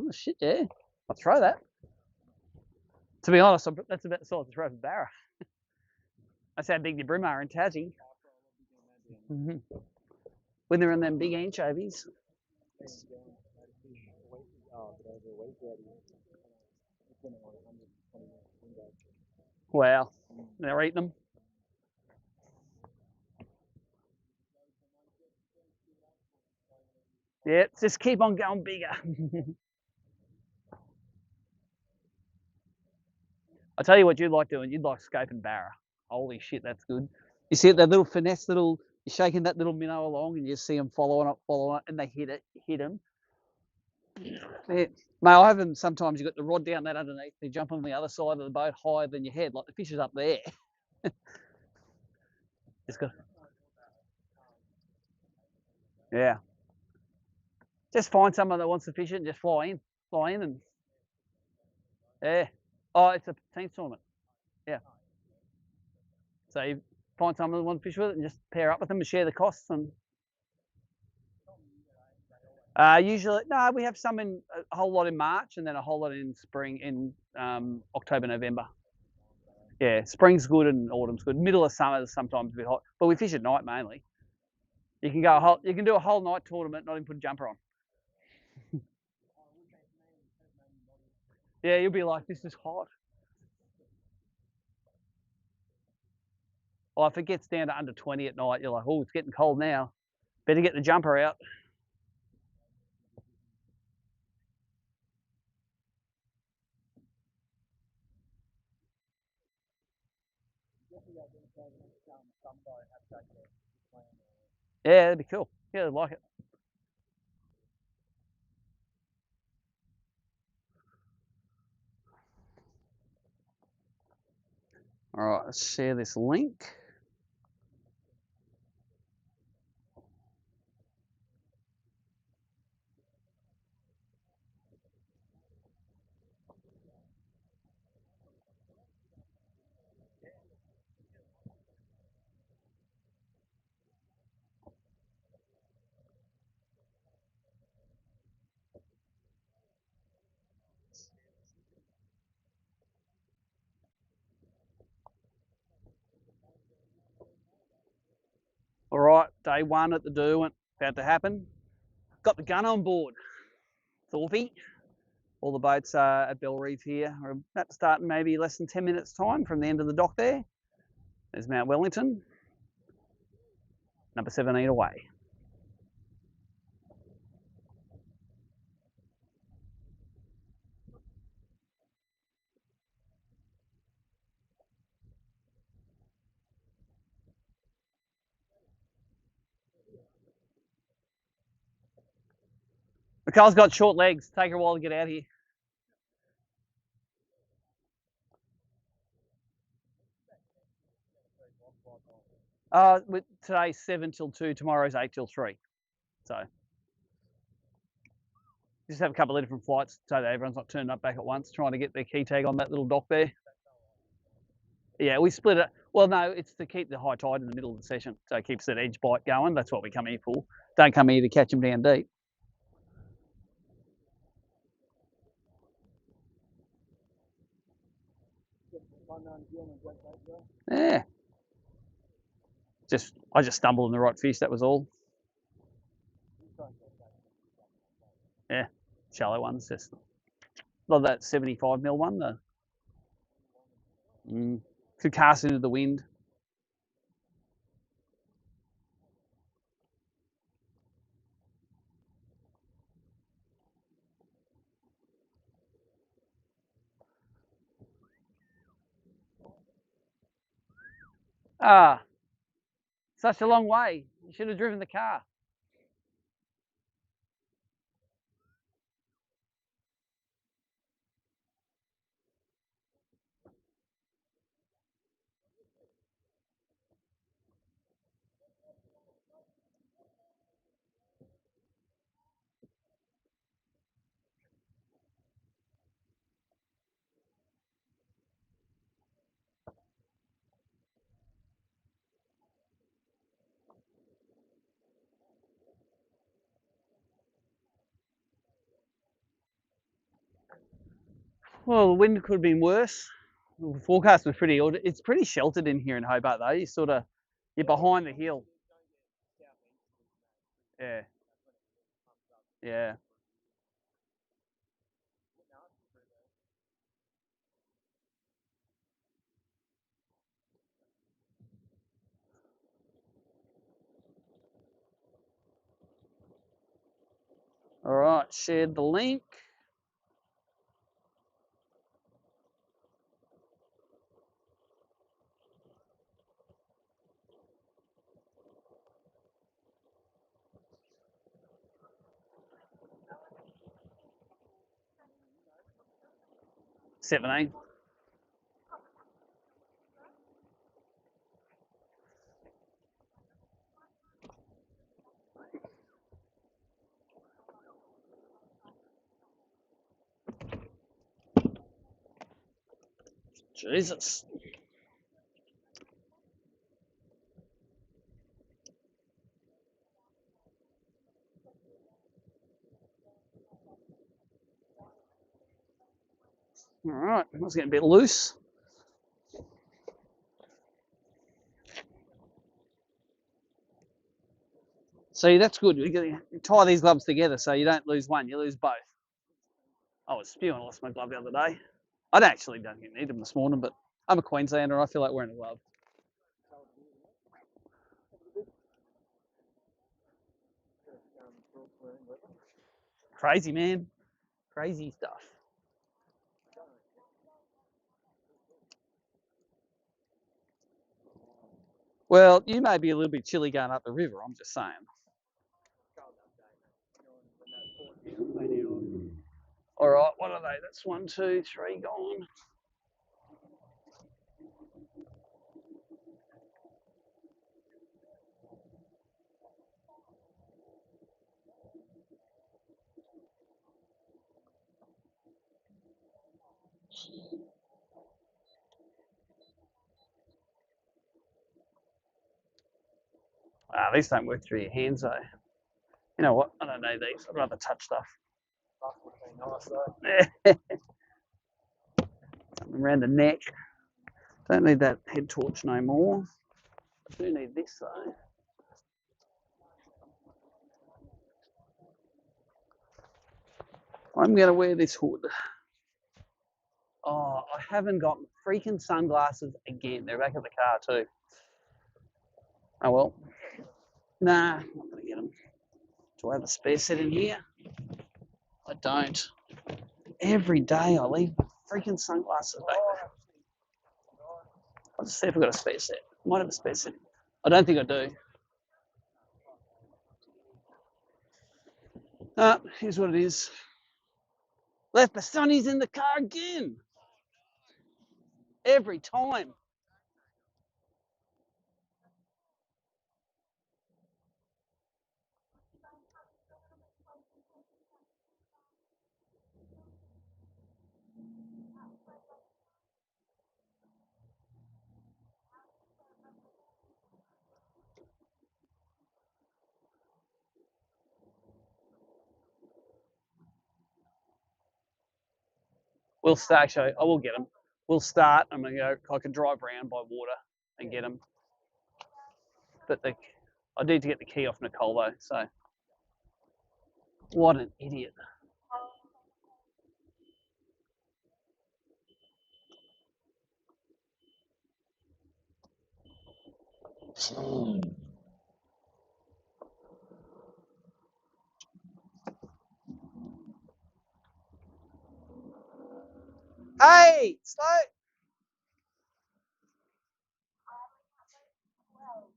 the shit, yeah. I'll throw that. To be honest, that's about the size to throw for barra. That's how big the BREAM are in Tassie. When they're in them big anchovies. Wow, they're eating them. Yeah, just keep on going bigger. I tell you what you'd like doing. You'd like scoping barra. Holy shit, that's good. You see that little finesse, you're shaking that little minnow along, and you see them following up, and they hit them. Yeah. Mate, I have them sometimes. You got the rod down that underneath. They jump on the other side of the boat higher than your head, like the fish is up there. Just got. Yeah. Just find someone that wants to fish it and just fly in, and yeah. Oh, it's a team tournament. Yeah. So you find someone that wants to fish with it and just pair up with them and share the costs. And usually, no, we have some in a whole lot in March and then a whole lot in spring in October, November. Yeah, spring's good and autumn's good. Middle of summer is sometimes a bit hot, but we fish at night mainly. You can do a whole night tournament, not even put a jumper on. Yeah, you'll be like, this is hot. Well, if it gets down to under 20 at night, you're like, oh, it's getting cold now. Better get the jumper out. Yeah, that'd be cool. Yeah, I'd like it. All right, let's share this link. All right, day one at the Derwent, about to happen. Got the gun on board. Thorpey. All the boats are at Bell Reef here. We're about to start in maybe less than 10 minutes time from the end of the dock there. There's Mount Wellington, number 17 away. McCall's got short legs. Take her a while to get out here. Today's 7 till 2, tomorrow's 8 till 3. So just have a couple of different flights so that everyone's not turned up back at once, trying to get their key tag on that little dock there. Yeah, we split it. Well, no, it's to keep the high tide in the middle of the session, so it keeps that edge bite going. That's what we come here for. Don't come here to catch them down deep. Yeah. I just stumbled on the right fish, that was all. Yeah, shallow ones, just not that 75mm one though. Could cast into the wind. Ah, such a long way. You should have driven the car. Well, the wind could have been worse. The forecast was pretty good. It's pretty sheltered in here in Hobart though. You're behind the hill. Yeah. Yeah. All right, shared the link. $17. Jesus. All right, I was getting a bit loose. See, that's good. You tie these gloves together so you don't lose one, you lose both. I was spewing. I lost my glove the other day. I don't need them this morning, but I'm a Queenslander. I feel like wearing a glove. Crazy, man. Crazy stuff. Well, you may be a little bit chilly going up the river. I'm just saying. All right, what are they? That's 1, 2, 3 gone. These don't work through your hands, though. You know what? I don't need these. I'd rather touch stuff. Something around the neck. Don't need that head torch no more. I do need this, though. I'm going to wear this hood. Oh, I haven't got freaking sunglasses again. They're back at the car, too. Oh, well. Nah, I'm not going to get them. Do I have a spare set in here? I don't. Every day I leave my freaking sunglasses back there. I'll just see if I've got a spare set. Might have a spare set. I don't think I do. Here's what it is. Left the sunnies in the car again. Every time. We'll start, actually, I will get them. We'll start. I'm going to go, I can drive around by water and get them. But I need to get the key off Nicole, though. So, what an idiot. Hey, slow.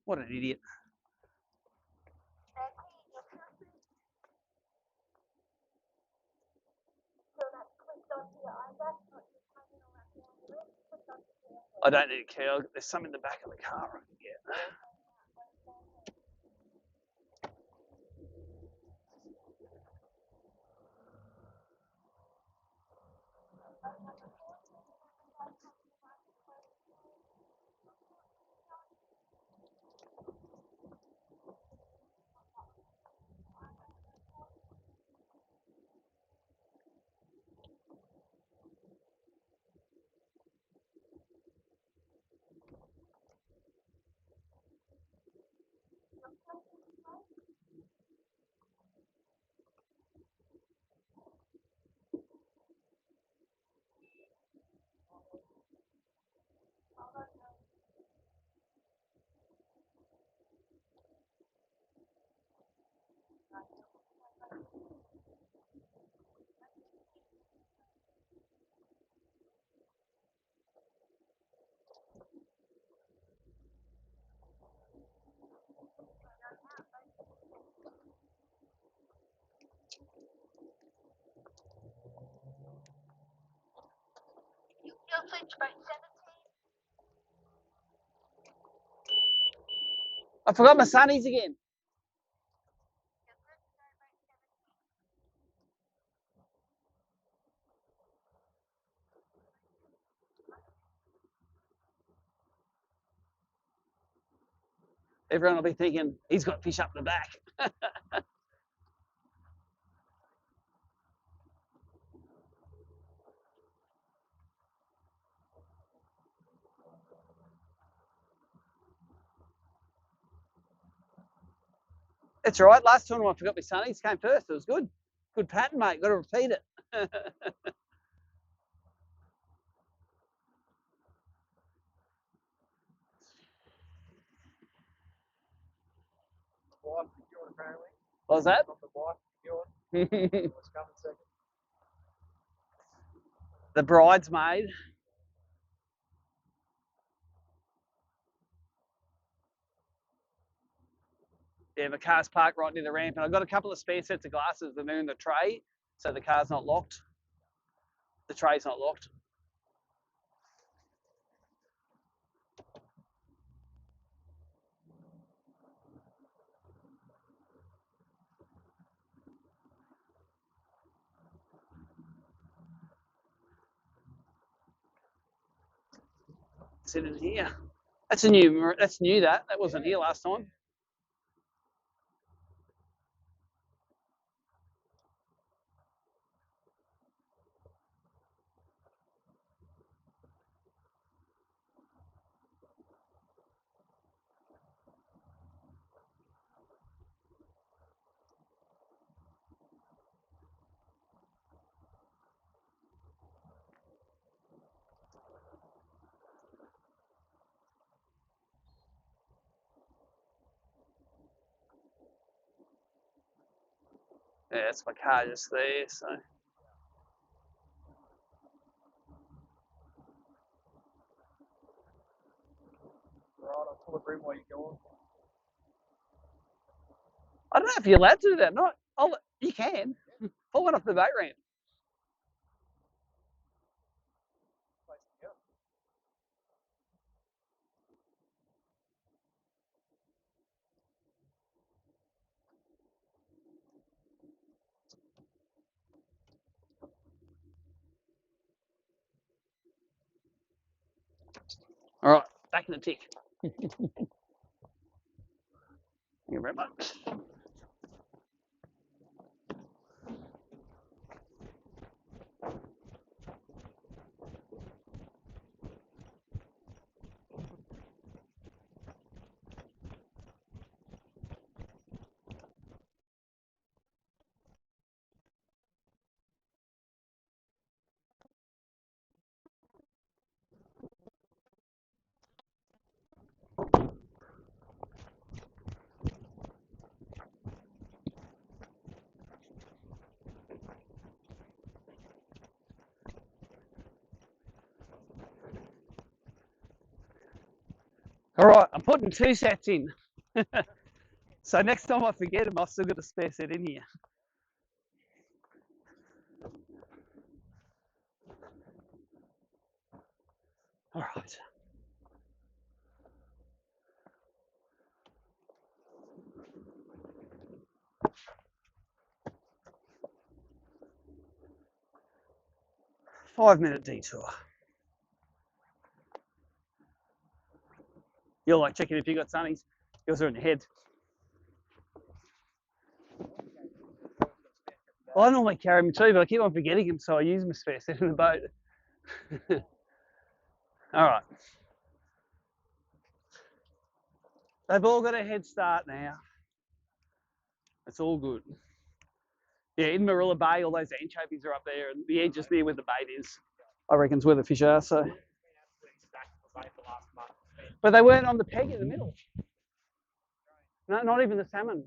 What an idiot. I don't need a key. There's some in the back of the car I can get. I forgot my sunnies again. Everyone will be thinking, he's got fish up the back. That's all right. Last tournament I forgot my sunnies came first. It was good. Good pattern, mate. Got to repeat it. What was that? The bridesmaid. Yeah, my car's parked right near the ramp, and I've got a couple of spare sets of glasses that are in the tray, so the car's not locked. The tray's not locked. It's in here. That's a new. That's new. That wasn't here last time. Yeah, it's my car just there. So. Right, I'll pull the BREAM while you're going. I don't know if you're allowed to do that. Not. You can. Pull one off the boat ramp. All right, back in the tick. Thank you very much. All right, I'm putting 2 sets in. So next time I forget them, I've still got a spare set in here. All right. Five-minute detour. You're like checking if you got sunnies. Yours are in your head. Well, I normally carry them too, but I keep on forgetting them, so I use my spare set in the boat. All right. They've all got a head start now. It's all good. Yeah, in Marilla Bay, all those anchovies are up there, and the edge is near where the bait is. I reckon it's where the fish are. So, but they weren't on the peg in the middle. No, not even the salmon.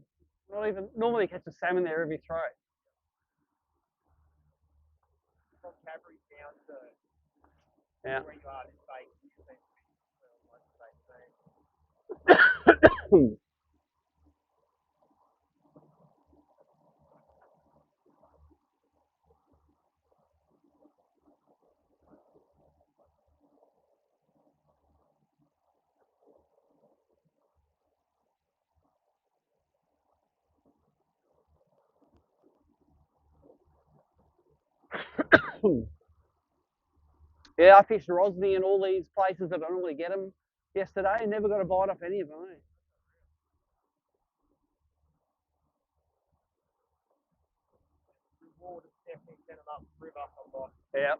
Not even. Normally, you catch a salmon there every throw. Yeah. Yeah, I fished Rosny and all these places that I normally get them yesterday and never got a bite off any of them. Eh? Yeah.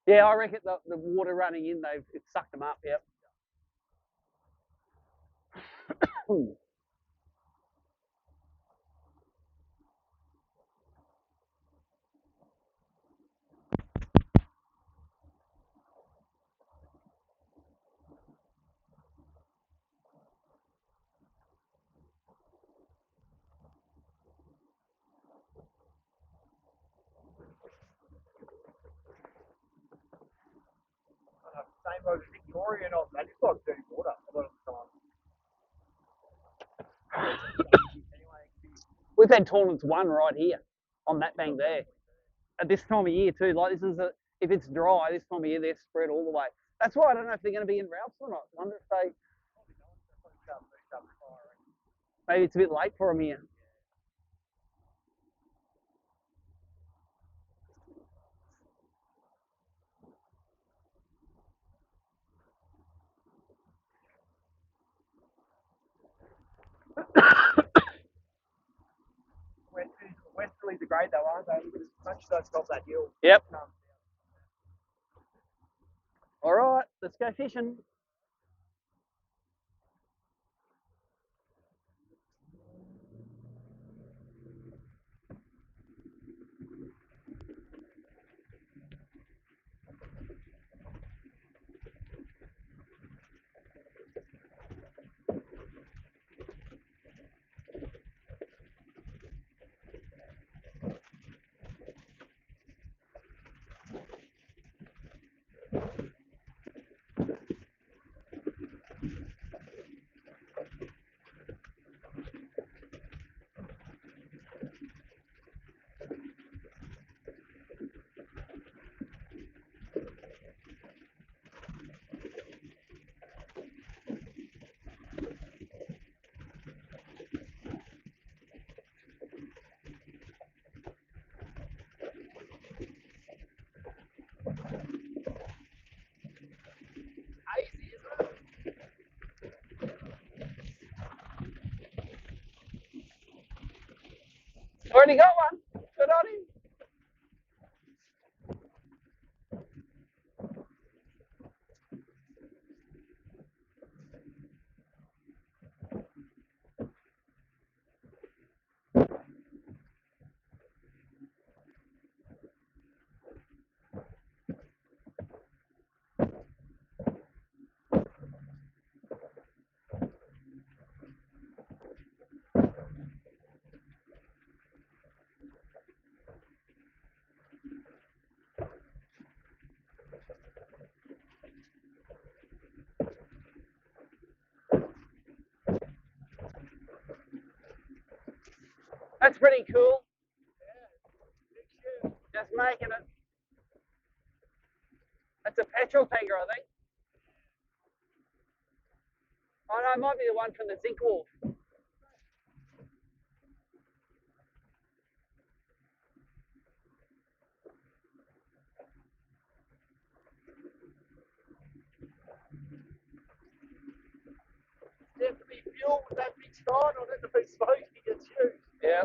Yeah, I reckon the water running in, it sucked them up. Yep. Same road as Victoria, not that. It's like dirty water a lot of the time. We've had tournaments one right here on that bank there. At this time of year too, like if it's dry this time of year, they're spread all the way. That's why I don't know if they're going to be in Ralph's or not. I wonder if maybe it's a bit late for them here. Westerlies are great though, aren't they? Punch those top that hill. Yep. All right, let's go fishing. Already got one. Good on him. That's pretty cool. Just making it. That's a petrol tanker, I think. Oh no, it might be the one from the zinc wharf. You have to be fuel with that big sign on it to be smoky gets used. Yeah.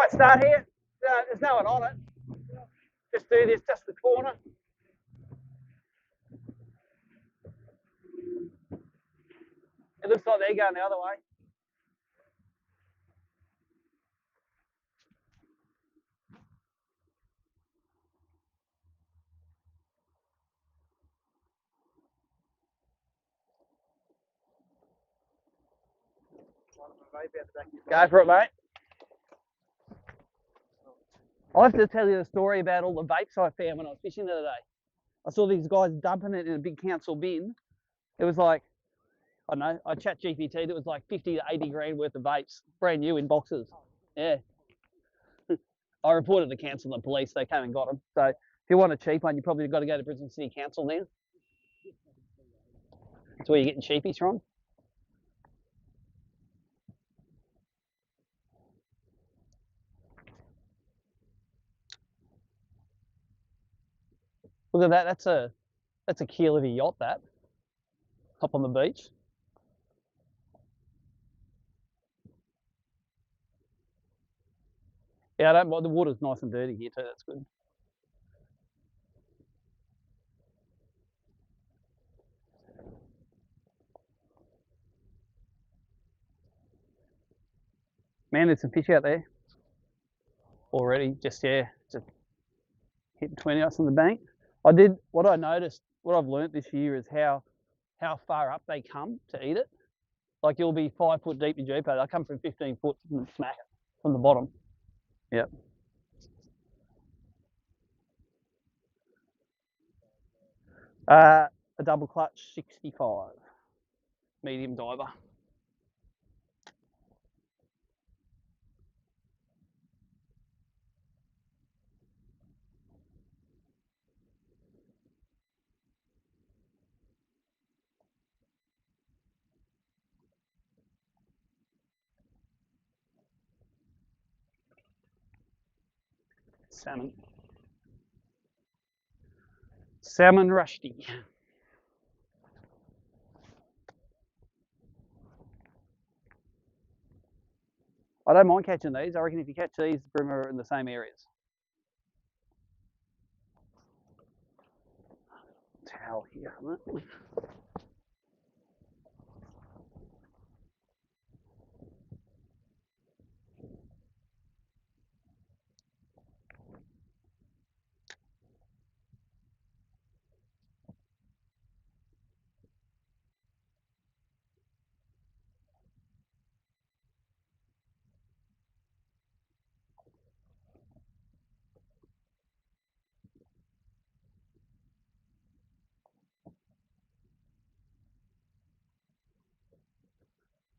Right, start here. There's no one on it. Just do this, just the corner. It looks like they're going the other way. Go for it, mate. I have to tell you the story about all the vapes I found when I was fishing the other day. I saw these guys dumping it in a big council bin. It was like, I don't know, I chat GPT, that was like 50 to 80 grand worth of vapes, brand new in boxes. Yeah. I reported the council and the police, they came and got them. So if you want a cheap one, you probably got to go to Brisbane City Council then. That's where you're getting cheapies from. Look at that, that's a keel of a yacht, that. Up on the beach. Yeah, I don't mind, the water's nice and dirty here too, that's good. Man, there's some fish out there already, just hitting 20 us on the bank. What I noticed, what I've learnt this year is how far up they come to eat it. Like you'll be 5 foot deep in Jupo, they'll come from 15 foot and smack it from the bottom. Yep. A double clutch 65, medium diver. Salmon. Salmon rusty. I don't mind catching these. I reckon if you catch these, BREAM are in the same areas. Towel here.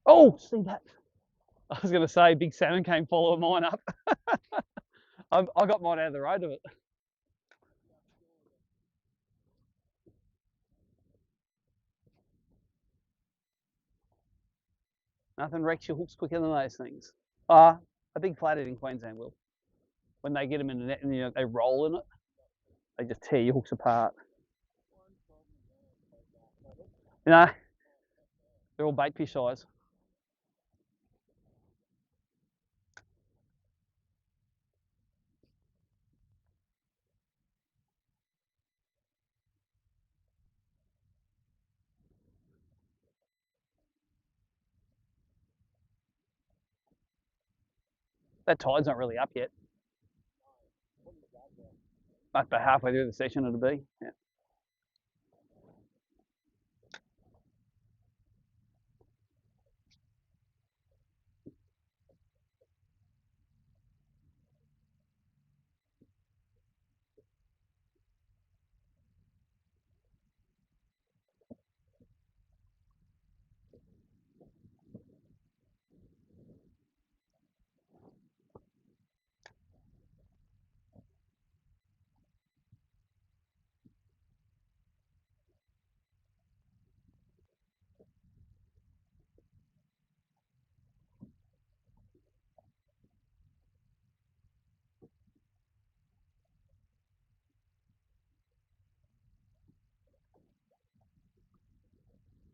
Oh, see that? I was going to say, big salmon came following mine up. I got mine out of the road of it. Nothing wrecks your hooks quicker than those things. A big flathead in Queensland will. When they get them in the net and they roll in it, they just tear your hooks apart. You know, they're all bait fish size. That tide's not really up yet. About halfway through the session it'll be. Yeah.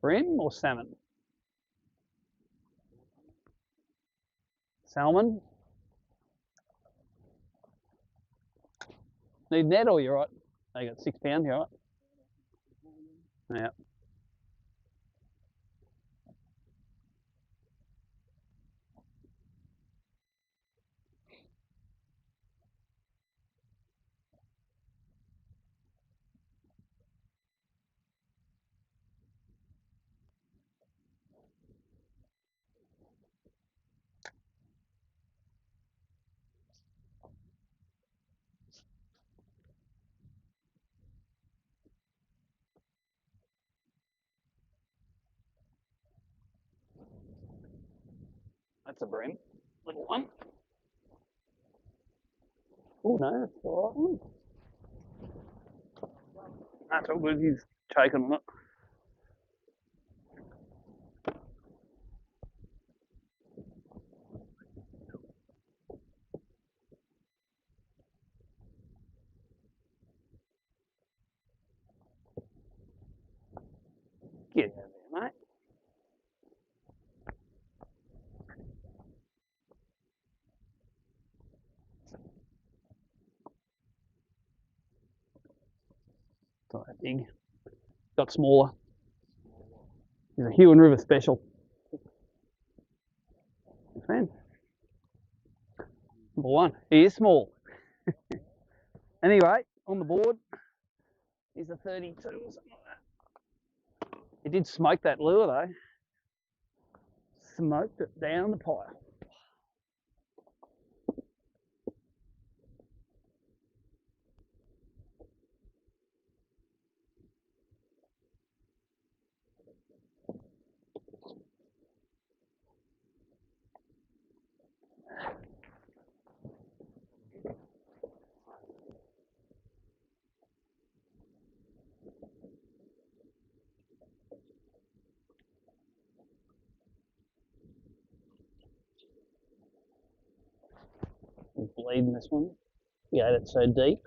BREAM or salmon? Salmon. Need net or you're right? They got £6, you're right. Yeah. That's a BREAM. Little one. Oh no, that's the right one. That's all good. He's choking on it. Get out of there, mate. It's not that big. Got smaller. He's a Hugh and River special. Man. Number one. He is small. Anyway, on the board, he's a 32 or something like that. He did smoke that lure though. Smoked it down the pile. He's bleeding this one. Yeah, that's so deep.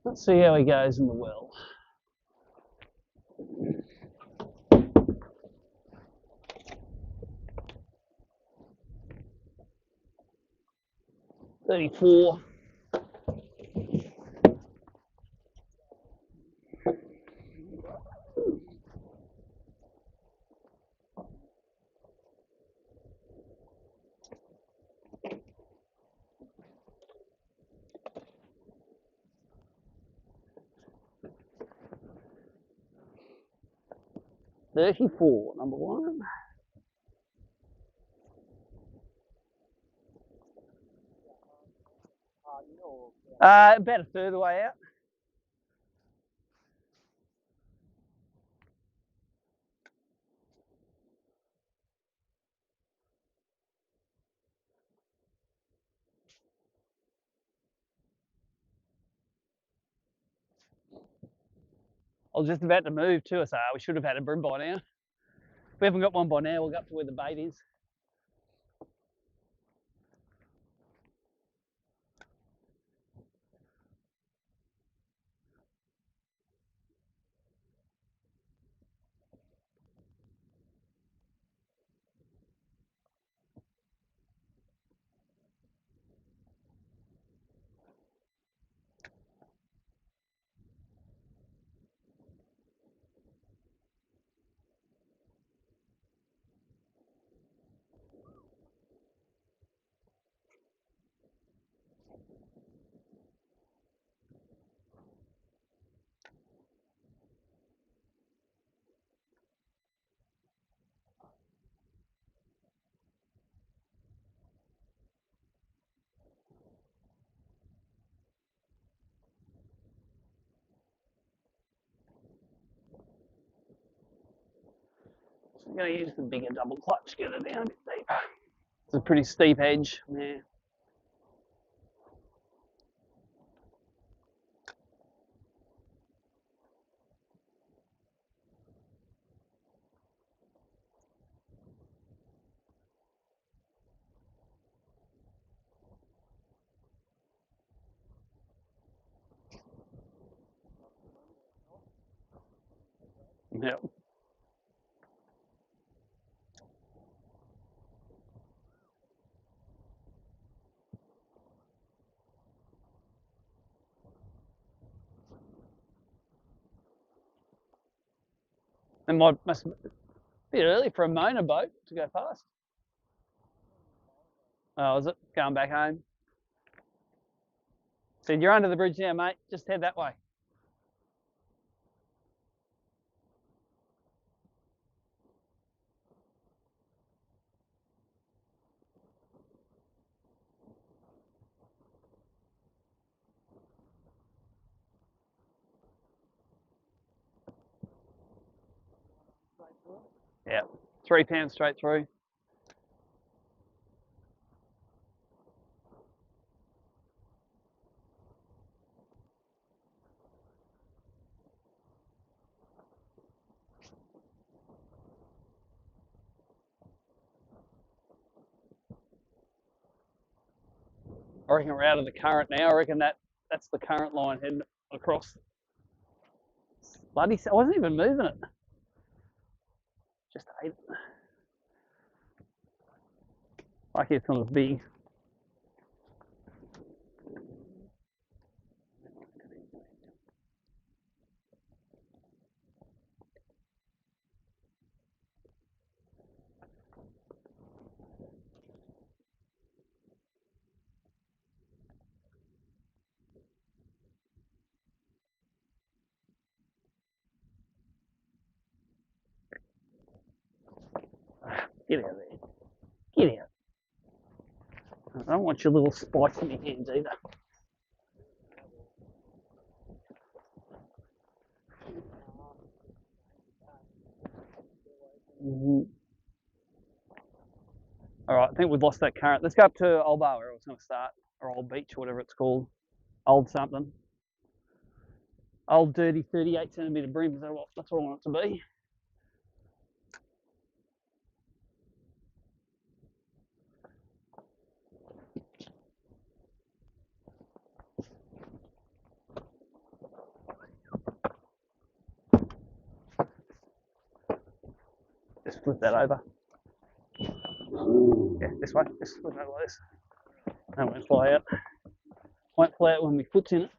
Let's see how he goes in the well. $34. $34, number one. About a third of the way out. I was just about to move too, so we should have had a bream by now. If we haven't got one by now, we'll go up to where the bait is. So I'm going to use the bigger double clutch, get it down a bit deeper. It's a pretty steep edge there. Yep. And must be a bit early for a Mona boat to go past. Oh, is it? Going back home. So you're under the bridge now, mate. Just head that way. Yeah. 3 pounds straight through. I reckon we're out of the current now. I reckon that's the current line heading across. Bloody, I wasn't even moving it. Just ate it. Like it's not as big. Get out of there. Get out. I don't want your little spikes in your hands either. All right, I think we've lost that current. Let's go up to Old Bar where it was going to start, or Old Beach, or whatever it's called. Old something. Old dirty 38 centimetre bream. That's what I want it to be. Just flip that over. Yeah, this way. Just flip that like this. That won't fly out. Won't fly out when my foot's in it.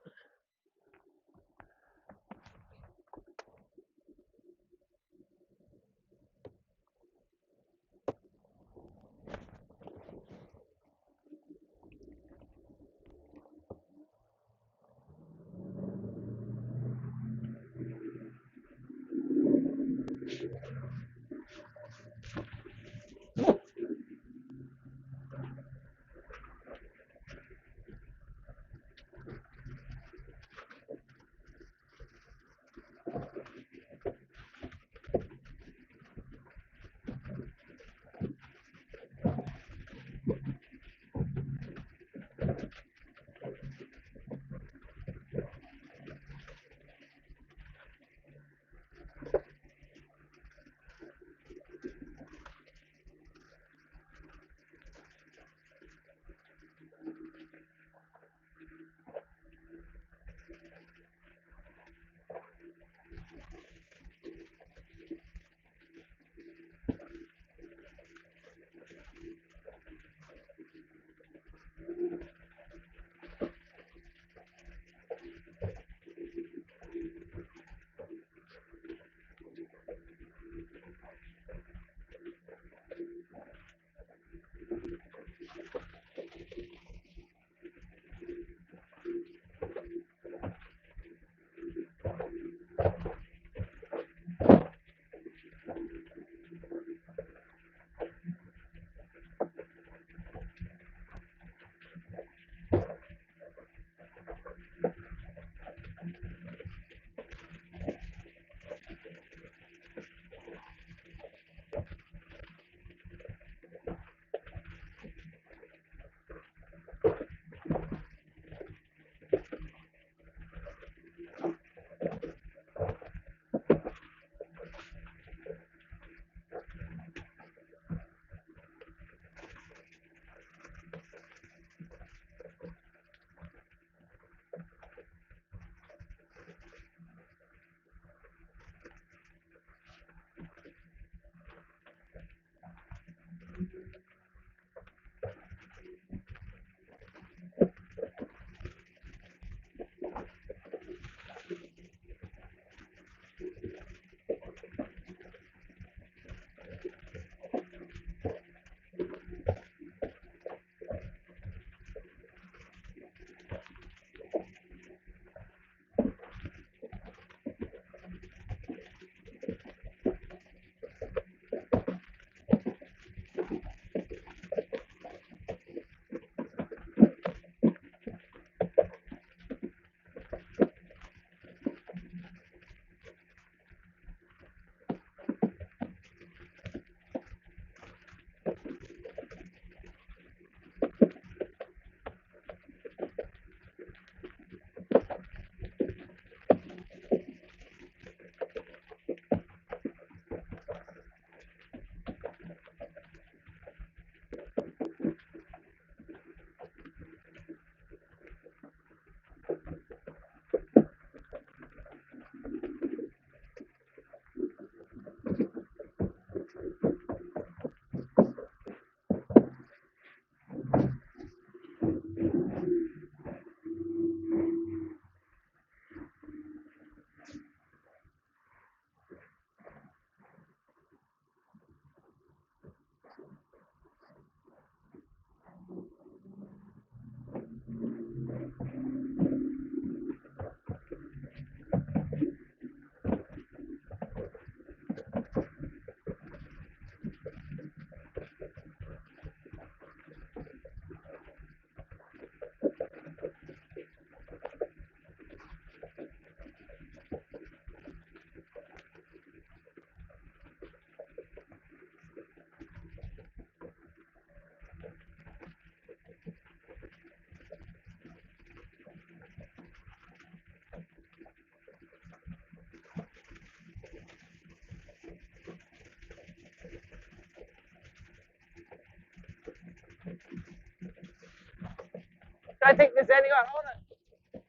Don't think there's anyone on it.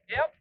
Yep.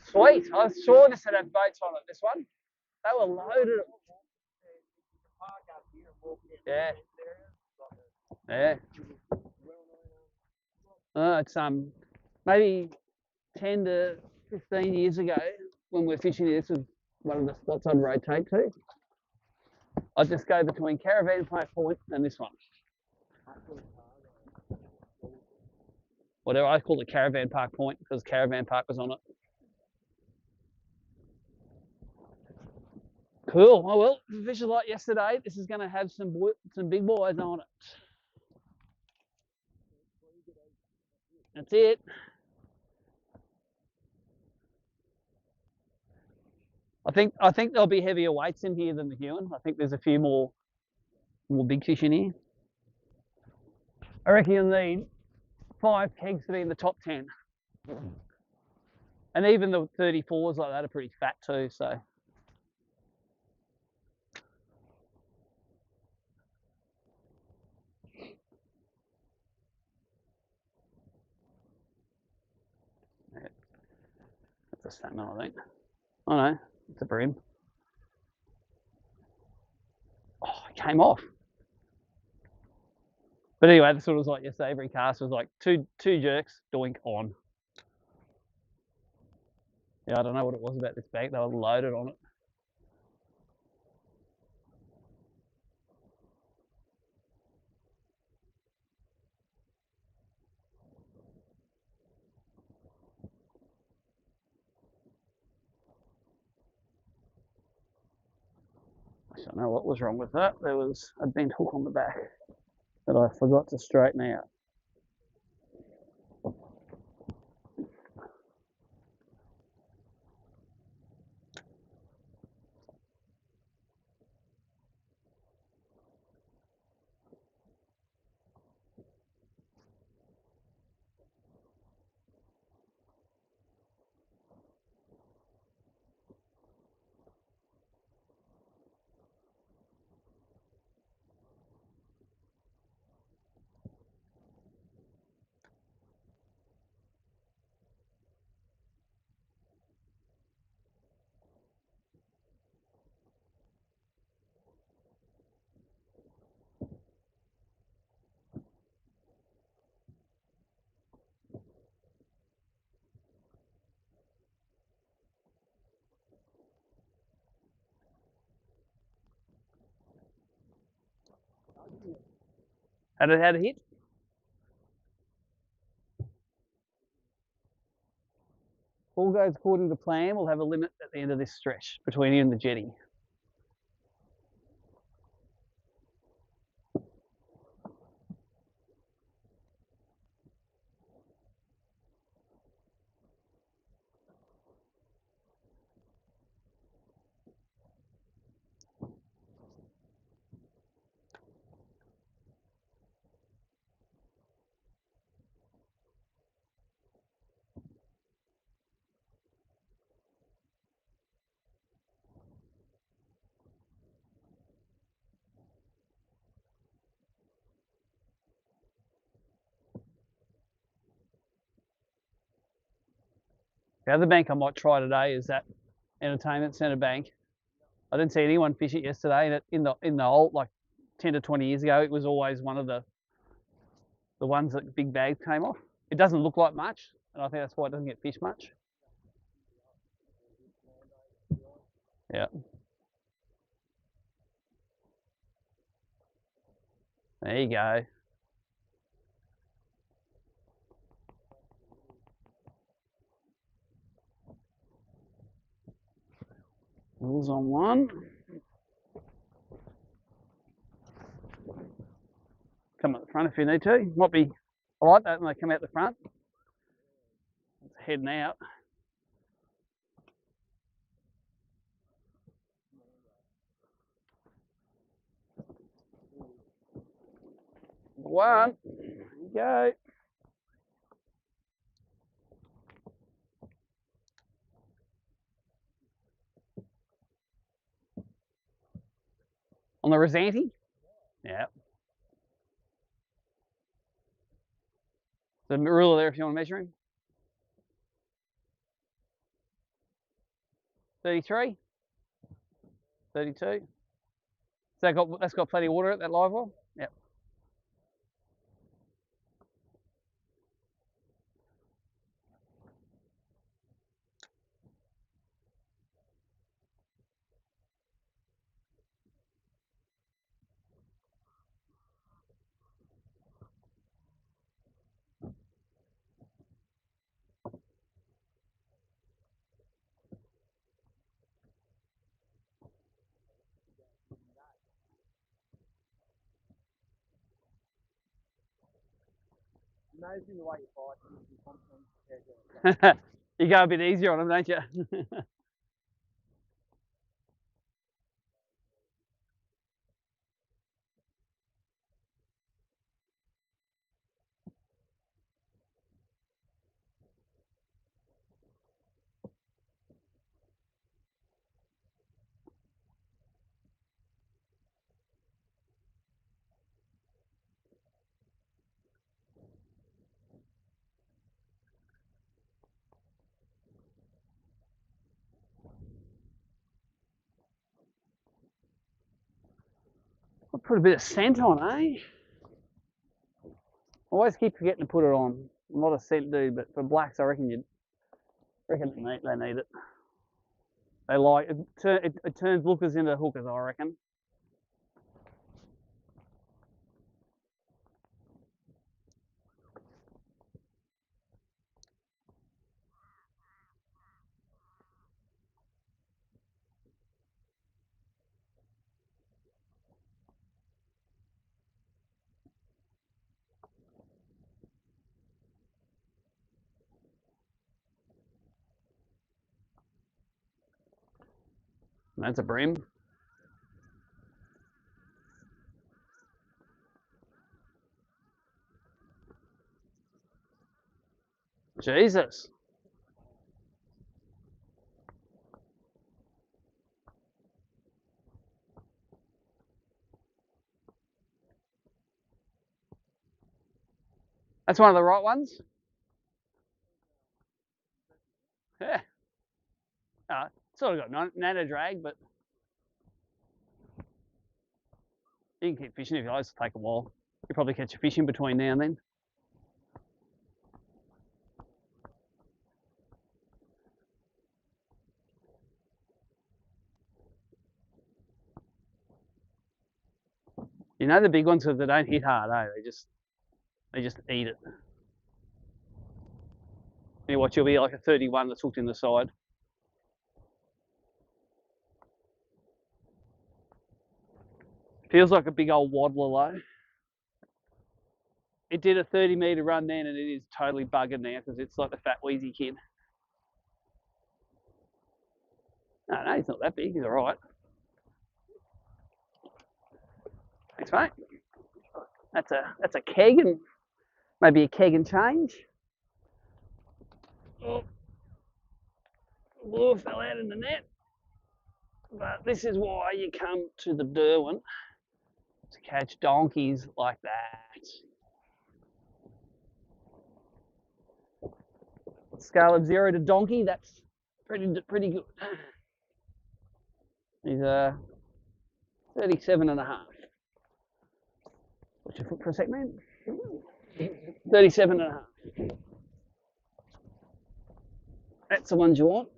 Sweet. I was sure this had boats on it, this one. They were loaded. Yeah. Yeah. It's maybe 10 to 15 years ago when we're fishing here. This is one of the spots I'd rotate to. I'd just go between Caravan Park Point and this one. Whatever, I call it Caravan Park Point because Caravan Park was on it. Cool. Oh well, fish a lot yesterday. This is going to have some big boys on it. That's it. I think there'll be heavier weights in here than the Huon. I think there's a few more big fish in here. I reckon you'll need 5 kegs to be in the top 10. And even the 34s like that are pretty fat too, so. Yeah. That's a salmon, I think. Oh no, it's a bream. Oh, it came off. But anyway, the sort of was like yesterday, every cast was like two jerks, doink on. Yeah, I don't know what it was about this bag. They were loaded on it. I don't know what was wrong with that. There was a bent hook on the back that I forgot to straighten out. Had it had a hit? All goes according to plan. We'll have a limit at the end of this stretch between you and the jetty. The other bank I might try today is that entertainment centre bank. I didn't see anyone fish it yesterday, and in the old, like 10 to 20 years ago, it was always one of the ones that big bags came off. It doesn't look like much, and I think that's why it doesn't get fished much. Yeah. There you go. Rules on one. Come at the front if you need to. Might be, I like that when they come out the front. It's heading out. One. There you go. On the Rosanti? Yeah. The ruler there if you want to measure him. 33? 32? So that's got plenty of water at that live well? Yep. Amazing the way you fight. You go a bit easier on them, don't you? I'll put a bit of scent on, eh? Always keep forgetting to put it on. I'm not a scent dude, but for blacks, I reckon they need it. They like it. It turns lookers into hookers, I reckon. That's a BREAM. Jesus. That's one of the right ones. Yeah. Sort of got nano drag, but you can keep fishing if you like. It'll take a while. You'll probably catch a fish in between now and then. You know the big ones because they don't hit hard, eh? They just eat it. You watch, you'll be like a 31 that's hooked in the side. Feels like a big old waddler though. It did a 30-meter run then, and it is totally buggered now because it's like the fat wheezy kid. No, he's not that big. He's all right. Thanks, mate. That's a keg and maybe a keg and change. Oh, blue fell out in the net. But this is why you come to the Derwent to catch donkeys like that. Scale of 0 to donkey, that's pretty good. He's 37 and a half. Watch your foot for a sec, man. 37 and a half. That's the ones you want.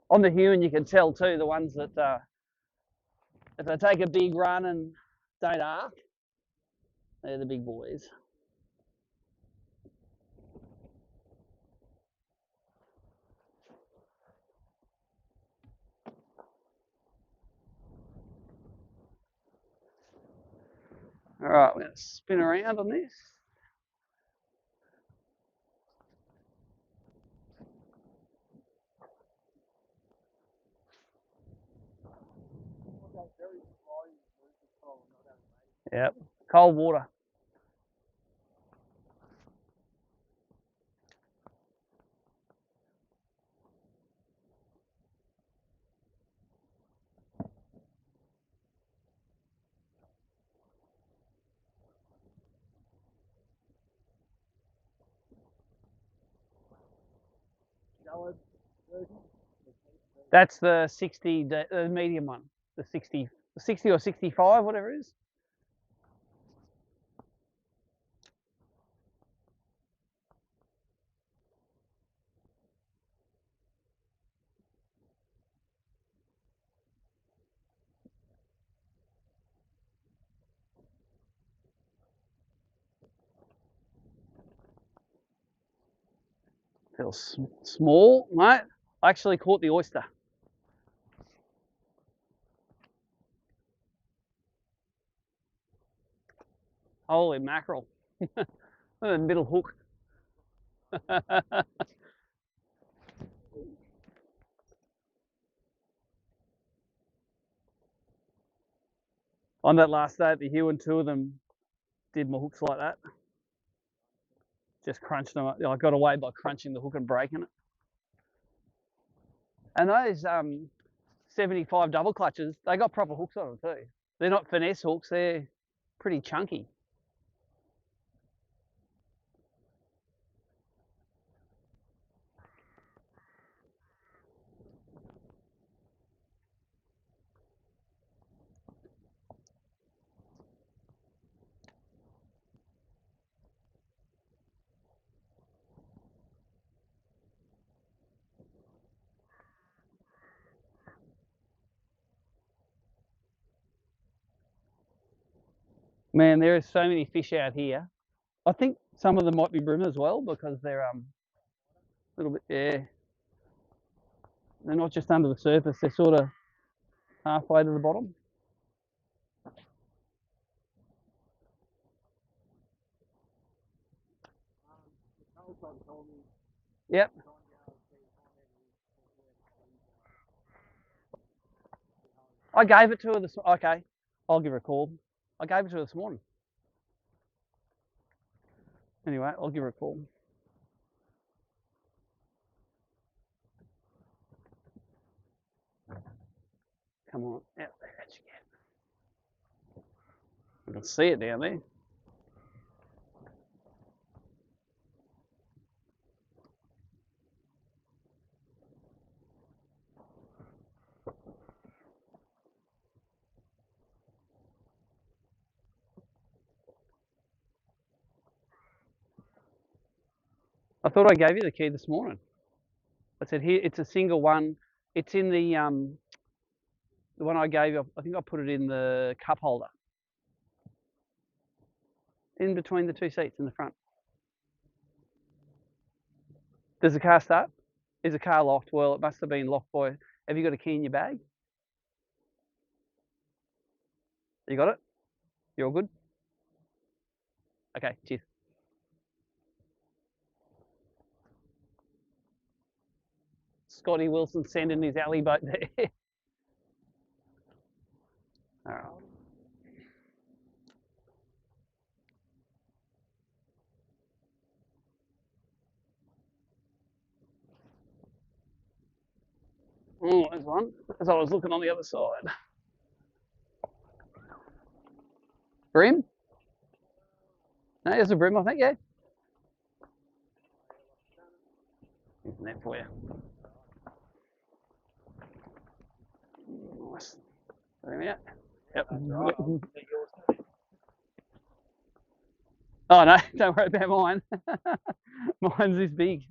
On the Huon, you can tell too, the ones that if they take a big run and don't arc, they're the big boys. All right, we're going to spin around on this. Yep, cold water. That's the 60, the medium one, the 60 or 65, whatever it is. Feels small, mate. I actually caught the oyster. Holy mackerel. The middle hook. On that last day at the Huon, 2 of them did my hooks like that. Just crunched them up. I got away by crunching the hook and breaking it. And those 75 double clutches, they got proper hooks on them too. They're not finesse hooks, they're pretty chunky. Man, there are so many fish out here. I think some of them might be bream as well because they're a little bit, yeah. They're not just under the surface, they're sort of halfway to the bottom. Yep. I gave it to her this. Okay, I'll give her a call. I gave it to her this morning. Anyway, I'll give her a call. Come on, out there, how'd you get? I can see it down there. I thought I gave you the key this morning. I said here, it's a single one. It's in the one I gave you. I think I put it in the cup holder, in between the 2 seats in the front. Does the car start? Is the car locked? Well, it must have been locked by. Have you got a key in your bag? You got it? You're all good? Okay, cheers. Scotty Wilson sending his alley boat there. All right. Oh, there's one. As I was looking on the other side. BREAM? No, there's a BREAM, I think, yeah. in there for you. Nice. Bring it out. Yep. Right, I'll get yours too. Oh no, don't worry about mine. Mine's this big.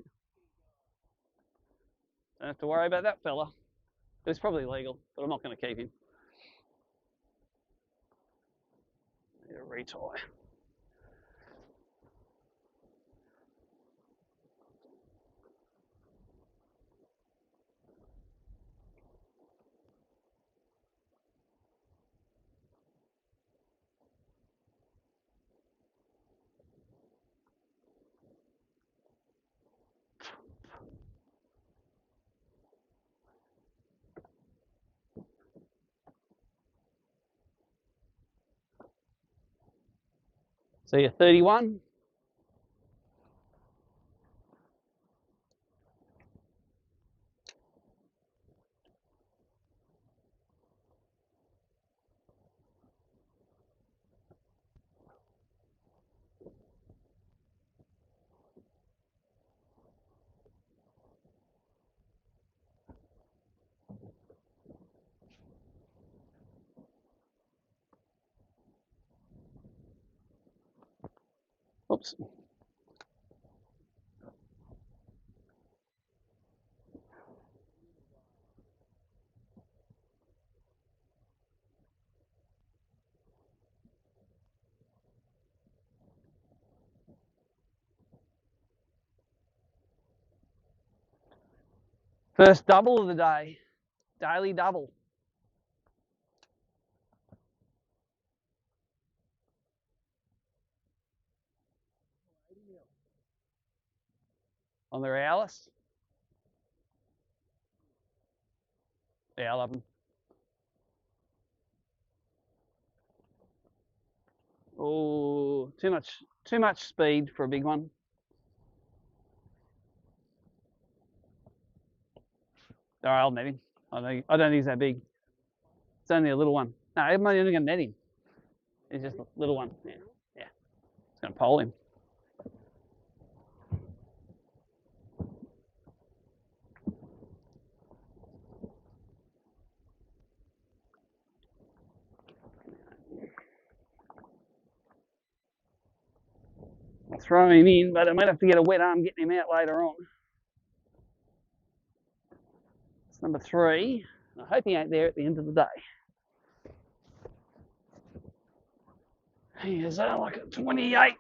Don't have to worry about that fella. It's probably legal, but I'm not going to keep him. Need a retie. So you're 31. Oops. First double of the day. Daily double. On the Realis. Yeah, I love them. Oh, too much speed for a big one. All right, I'll net him. I don't think he's that big. It's only a little one. No, I'm only going to net him. He's just a little one. Yeah, yeah. It's going to pole him. I'll throw him in, but I might have to get a wet arm getting him out later on. It's number 3. I hope he ain't there at the end of the day. He is like a 28.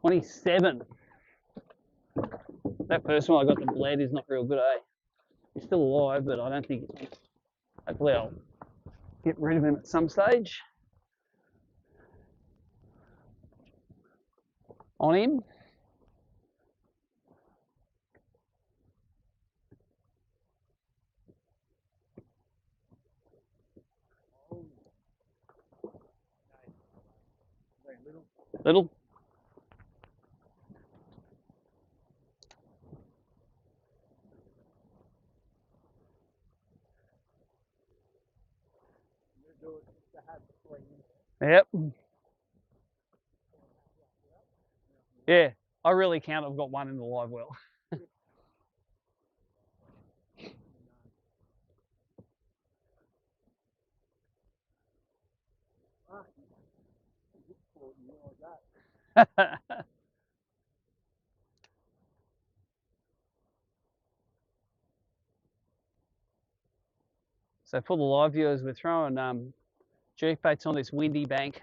27. That first one I got the bled is not real good, eh? He's still alive, but I don't think. Hopefully, I'll get rid of him at some stage. On him. Little. Yep. Yeah, I really count. I've got one in the live well. So for the live viewers, we're throwing jerk baits on this windy bank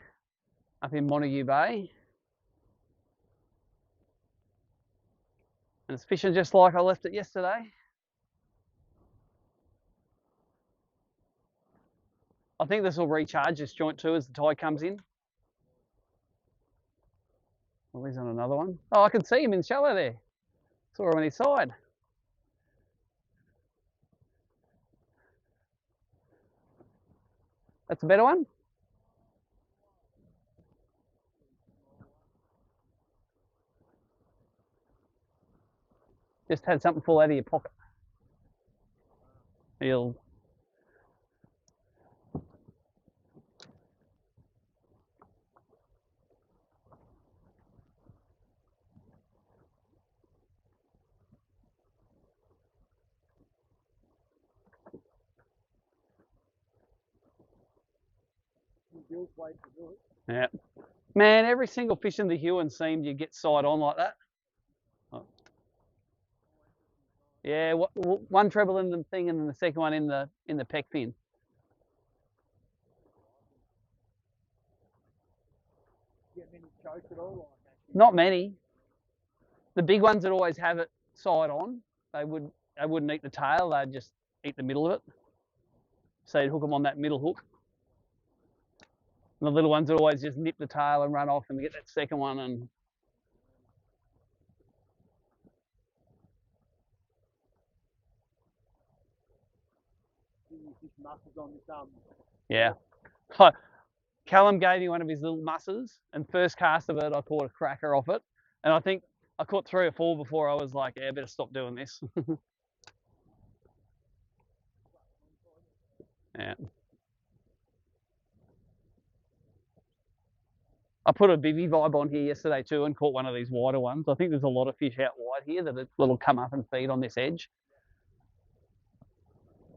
up in Montague Bay. And it's fishing just like I left it yesterday. I think this will recharge this joint too as the tide comes in. Well, he's on another one. Oh, I can see him in shallow there. Saw him on his side. That's a better one. Just had something fall out of your pocket. He'll. Bill's way to do it. Yeah. Man, every single fish in the Huon seemed you get side on like that. Oh. Yeah, one treble in the thing and then the second one in the pec fin. Get many chokes at all like that. Not many. The big ones that always have it side on, they wouldn't eat the tail, they'd just eat the middle of it. So you'd hook them on that middle hook. And the little ones would always just nip the tail and run off and get that second one. And Fish muscles on this yeah. Callum gave me one of his little musses, and first cast of it, I caught a cracker off it. And I think I caught 3 or 4 before I was like, yeah, I better stop doing this. Yeah. I put a bivvy vibe on here yesterday too and caught one of these wider ones. I think there's a lot of fish out wide here that'll come up and feed on this edge.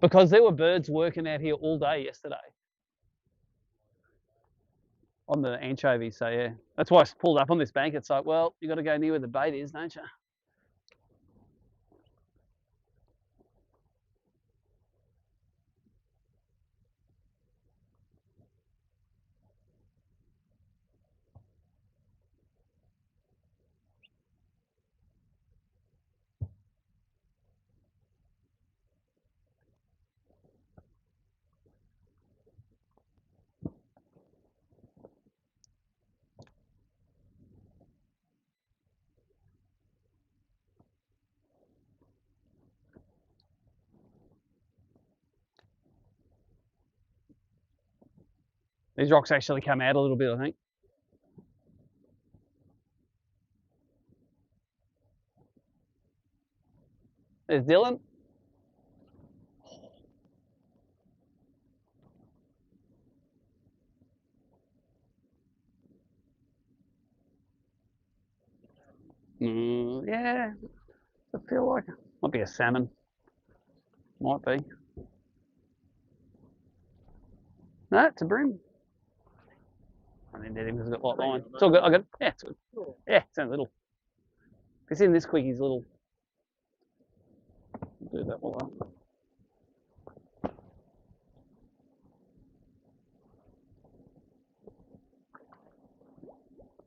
Because there were birds working out here all day yesterday on the anchovies. So yeah, that's why I pulled up on this bank. It's like, well, you got to go near where the bait is, don't you? These rocks actually come out a little bit, I think. There's Dylan. Yeah, I feel like it might be a salmon. Might be. No, it's a bream. I didn't net him because it's got light line. It's all good. I got it. Yeah, it's good. Yeah, it's only little. If it's in this quick, he's little. I'll do that while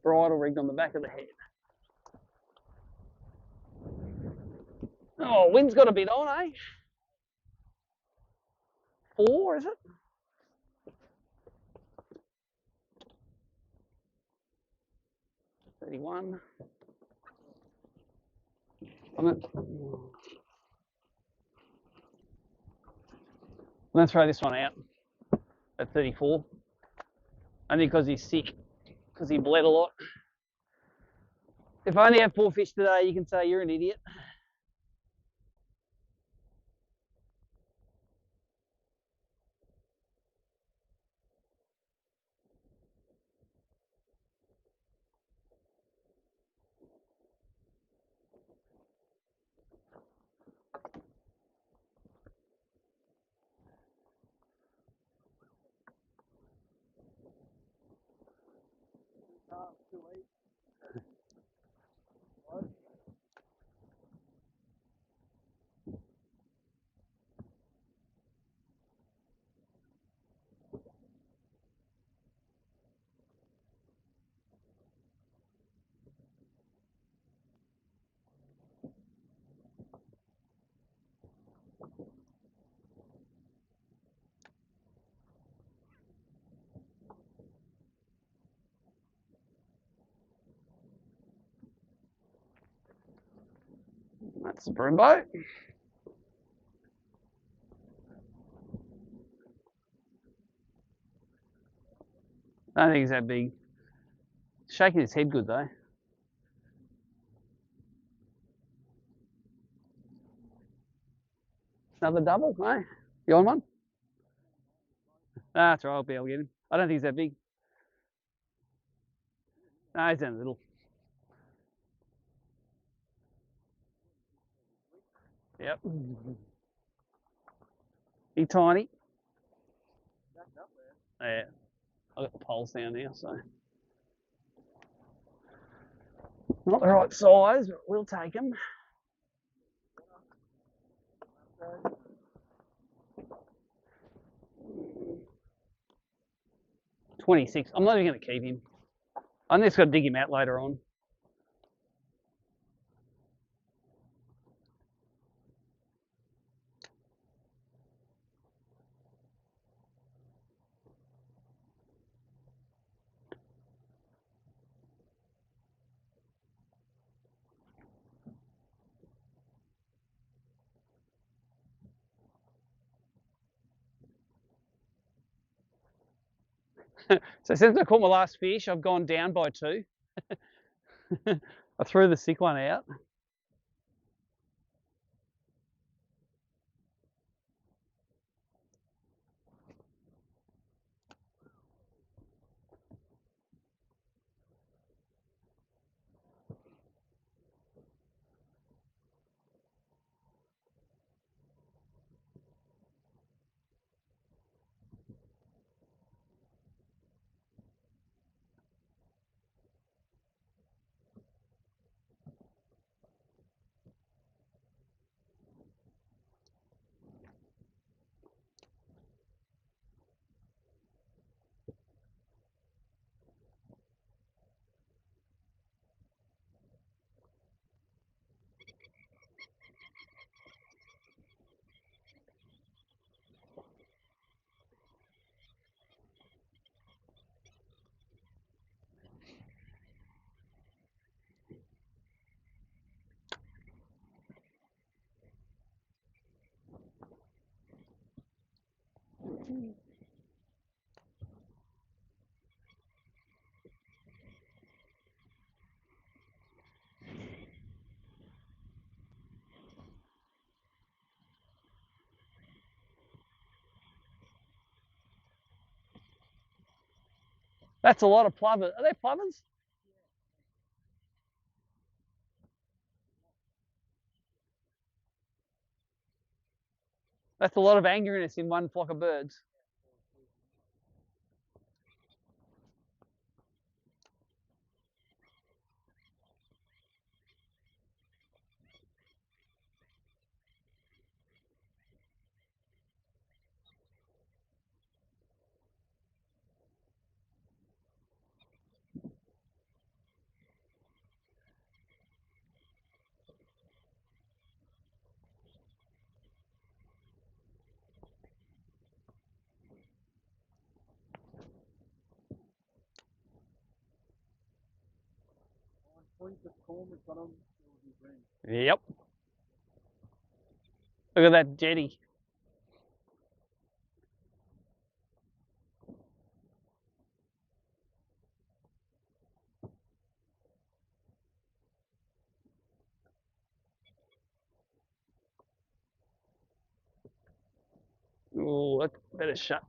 bridle rigged on the back of the head. Oh, wind's got a bit on, eh? 4, is it? $31. I'm gonna throw this one out at 34. Only because he's sick, because he bled a lot. If I only have 4 fish today, you can say you're an idiot. That's the broom boat. I don't think he's that big. Shaking his head good though. Another double, no? You on one? Ah, that's right, I'll be able to get him. I don't think he's that big. No, he's only little. Yep. He's tiny. Yeah. I've got the poles down there, so not the right size, but we'll take them. 26. I'm not even going to keep him. I'm just going to dig him out later on. So since I caught my last fish, I've gone down by 2. I threw the sick one out. That's a lot of plovers. Are they plovers? That's a lot of angeriness in one flock of birds. Yep. Look at that jetty. Oh, that's better shut.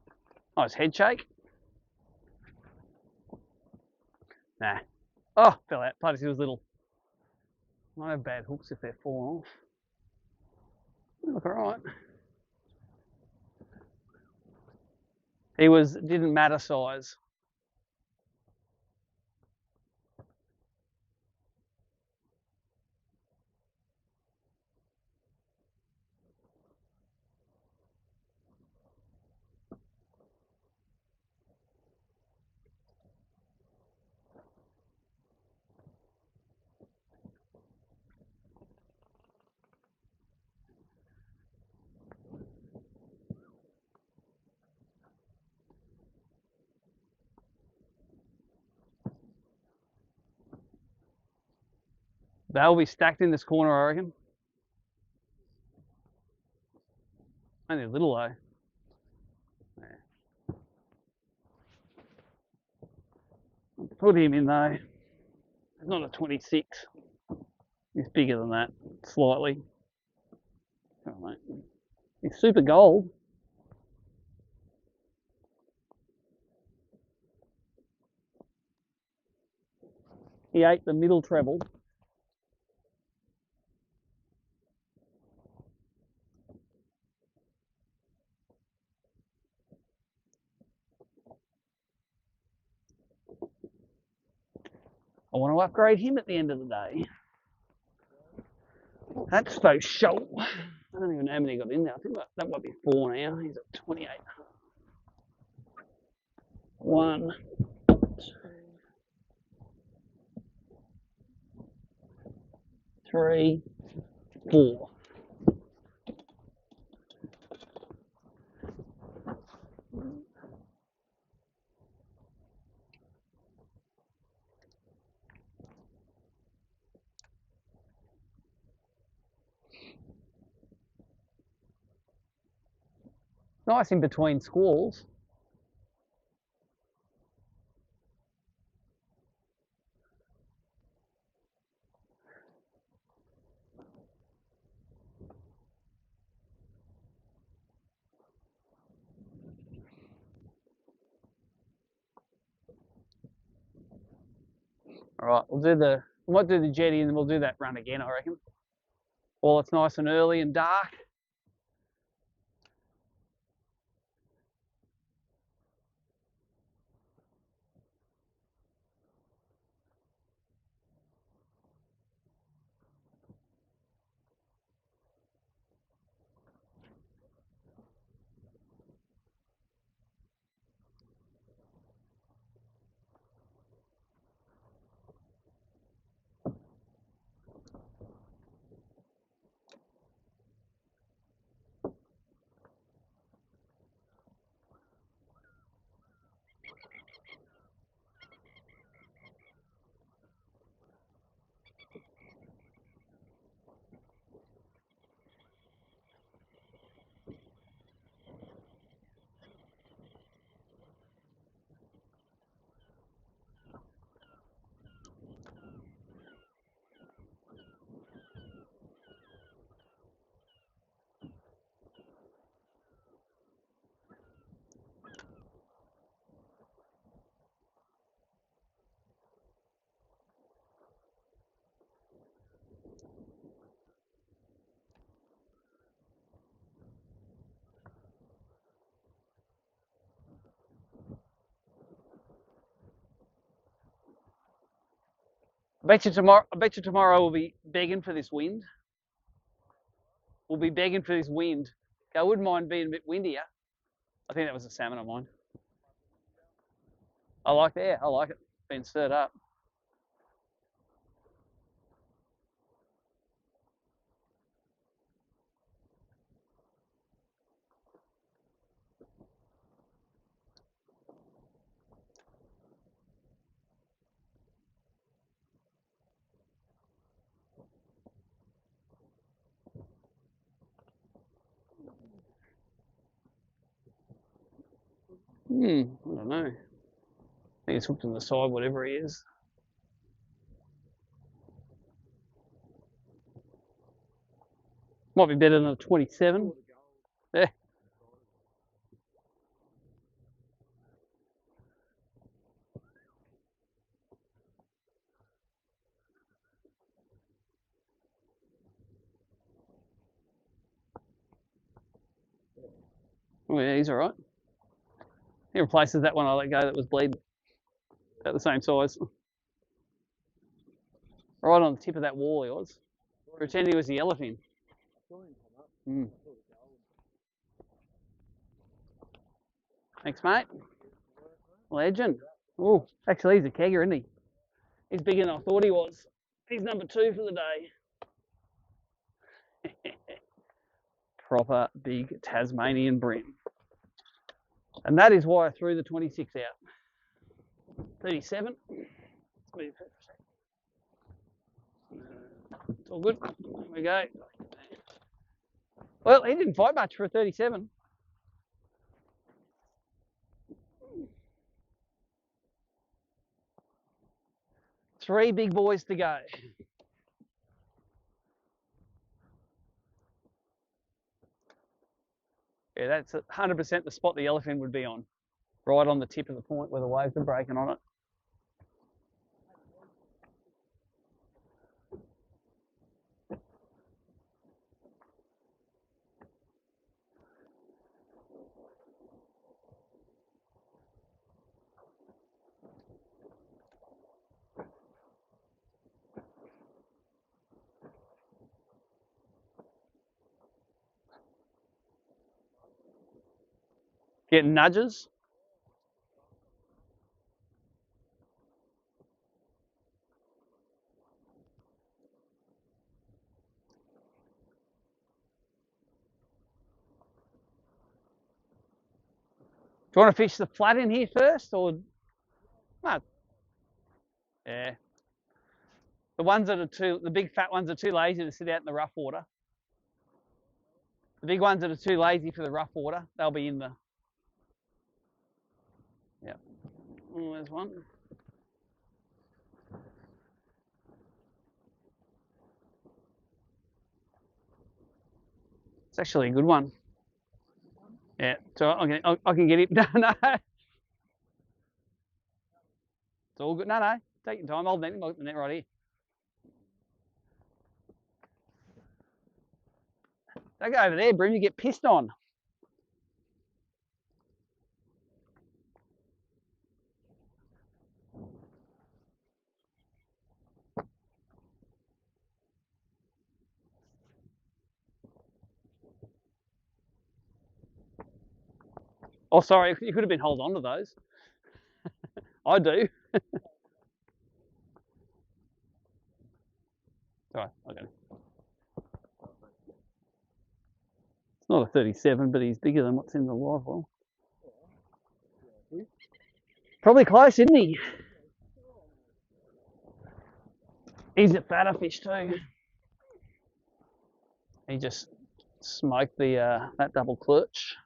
Oh, it's head shake. Nah. Oh, fell out. Bloody, he was little. Might have bad hooks if they're falling off. Look alright. He didn't matter size. They'll be stacked in this corner, I reckon. Only a little though. Put him in though. It's not a 26. He's bigger than that, slightly. Come on, mate. He's super gold. He ate the middle treble. I want to upgrade him at the end of the day. That's so short. I don't even know how many got in there. I think that might be 4 now. He's at 28. 1, 2, 3, 4. Nice in between squalls. All right, we might do the jetty and then we'll do that run again, I reckon. While it's nice and early and dark. I bet you tomorrow we'll be begging for this wind. We'll be begging for this wind. I wouldn't mind being a bit windier. I think that was a salmon of mine. I like that. I like it being stirred up. I don't know. I think it's hooked on the side, whatever he is. Might be better than a 27. Yeah. Oh yeah, he's all right. He replaces that one I let go that was bleeding. About the same size. Right on the tip of that wall he was. Pretend he was the yellowfin. Thanks, mate. Legend. Oh, actually, he's a kegger, isn't he? He's bigger than I thought he was. He's number 2 for the day. Proper big Tasmanian bream. And that is why I threw the 26 out. 37. It's all good. There we go. Well, he didn't fight much for a 37. Three big boys to go. Yeah, that's 100% the spot the yellowfin would be on. Right on the tip of the point where the waves are breaking on it. Getting nudges. Do you want to fish the flat in here first, or no? Yeah. The ones that are the big fat ones are too lazy to sit out in the rough water. The big ones that are too lazy for the rough water, they'll be in the. Yeah. Oh, there's one. It's actually a good one. Yeah. So I can get it. No, no. It's all good. No, no. Take your time. I'll net the net right here. Don't go over there, Bream. You get pissed on. Oh, sorry. You could have been holding on to those. I do. Sorry. Okay. It's not a 37, but he's bigger than what's in the live well. Probably close, isn't he? He's a fatter fish too. He just smoked the that double clutch.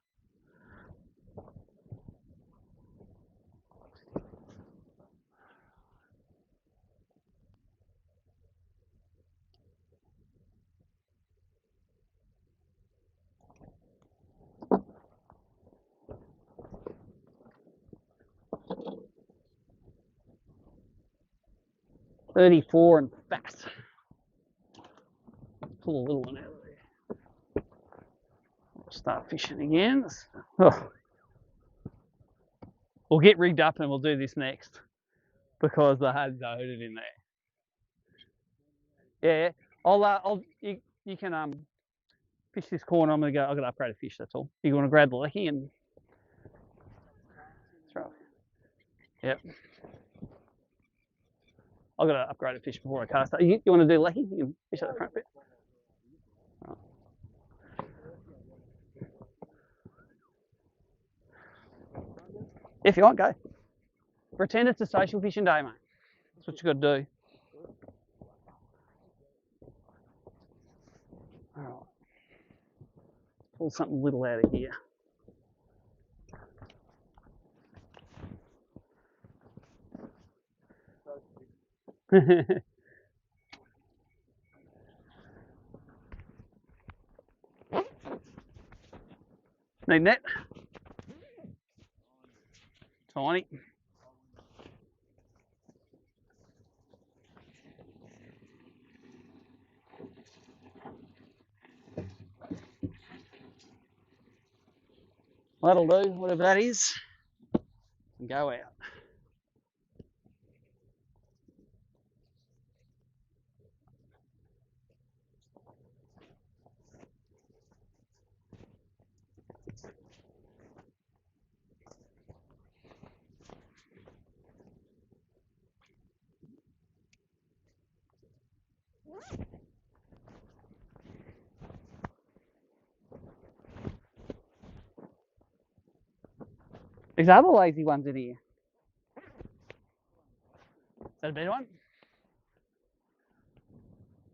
.34 and fat. Pull a little one out of there. We'll start fishing again. Oh. We'll get rigged up and we'll do this next because the had's loaded in there. Yeah, you can fish this corner. I've got to upgrade a fish. That's all. You want to grab the lecky and. That's right. Yep. I've got to upgrade a fish before I cast. You want to do lecky? You can fish at the front bit. Right. If you want, go. Pretend it's a social fishing day, mate. That's what you got to do. All right. Pull something little out of here. Need net? Tiny. That'll do, whatever that is. And go out. There's other lazy ones in here. Is that a better one?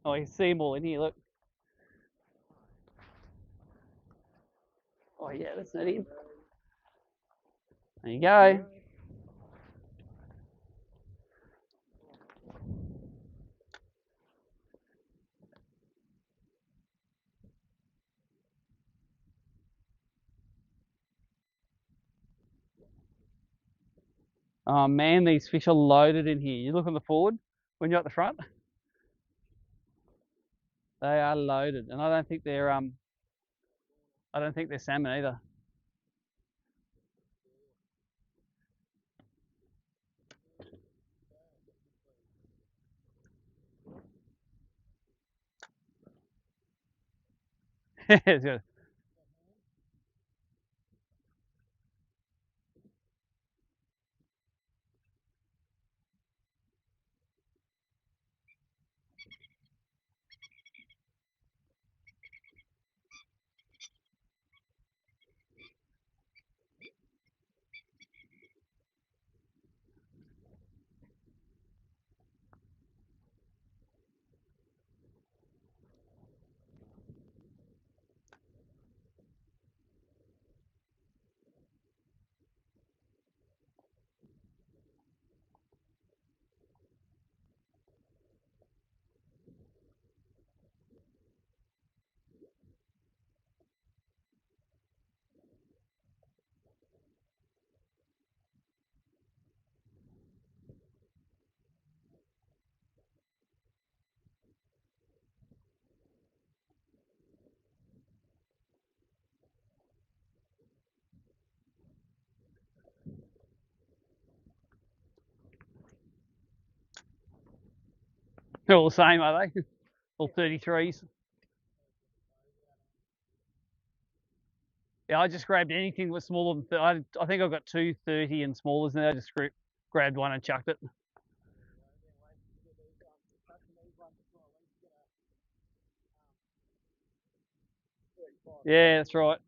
Oh, you can see them all in here, look. Oh yeah, that's not him. There you go. Oh man, these fish are loaded in here. You look on the forward when you're at the front. They are loaded, and I don't think they're salmon either. It's good. They're all the same, are they? All 33s. Yeah, I just grabbed anything that was smaller than. I think I've got two 30 and smallers now. I just grabbed one and chucked it. Yeah, that's right.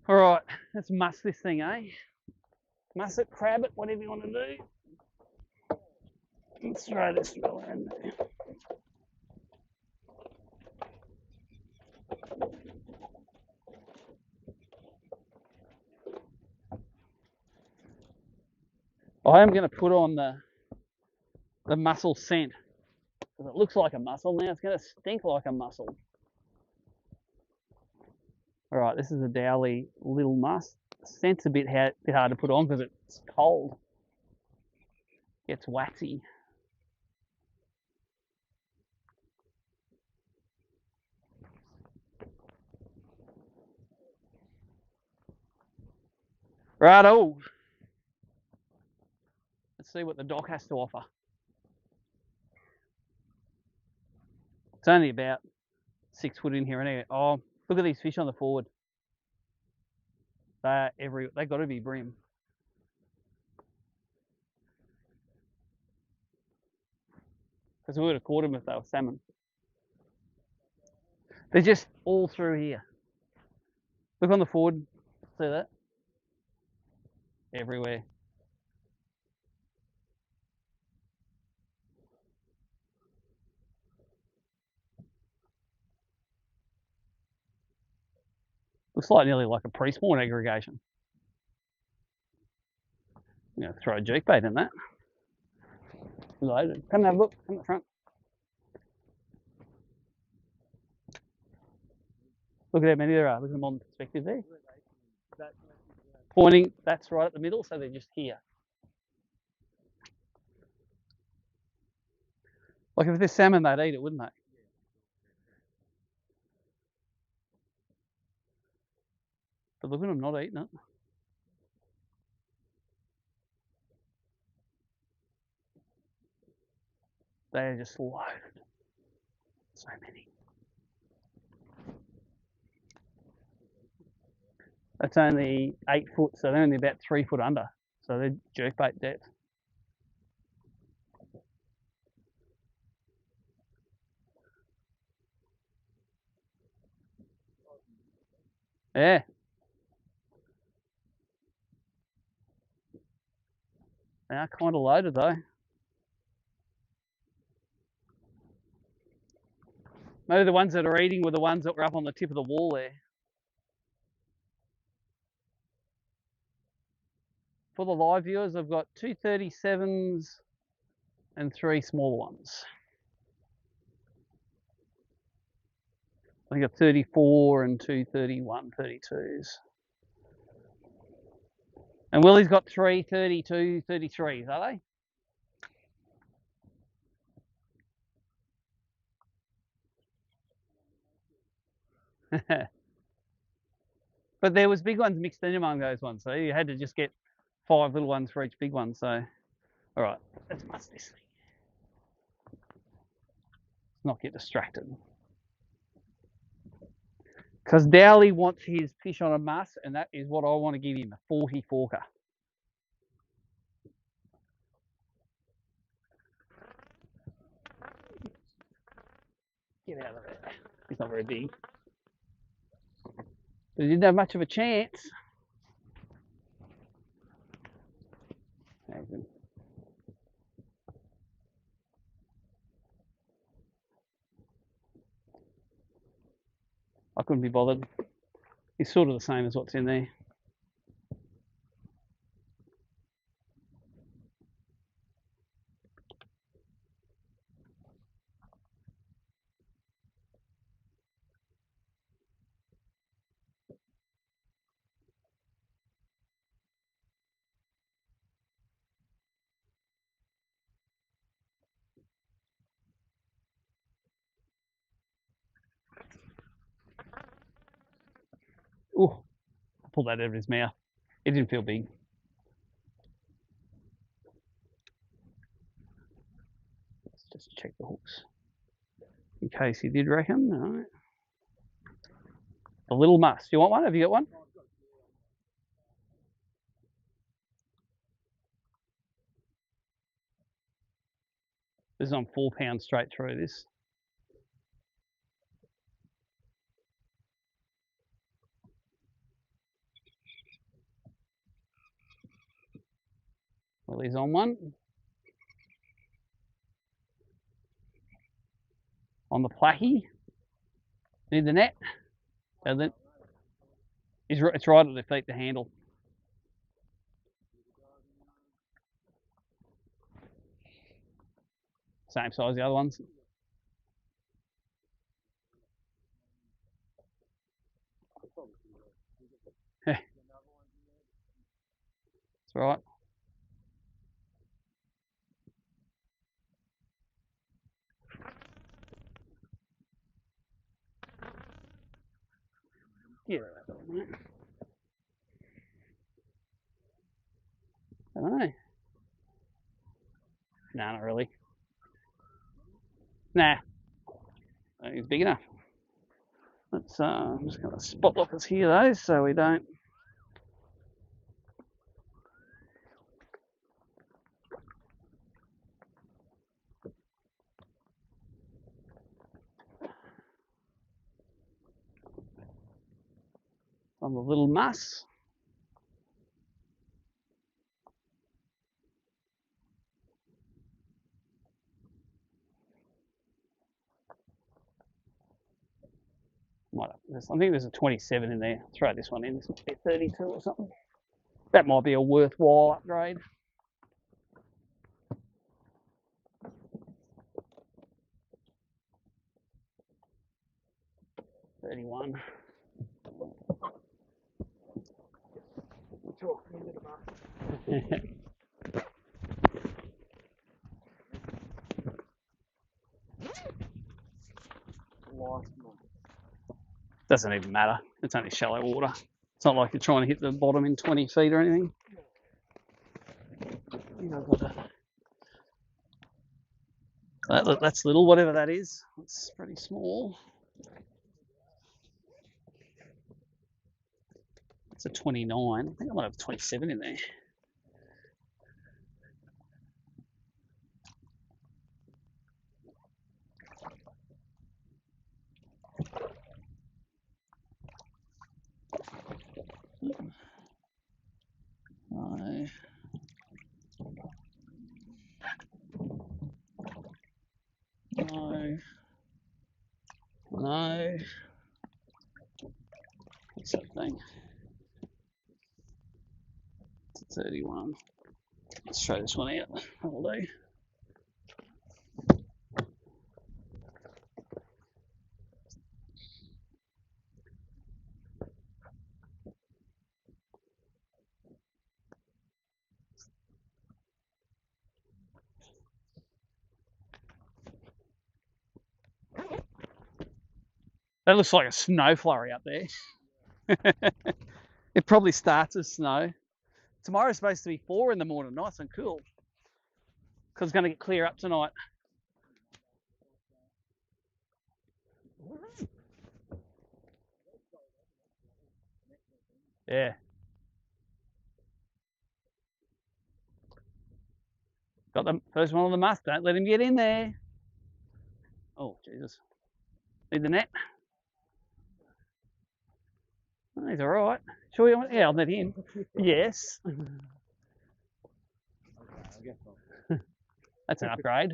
All right, let's muss this thing, eh? Muss it, crab it, whatever you want to do. Let's throw this fella in there. I am going to put on the mussel scent because it looks like a mussel now. It's going to stink like a mussel. All right, this is a Dowley little muss. The scent's a bit hard to put on because it's cold. It's waxy. Righto. Let's see what the dock has to offer. It's only about 6 foot in here anyway. Oh, look at these fish on the forward. They got to be bream. Because we would have caught them if they were salmon. They're just all through here. Look on the forward. See that? Everywhere. Looks like nearly like a pre-spawn aggregation. I'm going to throw a jerkbait in that. Loaded. Come and have a look. Come to the front. Look at how many there are. Look at them on perspective there. Pointing, that's right at the middle, so they're just here. Like if there's salmon, they'd eat it, wouldn't they? But look at them not eating it. They're just loaded. So many. That's only 8 foot, so they're only about 3 foot under. So they're jerkbait depth. Yeah. They are kind of loaded though. Maybe the ones that are eating were the ones that were up on the tip of the wall there. For the live viewers, I've got two 37s and 3 smaller ones. I think I've 34 and two 31, 32s. And Willie's got 3 32, 33s, are they? But there was big ones mixed in among those ones, so you had to just get 5 little ones for each big one. So, all right, let's muss this thing. Let's not get distracted. Because Dowley wants his fish on a muss, and that is what I want to give him, a 40 forker. Get out of there. He's not very big. But he didn't have much of a chance. I couldn't be bothered. He's sort of the same as what's in there. Oh, I pulled that out of his mouth. It didn't feel big. Just check the hooks. In case you did reckon. All right. A little muss. You want one? Have you got one? This is on 4 pounds straight through this. Well, he's on one. On the placky. Need the net. And then it's right at the feet, the handle. Same size as the other ones. That's right. Yeah, mate. I don't know. Nah, not really. Nah. I think it's big enough. Let's I'm just gonna spot lockers here though, so we don't. On the little muss. I think there's a 27 in there. Throw this one in. This must be a 32 or something. That might be a worthwhile upgrade. $31. Doesn't even matter. It's only shallow water. It's not like you're trying to hit the bottom in 20 feet or anything. That's little, whatever that is. It's pretty small. It's a 29. I think I might have a 27 in there. No. No. No. What's that thing? It's a 31. Let's try this one out. That'll do. That looks like a snow flurry up there. It probably starts as snow. Tomorrow's supposed to be 4 in the morning, nice and cool. Because it's going to get clear up tonight. Yeah. Got the first one on the must. Don't let him get in there. Oh, Jesus. Need the net? Oh, he's all right. Sure you want? Yeah, I'll net him. Yes. That's an upgrade.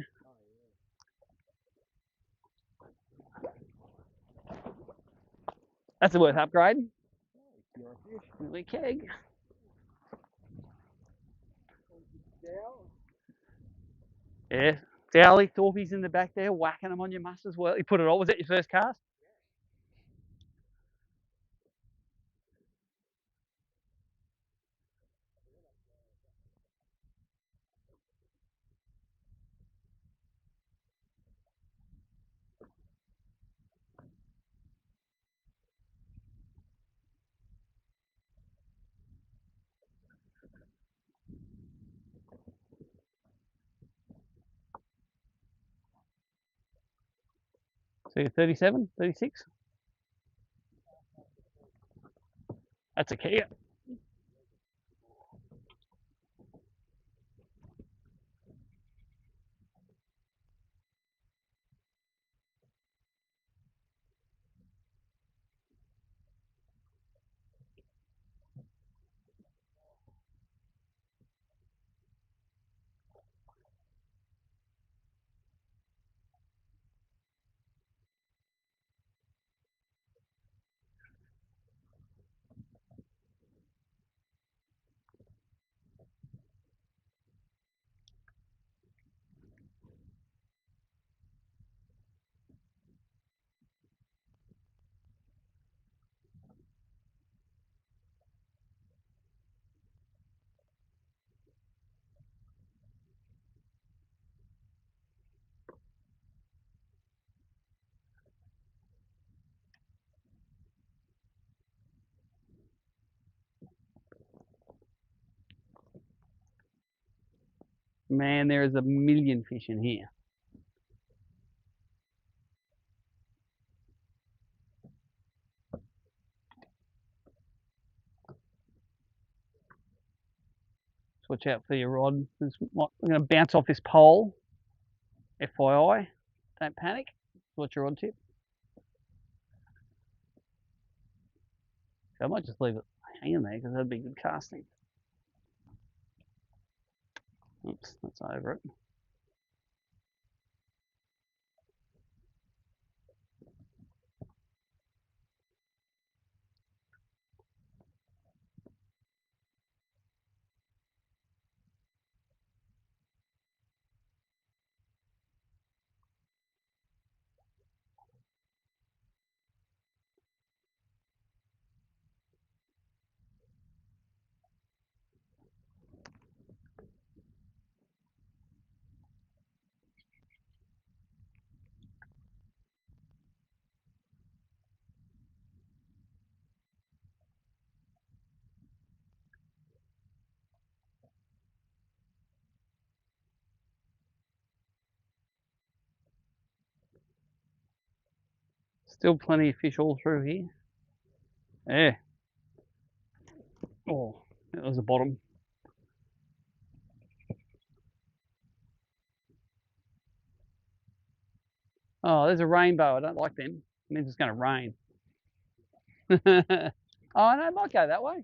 That's a worth upgrade. Really keg. Yeah. Dowley, Thorpey's in the back there whacking them on your muss as well. You put it on. Was that your first cast? So you're 37, 36? That's a Kia. Man, there is a million fish in here. So watch out for your rod. I'm going to bounce off this pole. FYI, don't panic. Watch your rod tip. So I might just leave it hanging there because that'd be good casting. Oops, that's over it. Still plenty of fish all through here. Yeah. Oh, that was the bottom. Oh, there's a rainbow. I don't like them. It means it's going to rain. Oh, no, it might go that way.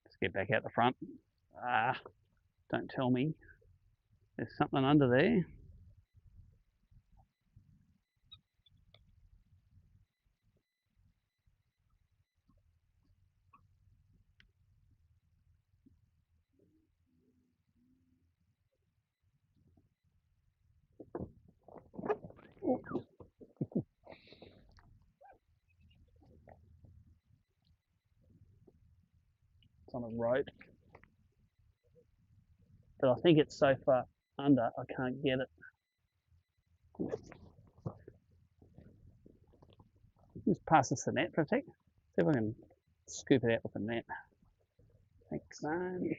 Let's get back out the front. Ah, don't tell me. There's something under there. It's on a rope. But I think it's so far under, I can't get it. Just pass us the net for a sec. See if I can scoop it out with the net. Thanks, man.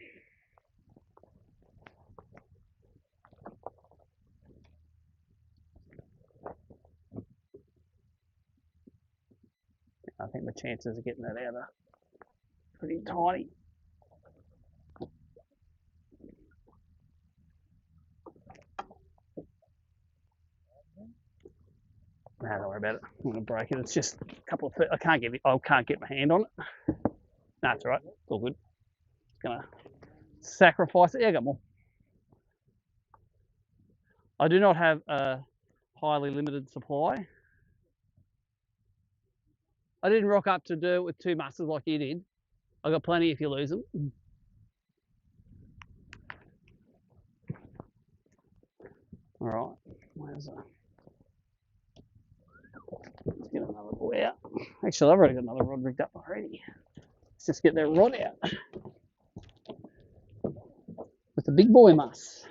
I think the chances of getting that out are pretty tiny. No, don't worry about it. I'm going to break it. It's just a couple of feet. I can't get my hand on it. No, it's all right. It's all good. Just going to sacrifice it. Yeah, I got more. I do not have a highly limited supply. I didn't rock up to do it with 2 musters like you did. I got plenty if you lose them. All right. Let's get another boy out. Actually, I've already got another rod rigged up already. Let's just get that rod out with the big boy muss.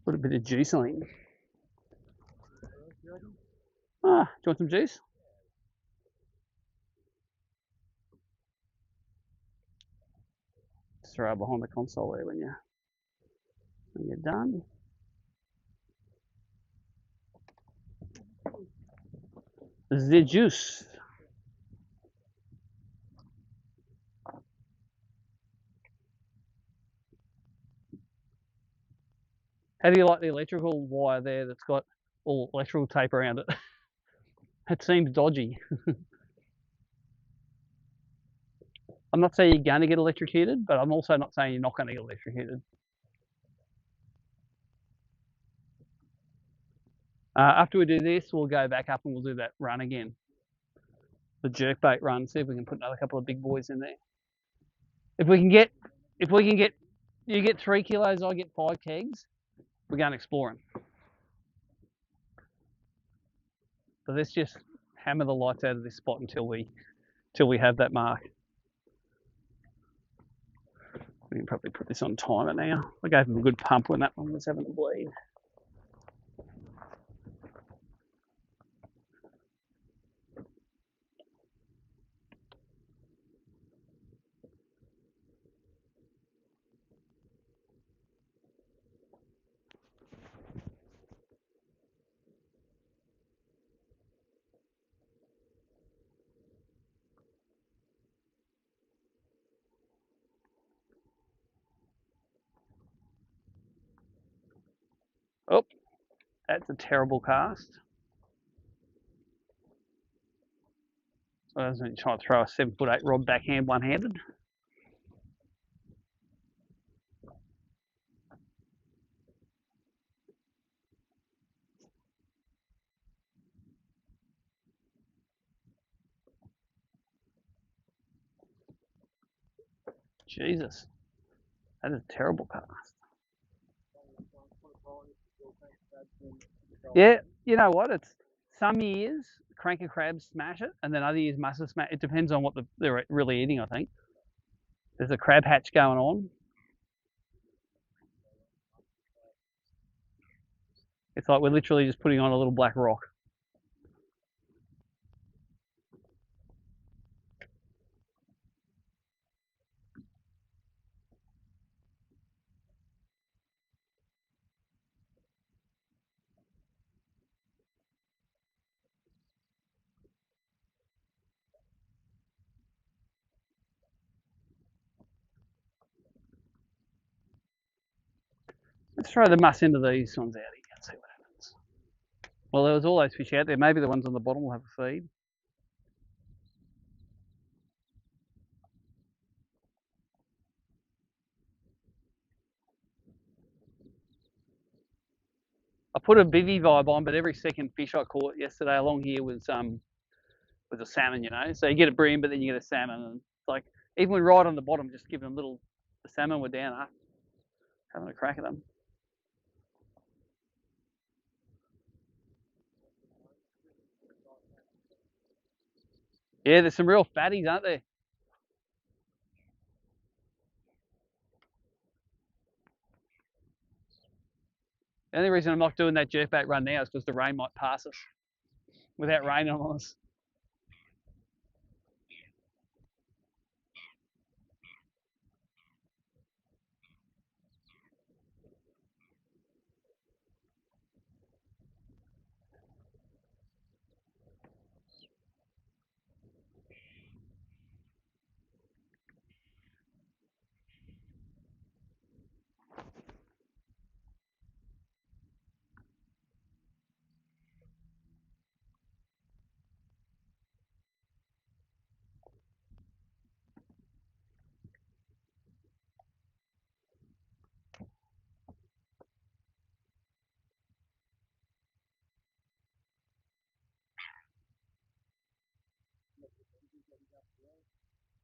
Put a bit of juice on him. Ah, do you want some juice? Just throw it behind the console there when you're done. The juice. How do you like the electrical wire there that's got all electrical tape around it? It seems dodgy. I'm not saying you're going to get electrocuted, but I'm also not saying you're not going to get electrocuted. After we do this, we'll go back up and we'll do that run again. The jerkbait run, see if we can put another couple of big boys in there. If we can get, you get 3 kilos, I get 5 kegs, we're going exploring. But let's just hammer the lights out of this spot until we have that mark. We can probably put this on timer now. I gave him a good pump when that one was having a bleed. Oh, that's a terrible cast. So I was going to try to throw a 7'8" rod backhand one-handed. Jesus, that is a terrible cast. Yeah, you know what? It's some years cranker crabs smash it, and then other years mussels smash. It depends on what they're really eating. I think there's a crab hatch going on. It's like we're literally just putting on a little black rock. Let's throw the muss into these ones out here and see what happens. Well, there was all those fish out there. Maybe the ones on the bottom will have a feed. I put a bivvy vibe on, but every second fish I caught yesterday along here was a salmon, you know. So you get a bream, but then you get a salmon, and it's like even when right on the bottom, just giving them little. The salmon were down up, having a crack at them. Yeah, there's some real fatties, aren't there? The only reason I'm not doing that jerkbait run now is because the rain might pass us without raining on us.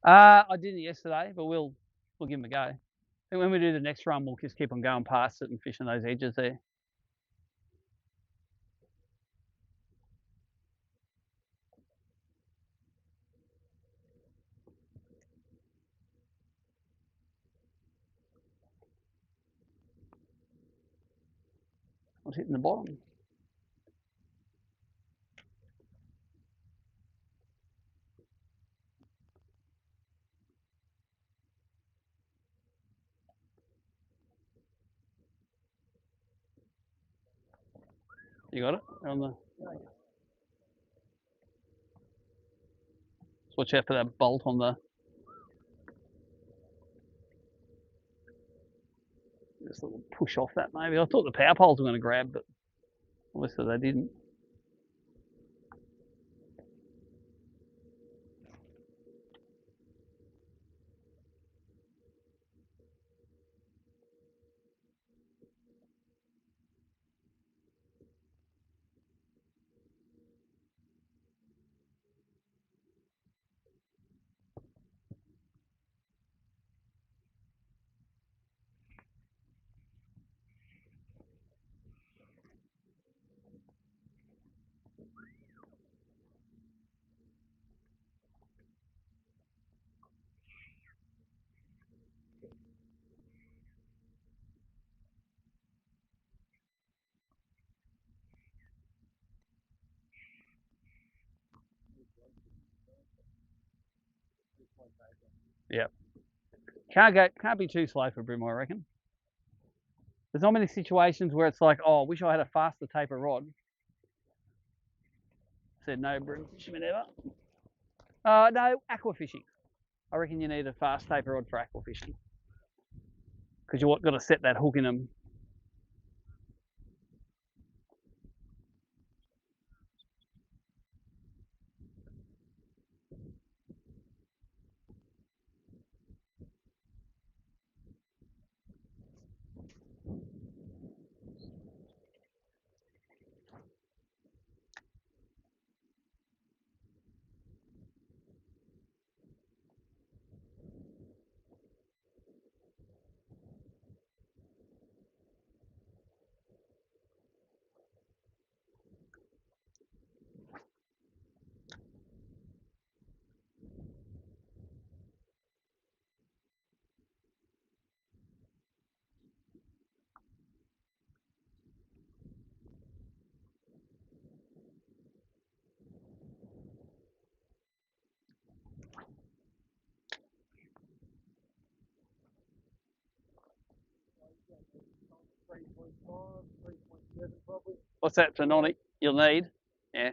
I didn't yesterday, but we'll we'll give them a go. I think when we do the next run, we'll just keep on going past it and fishing those edges there. I was hitting the bottom. You got it? On the... Watch out for that bolt on the... Just a little push off that maybe. I thought the power poles were going to grab, but obviously they didn't. Yep. Can't be too slow for BREAM, I reckon. There's not many situations where it's like, oh, I wish I had a faster taper rod. Said no BREAM fisherman ever. No, aqua fishing. I reckon you need a fast taper rod for aqua fishing. Because you've got to set that hook in them. What's that for non you'll need? Yeah.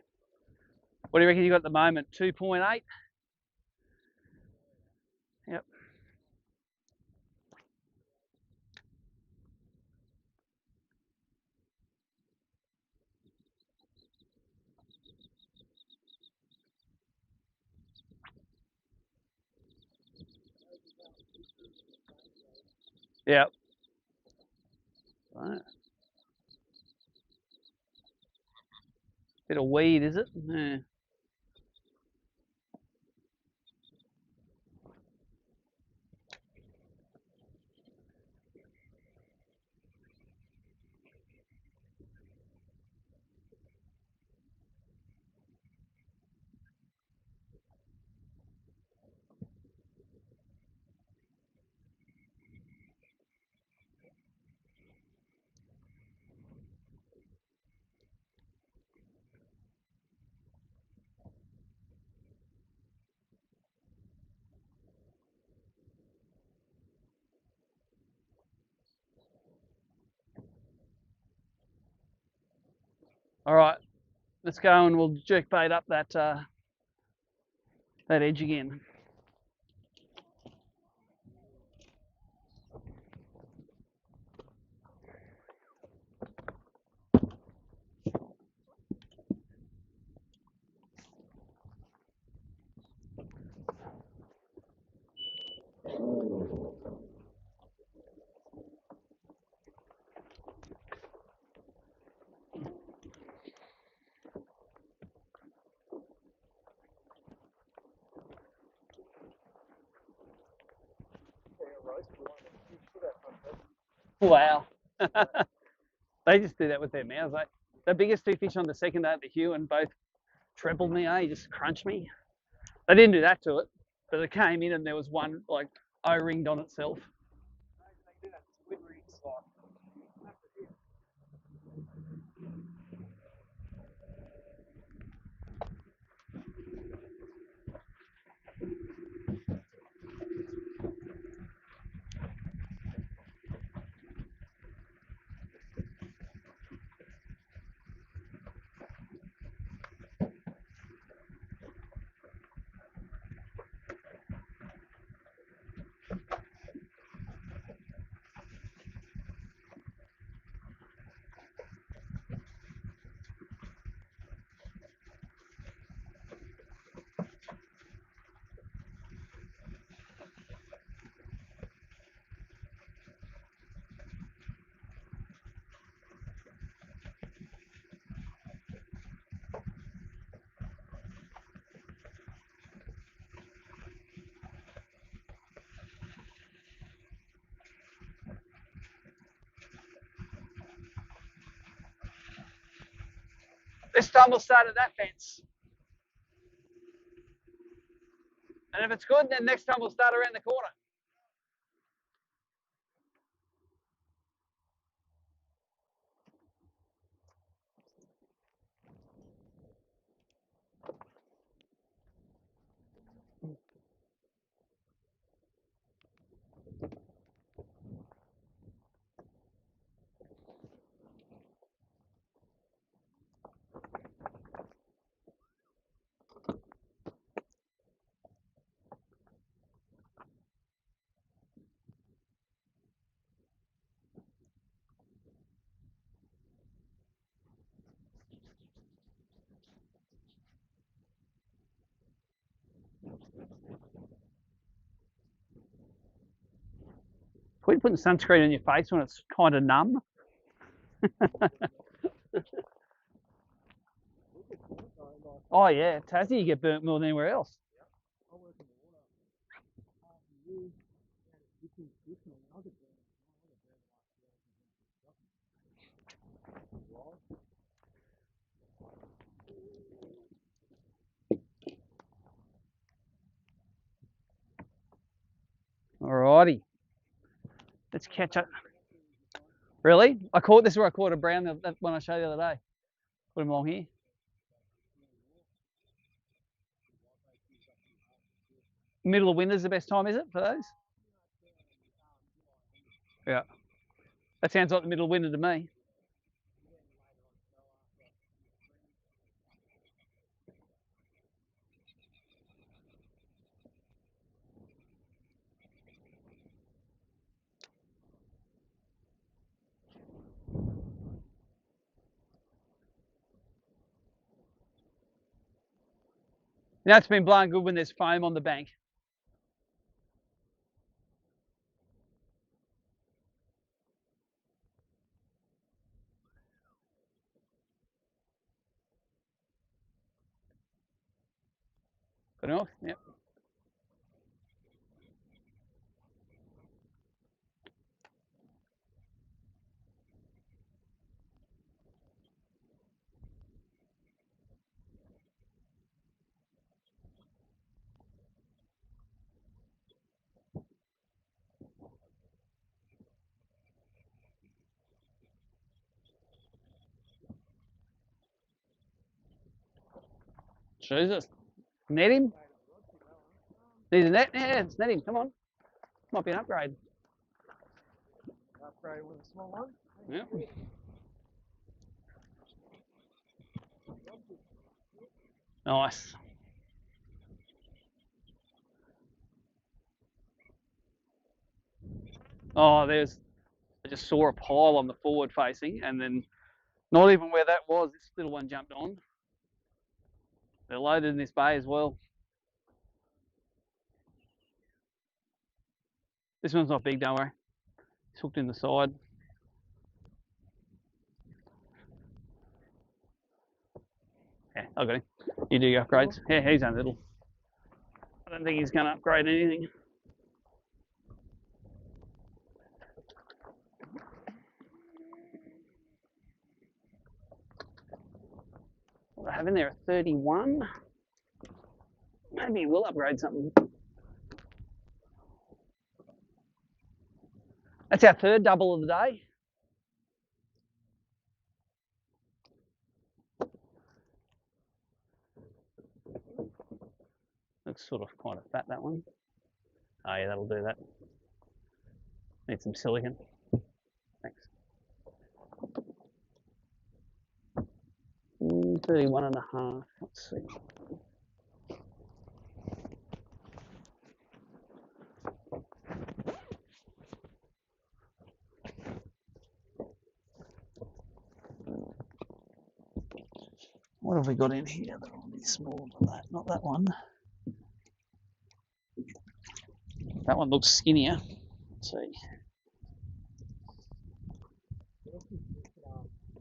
What do you reckon you got at the moment? 2.8? Yep. Yep. Right. Bit of weed, is it? Yeah. All right, let's go and we'll jerk bait up that that edge again. roast for one. You should have fun. Wow. They just do that with their mouths. The biggest two fish on the second day at the Hue and both trebled me, just crunched me. They didn't do that to it, but it came in and there was one like O-ringed on itself. They do that squid rings like. This time we'll start at that fence. And if it's good, then next time we'll start around the corner. Quit putting sunscreen on your face when it's kind of numb. Oh yeah, Tassie, you get burnt more than anywhere else. Alrighty, let's catch up. Really? This is where I caught a brown that one I showed you the other day. Put him along here. Middle of winter is the best time, is it, for those? Yeah. That sounds like the middle of winter to me. Now it's been blowing good when there's foam on the bank. Got it off? Yep. Jesus. Net him? Needs a net? Yeah, it's net him. Come on. Might be an upgrade. Upgrade with a small one. Yep. Nice. Oh, I just saw a pile on the forward facing, and then not even where that was, this little one jumped on. They're loaded in this bay as well. This one's not big, don't worry. It's hooked in the side. Yeah, I got him. You do your upgrades. Yeah, he's only little. I don't think he's going to upgrade anything. have in there? A 31. Maybe we'll upgrade something. That's our third double of the day. Looks sort of kind of fat, that one. Oh yeah, that'll do that. Need some silicon. Thanks. 31 and a half. Let's see. What have we got in here that will be smaller than that? Not that one. That one looks skinnier. Let's see.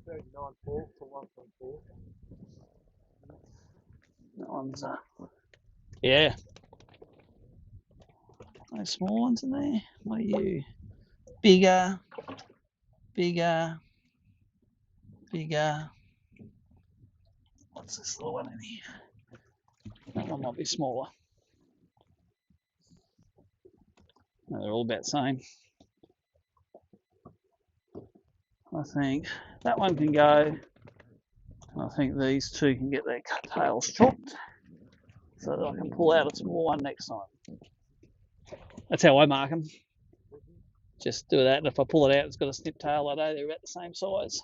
39 pork for 1.4. That one's yeah. Those small ones in there. What are you? Bigger, bigger, bigger. What's this little one in here? That one might be smaller. No, they're all about the same. I think that one can go, and I think these two can get their tails chopped so that I can pull out a small one next time. That's how I mark them. Just do that, and if I pull it out, it's got a snip tail. I know they're about the same size.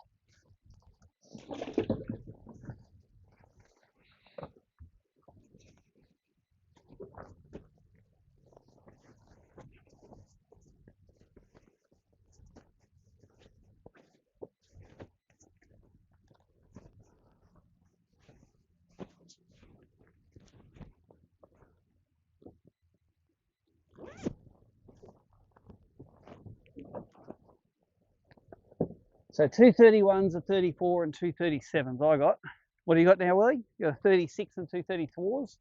So 231s, a 34, and 237s I got. What do you got now, Willie? You got a 36 and 234s?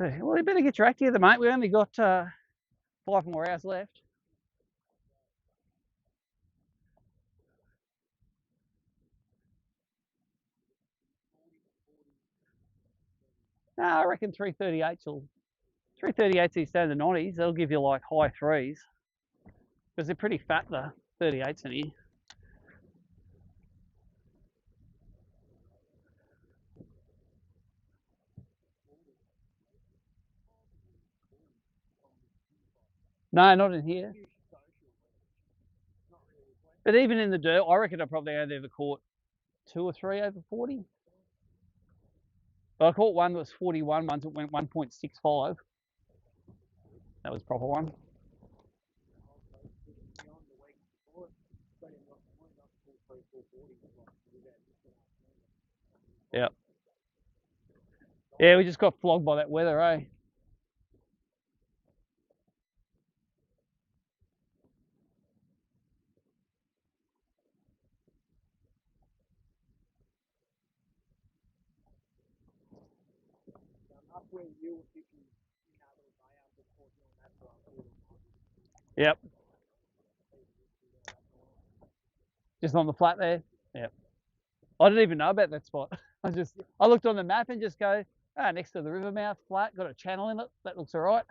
Well, you better get your act together, mate. We only got 5 more hours left. No, I reckon 338s will. 338s these days, the 90s, they'll give you like high threes. Because they're pretty fat, the 38s in here. No, not in here. But even in the dirt, I reckon I probably only ever caught 2 or 3 over 40. But I caught one that was 41 once, it went 1.65. That was a proper one. Yep. Yeah, we just got flogged by that weather, eh? Yep. Just on the flat there? Yep. I didn't even know about that spot. I looked on the map and just go, next to the river mouth, flat, got a channel in it. That looks all right.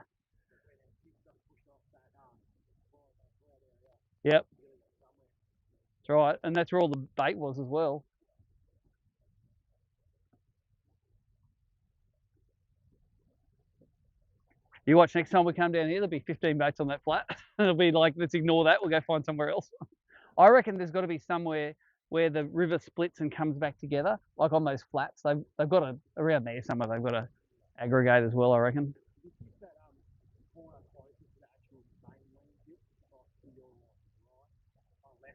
Yep. That's right. And that's where all the bait was as well. You watch next time we come down here, there'll be 15 baits on that flat. It'll be like, let's ignore that. We'll go find somewhere else. I reckon there's got to be somewhere where the river splits and comes back together, like on those flats. They've got around there somewhere. They've got to aggregate as well, I reckon.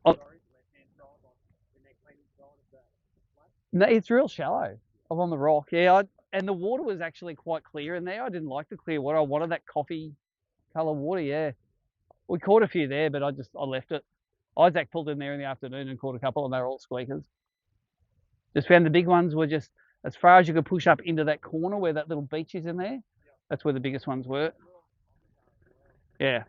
Oh, no, it's real shallow. I'm on the rock. Yeah, and the water was actually quite clear in there. I didn't like the clear water. I wanted that coffee colour water. Yeah, we caught a few there, but I left it. Isaac pulled in there in the afternoon and caught a couple, and they were all squeakers. Just found the big ones were just as far as you could push up into that corner where that little beach is in there. That's where the biggest ones were. Yeah.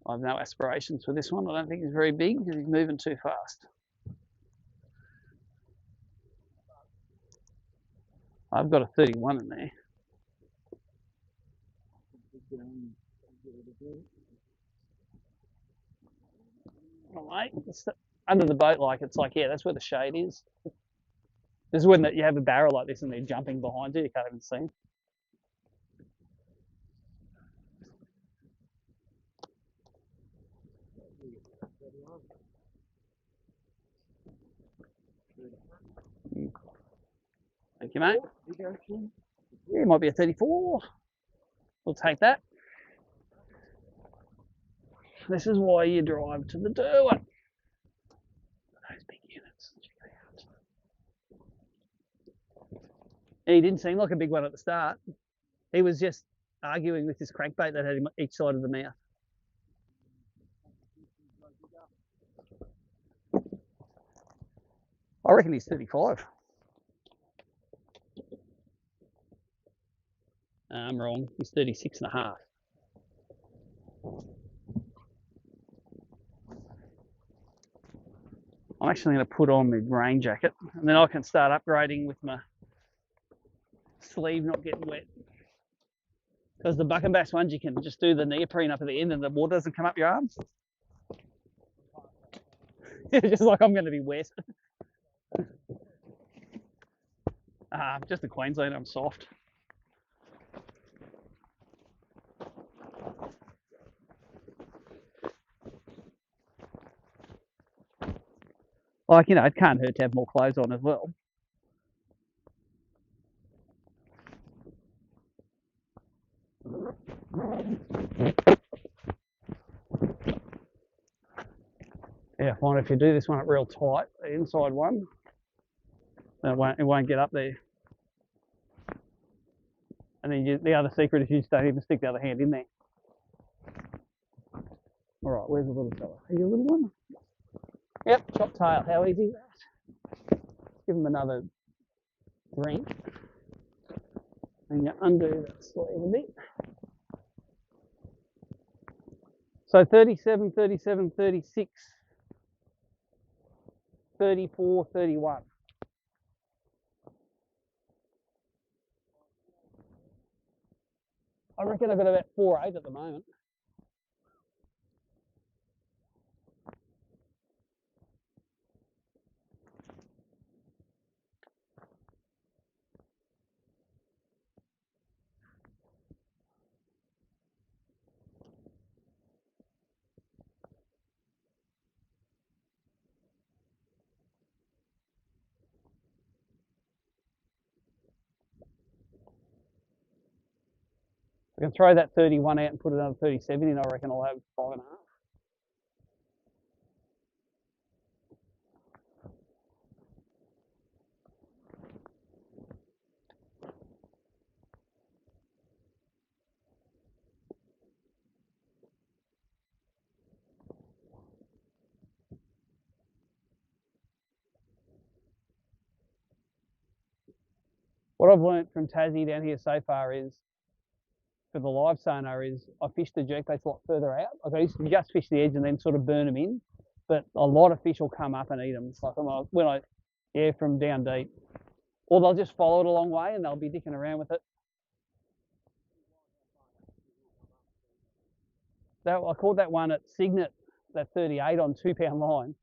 I have no aspirations for this one. I don't think he's very big because he's moving too fast. I've got a 31 in there. Oh, mate, under the boat, like it's like, yeah, that's where the shade is. This is when you have a barrel like this and they're jumping behind you. You can't even see them. Thank you, mate. Yeah, it might be a 34. We'll take that. This is why you drive to the Derwent. Those big units. Check it out. He didn't seem like a big one at the start. He was just arguing with this crankbait that had him each side of the mouth. I reckon he's 35. I'm wrong. He's 36 and a half. I'm actually going to put on my rain jacket and then I can start upgrading with my sleeve not getting wet. Because the buck and bass ones, you can just do the neoprene up at the end and the water doesn't come up your arms. Just like I'm going to be wet. Just a Queenslander, I'm soft. Like, you know, it can't hurt to have more clothes on as well. Yeah, I find if you do this one up real tight, the inside one, then it won't get up there. And then the other secret is you just don't even stick the other hand in there. All right, where's the little fella? Are you a little one? Yep, chop tail. How easy is that? Give him another drink. And you undo that sleeve a bit. So 37, 37, 36, 34, 31. I reckon I've got about 4.8 at the moment. I can throw that 31 out and put another 37 in. I reckon I'll have 5.5. What I've learnt from Tassie down here so far is, for the live sonar, is I fish the jerkbaits a lot further out. Like I used to just fish the edge and then sort of burn them in, but a lot of fish will come up and eat them. Like from down deep, or they'll just follow it a long way and they'll be dicking around with it. I caught that one at Signet, that 38 on 2-pound line.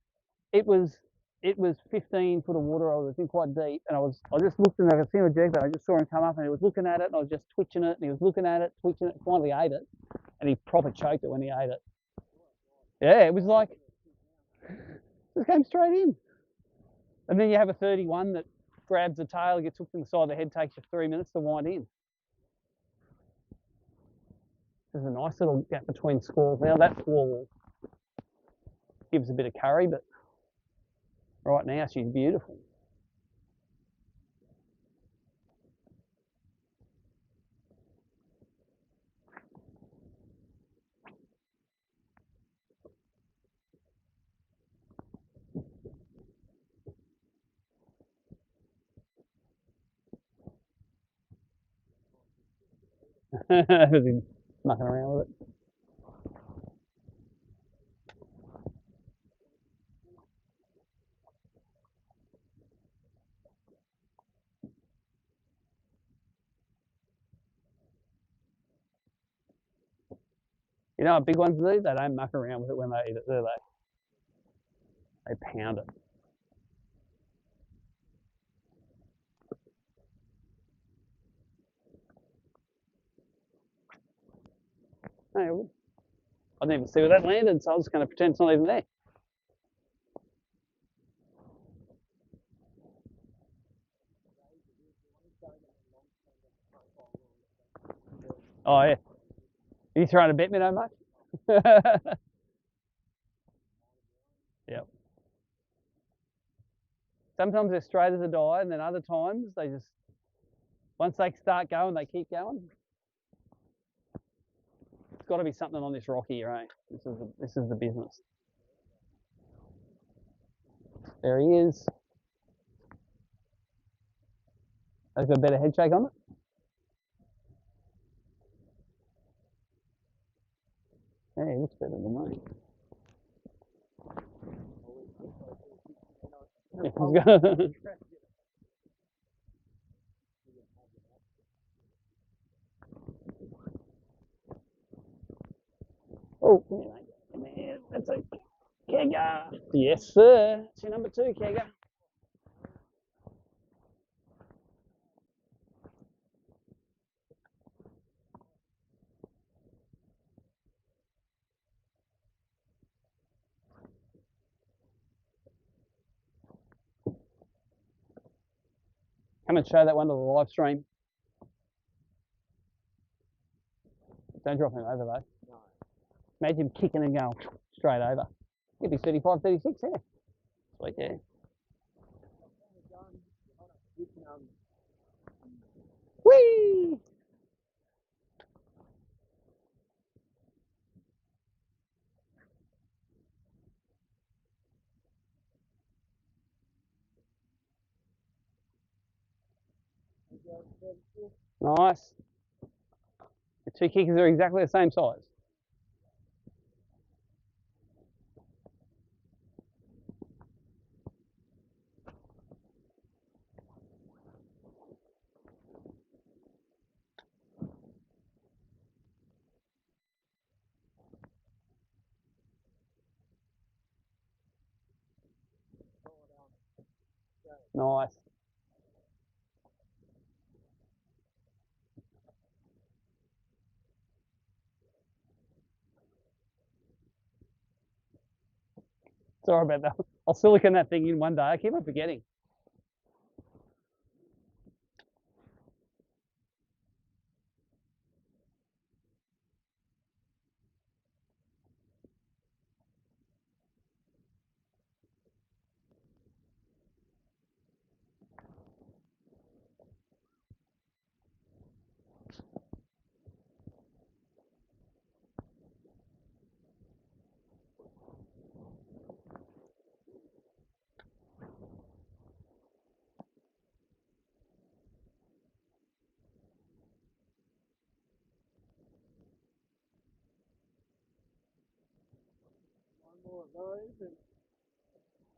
It was 15 foot of water. I was in quite deep, and I just looked and I could see him a jerkbait. I just saw him come up, and he was looking at it, and I was just twitching it, and he was looking at it, twitching it. Finally ate it, and he proper choked it when he ate it. Yeah, it was like just came straight in. And then you have a 31 that grabs the tail, gets hooked in the side of the head, takes you 3 minutes to wind in. There's a nice little gap between squalls. Now that squall gives a bit of curry, but right now she's beautiful. Mucking around with it. You know what big ones do? They don't muck around with it when they eat it, do they? They pound it. Hey, I didn't even see where that landed, so I was just going to pretend it's not even there. Oh, yeah. Are you throwing a bet, Minnow, mate? Yep. Sometimes they're straight as a die, and then other times they just, once they start going, they keep going. It's got to be something on this rock here, right? This is the business. There he is. Has got a better head shake on it. Yeah, he looks better than me. Oh, come here. That's a kegger. Yes, sir. It's your number 2 kegger. Come and show that one to the live stream. Don't drop him over though. No. Imagine him kicking and going straight over. He'd be 35, 36, yeah. Sweet, yeah. Whee! Nice. The 2 kickers are exactly the same size. Nice. Sorry about that. I'll silicon that thing in one day. I keep on forgetting.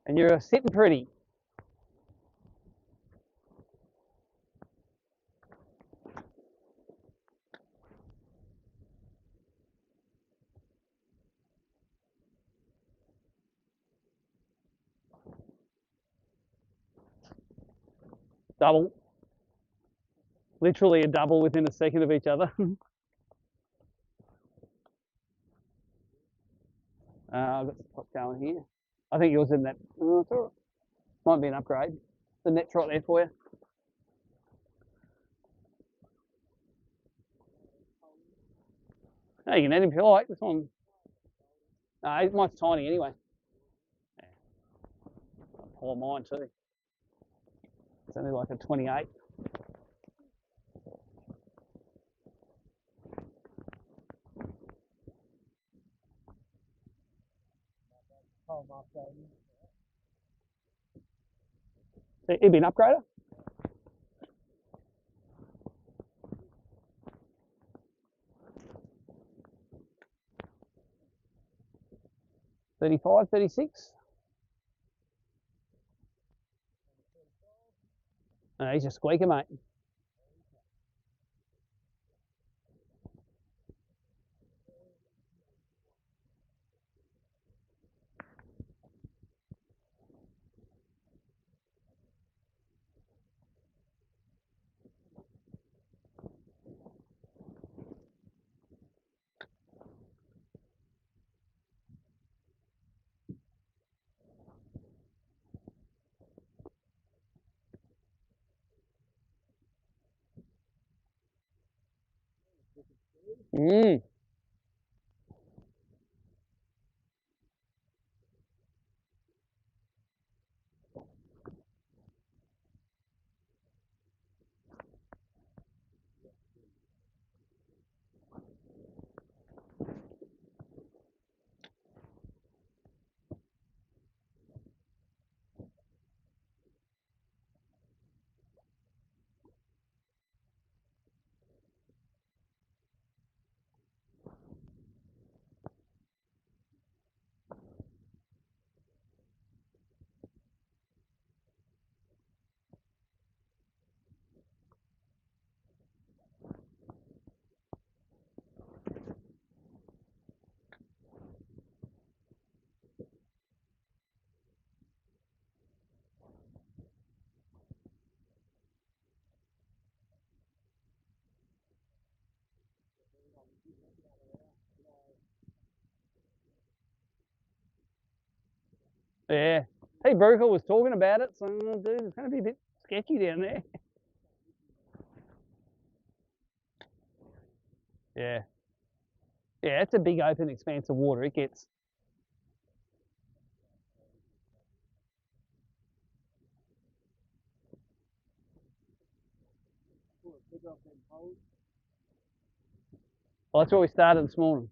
And you're sitting pretty. Double. Literally a double within a second of each other. I've got the top going here. I think yours in that. Oh, it's all right. Might be an upgrade. The net's right there for you. No, you can add him if you like. This one. Mine's tiny anyway. Yeah. I'll pull mine too. It's only like a 28. It'd be an upgrader. $35, $36. He's a squeaker, mate. Mm. Yeah. Hey, Burkle was talking about it, so dude, it's going to be a bit sketchy down there. Yeah. Yeah, it's a big open expanse of water. It gets. Well, that's where we started this morning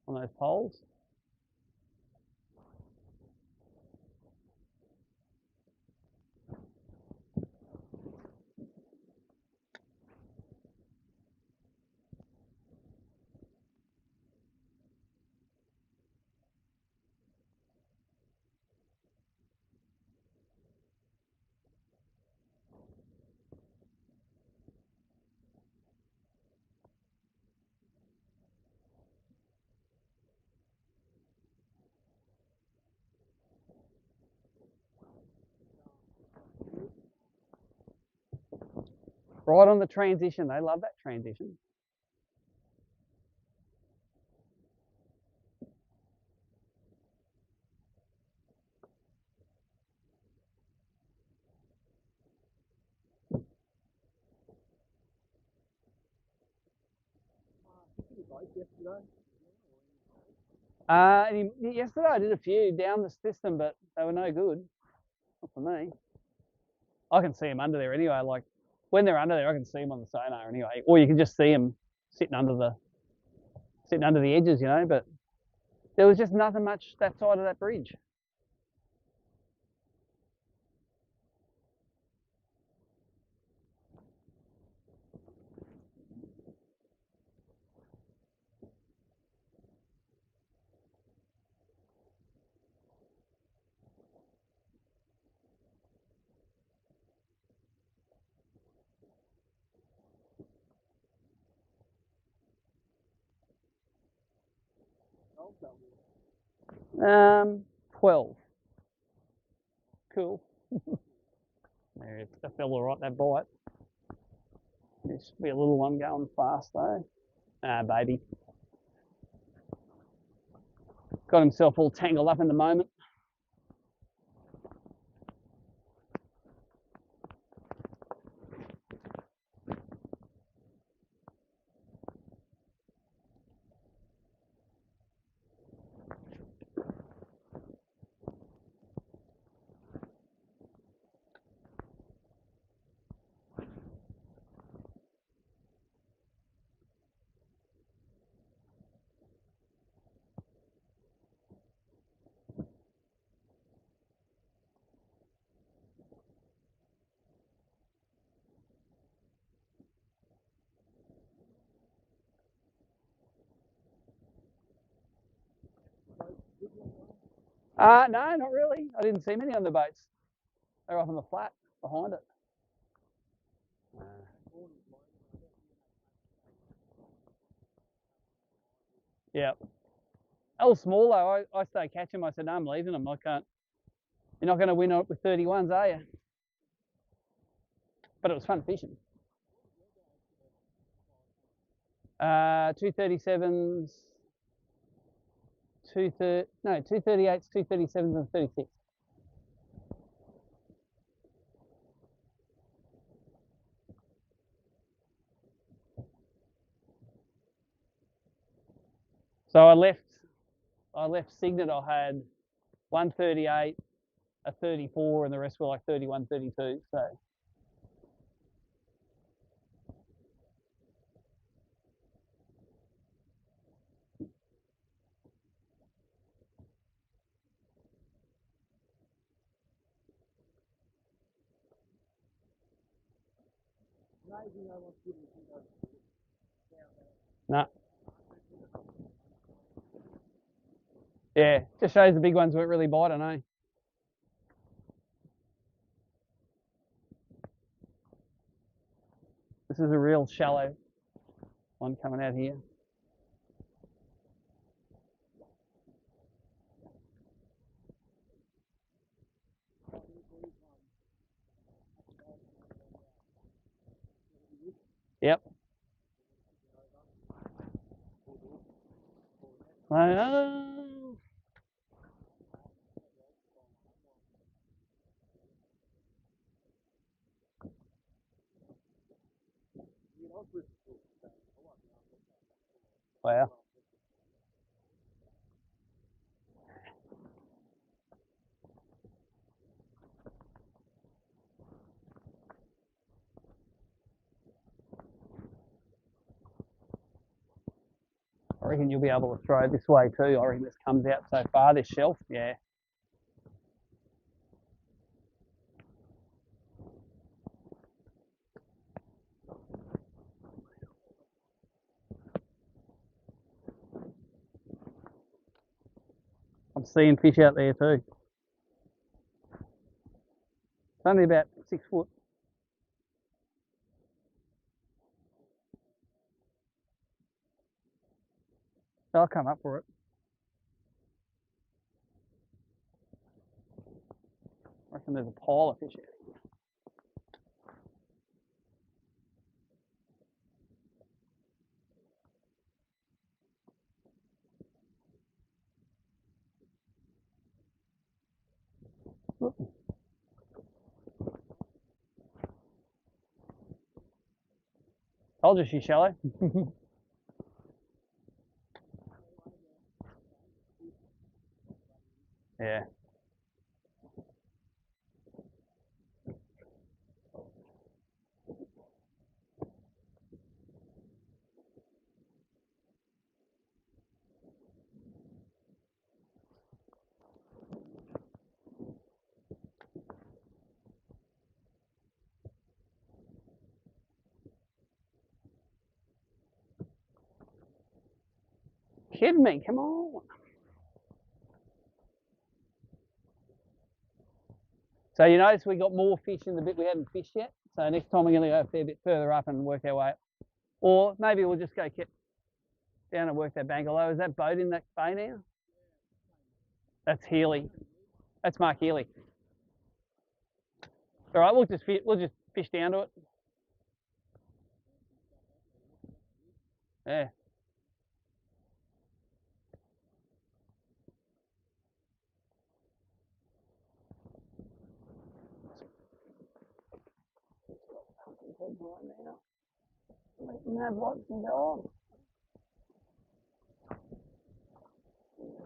on those poles. Right on the transition. They love that transition. Yesterday I did a few down the system, but they were no good. Not for me. I can see them under there anyway. Like when they're under there, I can see them on the sonar anyway. Or you can just see them sitting under the edges, you know. But there was just nothing much that side of that bridge. Um, 12. Cool. There, that fell all right. That bite. There should be a little one going fast though. Ah, baby. Got himself all tangled up in the moment. No, not really. I didn't see many on the boats. They're up on the flat behind it. Yeah. They were small though. I started catching them. I said, no, I'm leaving them. I can't. You're not going to win with 31s, are you? But it was fun fishing. 237s, 238s, 237s, and 36. So I left Signet. I had 138, a 34, and the rest were like 31, 32. So no. Yeah, just shows the big ones weren't really biting, eh? This is a real shallow one coming out here. Yep. Oh. Wow. I reckon you'll be able to throw it this way too. I reckon this comes out so far, this shelf. Yeah. I'm seeing fish out there too. It's only about 6 foot. I'll come up for it. I reckon there's a pile of fish out here. Told you she's shallow. Yeah. Kidding me? Come on. So you notice we got more fish in the bit we hadn't fished yet. So next time we're going to go a fair bit further up and work our way up. Or maybe we'll just go down and work that bank. Although, is that boat in that bay now? That's Healy. That's Mark Healy. All right, we'll just fish down to it. Yeah. Let them have lots and go on.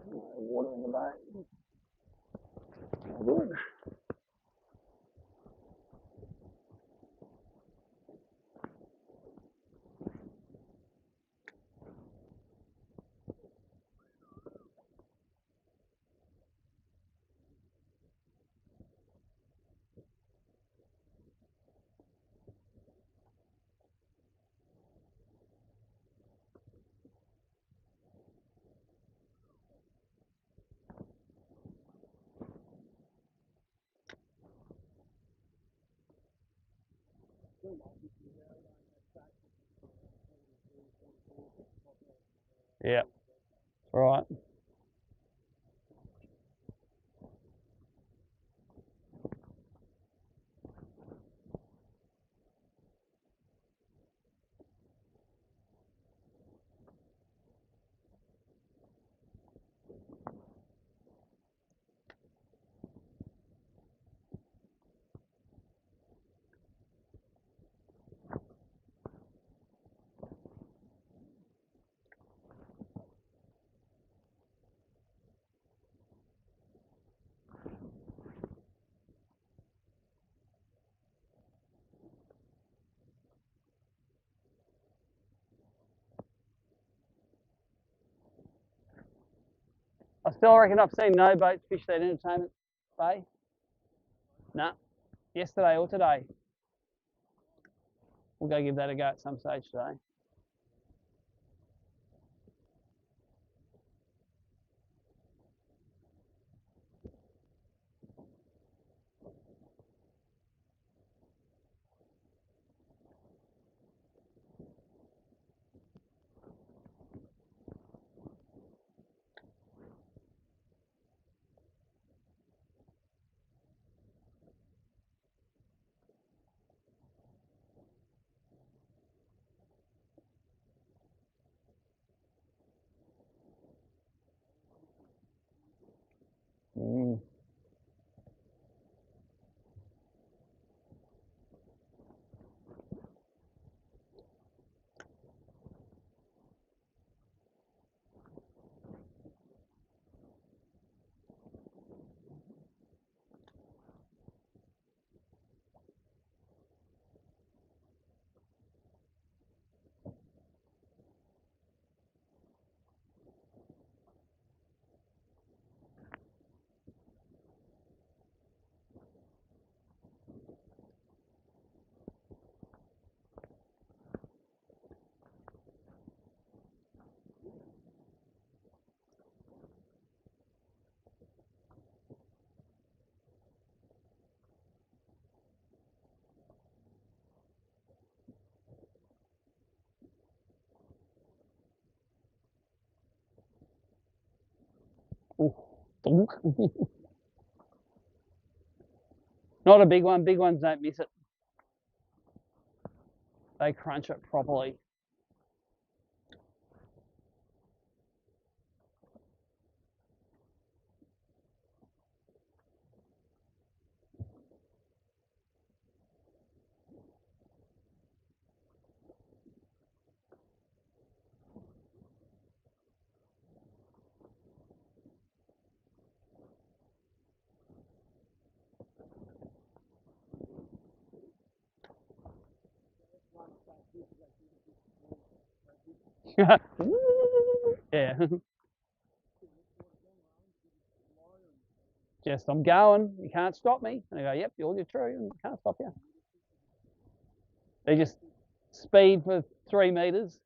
Water in the boat. Good. Yeah. All right. I still reckon I've seen no boats fish that entertainment bay. Nah, yesterday or today. We'll go give that a go at some stage today. Mm. Ooh, donk. Not a big one. Big ones don't miss it. They crunch it properly. Yeah. Just, I'm going. You can't stop me. And I go, yep, you're true. And can't stop you. They just speed for 3 meters.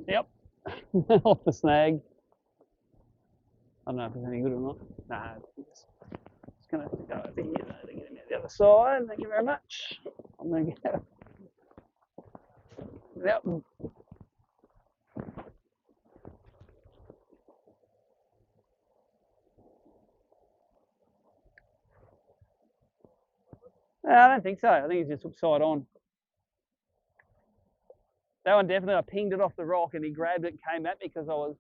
Yep. Off the snag. I don't know if it's any good or not. Nah, it's going to have to go over here though, to get him out the other side. Thank you very much. I'm going to get. Yep. I don't think so. I think he's just hooked side on. That one definitely, I pinged it off the rock and he grabbed it and came at me because I was.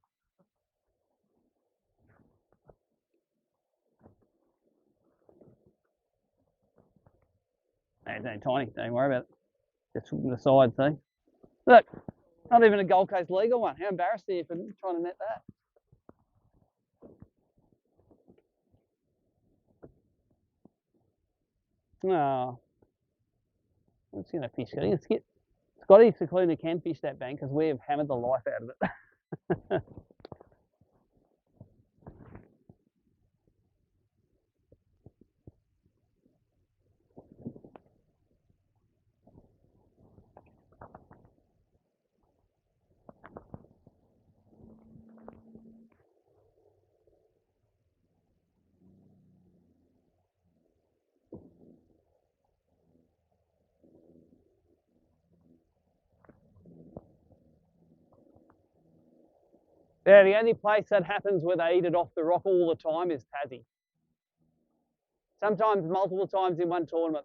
Nah, it's only tiny. Don't worry about it. Just from the side, see? Look, not even a Gold Coast legal one. How embarrassed are you for trying to net that? Oh, it's going to fish. It's Scotty Cicluna can fish that bank because we have hammered the life out of it. Yeah, the only place that happens where they eat it off the rock all the time is Tassie. Sometimes, multiple times in one tournament,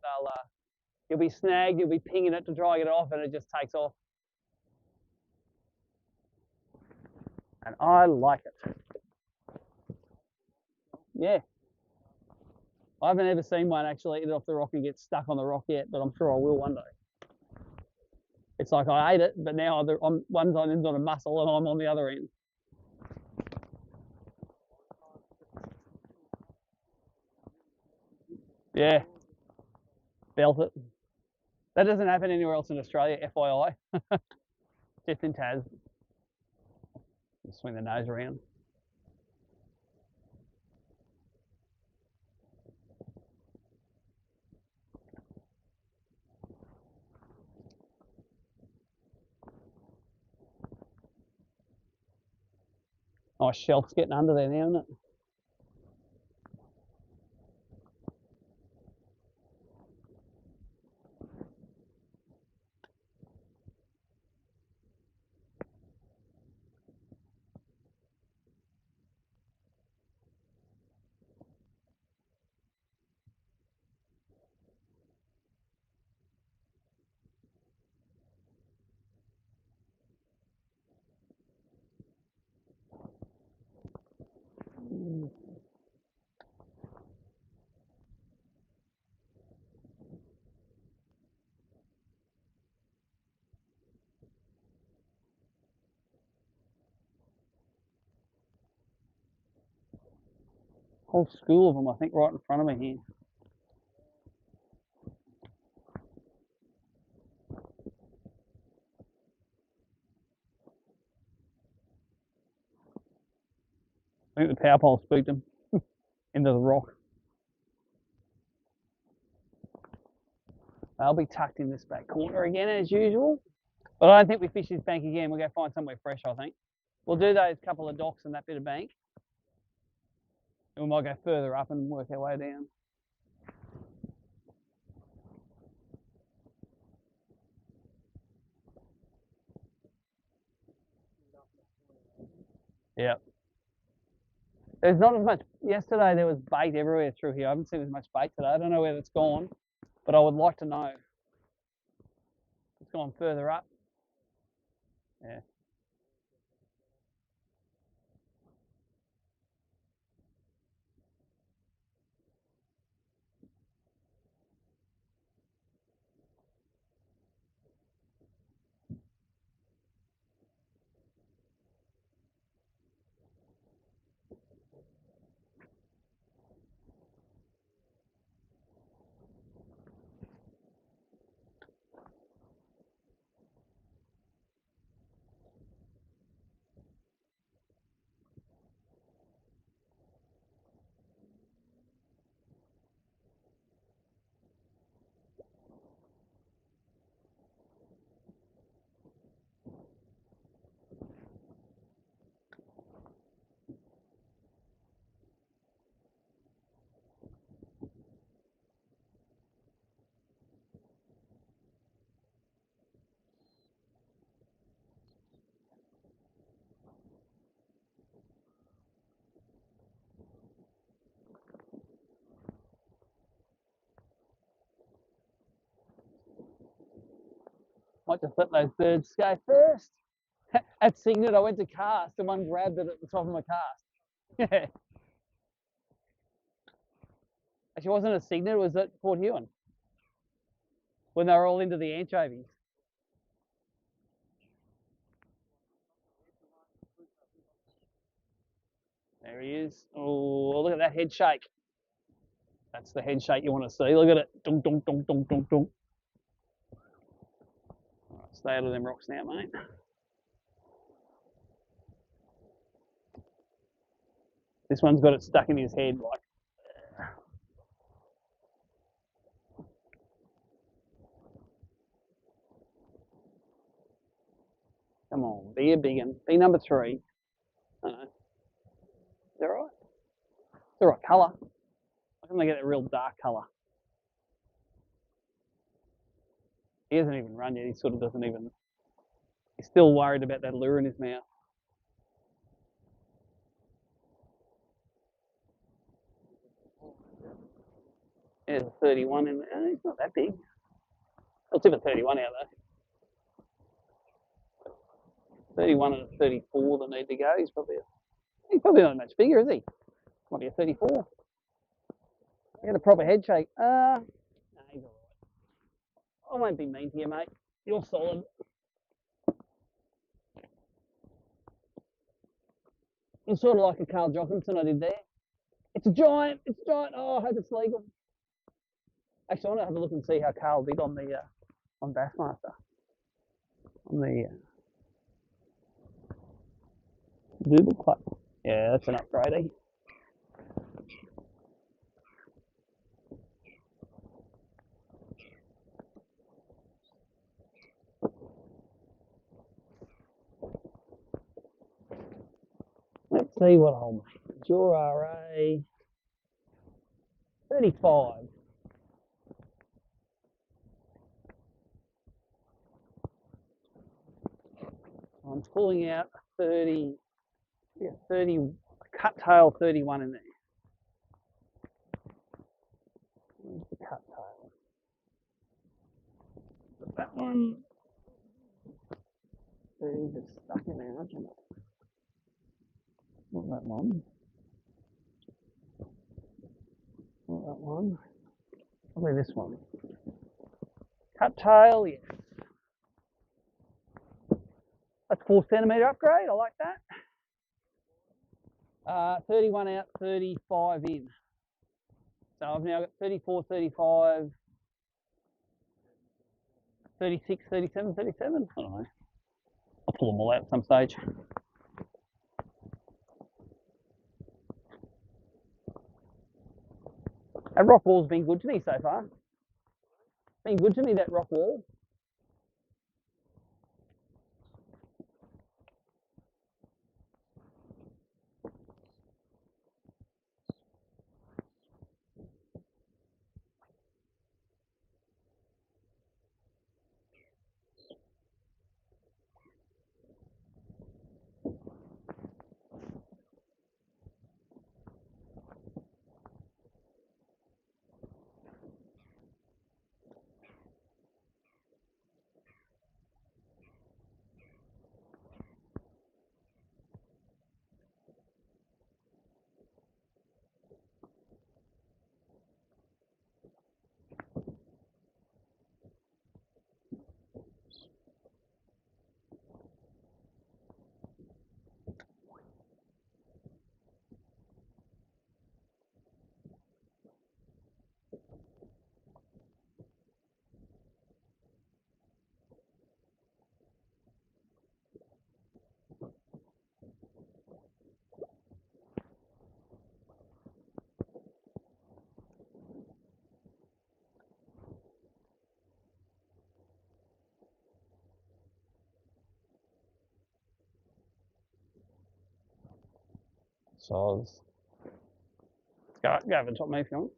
you'll be snagged, you'll be pinging it to try and get it off, and it just takes off. And I like it. Yeah. I haven't ever seen one actually eat it off the rock and get stuck on the rock yet, but I'm sure I will one day. It's like I ate it, but now I'm one's on a muscle and I'm on the other end. Yeah, belt it. That doesn't happen anywhere else in Australia, FYI. Just in Tas. Swing the nose around. Oh, shelf's getting under there now, isn't it? Whole school of them, I think, right in front of me here. I think the power pole spooked them into the rock. They'll be tucked in this back corner again as usual. But I don't think we fish this bank again. We'll go find somewhere fresh, I think. We'll do those couple of docks and that bit of bank. And we might go further up and work our way down. Yeah. There's not as much. Yesterday there was bait everywhere through here. I haven't seen as much bait today. I don't know where it's gone, but I would like to know. It's gone further up. Yeah. Might just let those birds go first. At Signet, I went to cast and one grabbed it at the top of my cast. Yeah. Actually, wasn't it Signet, it was at Port Huon when they were all into the anchovies. There he is. Oh, look at that head shake. That's the head shake you want to see. Look at it. Dunk, dunk, dunk, dunk, dunk, dunk. stay out of them rocks now, mate. This one's got it stuck in his head, like. Come on, be a big one. Be number 3. I don't know. Is that right? It's the right colour. Why can't they get a real dark colour? He hasn't even run yet. He sort of doesn't even. He's still worried about that lure in his mouth. There's a 31 in there. He's not that big. I'll tip a 31 out though. 31 and a 34 that need to go. He's probably not much bigger, is he? Might be a 34. Get a proper head shake. No, he's all right. I won't be mean to you, mate. You're solid. You're sort of like a Carl Jochimson I did there. It's a giant. It's a giant. Oh, I hope it's legal. Actually, I want to have a look and see how Carl did on the on Bassmaster. On the Google Club. Yeah, that's an upgrade, eh? Let's see what I'll make. Your RA 35. I'm pulling out 30, yeah, 30, cut tail 31 in there. Where's the cut tail? But that one, just stuck in there, isn't it? Not that one. Not that one. Probably this one. Cut tail, yes. That's 4 centimetre upgrade. I like that. 31 out, 35 in. So I've now got 34, 35, 36, 37, 37. I don't know. I'll pull them all out at some stage. That rock wall's been good to me so far. Been good to me, that rock wall. So go over the top, mate, if you want.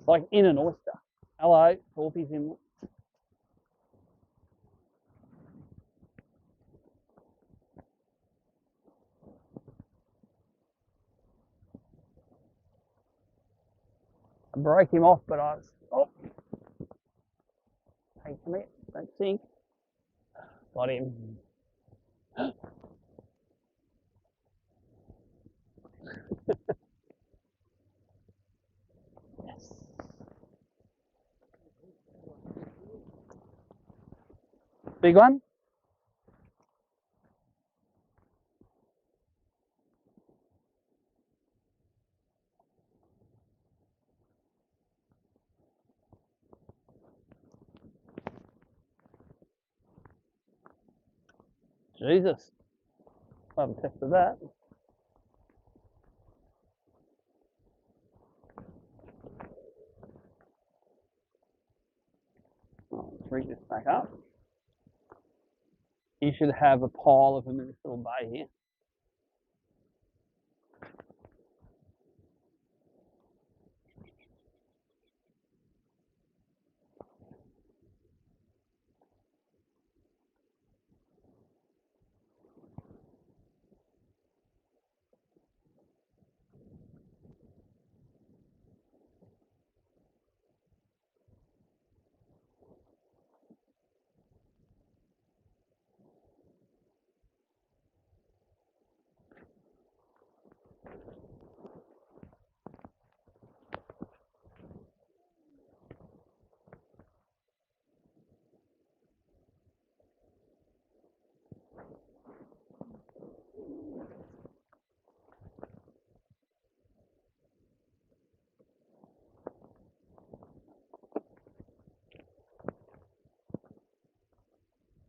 Like in an oyster. Hello, Torpy's in. I broke him off, but I was, oh, hey, come here, don't sink. Got him. Yes. Big one? Jesus. I haven't tested that. Let's rig this back up. You should have a pile of them in this little bay here.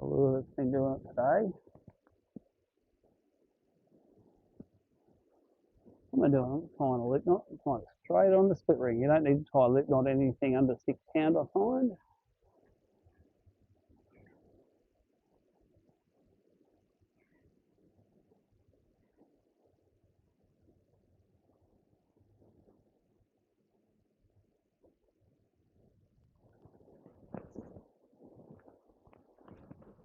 The lure that's been doing it today. What am I doing? I'm tying a lip knot. I'm tying it straight on the split ring. You don't need to tie a lip knot anything under 6 pound, I find.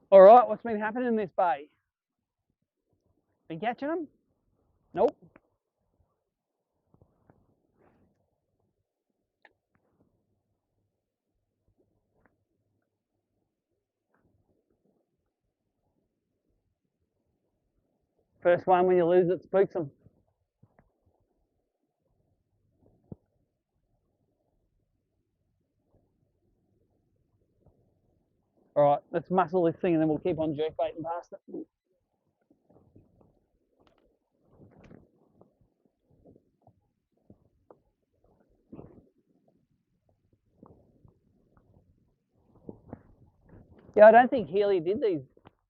All right, what's been happening in this bay? Been catching them? Nope. First one when you lose it spooks them. All right, let's muscle this thing and then we'll keep on jerkbaiting past it. Yeah, I don't think Healy did these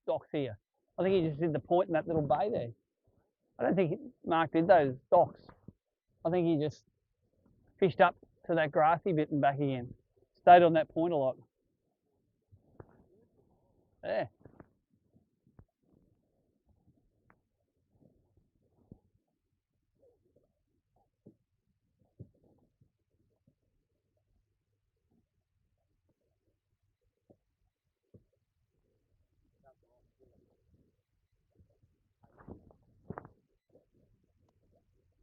docks here. I think he just did the point in that little bay there. I don't think Mark did those docks. I think he just fished up to that grassy bit and back again. Stayed on that point a lot. Yeah.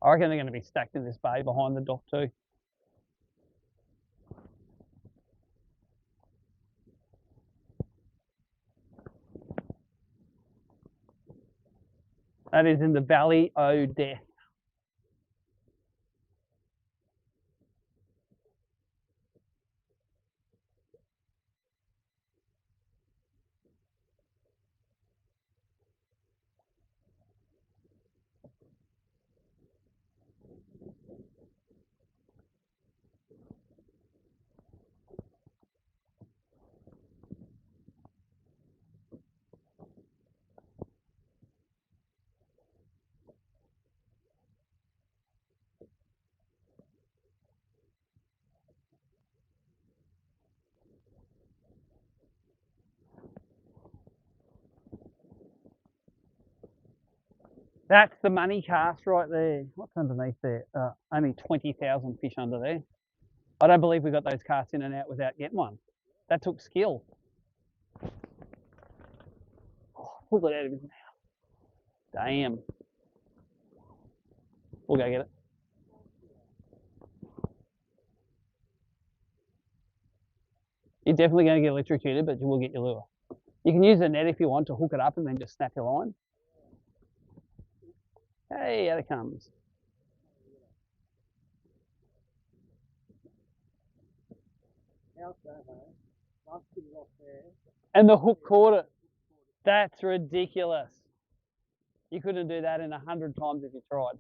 I reckon they're going to be stacked in this bay behind the dock too. That is in the Valley o' Death. That's the money cast right there. What's underneath there? Only 20,000 fish under there. I don't believe we got those casts in and out without getting one. That took skill. Oh, pulled it out of his mouth. Damn. We'll go get it. You're definitely going to get electrocuted, but you will get your lure. You can use a net if you want to hook it up and then just snap your line. Hey, out it comes. And the hook caught it. That's ridiculous. You couldn't do that in 100 times if you tried.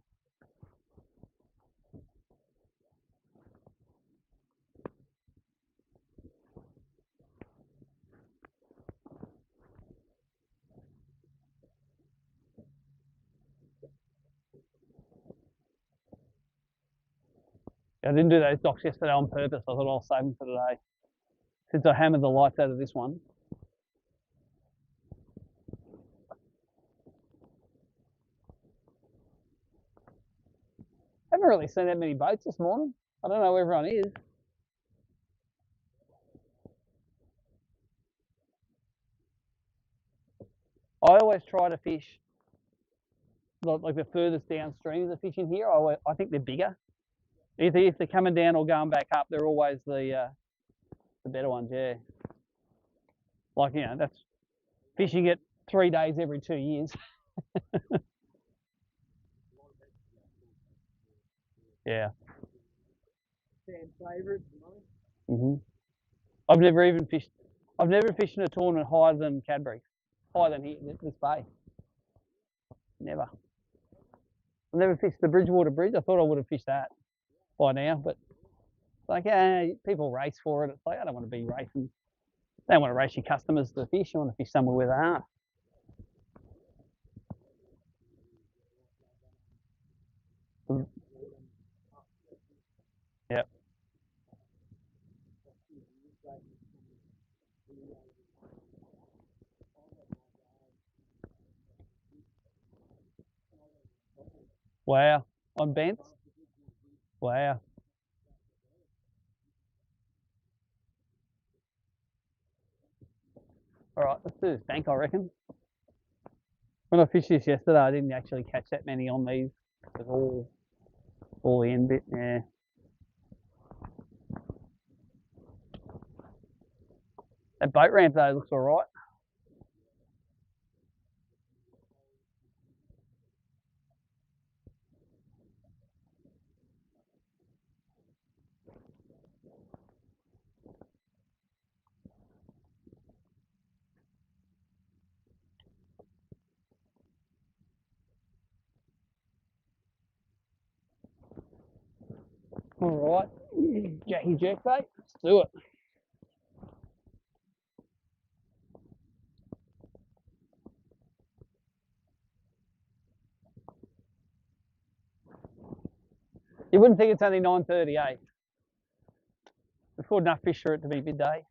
I didn't do those docks yesterday on purpose. I thought I'll save them for today. Since I hammered the lights out of this one. I haven't really seen that many boats this morning. I don't know where everyone is. I always try to fish like the furthest downstream the fish in here. I think they're bigger. Either if they're coming down or going back up, they're always the better ones. Yeah. Like, you know, that's fishing it 3 days every 2 years. Yeah. Fan favourite. I've never fished in a tournament higher than Cadbury, higher than here, this bay. Never. I've never fished the Bridgewater Bridge. I thought I would have fished that by now, but like, yeah, people race for it. It's like, I don't want to be racing. Don't want to race your customers to fish. You want to fish somewhere where they are. Yep. Wow. On Bents? Wow. All right, let's do this bank, I reckon. When I fished this yesterday, I didn't actually catch that many on these. It was all the end bit, yeah. That boat ramp though looks all right. All right, Jackie jerkbait, let's do it. You wouldn't think it's only 9:38. We've caught enough fish for it to be midday.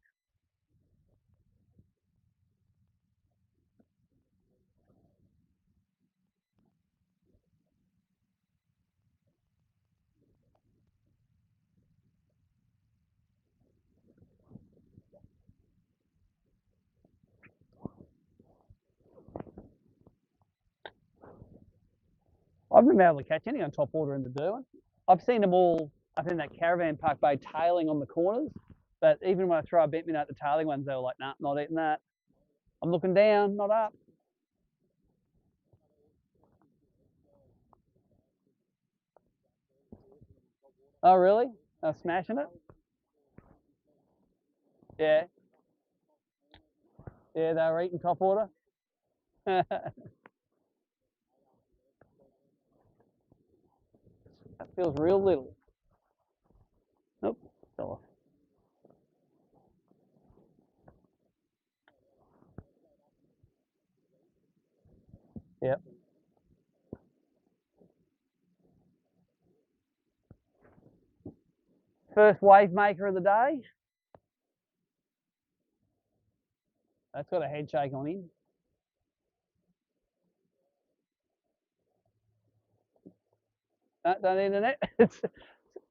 I've been able to catch any on top water in the Derwent. I've seen them all up in that caravan park bay tailing on the corners, but even when I throw a bent minnow at the tailing ones, they were like, nah, not eating that. I'm looking down, not up. Oh, really? They're smashing it? Yeah. Yeah, they were eating top water. That feels real little. Nope, fell off. Yep. First wave maker of the day. That's got a head shake on him. No, don't need a net.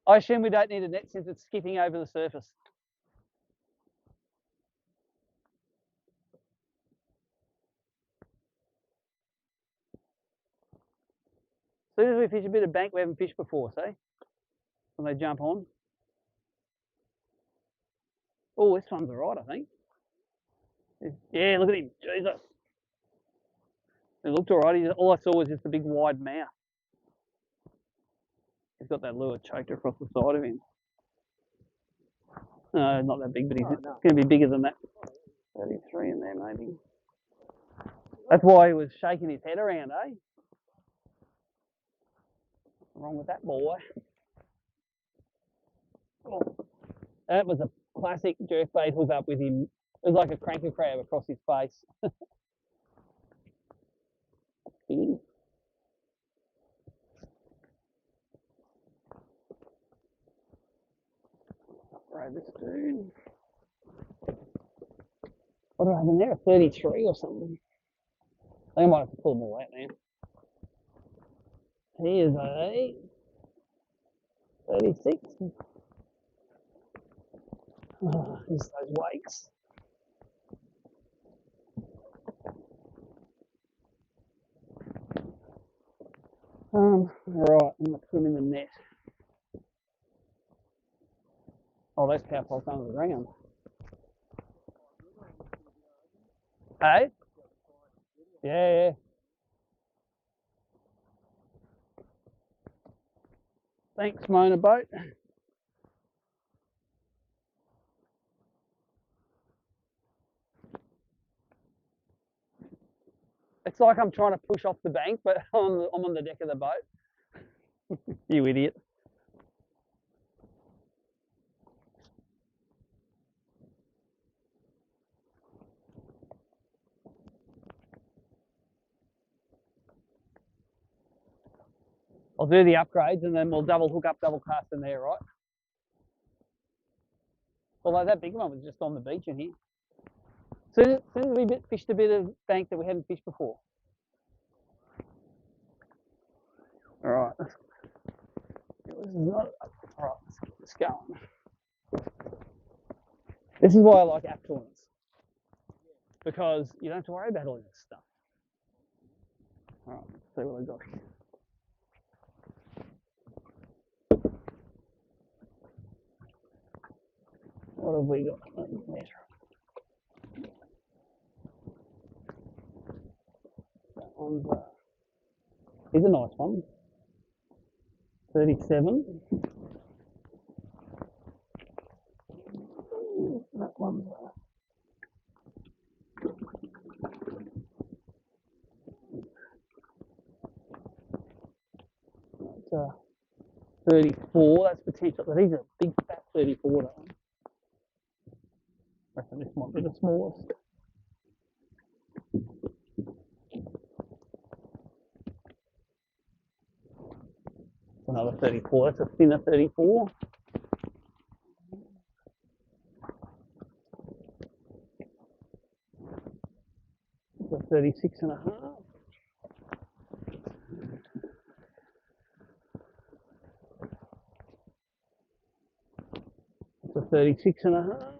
I assume we don't need a net since it's skipping over the surface. As soon as we fish a bit of bank we haven't fished before, see? When they jump on. Oh, this one's alright, I think. Yeah, look at him. Jesus. It looked alright. All I saw was just a big wide mouth. He's got that lure choked across the side of him. No, not that big, but he's going to be bigger than that. 33 in there, maybe. That's why he was shaking his head around, eh? What's wrong with that boy? Oh, that was a classic jerkbait hook up with him. It was like a cranker crab across his face. Right, this dude. What do I have in there? A 33 or something. I think I might have to pull them all out now. He is a 36. Oh, he's those wakes. Right, I'm going to put him in the net. Oh, those cow poles under the ground. Hey? Yeah. Thanks, Mona Boat. It's like I'm trying to push off the bank, but I'm on the deck of the boat. You idiot. I'll do the upgrades and then we'll double hook up, double cast in there, right? Although that big one was just on the beach in here. Soon as we fished a bit of bank that we hadn't fished before. All right. All right, let's get this going. This is why I like app tournaments, because you don't have to worry about all this stuff. All right, let's see what I got here. What have we got? Let me measure. That one's here's a nice one. 37. That one's that's 34. That's potential. But he's a big fat 34. That one. I reckon this might be the smallest. It's another 34. That's a thinner 34. It's a 36 and a half. It's a 36 and a half.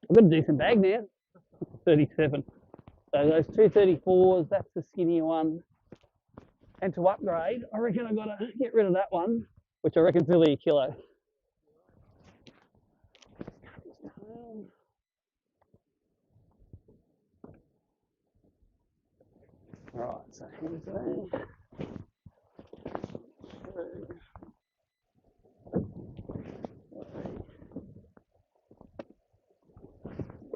I've got a decent bag now. 37. So those two 34s, that's the skinnier one. And to upgrade, I reckon I've got to get rid of that one, which I reckon's nearly a kilo. Right, so here's that.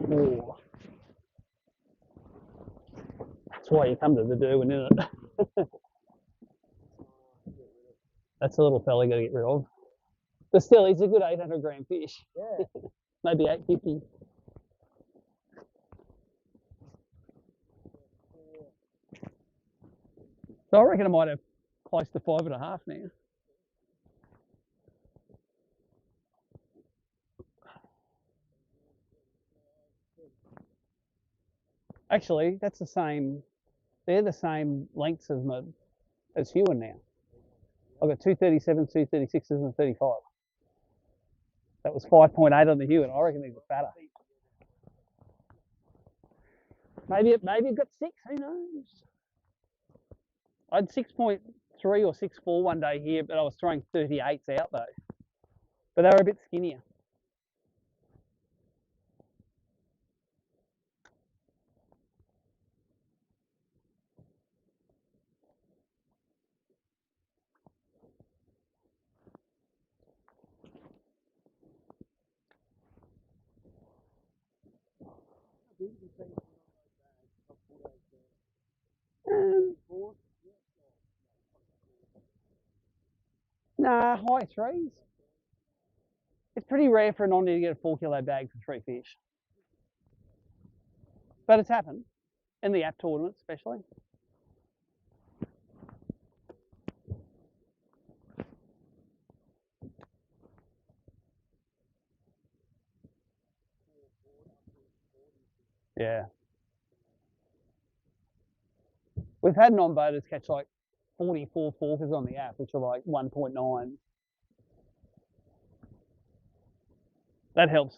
4. That's why you come to the Derwent, isn't it? That's a little fella you got to get rid of. But still, he's a good 800 gram fish. Yeah. Maybe 850. So I reckon I might have close to 5.5 now. Actually, that's the same. They're the same lengths as Hewan now. I've got 237s, 236s, and 35. That was 5.8 on the Hewan. I reckon these are fatter. Maybe it got 6. Who knows? I had 6.5 3 or 6 4 one day here, but I was throwing 38s out though. But they were a bit skinnier. Nah, high threes. It's pretty rare for an Ondi to get a 4 kilo bag for 3 fish. But it's happened. In the app tournament, especially. Yeah. We've had non-boaters catch like 44 forkers on the app, which are like 1.9. That helps.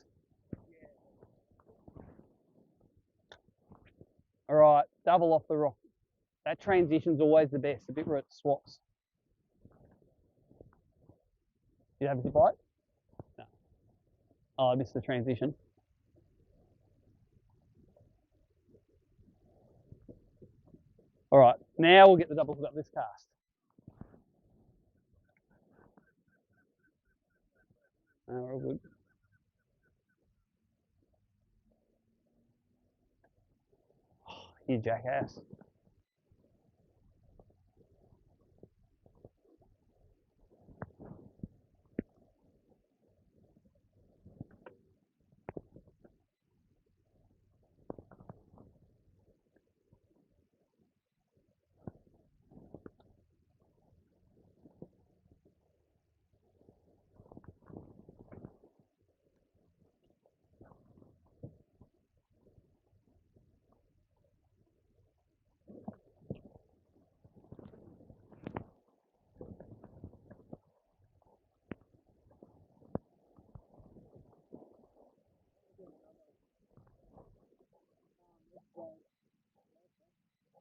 All right, double off the rock. That transition's always the best, the bit where it swaps. You have a bite? No. Oh, I missed the transition. All right, now we'll get the double hook up this cast. We're all good. Oh, you jackass.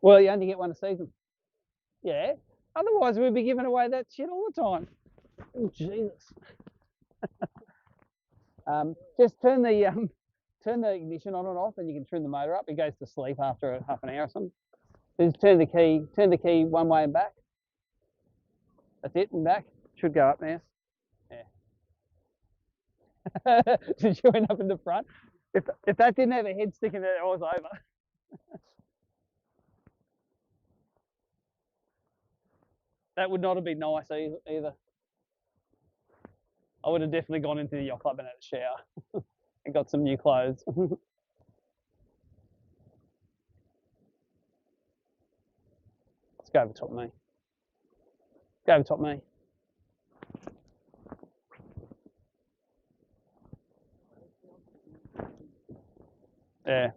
Well, you only get one a season. Yeah. Otherwise, we'd be giving away that shit all the time. Oh, Jesus. Just turn the ignition on and off, and you can trim the motor up. It goes to sleep after half an hour or something. Just turn the key one way and back. That's it, and back. Should go up now. Yeah. Did you end up in the front? If that didn't have a head stick in it, I was over. That would not have been nice either. I would have definitely gone into the yacht club and had a shower and got some new clothes. Let's go over top of me. Go over top of me. Yeah.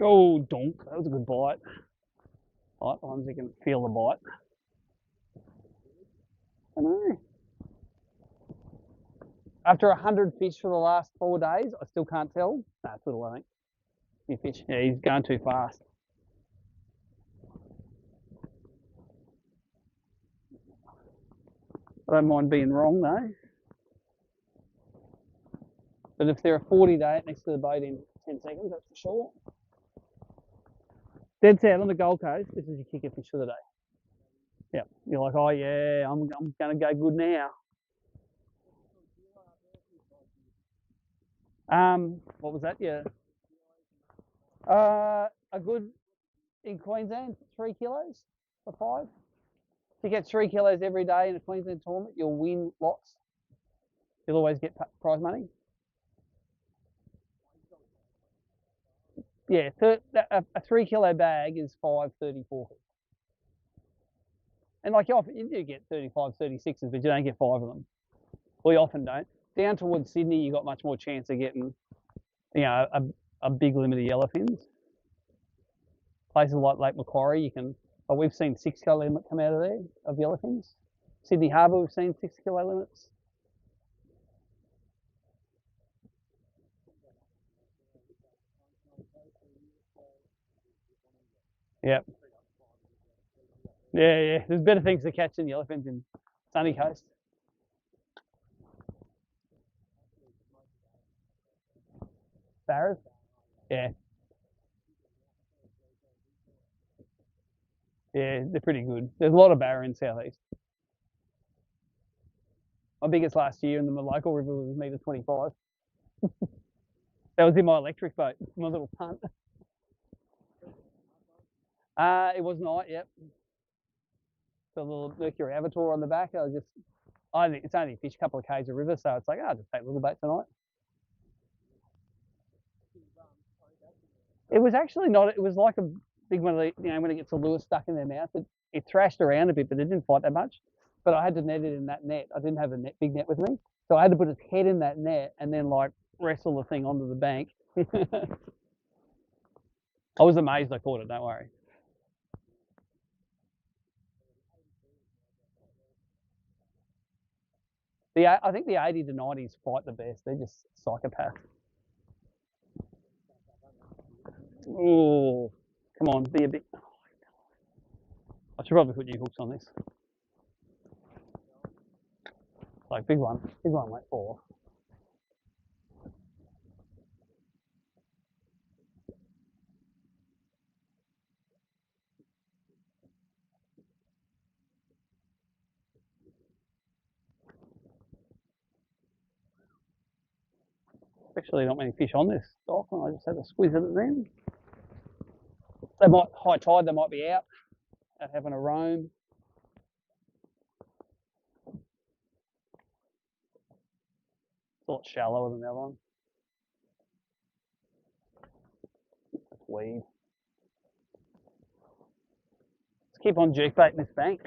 Oh, donk. That was a good bite. Light ones, you can feel the bite. I know. After 100 fish for the last 4 days, I still can't tell. Nah, it's little, I think. New fish. Yeah, he's going too fast. I don't mind being wrong though. But if they're a 40 day next to the boat in 10 seconds, that's for sure. Dead set on the Gold Coast, this is your kicker fish for the day. Yeah, you're like, oh yeah, I'm going to go good now. What was that? Yeah. A good in Queensland, 3 kilos for 5. If you get 3 kilos every day in a Queensland tournament, you'll win lots. You'll always get prize money. Yeah, a 3 kilo bag is 5.34. And like you do get 35, 36s, but you don't get 5 of them. Well, you often don't. Down towards Sydney, you got much more chance of getting, a big limit of yellowfins. Places like Lake Macquarie, you can. Oh, we've seen 6 kilo limit come out of there of yellowfins. Sydney Harbour, we've seen 6 kilo limits. Yeah. Yeah. There's better things to catch than yellowfins in Sunny Coast. Barras. Yeah. Yeah, they're pretty good. There's a lot of barra in southeast. My biggest last year in the local river was 1.25 meters. That was in my electric boat, my little punt. It was night, yep. The little Mercury Avatar on the back. It's only fish a couple of k's of river, so it's like, I'll just take a little boat tonight. It was actually not. It was like a big one of the, when it gets a lure stuck in their mouth, it thrashed around a bit, but it didn't fight that much. But I had to net it in that net. I didn't have a big net with me, so I had to put its head in that net and then like wrestle the thing onto the bank. I was amazed I caught it. Don't worry. I think the 80 to 90s fight the best. They're just psychopaths. Oh, come on, be a bit. I should probably put new hooks on this. Like big one, like 4. Actually, not many fish on this dock, and I just had to squeeze it at them. They might high tide. They might be out having a roam. It's a lot shallower than the other one. That's weed. Let's keep on jerkbaiting this bank.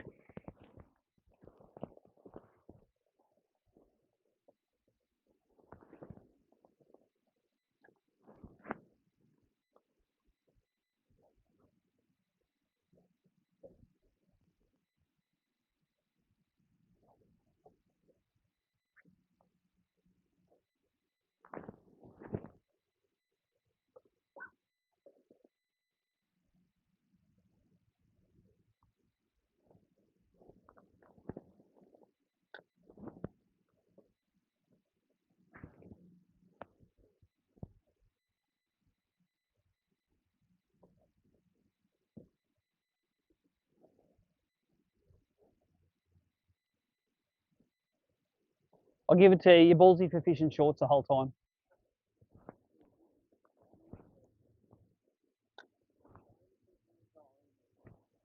I'll give it to you. You're ballsy for fishing shorts the whole time.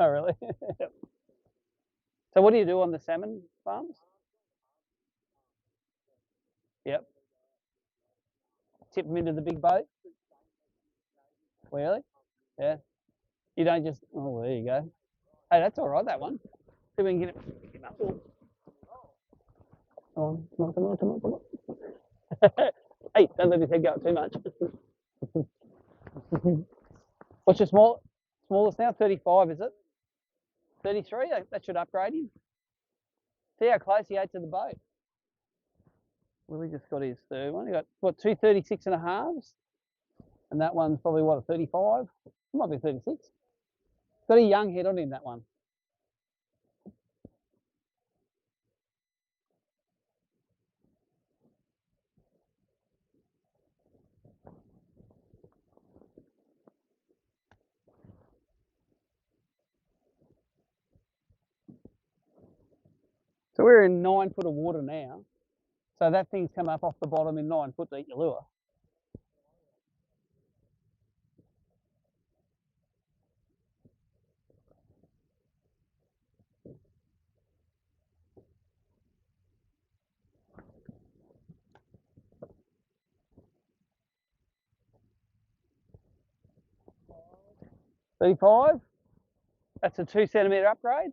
Oh, really? So what do you do on the salmon farms? Yep. Tip them into the big boat? Really? Yeah. You don't just, oh, there you go. Hey, that's all right, that one. See if we can get it. Oh, come on. Hey, don't let his head go up too much. What's your smallest now? 35, is it? 33? That should upgrade him. See how close he ate to the boat. Willie just got his third one. He got, what, 236 and a halves? And that one's probably, what, a 35? It might be 36. Got a young head on him, that one. So we're in 9 foot of water now. So that thing's come up off the bottom in 9 foot to eat your lure. 35. That's a 2 centimetre upgrade.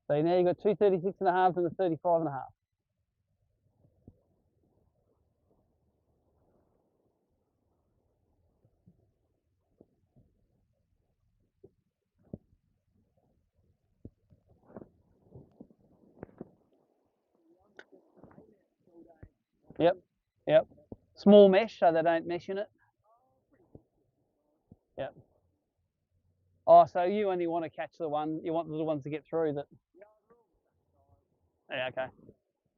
So now you've got 2 36.5s and a 35.5. Yep, yep. Small mesh so they don't mesh in it. Yep. Oh, so you only want to catch the one, you want the little ones to get through that. Yeah, okay.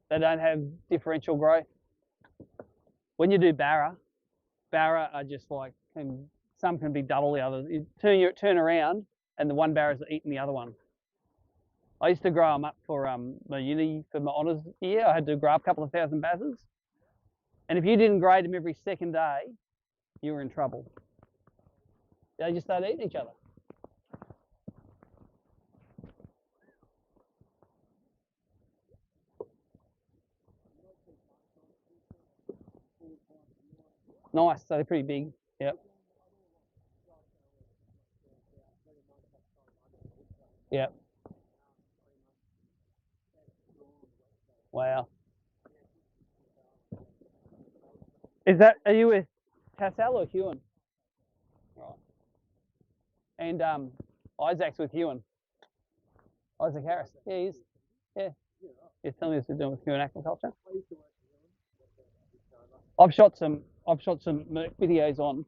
They don't have differential growth. When you do barra are just like, some can be double the others. You turn around and the one barra's eating the other one. I used to grow them up for my uni, for my honours year. I had to grow up a couple of thousand bassers. And if you didn't grade them every second day, you were in trouble. They just started eating each other. Nice, so they're pretty big. Yep. Yep. Wow. Are you with Tassel or Hewan? Right. And Isaac's with Hewan. Isaac Harris. Yeah, he's, yeah. He's telling us to do with Hewan Aquaculture. I've shot some Merc videos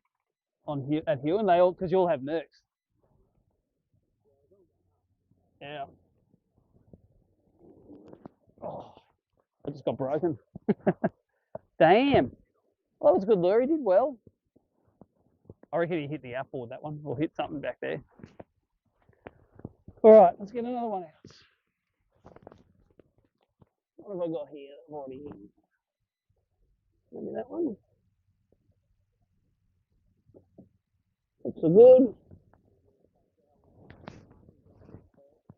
at Hewan. They all, because you all have Mercs. Yeah. Oh, I just got broken. Damn. Well, that was a good lure. He did well. I reckon he hit the outboard, that one, or hit something back there. All right, let's get another one out. What have I got here? I've already hit. Maybe that one. Looks so good.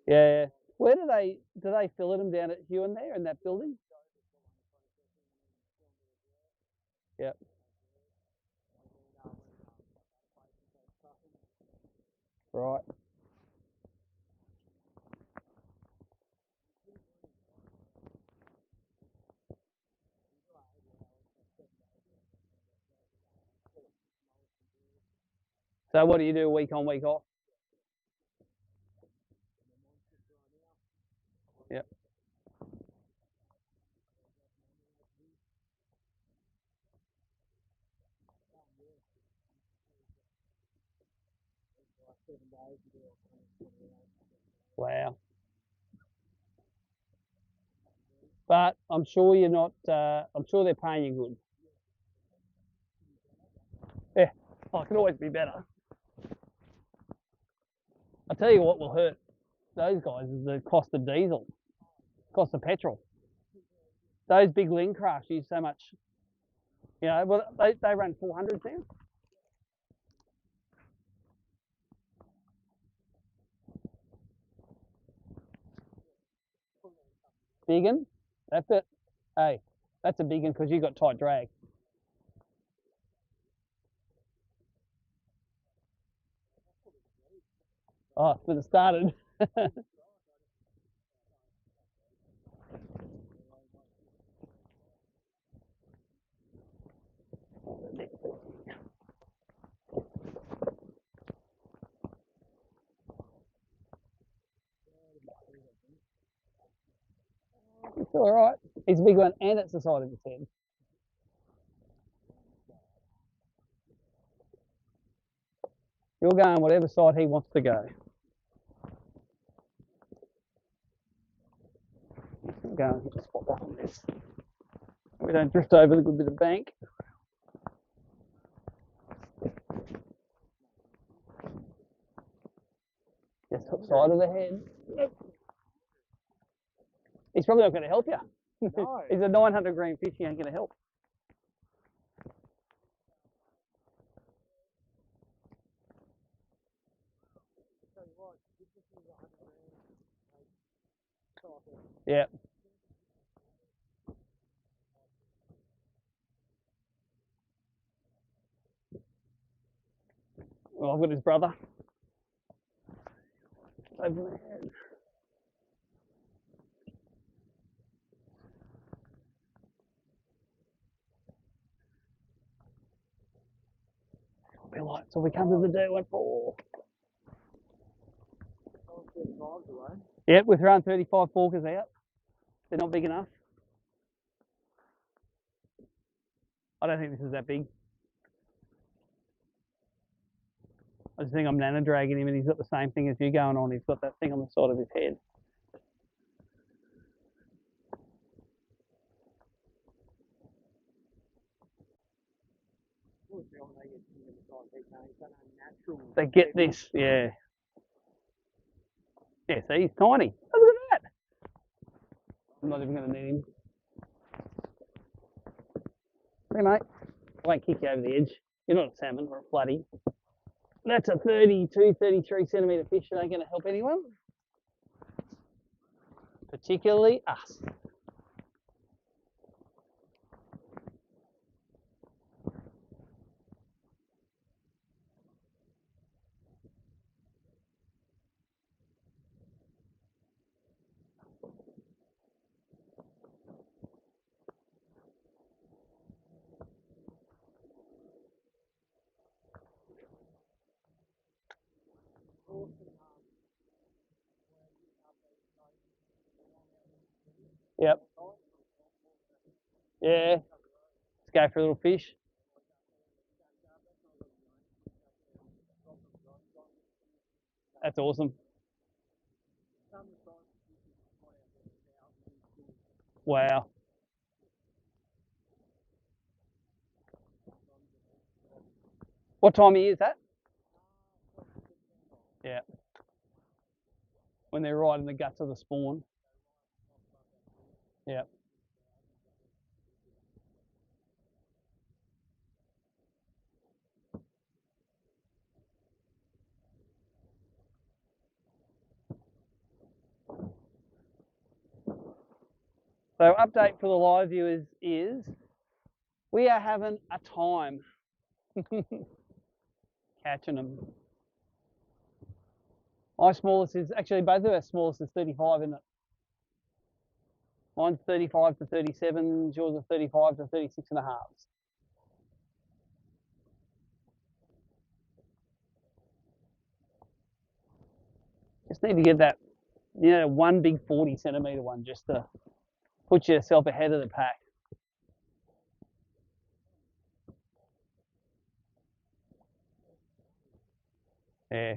Yeah. Where do they fillet them down at Hewan there in that building? Yep. Right. So what do you do week on, week off? Yep. Wow. But I'm sure you're not. I'm sure they're paying you good. Yeah. Oh, it could always be better. I tell you what will hurt those guys is the cost of diesel, cost of petrol. Those big Ling crafts use so much. You know, well, they run 400 now. Big one. That's it. Hey, that's a big one because you got tight drag. Oh, when it started. It's all right. He's a big one, and it's the side of his head. You're going whatever side he wants to go. I'm going to hit the spot on this. We don't drift over the good bit of bank. Just top side of the head. He's probably not going to help you. No. He's a 900 gram fish. He ain't going to help. Yeah. Well, I've got his brother. Over there. Be like, so we come to the Derwent for. Yep, we're throwing 35 forkers out. They're not big enough. I don't think this is that big. I just think I'm nano dragging him and he's got the same thing as you going on. He's got that thing on the side of his head. They get this, yeah. Yeah, see, he's tiny. Oh, look at that. I'm not even going to need him. Hey, mate. I won't kick you over the edge. You're not a salmon or a floodie. That's a 32, 33 centimetre fish. It ain't going to help anyone, particularly us. Yep. Yeah. Let's go for a little fish. That's awesome. Wow. What time of year is that? Yeah. When they're right in the guts of the spawn. Yeah. So update for the live viewers is we are having a time catching them. My smallest is, actually both of our smallest is 35, isn't it? Mine's 35 to 37, yours are 35 to 36 and a half. Just need to get that, one big 40 centimetre one just to put yourself ahead of the pack. Yeah.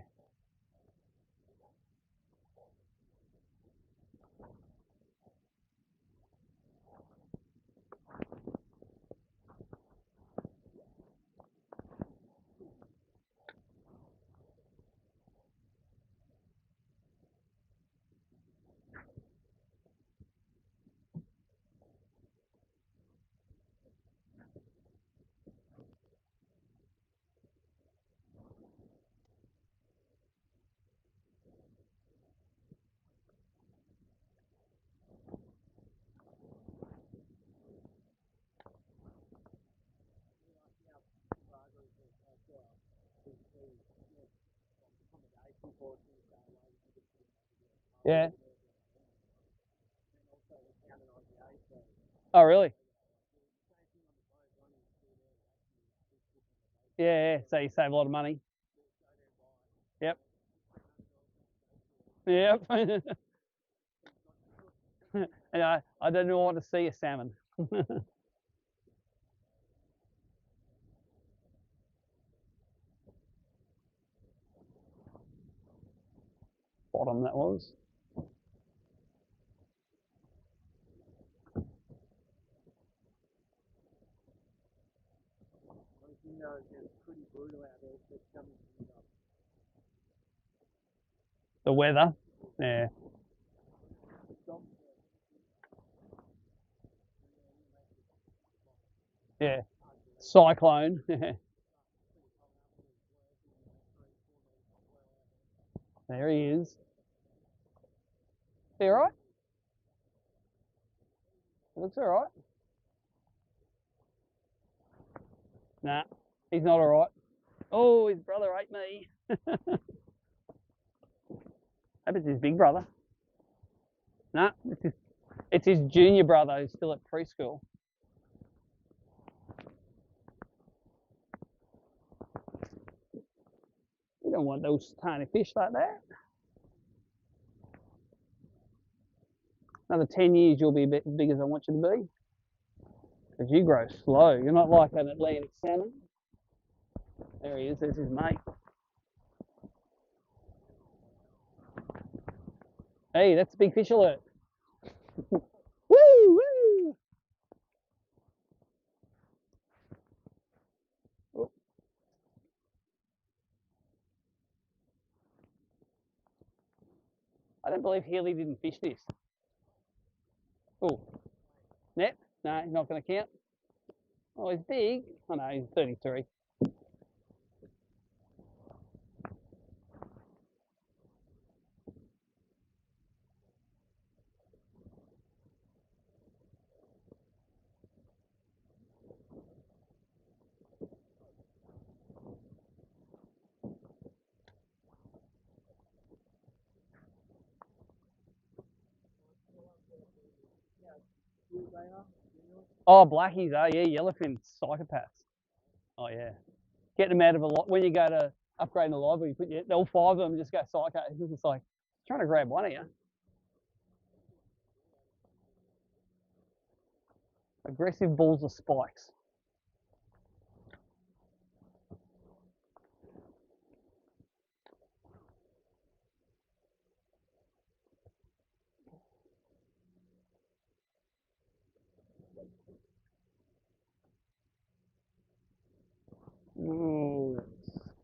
Yeah. Oh, really? Yeah, so you save a lot of money. Yep. Yep. And I don't know what to see a salmon. Bottom that was. The weather. Yeah. Yeah. Cyclone. There he is. You all right? Looks all right. Nah, he's not all right. Oh, his brother ate me. Maybe it's his big brother. No, it's his junior brother who's still at preschool. You don't want those tiny fish like that. Another 10 years, you'll be a bit big as I want you to be. Because you grow slow. You're not like an Atlantic salmon. There he is. There's his mate. Hey, that's a big fish alert. Woo, woo. Oh, I don't believe Healy didn't fish this. Oh, net? No, he's not going to count. Oh, he's big. Oh, no, he's 33. Oh, blackies, oh yeah, yellowfin psychopaths. Oh yeah. Get them out of a lot. When you go to upgrade in the library, you put all 5 of them just go psycho. It's just like trying to grab one of you. Aggressive balls of spikes.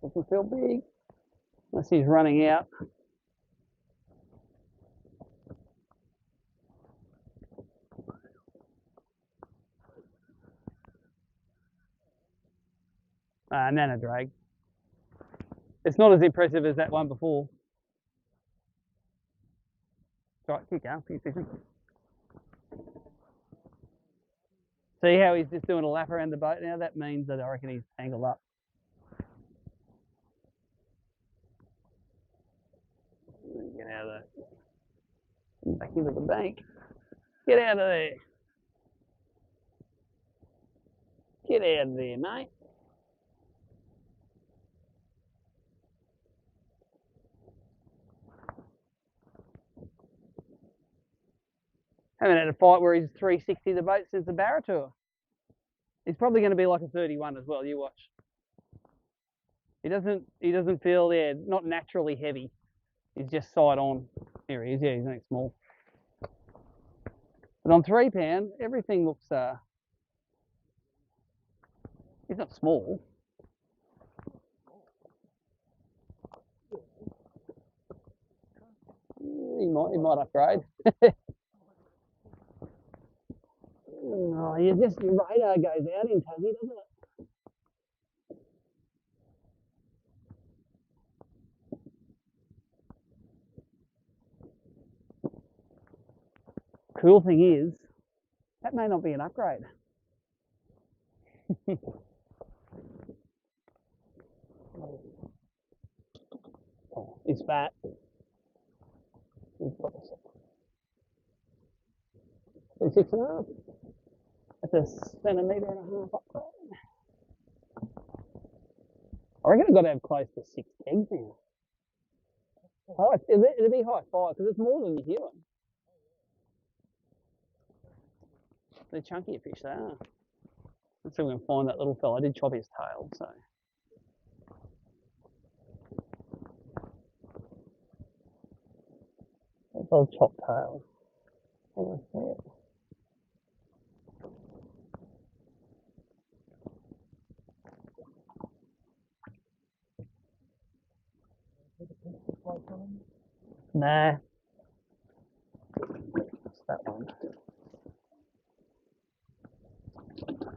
Doesn't feel big. Unless he's running out. Nana drag. It's not as impressive as that one before. Right, keep going. Keep fishing. See how he's just doing a lap around the boat now? That means that I reckon he's tangled up. Get out of there. Back into the bank. Get out of there. Get out of there, mate. Haven't had a fight where he's 360 the boat since the Barra tour. He's probably going to be like a 31 as well. You watch. He doesn't feel not naturally heavy. He's just side on. Here he is. Yeah, he's only small. But on 3 pound, everything looks. He's not small. He might upgrade. Oh, your radar goes out in Tassie, doesn't it? Cool thing is, that may not be an upgrade. Oh, he's fat. He's 6.5. That's a centimetre and a half upgrade. I reckon I've got to have close to 6 kegs now. Oh, it'll be high 5 because it's more than the Huon. They're chunkier fish, they are. Let's see if we can find that little fella. I did chop his tail, so. That's old chopped tail. Let's see it. Nah. It's that one.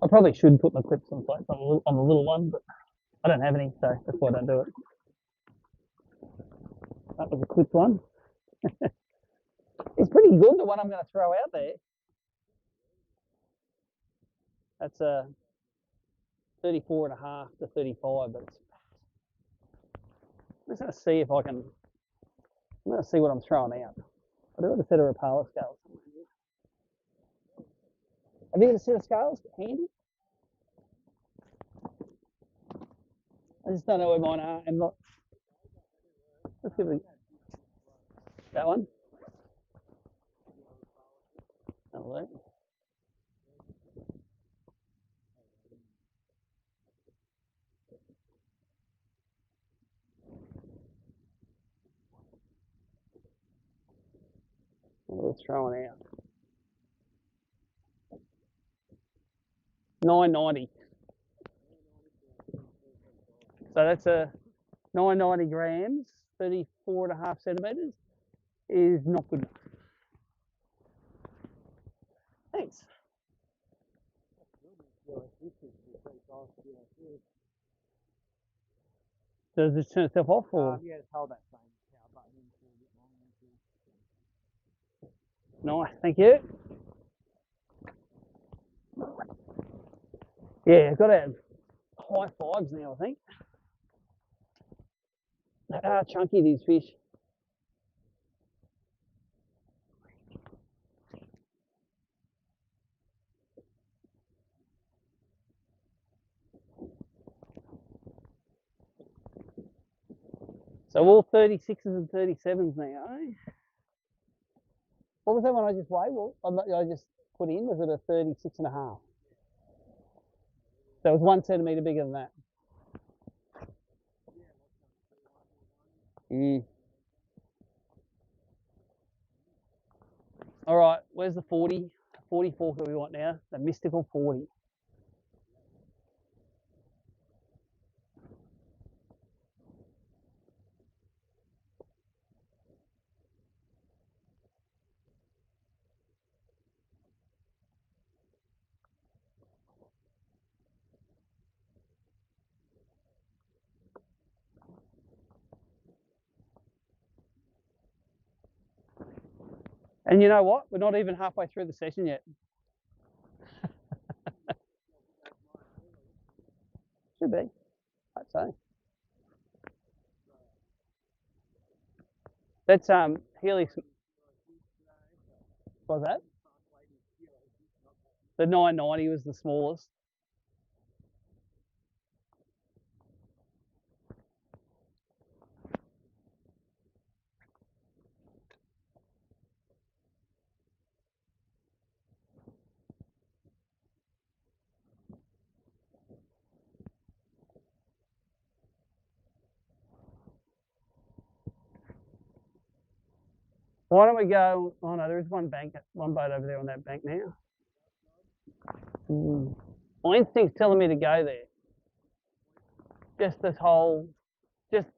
I probably should put my clips on plates on the little one, but I don't have any, so that's why I don't do it. That was a clipped one. It's pretty good, the one I'm going to throw out there. That's a 34.5 to 35, but it's I'm just going to see if I can. I'm going to see what I'm throwing out. I do have a set of Rapala scales. Have you got a set of scales handy? I just don't know where mine are. And not. Let's give it that one. Have a look. We're throwing out 990. So that's a 990 grams, 34.5 centimeters is not good enough. Thanks. Does it turn itself off or? Yeah, just hold that same power button in for a bit longer. Nice, thank you. Yeah, I've got to have high fives now, I think. How chunky these fish. So all 36s and 37s now, eh? What was that one I just weighed? Well, I just put in, was it a 36.5? So it was 1 centimetre bigger than that. All right, where's the 40? 44 that we want now, the mystical 40. And you know what? We're not even halfway through the session yet. Should be, I'd say. That's Helix. What was that? The 990 was the smallest. Why don't we go? Oh no, there is one boat over there on that bank now. My instinct's telling me to go there. Just this whole, just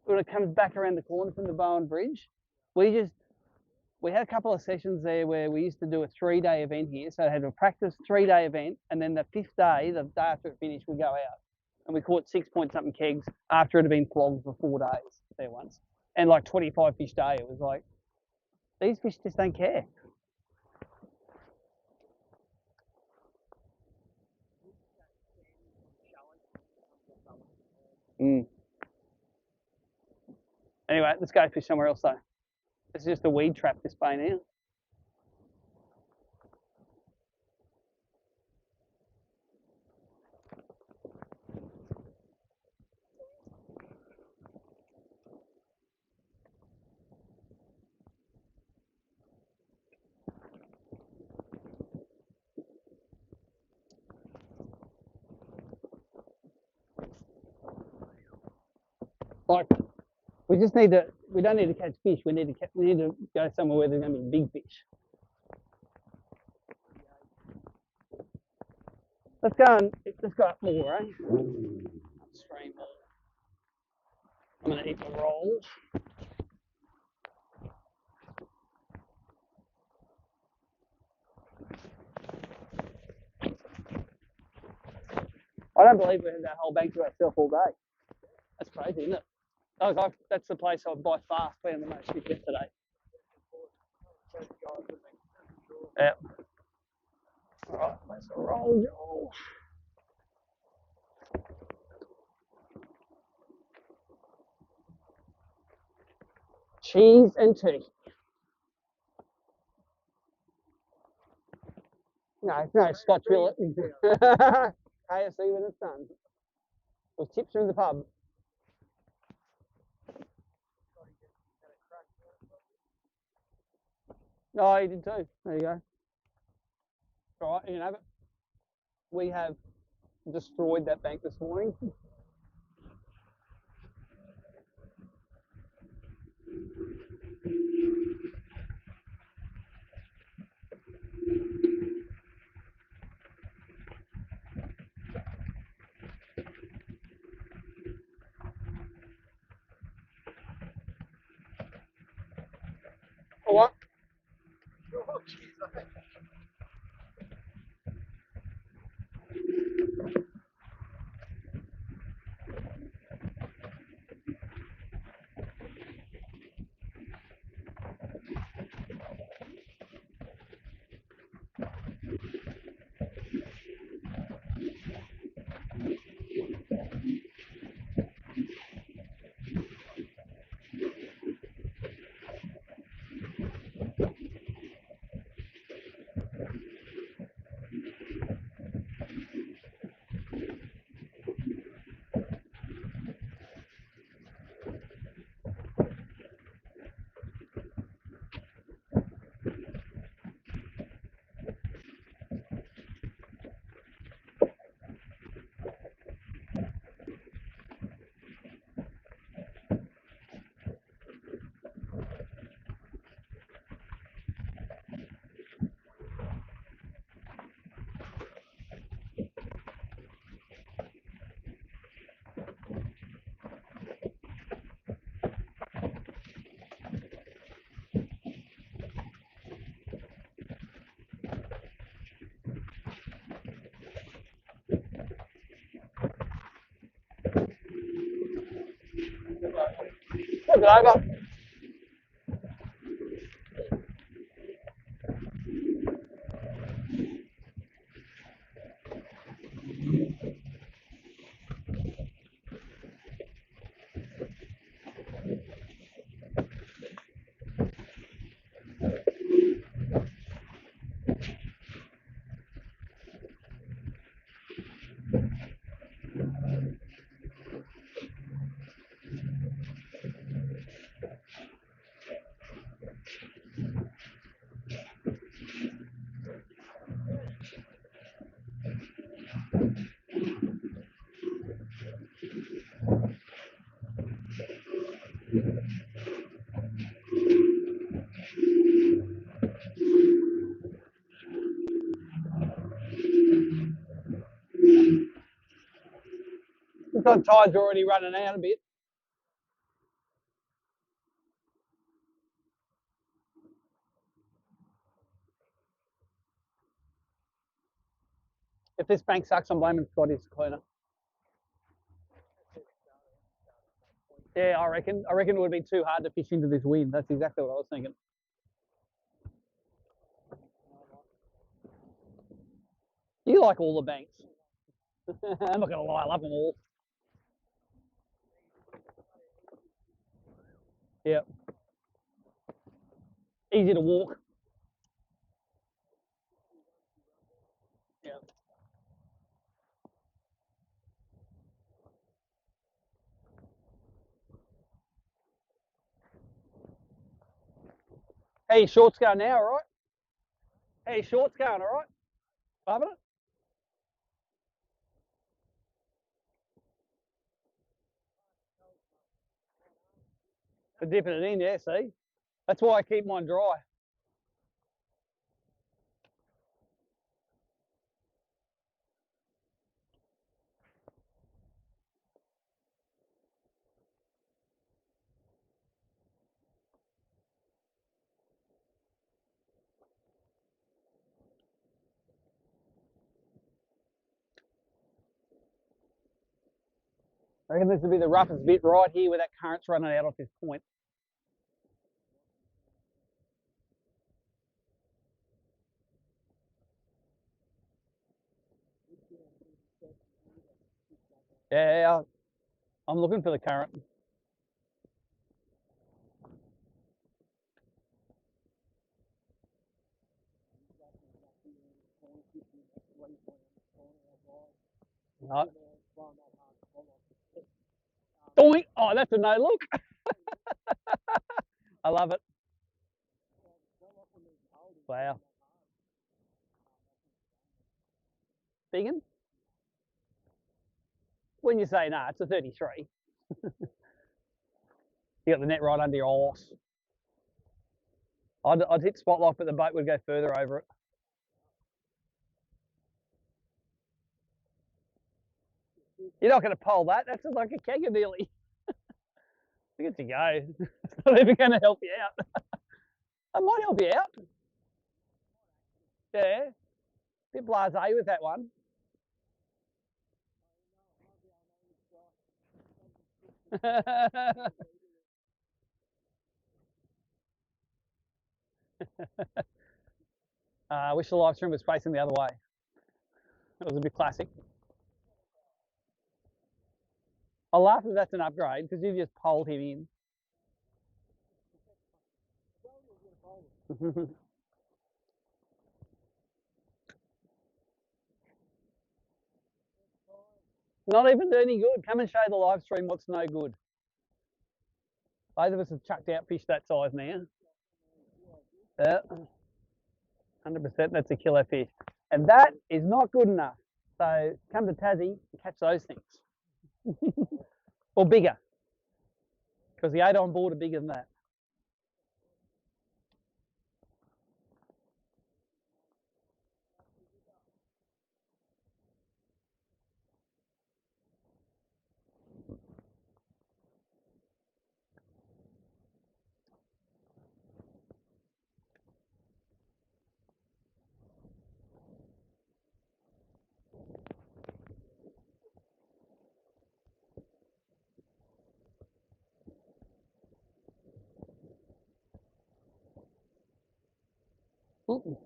when it comes back around the corner from the Bowen Bridge, we had a couple of sessions there where we used to do a 3-day event here. So I had a practice 3-day event, and then the 5th day, the day after it finished, we go out. And we caught 6-point-something kegs after it had been flogged for 4 days there once. And like 25 fish day, it was like, these fish just don't care. Anyway, let's go fish somewhere else though. This is just a weed trap, this bay now. Like, we don't need to catch fish. We need to go somewhere where there's going to be big fish. Let's go up more, eh? Upstream more. I'm going to eat my rolls. I don't believe we had that whole bank to ourselves all day. That's crazy, isn't it? Oh, that's the place I by far found the most fish yesterday. Yeah. All right, let's roll, Joel. Cheese and tea. No, Scotch billet. KFC when it's done. Those chips are in the pub. Oh, you did too. There you go. All right, you can have it. We have destroyed that bank this morning. Oh, what? Oh, jeez. Look it over. Sometimes tides are already running out a bit. If this bank sucks, I'm blaming Scotty's cleaner. Yeah, I reckon. I reckon it would be too hard to fish into this wind. That's exactly what I was thinking. You like all the banks. I'm not going to lie, I love them all. Yeah. Easy to walk. Yeah. Hey, shorts going now, all right? Hey, shorts going, all right? Loving it? For dipping it in, yeah, see? That's why I keep mine dry. I reckon this would be the roughest bit right here where that current's running out off this point. Yeah, I'm looking for the current. Right. Doink. Oh, that's a no look. I love it. Wow. Vegan? When you say no, it's a 33. You got the net right under your arse. I'd hit spot lock, but the boat would go further over it. You're not going to pole that. That's just like a kegger nearly. Look at you go. It's not even going to help you out. I might help you out. Yeah. Bit blasé with that one. I wish the live stream was facing the other way. That was a bit classic. I laugh if that's an upgrade because you've just poled him in. Not even any good. Come and show the live stream what's no good. Both of us have chucked out fish that size now. Yeah, 100%. That's a kilo fish, and that is not good enough. So come to Tassie and catch those things, or bigger, because the 8 on board are bigger than that. Ooh.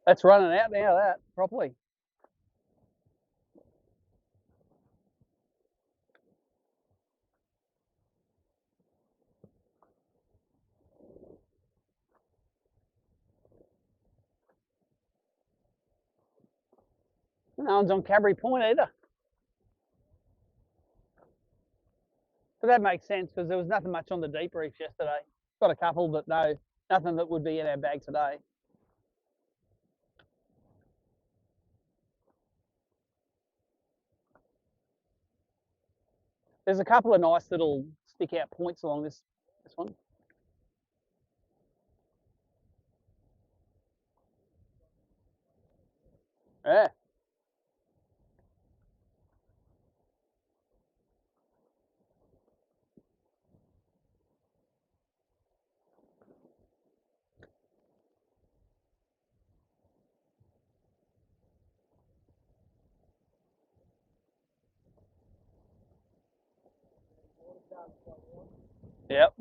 That's running out now, that properly. No one's on Cadbury Point either. But that makes sense because there was nothing much on the deep reefs yesterday. Got a couple, but no, nothing that would be in our bag today. There's a couple of nice little stick out points along this one. Yeah. Yep.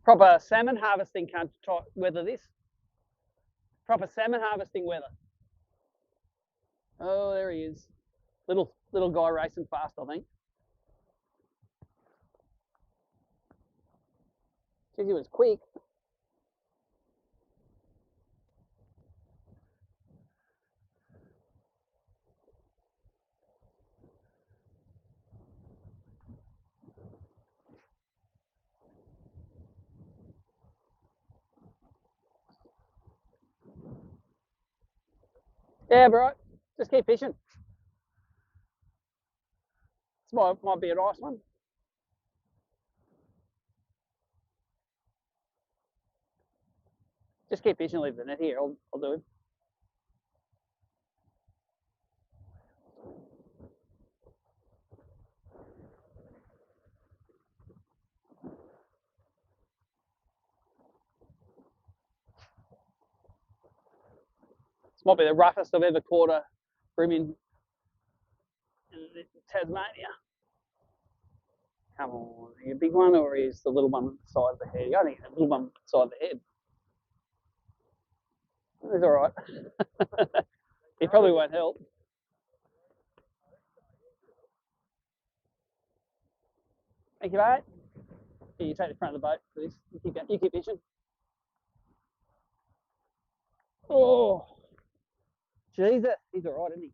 Proper salmon harvesting can't weather this. Proper salmon harvesting weather. Oh, there he is. Little guy racing fast, I think. Geez, he was quick. Yeah, bro. Just keep fishing. This might be a nice one. Just keep fishing, leave the net here. I'll do it. might be the roughest I've ever caught a bream in Tasmania. Come on, are you a big one or is the little one side of the head? I think the little one side of the head. He's all right. He probably won't help. Thank you, mate. Here, you take the front of the boat, please. You keep fishing. Oh, Jesus, he's all right, isn't he?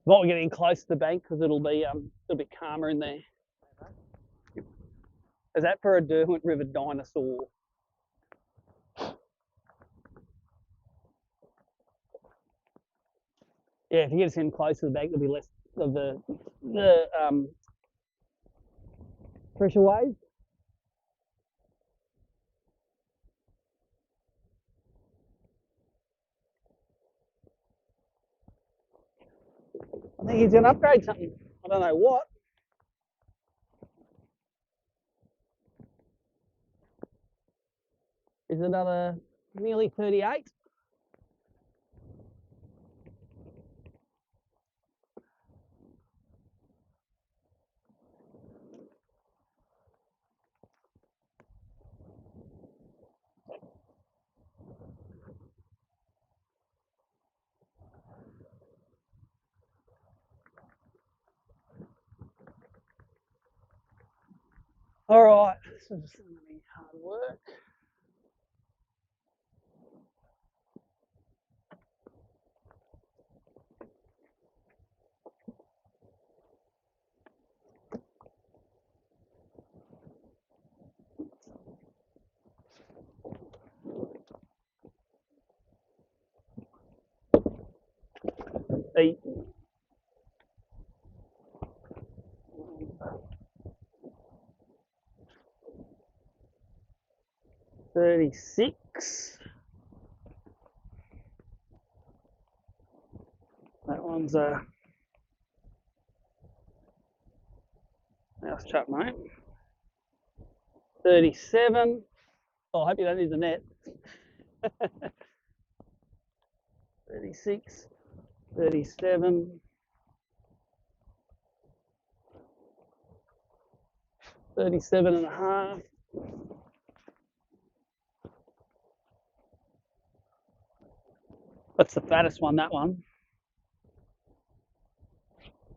Might we get in close to the bank because it'll be calmer in there. Is that for a Derwent River dinosaur? Yeah, if you get us in close to the bank, there'll be less of the pressure waves. I think he's going to upgrade something. I don't know what. Is it another nearly 38? All right, this is going to be hard work. Eight. 36. That one's a mouse trap, mate. 37. Oh, I hope you don't need the net. 36, 37, 37 and a half. That's the fattest one, that one.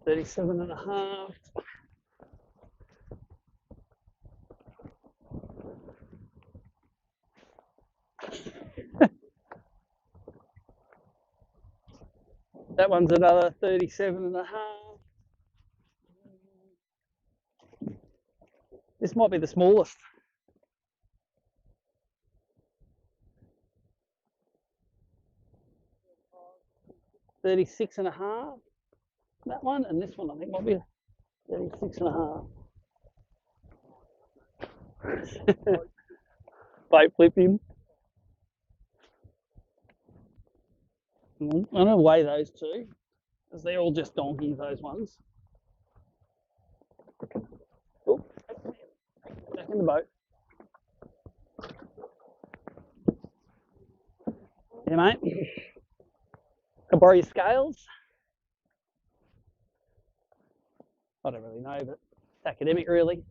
37 and a half. That one's another 37 and a half. This might be the smallest. 36 and a half. That one, and this one I think might be 36 and a half. Boat flipping. I'm going to weigh those two, because they're all just donkeys, those ones. Oh, back in the boat. Yeah, mate. Can I borrow your scales? I don't really know, but it's academic, really.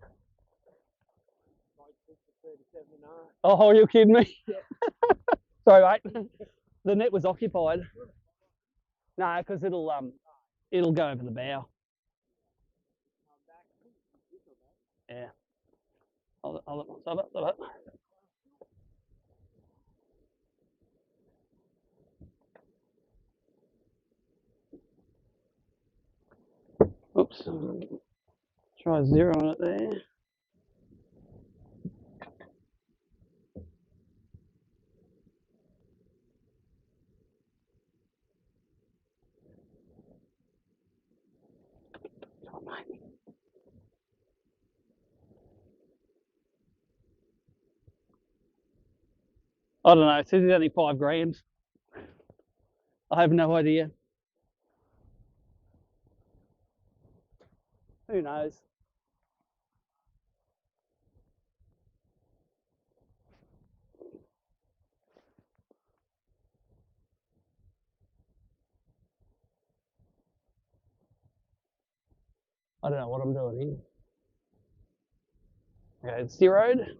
Oh, you're kidding me? Sorry, mate. The net was occupied. No, because it'll go over the bow. Yeah. Hold it. Oops. Try 0 on it there. I don't know. It says it's only 5 grams. I have no idea. Who knows? I don't know what I'm doing here. Okay, it's zeroed.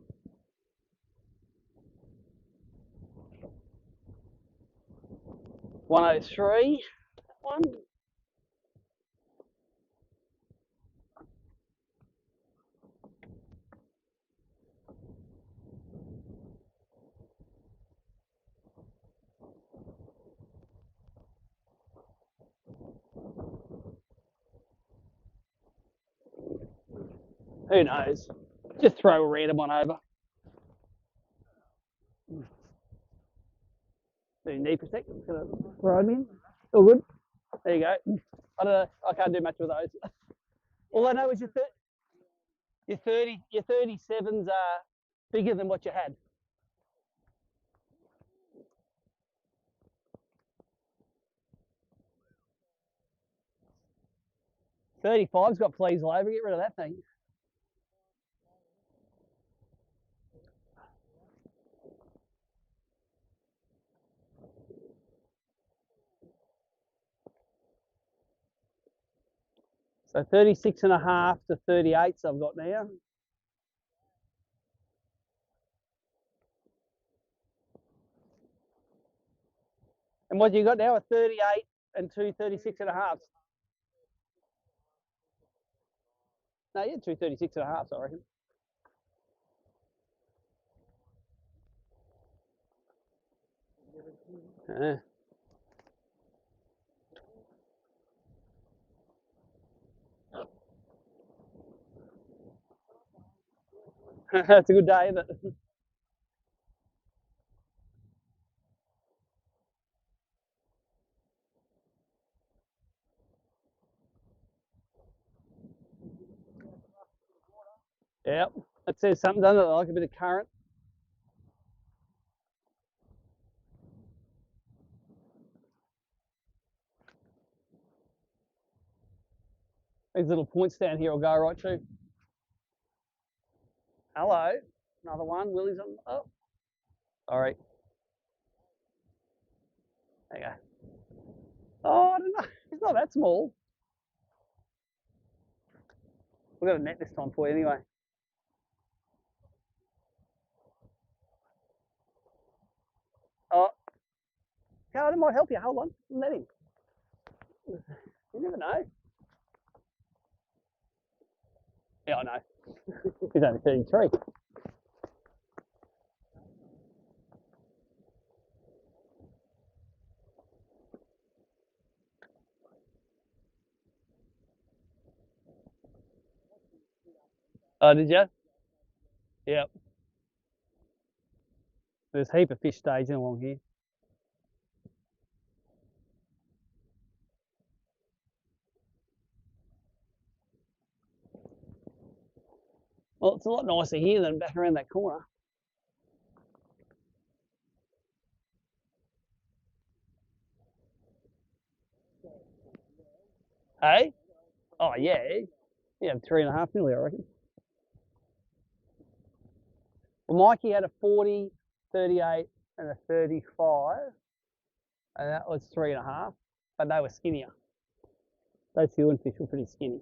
103. One. Who knows? Just throw a random one over. Do you need protect? I'm gonna throw them in. All good. There you go. I don't know. I can't do much with those. All I know is your 37s are bigger than what you had. 35's got fleas all over. Get rid of that thing. So 36 and a half to 38s I've got now. And what you got now? A 38 and two 36 and a half. No, yeah, two 36 and a half, I reckon. That's a good day, isn't it? Yep. That says something, doesn't it? Like a bit of current. These little points down here will go right through. Hello. Another one. Willie's on. Oh. Sorry. There you go. Oh, I don't know. It's not that small. We've got a net this time for you anyway. Oh. God, it might help you. Hold on. Let him. You never know. Yeah, I know. He's only 33. Oh, did you? Yep. There's a heap of fish staging along here. Well, it's a lot nicer here than back around that corner. Hey? Oh, yeah. Yeah, 3.5 nearly, I reckon. Well, Mikey had a 40, 38, and a 35, and that was 3.5, but they were skinnier. Those human fish were pretty skinny.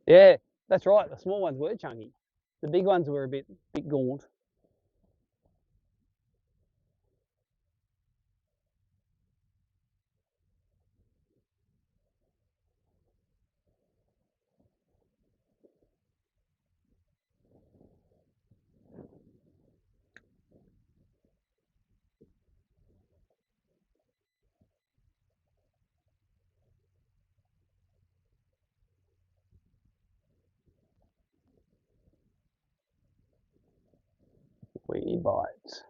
Yeah, that's right. The small ones were chunky. The big ones were a bit gaunt. Wee bites.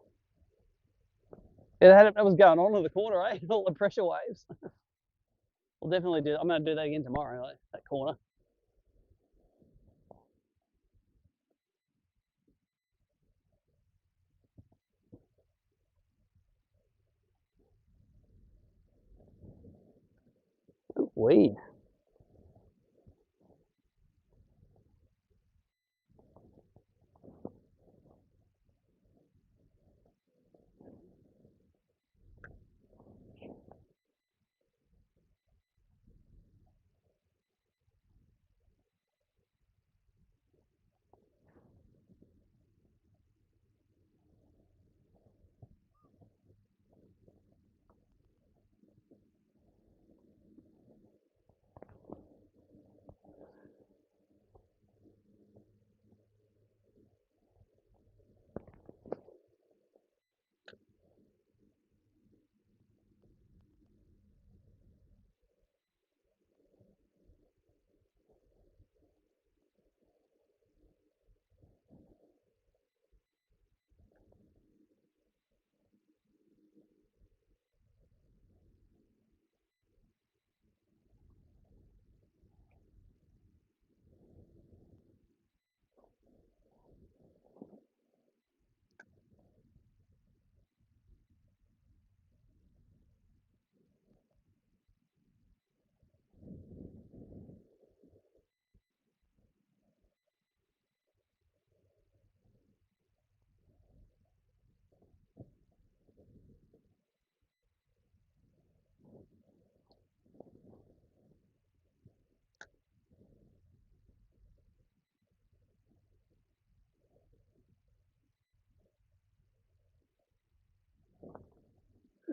Yeah, that was going on in the corner, eh? All the pressure waves. We'll definitely do. I'm going to do that again tomorrow, that corner. Weed.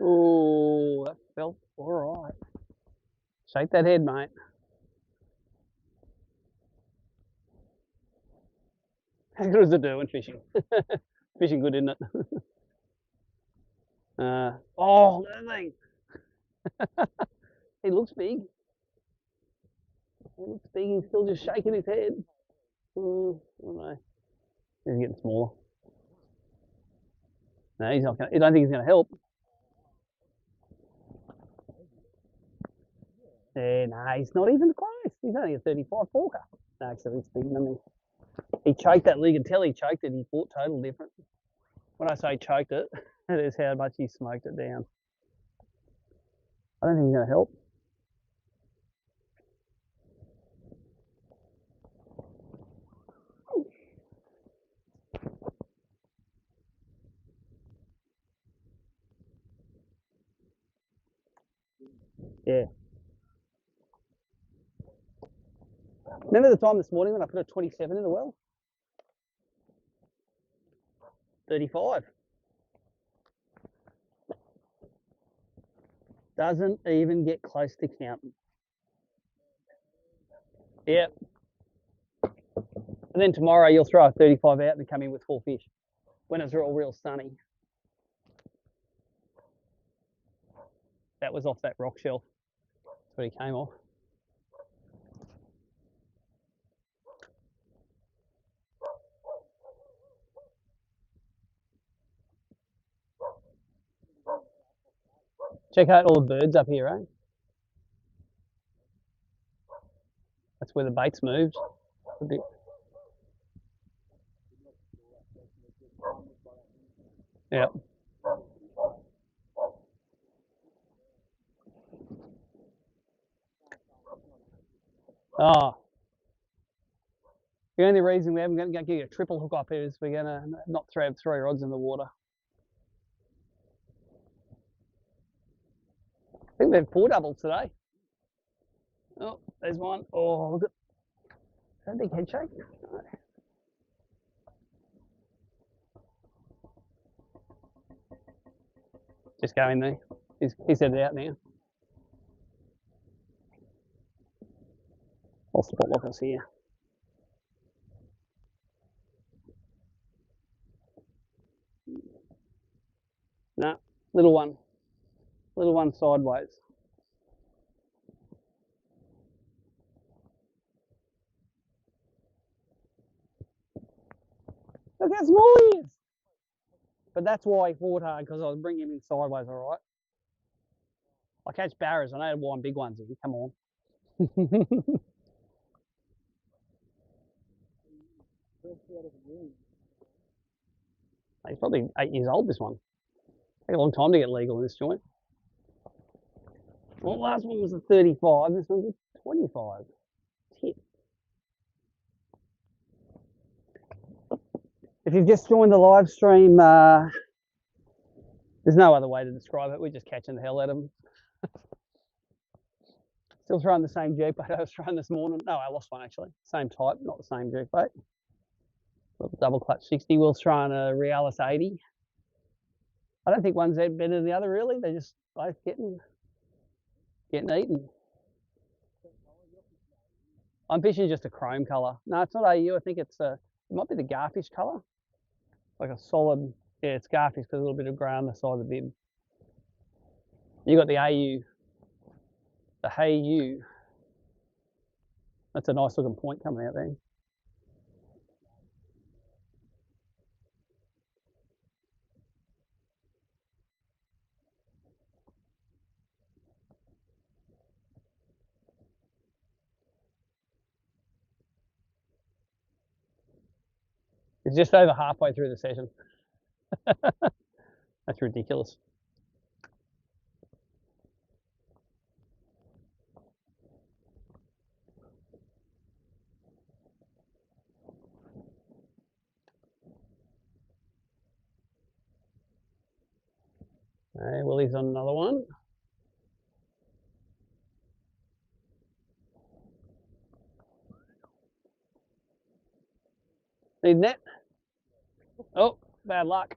Oh, that felt all right. Shake that head, mate. How good is it doing fishing? Fishing good, isn't it? Oh, that thing. He looks big. He looks big. He's still just shaking his head. I don't know. He's getting smaller. No, he's not going to. I don't think he's going to help. Yeah, no, he's not even close. He's only a 35 forker. No, actually, he's big, isn't he? He choked that leg until he choked it. He fought total different. When I say choked it, that is how much he smoked it down. I don't think he's going to help. Yeah. Remember the time this morning when I put a 27 in the well? 35. Doesn't even get close to counting. Yeah. And then tomorrow you'll throw a 35 out and come in with 4 fish when it's all real sunny. That was off that rock shelf. That's where he came off. Check out all the birds up here, eh? That's where the bait's moved a bit. Yeah. Oh. The only reason we haven't going to get a triple hook up here is we're going to not throw 3 rods in the water. I think they've 4 doubles today. Oh, there's one. Oh, look at that big head shake. No. Just go in there. He's headed out now. I'll spot lock us here. No, little one sideways. Look how small he is. But that's why he fought hard, because I was bringing him in sideways, all right? I catch barras. I know why I'm big ones here. Come on. He's probably 8 years old, this one. Take a long time to get legal in this joint. Well, last one was a 35. This one's a 25. Tip. If you've just joined the live stream, there's no other way to describe it. We're just catching the hell out of them. Still throwing the same jerkbait I was throwing this morning. No, I lost one actually. Same type, not the same jerkbait. Double clutch 60. Will's throwing a Realis 80. I don't think one's better than the other really. They're just both getting eaten. I'm fishing just a chrome colour. No, it's not AU. I think it might be the garfish colour. Like a solid, yeah, it's garfish because a little bit of grey on the side of the bib. You got the AU, the Hey U. That's a nice looking point coming out there. It's just over halfway through the session. That's ridiculous. Okay, Willie's on another one. Need net? Oh, bad luck.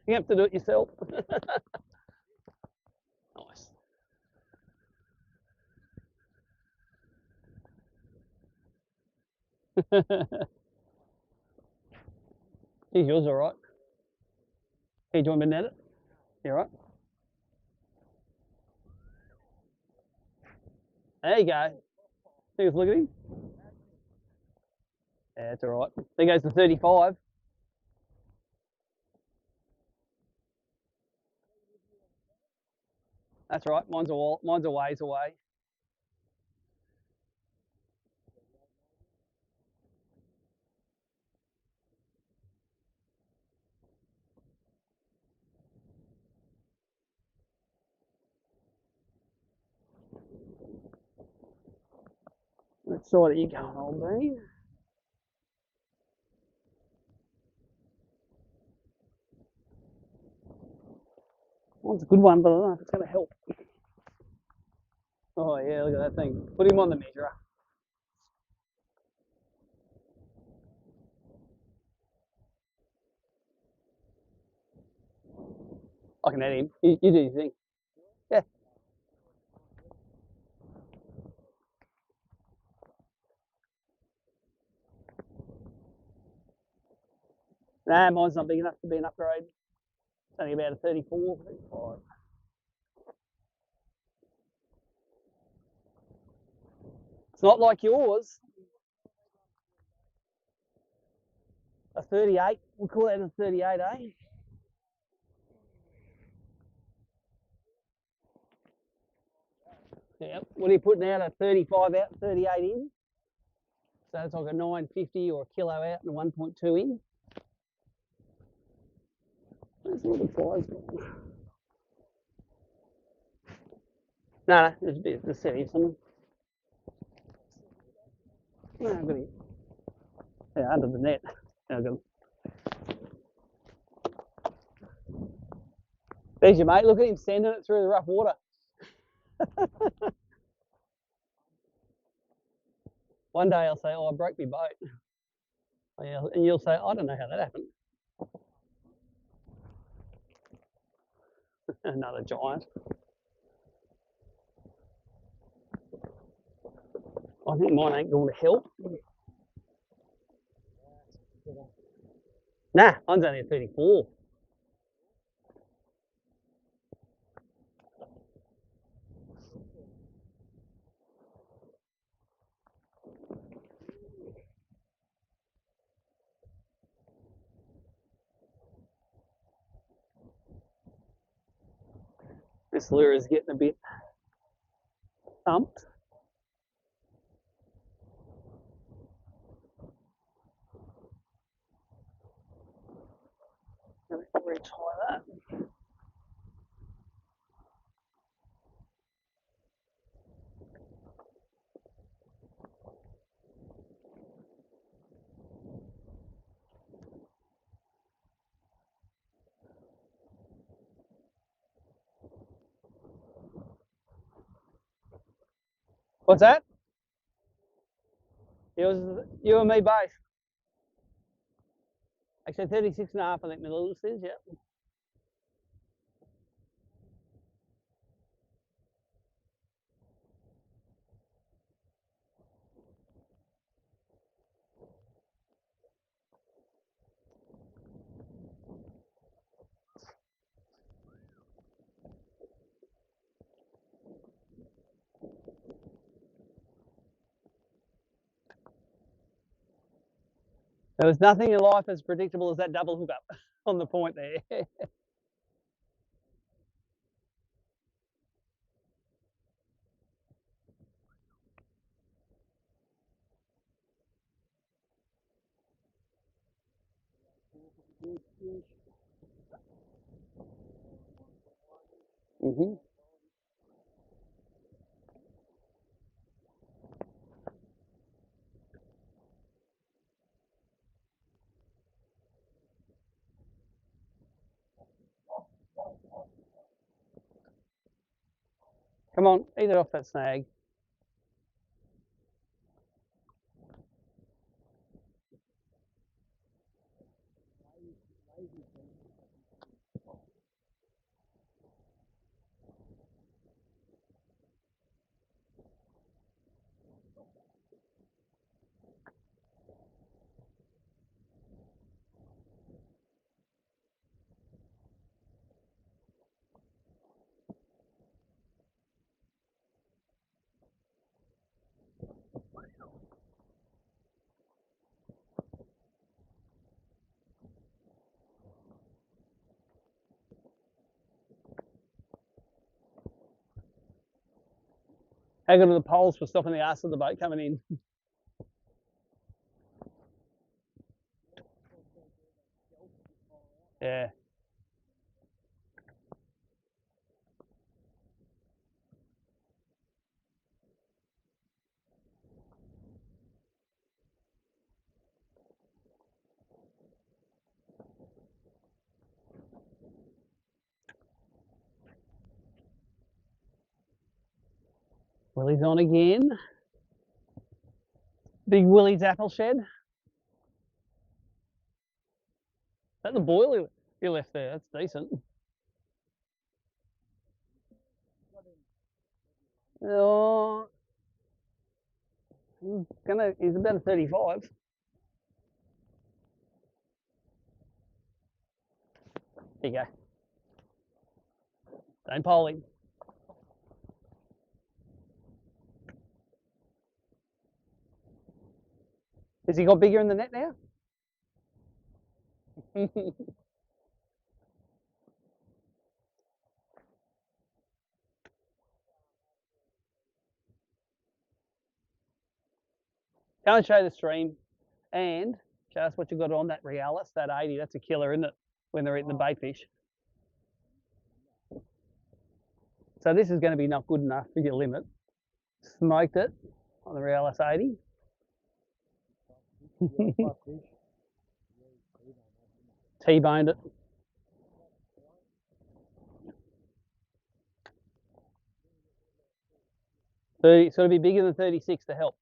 You have to do it yourself. Nice. Here's yours, all right. Hey, do you want me to net it? You all right? There you go. Let's look at him. Yeah, it's all right. There goes the 35. That's right. Mine's a ways away. Which side are you going, old bean? Mine's a good one, but I don't know if it's going to help. Oh, yeah, look at that thing. Put him on the measurer. I can add him. You do your thing. Yeah. Nah, mine's not big enough to be an upgrade. It's only about a 34, 35. It's not like yours. A 38. We'll call that a 38, eh? Yeah. What are you putting out? A 35 out, 38 in? So it's like a 950 or a kilo out and a 1.2 in. That's a little flies. No, there's a bit of 70 something. No, I've got it. Yeah, under the net. I've got it. There's your mate. Look at him sending it through the rough water. One day I'll say, "Oh, I broke my boat," and you'll say, "I don't know how that happened." Another giant. I think mine ain't going to help. Nah, mine's only a 34. This lure is getting a bit thumped. Let me retire that. What's that? It was you and me both. Actually, 36 and a half, I think milliliters is, yeah. There was nothing in life as predictable as that double hookup on the point there. hmm Come on, eat it off that snag. How good are the poles for stopping the ass of the boat coming in? Yeah. Willie's on again. Big Willie's apple shed. Is that the boil you left there? That's decent. Oh, he's about a 35. There you go. Don't pole him. Has he got bigger in the net now? Go and show the stream and show us what you've got on that Realis, that 80. That's a killer, isn't it? When they're eating the bait fish. So this is going to be not good enough for your limit. Smoked it on the Realis 80. T-boned it. 30, so it'll be bigger than 36 to help.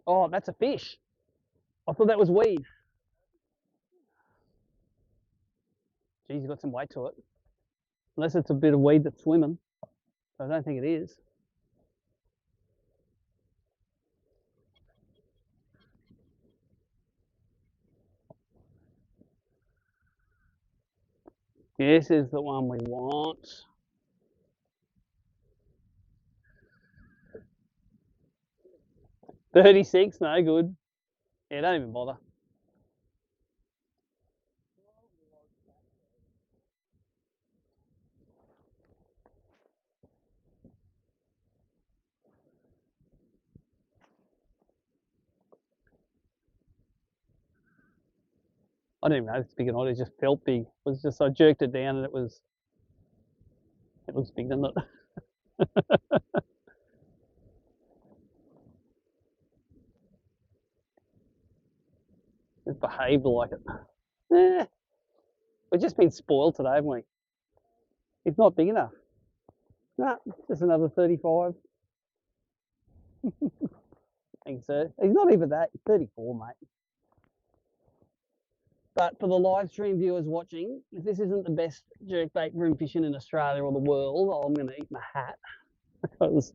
Oh, that's a fish. I thought that was weed. Geez, you've got some weight to it. Unless it's a bit of weed that's swimming. I don't think it is. This is the one we want. $36, no good. Yeah, don't even bother. I didn't even know it's big or not. It just felt big. It was just I jerked it down and it looks big, doesn't it? It's behaved like it. Eh, we've just been spoiled today, haven't we? It's not big enough. Nah, just another 35. Thanks, sir. He's not even that. He's 34, mate. But for the live stream viewers watching, if this isn't the best jerkbait bream fishing in Australia or the world, I'm going to eat my hat. Because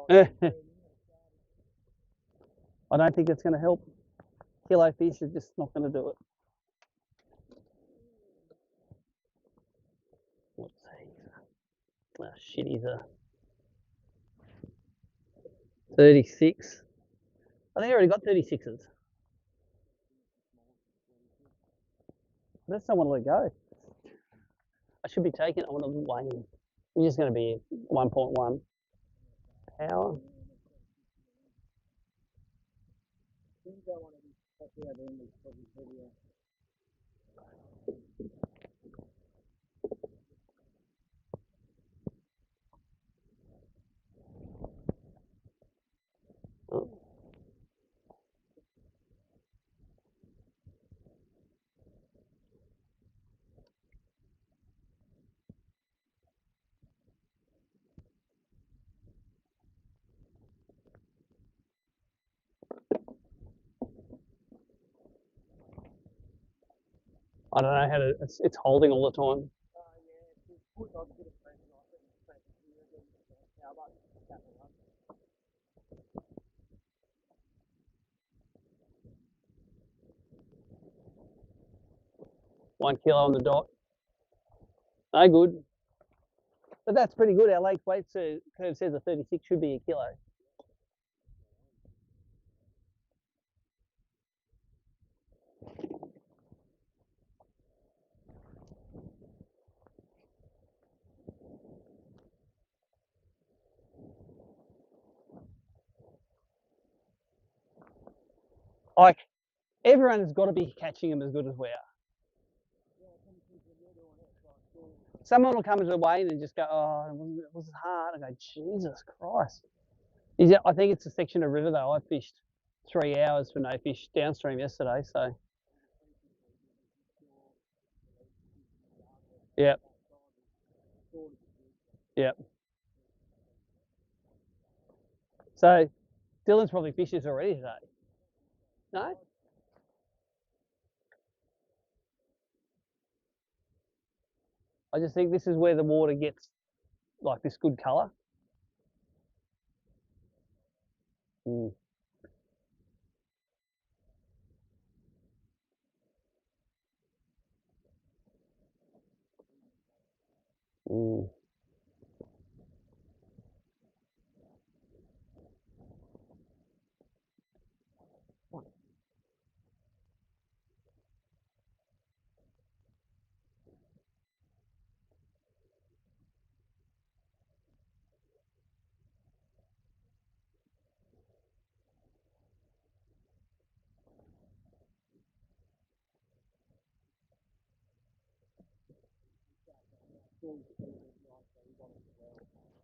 I don't think it's going to help. Kilo fish are just not going to do it. What's he? Oh, shit, he's a 36. I think I already got 36s. I just don't want to let go. I should be taking it. I want to weigh him. He's just going to be 1.1 power. Oh. I don't know how to. It's holding all the time. 1 kilo on the dot. No good. But that's pretty good. Our lake weight curve says a 36 should be a kilo. Like, everyone has got to be catching them as good as we are. Someone will come into the Wayne and just go, oh, it was hard. I go, Jesus Christ. I think it's a section of river, though. I fished 3 hours for no fish downstream yesterday, so. Yep. Yep. So, Dylan's probably fished this already today. No? I just think this is where the water gets like this good colour. Mm. Mm.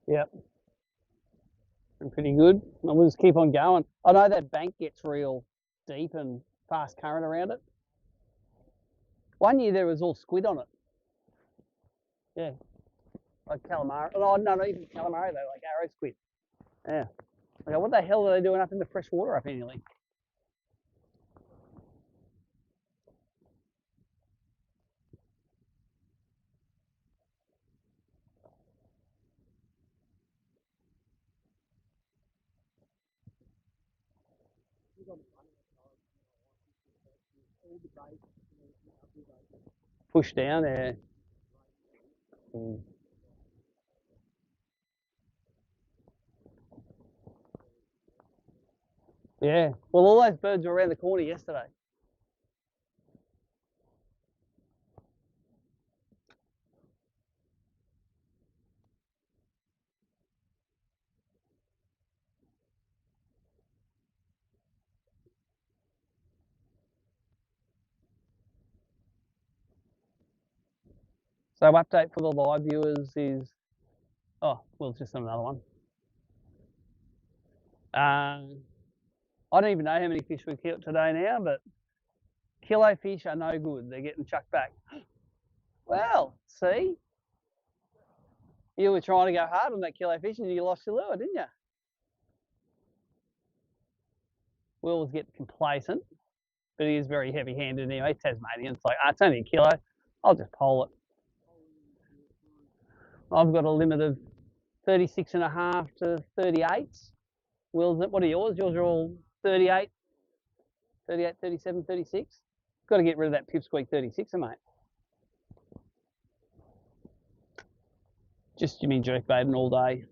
Yep. And pretty good. And we'll just keep on going. I know that bank gets real deep and fast current around it. One year there was all squid on it. Yeah. Like calamari. Oh, no, not even calamari though, like arrow squid. Yeah. I go, what the hell are they doing up in the fresh water up here? Push down there. Mm. Yeah. Well, all those birds were around the corner yesterday. So update for the live viewers is, oh, well, it's just another one. I don't even know how many fish we've killed today now, but kilo fish are no good. They're getting chucked back. Well, see, You were trying to go hard on that kilo fish and you lost your lure, didn't you? Will was getting complacent, but he is very heavy-handed anyway. Tasmanian. It's like, it's only a kilo. I'll just pole it. I've got a limit of 36.5 to 38. Will's, what are yours? Yours are all 38, 38, 37, 36. Got to get rid of that pipsqueak 36er, mate. Just Jimmy jerkbaiting all day.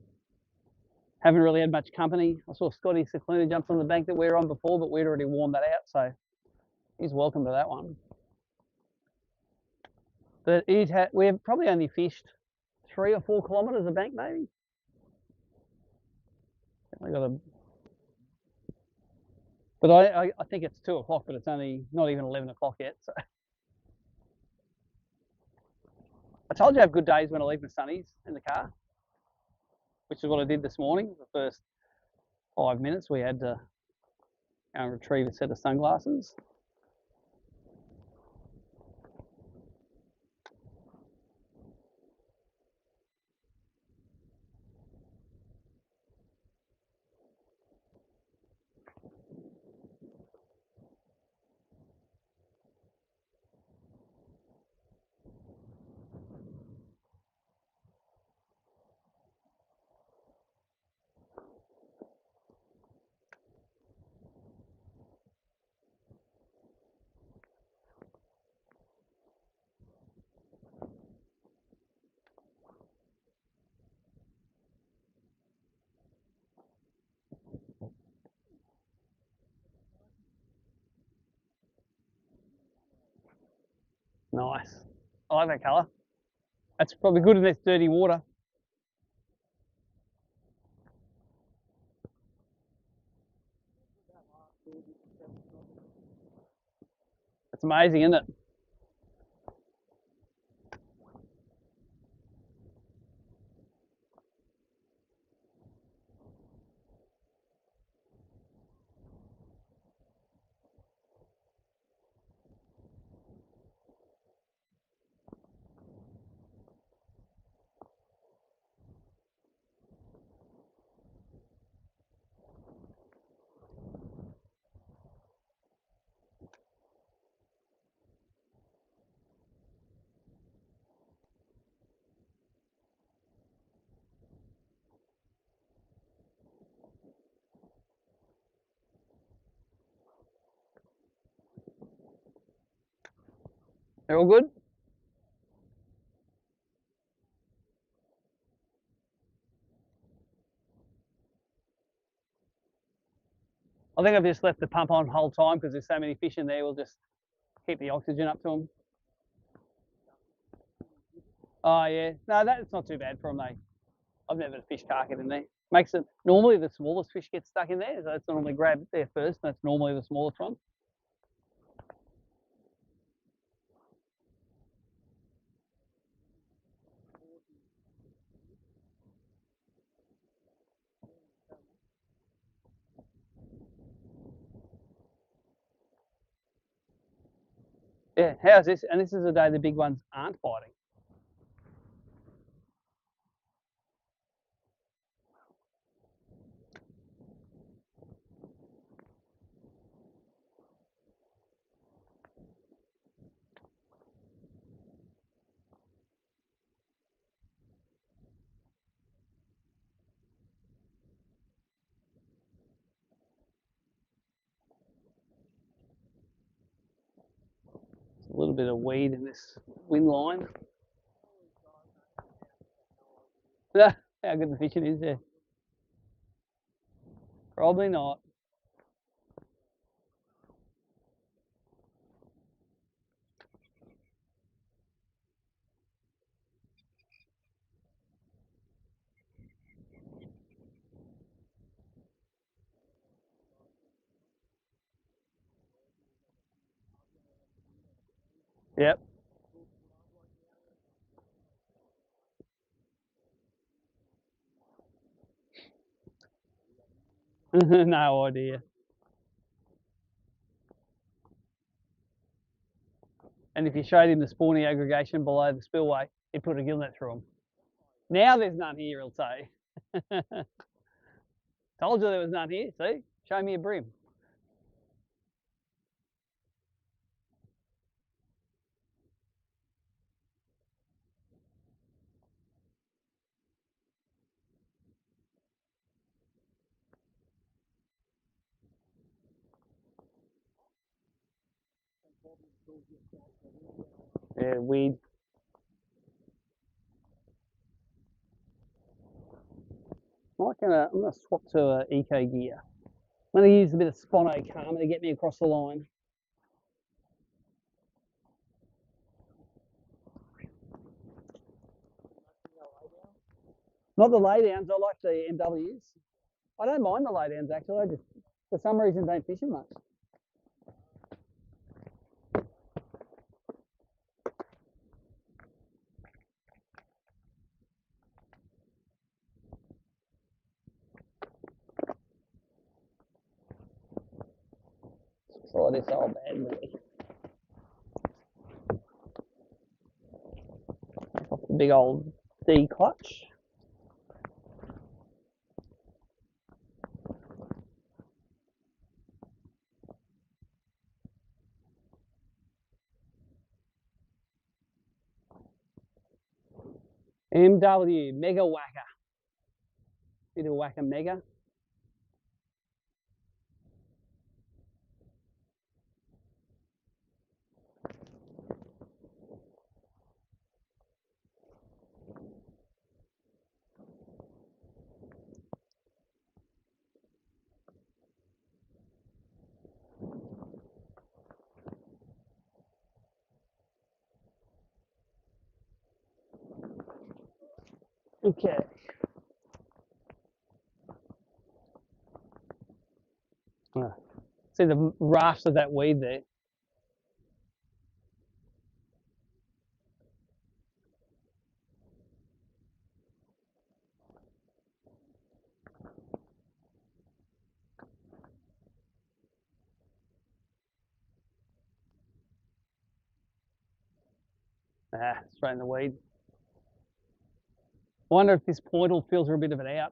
Haven't really had much company. I saw Scotty Cicluna jumps on the bank that we were on before, but we'd already warmed that out, so he's welcome to that one. But we've probably only fished 3 or 4 kilometres of bank, maybe. I got a, but I think it's 2 o'clock, but it's only not even 11 o'clock yet. So I told you I have good days when I leave my sunnies in the car, which is what I did this morning. The first 5 minutes we had to go and retrieve a set of sunglasses. Nice. I like that colour. That's probably good in this dirty water. It's amazing, isn't it? They're all good? I think I've just left the pump on the whole time because there's so many fish in there. We'll just keep the oxygen up to them. Oh yeah, no, that's not too bad for them. I've never had a fish carcass in there. Makes it normally the smallest fish get stuck in there, so it's normally grabbed there first. That's normally the smallest one. Yeah, how's this? And this is the day the big ones aren't biting. There's a little bit of weed in this wind line. How good the fishing is there? Probably not. Yep. No idea. And if you showed him the spawning aggregation below the spillway, he'd put a gillnet through them. Now there's none here, he'll say. Told you there was none here. See? Show me a BREAM. Yeah, weed. I'm gonna swap to eco gear. I'm gonna use a bit of Spono Karma to get me across the line. Not the laydowns. I like the MWs. I don't mind the laydowns actually. I just for some reason don't fish them much. Try this old bad boy. Take off the big old D clutch. MW Mega Whacker. Bit of Whacker Mega. Okay. See the rafts of that weed there. Straight in the weed. I wonder if this point will filter a bit of it out.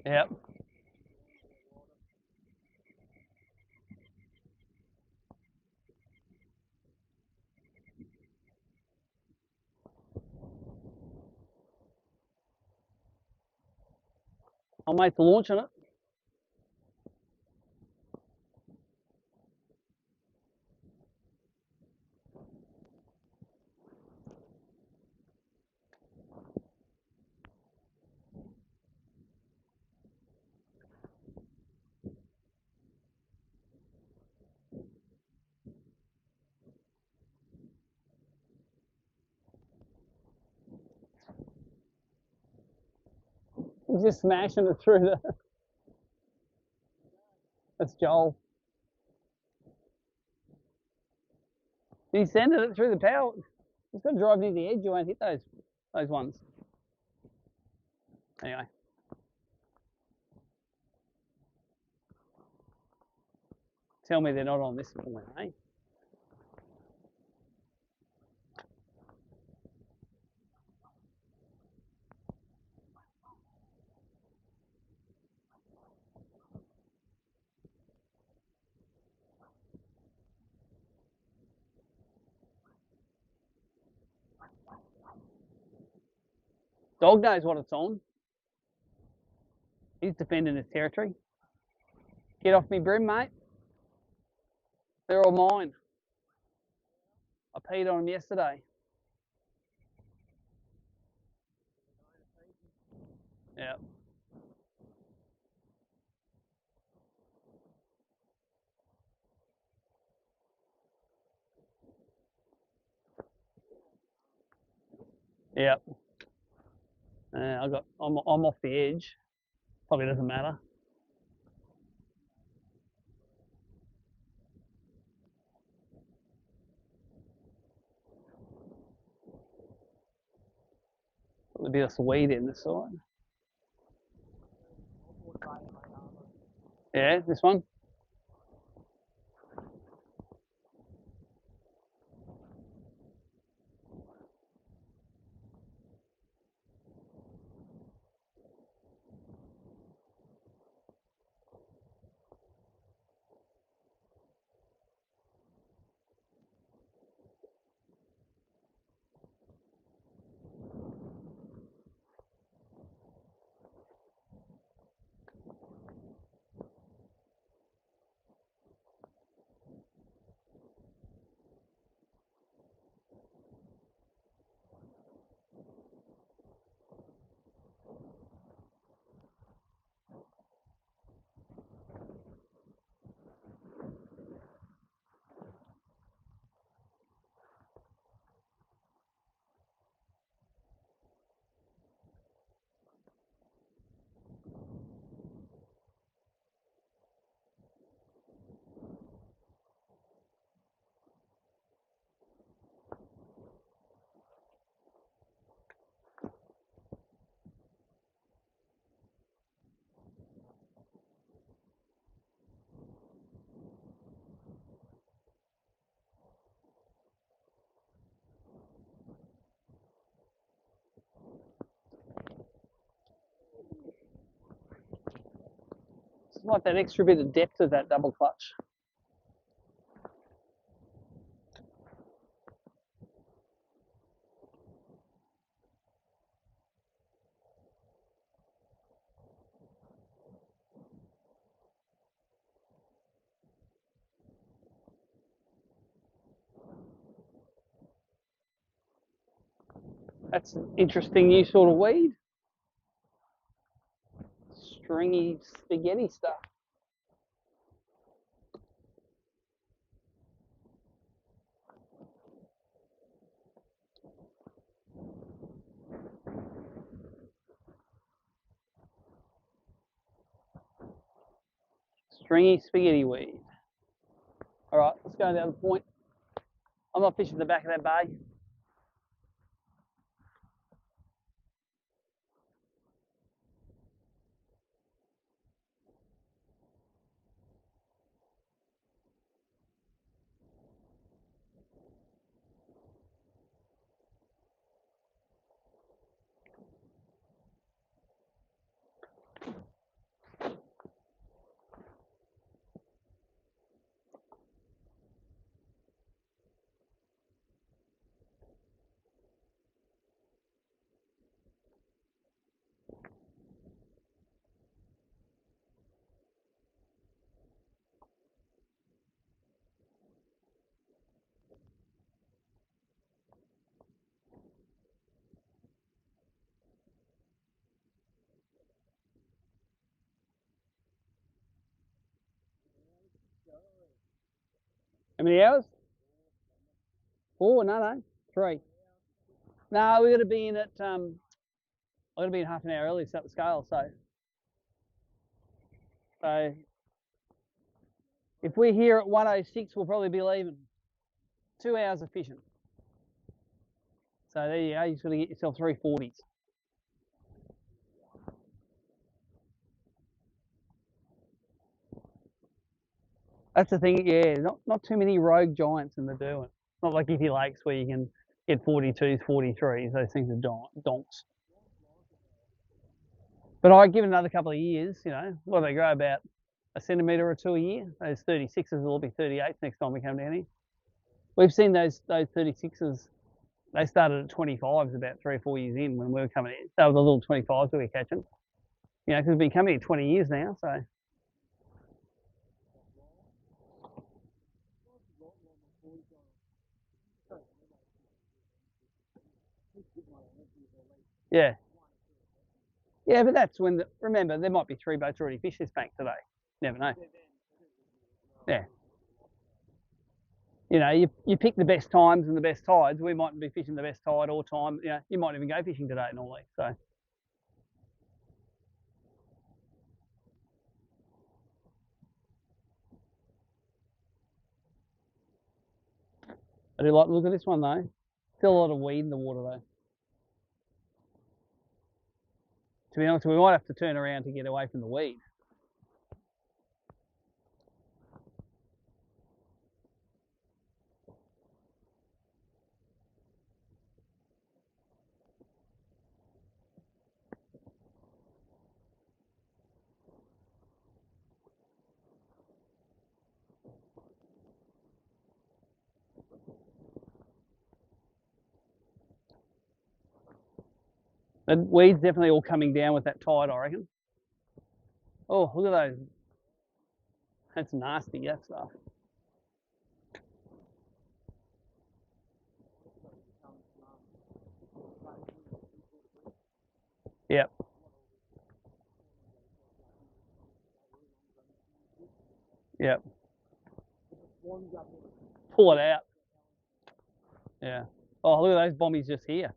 Yep. I'll make the launch on it. He's just smashing it through the. That's Joel. He's sending it through the power. He's got to drive near the edge. You won't hit those ones. Anyway. Tell me they're not on this one, eh? Dog knows what it's on. He's defending his territory. Get off me BREAM, mate. They're all mine. I peed on them yesterday. Yeah. Yeah. I'm off the edge. Probably doesn't matter. Got a bit of weed in the side. Yeah, this one. It's like that extra bit of depth of that double clutch. That's an interesting new sort of weed. Stringy spaghetti stuff. Stringy spaghetti weed. All right, let's go to the other point. I'm not fishing the back of that bay. How many hours? 4? No. 3. No, we're going to be in at, I'm going to be in half an hour early to set the scale. So if we're here at 1:06, we'll probably be leaving. 2 hours of fishing. So there you go. You just got to get yourself 340s. That's the thing. Yeah, not too many rogue giants in the Derwent. Not like Iffy Lakes where you can get 42s, 43s. Those things are donks. But I give it another couple of years. You know, what do they grow, about a centimetre or 2 a year? Those 36s will be 38s next time we come down here. We've seen those 36s. They started at 25s about 3 or 4 years in when we were coming in. They were the little 25s that we were catching. You know, because we've been coming here 20 years now. So yeah. Yeah, but that's when, remember, there might be 3 boats already fished this bank today. Never know. Yeah. You know, you pick the best times and the best tides. We mightn't be fishing the best tide all time. You know, you might even go fishing today normally. So I do like the look of this one though. Still a lot of weed in the water though. To be honest, we might have to turn around to get away from the weed. The weeds definitely all coming down with that tide, I reckon. Oh, look at those. That's nasty, that stuff. Yep. Yep. Pull it out. Yeah. Oh, look at those bombies just here.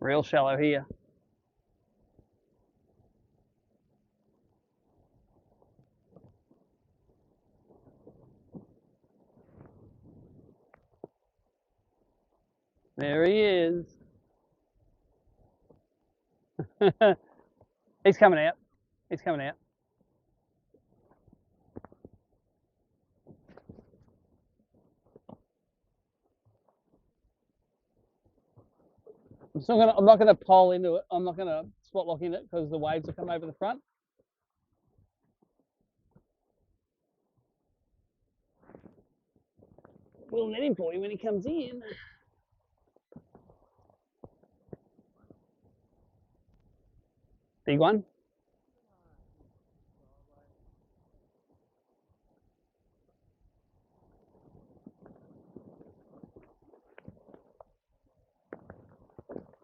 Real shallow here. There he is. He's coming out. He's coming out. I'm not gonna pole into it. I'm not gonna spot lock in it because the waves will come over the front. We'll net him for you when he comes in. Big one.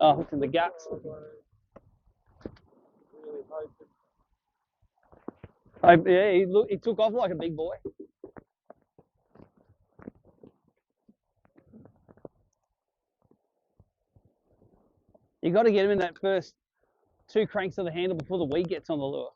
Oh, hooked in the guts. Yeah, he took off like a big boy. You got to get him in that first 2 cranks of the handle before the weed gets on the lure.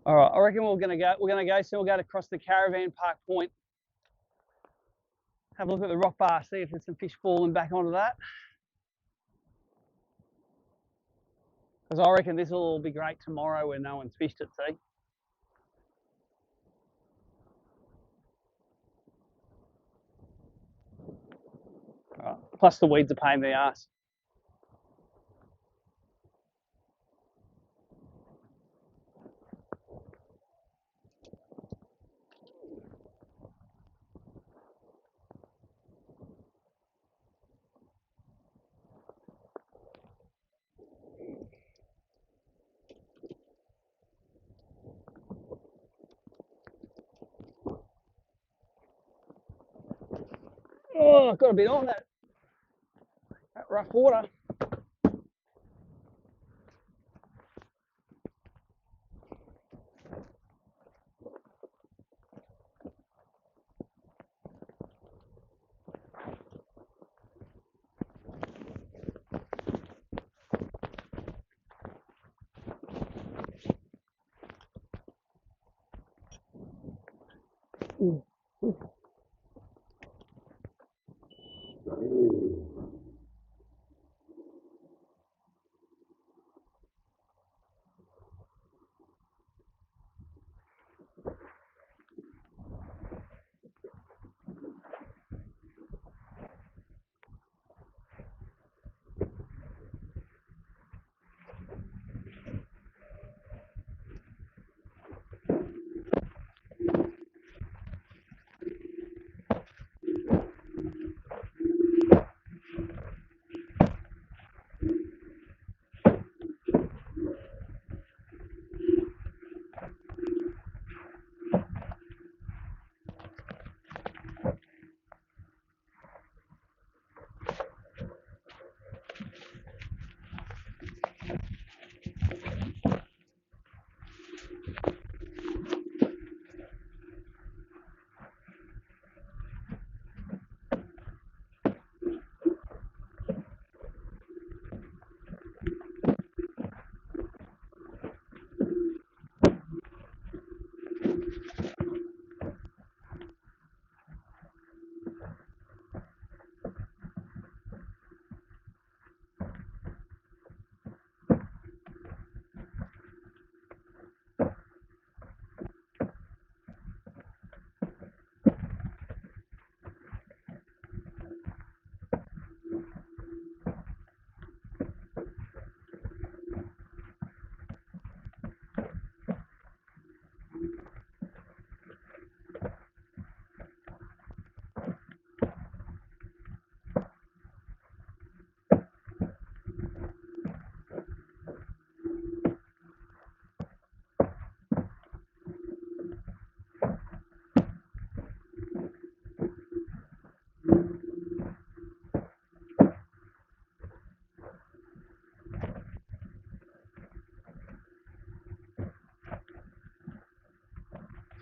All right, I reckon we're gonna go soon. We'll go across the caravan park point. Have a look at the rock bar, see if there's some fish falling back onto that. Because I reckon this will all be great tomorrow when no one's fished it, see? All right. Plus the weeds are pain in the ass. Oh, I've got a bit on that rough water.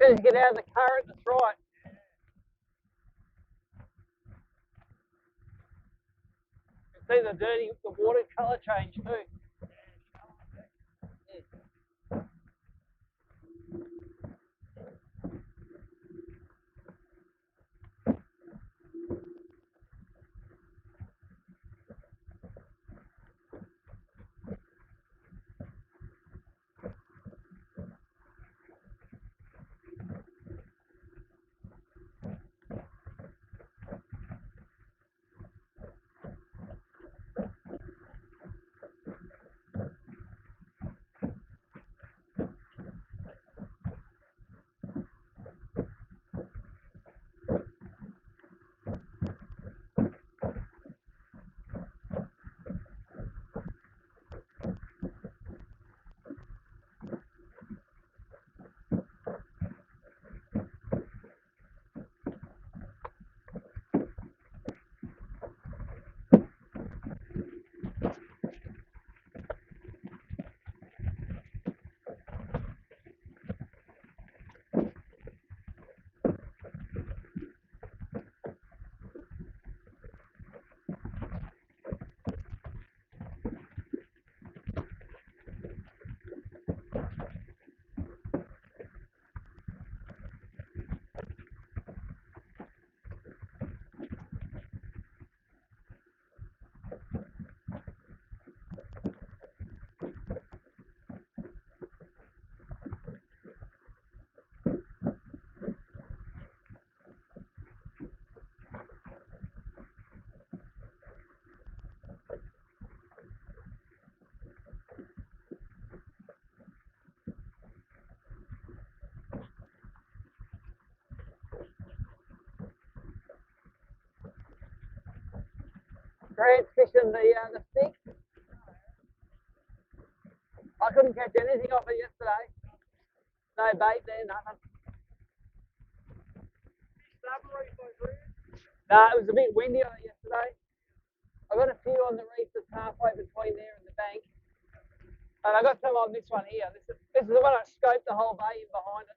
soon as you get out of the current, that's right. You can see the water colour change too. Grant's fishing the stick. I couldn't catch anything off it yesterday. No bait there, nothing. No, it was a bit windy on it yesterday. I got a few on the reef that's halfway between there and the bank. And I got some on this one here. This is the one I scoped the whole bay in behind it.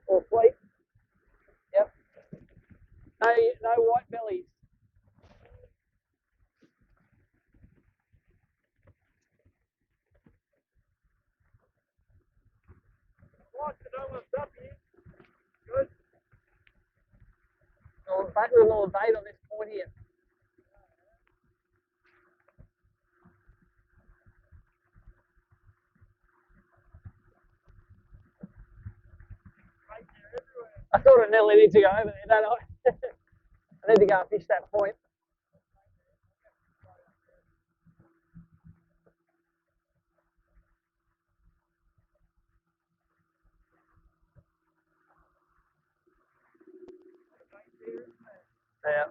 All fleet. Yep. No white bellies. Like to know what's up here. Good. A little bait on this point here. I sort of nearly need to go over there, don't I? I need to go and fish that point. Yeah.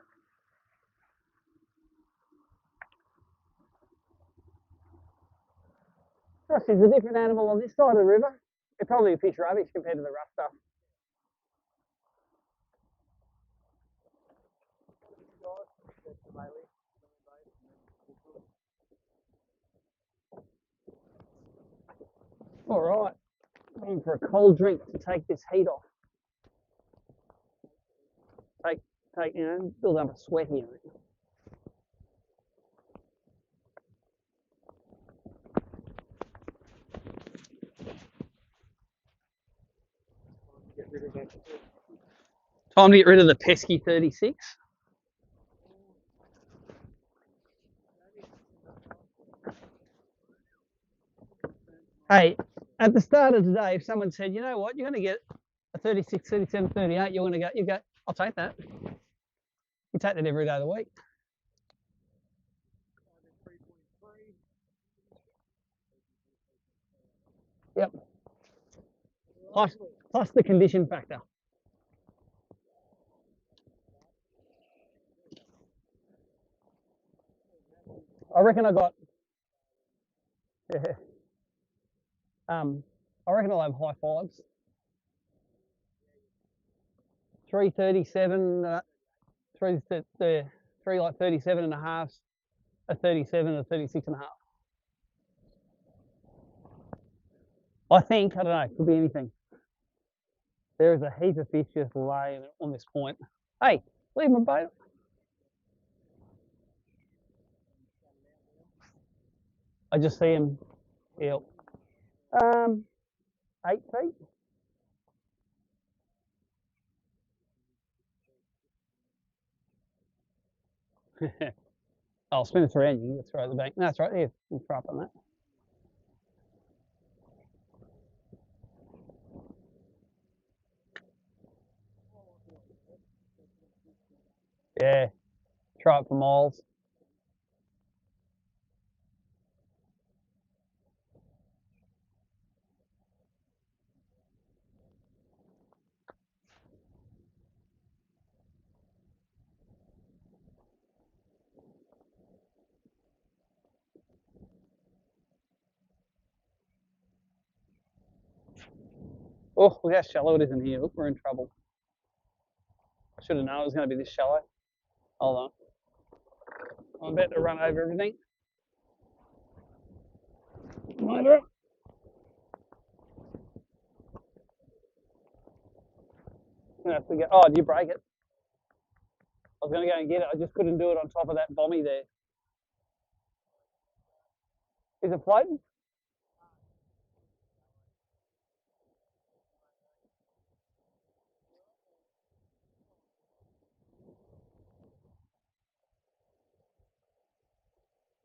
Gosh, there's a different animal on this side of the river. It probably fish rubbish compared to the rough stuff. All right. I'm for a cold drink to take this heat off. Take, build up a sweat here. Time to get rid of the pesky 36. Hey, at the start of today, if someone said, you know what, you're going to get a 36, 37, 38, you're going to go, you go, I'll take that. You take that every day of the week. Yep. Plus the condition factor. I reckon I got, yeah. I reckon I'll have high fives. 337, three like 37 and a half, a 37, a 36 and a half. I think, I don't know, could be anything. There is a heap of fish just laying on this point. Hey, leave my boat. I just see him. Yep. 8 feet. I'll spin it around. You can throw it at the bank. No, it's right there. We'll throw up on that. Yeah. Try it for miles. Oh, look how shallow it is in here. Look, we're in trouble. I should have known it was going to be this shallow. Hold on. I'm about to run over everything. Motor up. I'm have to go. Oh, did you break it? I was going to go and get it. I just couldn't do it on top of that bommy there. Is it floating?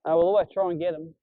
Oh, we'll always try and get them.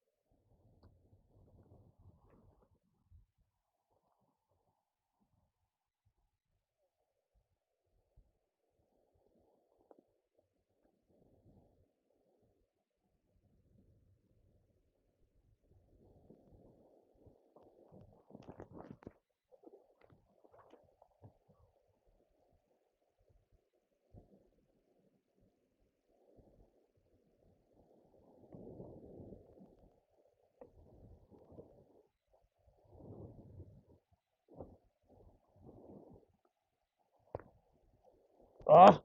Oh,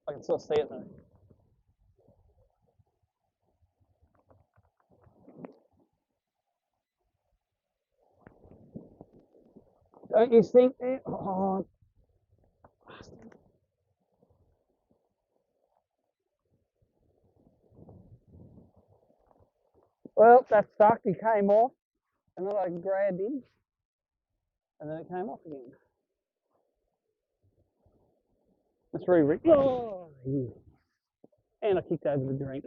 I can still see it though. Don't you think? Oh. Well, that sucked. He came off, and then I grabbed him, and then it came off again. Let's re-rig. Oh, yeah. And I kicked over the drink.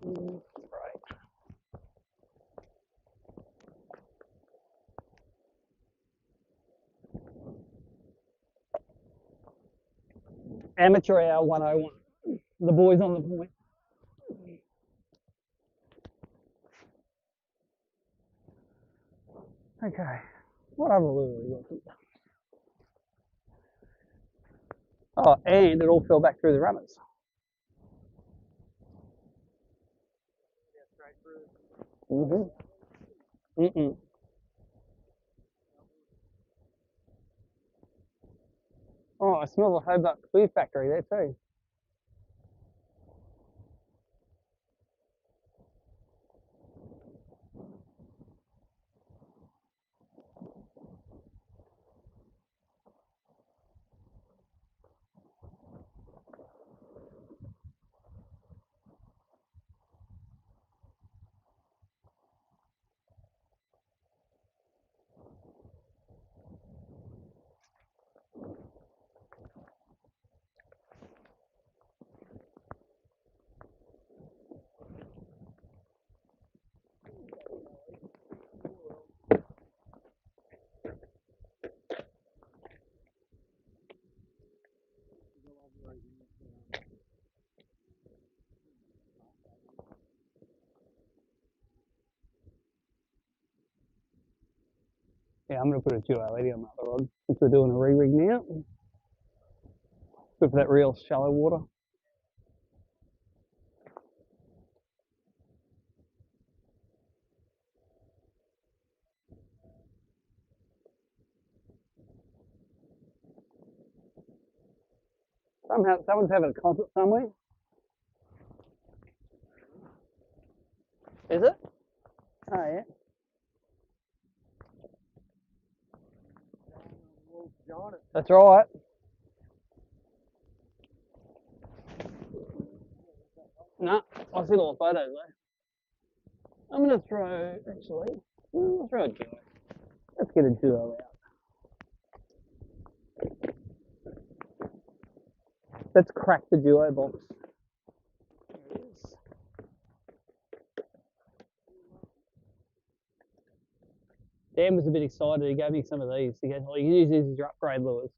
Right. Amateur hour 101. The boys on the point. Okay. What other lure we got? Oh, and it all fell back through the runners. Mm-mm. Oh, I smell the Hobart Clear Factory there too. Yeah, I'm going to put a 280 on that rod since we're doing a re-rig now. Good for that real shallow water. Someone's having a concert somewhere. Is it? Oh yeah. That's right. No, I see all the photos though. I'm gonna throw actually. I'll throw a duo. Let's get a duo out. Let's crack the duo box. There it is. Dan was a bit excited. He gave me some of these. He goes, "Well, you can use these as your upgrade lures."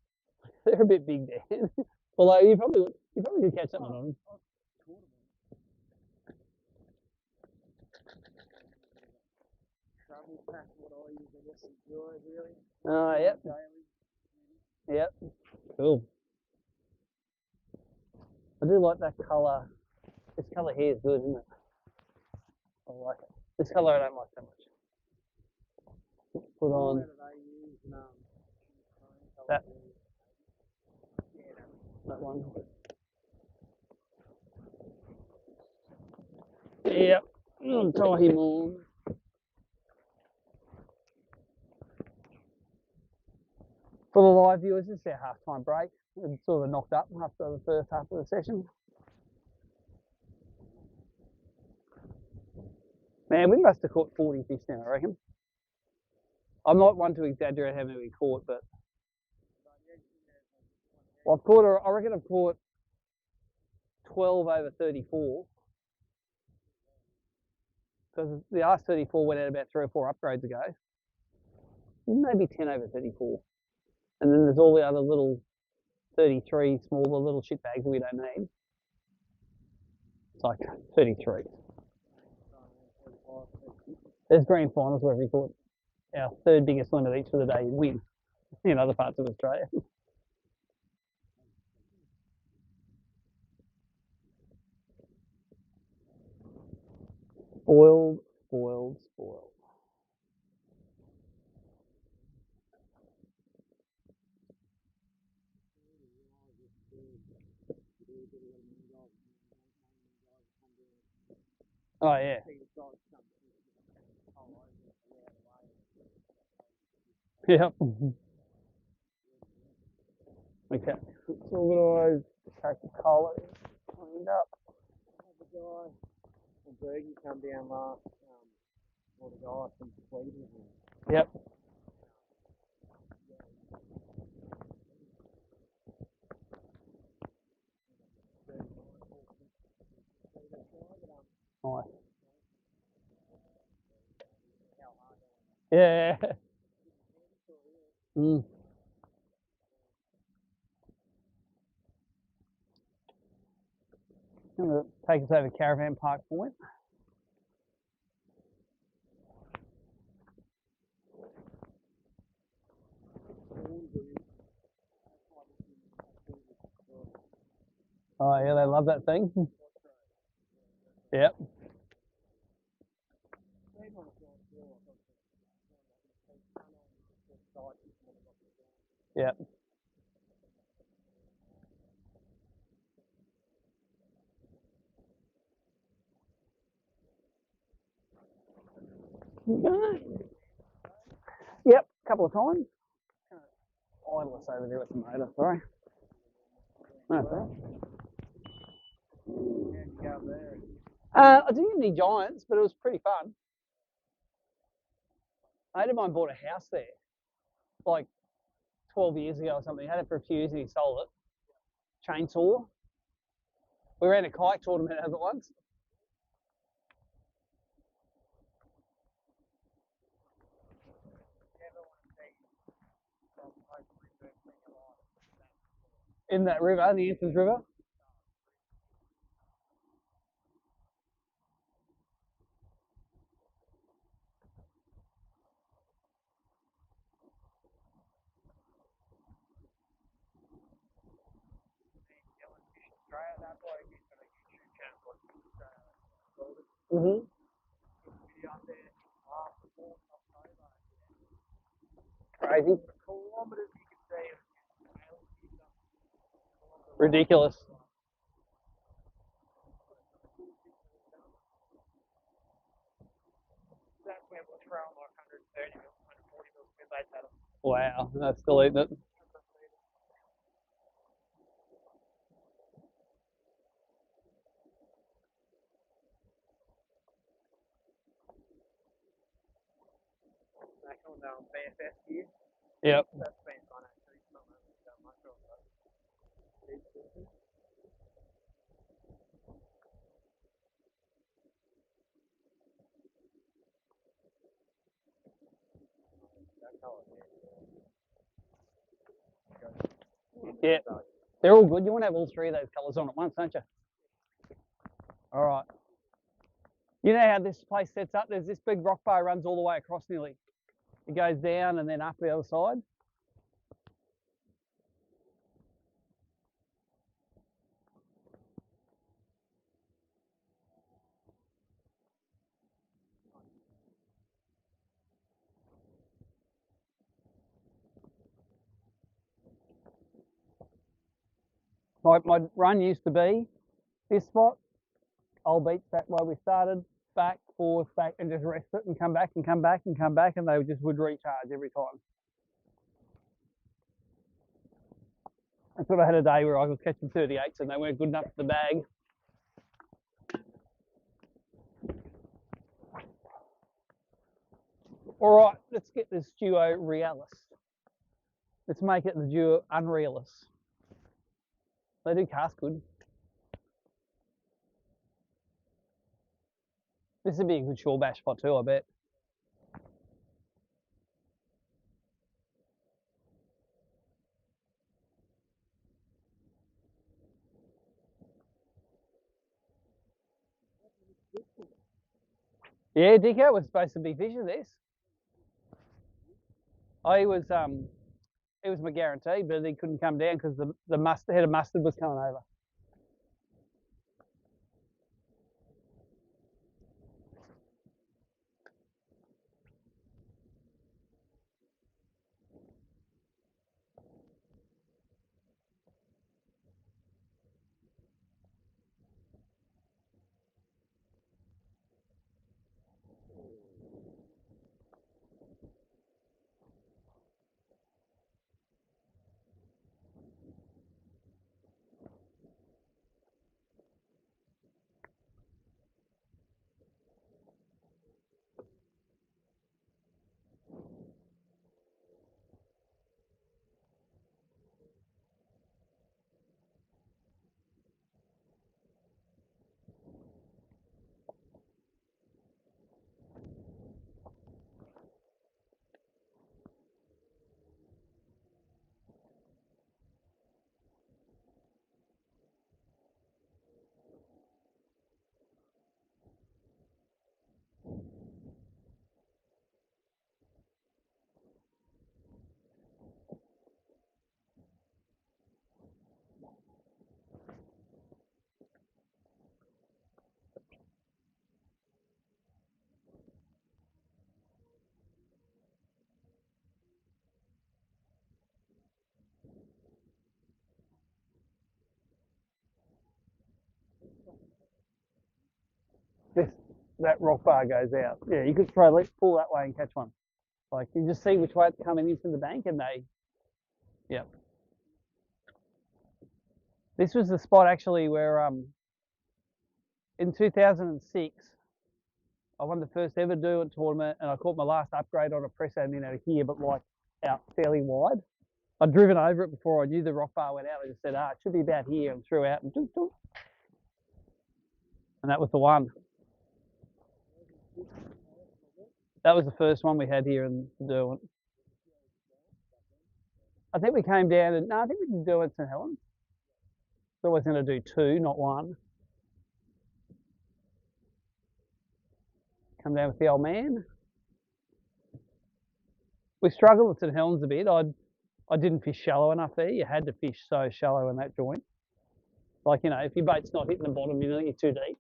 They're a bit big, Dan. Although you probably could catch something on them. Travel pack, what I use, I guess, is duos really. Oh, yep. Yep. Cool. I do like that colour. This colour here is good, isn't it? I like it. This colour I don't like so much. Put on that one. Yep. Tie him on. For the live viewers, this is our half-time break. It's sort of knocked up after the first half of the session. Man, we must have caught 40 fish now, I reckon. I'm not one to exaggerate how many we caught, but well, I reckon I've caught 12 over 34. Because the last 34 went out about 3 or 4 upgrades ago. Maybe 10 over 34. And then there's all the other little 33 smaller little shit bags that we don't need. It's like 33. There's grand finals where we caught our third biggest limit each for the day win in other parts of Australia. Spoiled, spoiled, spoiled. Oh yeah. Yep. Okay. It's organised. Take the collar cleaned up. The guy from Bergie come down last, or the guy from Sweden. Yep. Nice. Yeah. Mm. I'm going to take us over Caravan Park Point. Oh yeah, they love that thing. Yep. Yep. Yep, a couple of times. Idle us over there with the motor, sorry. No, sorry. I didn't get any giants, but it was pretty fun. A mate of mine bought a house there, like 12 years ago or something. He had it for a few years and he sold it. Chainsaw. We ran a kayak tournament over it once. In that river, the Anthony's River. Mm-hmm. Crazy. Ridiculous. That's when we're throwing like 130 mil, 140 mil spin baits at them. Wow, that's still eating it. Back on BFS gear. Yep. That's been fun actually. It's not really that much of that. Yeah. They're all good. You want to have all three of those colours on at once, don't you? All right. You know how this place sets up? There's this big rock bar runs all the way across nearly. It goes down and then up the other side. My run used to be this spot, old beach back where we started, back, forth, back, and just rest it and come back and come back and come back, and they just would recharge every time. I sort of had a day where I was catching 38s and they weren't good enough for the bag. All right, let's get this duo realis. Let's make it the duo unrealis. They do cast good. This would be a good shore bash spot too, I bet. Yeah, Dicko was supposed to be fishing this. I was it was my guarantee, but he couldn't come down because the head of mustard was coming over. That rock bar goes out. Yeah, you could throw, let's pull that way and catch one. Like you just see which way it's coming into the bank and they, yep. This was the spot actually where in 2006, I won the first ever Derwent tournament and I caught my last upgrade on a press admin out of here, but like out fairly wide. I'd driven over it before I knew the rock bar went out. I just said, it should be about here, and threw out and doop, doop. And that was the one. That was the first one we had here in Derwent. I think we came down and, no, I think we did Derwent St Helens. So I was going to do two, not one. Come down with the old man. We struggled with St Helens a bit. I didn't fish shallow enough there. You had to fish so shallow in that joint. Like, you know, if your bait's not hitting the bottom, you're too deep.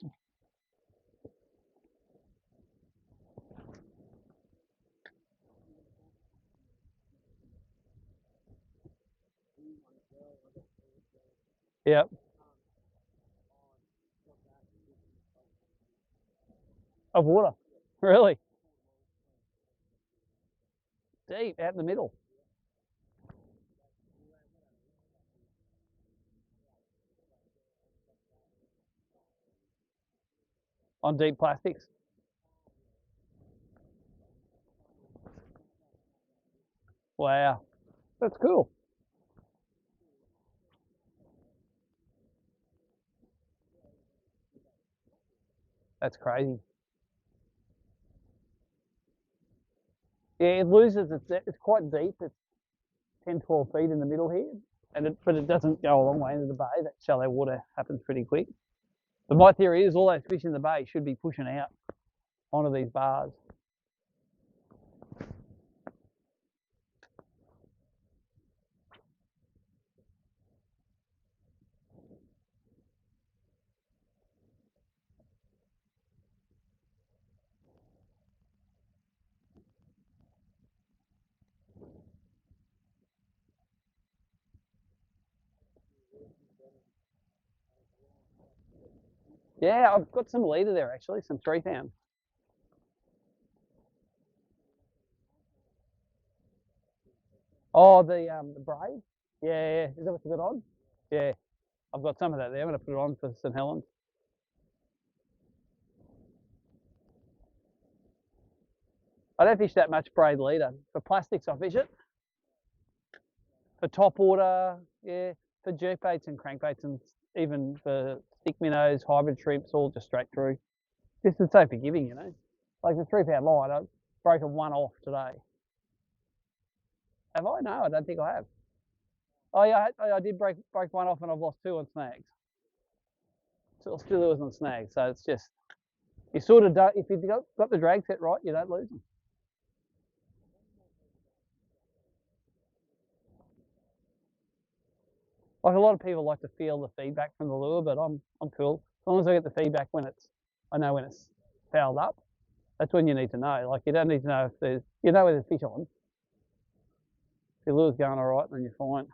Yep. Of water. Really? Deep, out in the middle. On deep plastics. Wow. That's cool. That's crazy. Yeah, it loses it's quite deep. It's 10, 12 feet in the middle here. But it doesn't go a long way into the bay. That shallow water happens pretty quick. But my theory is all those fish in the bay should be pushing out onto these bars. Yeah, I've got some leader there actually, some 3 pound. Oh, the braid. Yeah, yeah. Is that what you got on? Yeah, I've got some of that there. I'm going to put it on for St Helens. I don't fish that much braid leader. For plastics, I fish it. For top water, yeah. For jerkbaits and crankbaits, and even for stick minnows, hybrid shrimps, all just straight through. Just it's so forgiving, you know. Like the 3 pound line, I broke a one off today. Have I? No, I don't think I have. Oh yeah, I did break one off, and I've lost two on snags. So still losing on snags. So it's just you sort of don't. If you've got the drag set right, you don't lose them. Like a lot of people like to feel the feedback from the lure, but I'm cool as long as I get the feedback when I know when it's fouled up. That's when you need to know. Like you don't need to know if there's you know where there's fish on. If your lure's going all right, then you're fine.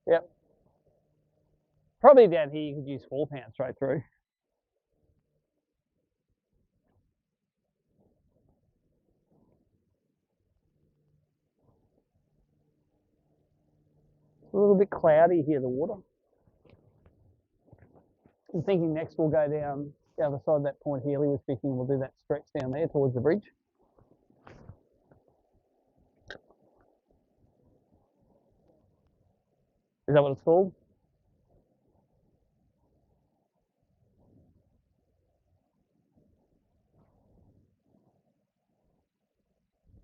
Yep. Probably down here you could use 4 pounds straight through. It's a little bit cloudy here, the water. I'm thinking next we'll go down the other side of that point Healy was fishing. We'll do that stretch down there towards the bridge. Is that what it's called?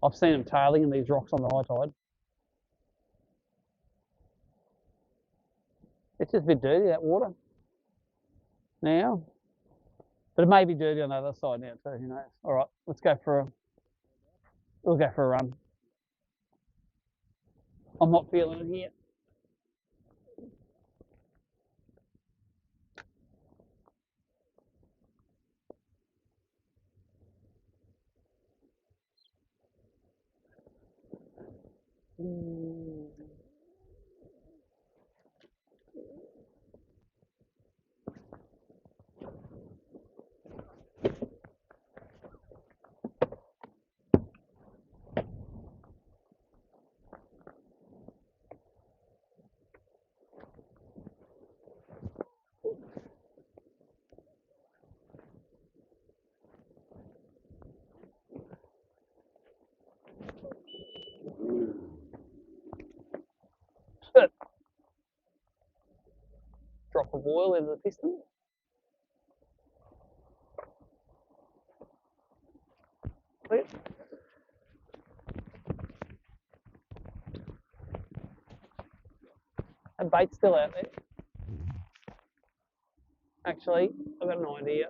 I've seen them tailing in these rocks on the high tide. It's just a bit dirty, that water now. But it may be dirty on the other side now too, who knows? All right, we'll go for a run. I'm not feeling it here. Drop of oil into the piston. Clear. And bait's still out there. Actually, I've got an idea.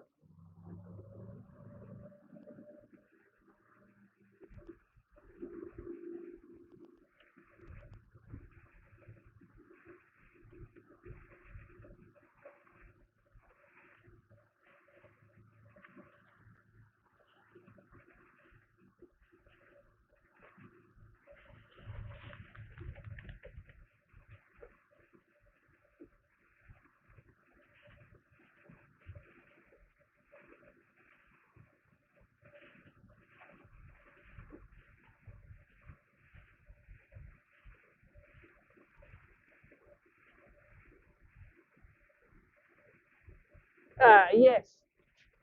Yes.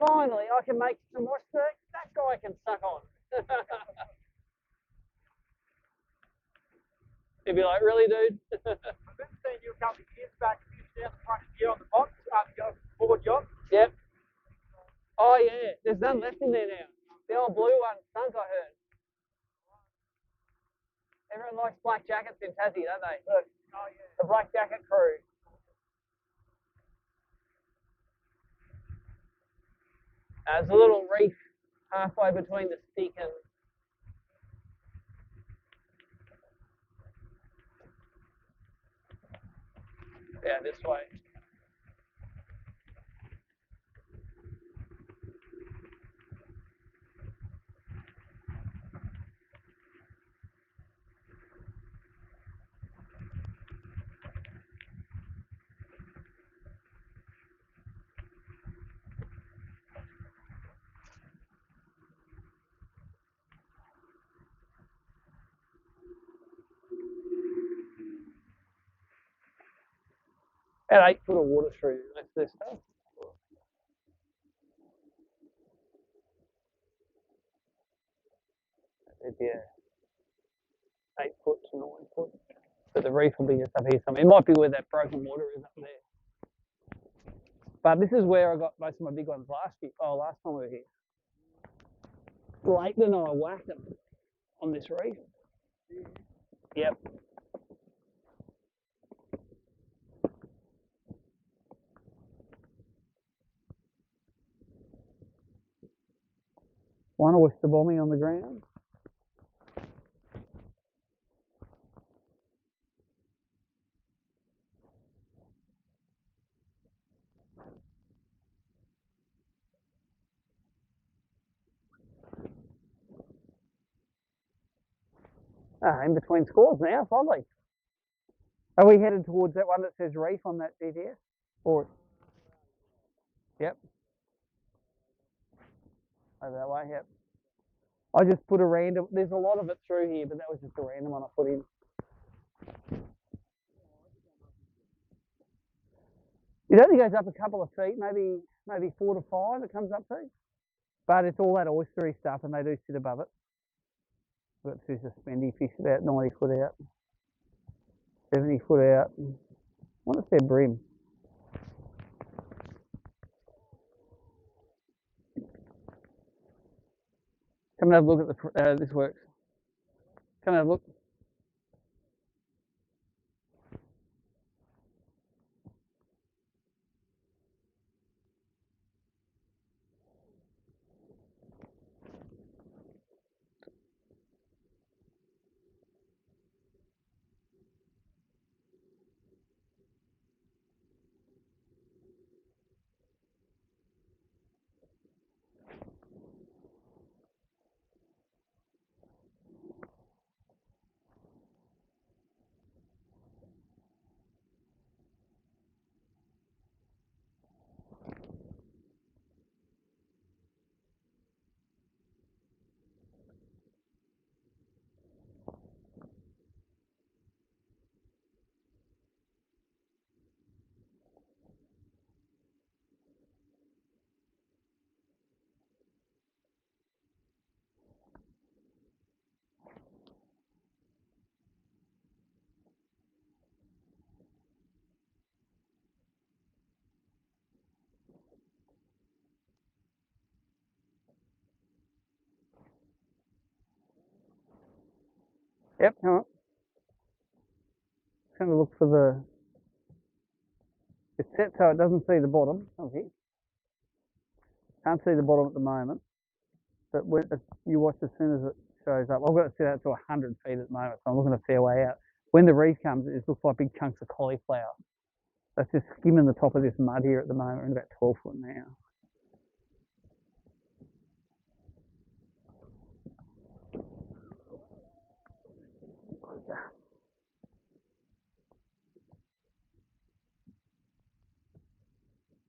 Finally, I can make some oyster. That guy can suck on. He'd be like, really, dude? I remember seeing you a couple of years back, you used to have the front of you on the box, go forward yacht. Yep. Oh, yeah. There's none left in there now. The old blue one stunk, I heard. Everyone likes black jackets in Tassie, don't they? Oh, yeah. The black jacket crew. There's a little reef halfway between the stick and. Yeah, this way. About 8 foot of water through most of this stuff. It'd be 8 foot to 9 foot. But the reef will be just up here somewhere. It might be where that broken water is up there. But this is where I got most of my big ones last time we were here. Layton and I whacked them on this reef. Yep. One oyster bombing on the ground. In between scores now, finally. Are we headed towards that one that says reef on that GPS? Or, yep. Over that way, yep. I just put a random, there's a lot of it through here, but that was just a random one I put in. It only goes up a couple of feet, maybe 4 to 5 it comes up to. But it's all that oystery stuff and they do sit above it. We've got two suspendy fish about 90 foot out, 70 foot out. I wonder if they're BREAM. Come and have a look at the, this works. Come and have a look. Yep, come on. Just going to look for the, It's set so it doesn't see the bottom. Okay. Can't see the bottom at the moment. But when you watch as soon as it shows up, I've got it set out to 100 feet at the moment, so I'm looking a fair way out. When the reef comes, it just looks like big chunks of cauliflower. That's just skimming the top of this mud here at the moment. We're in about 12 foot now.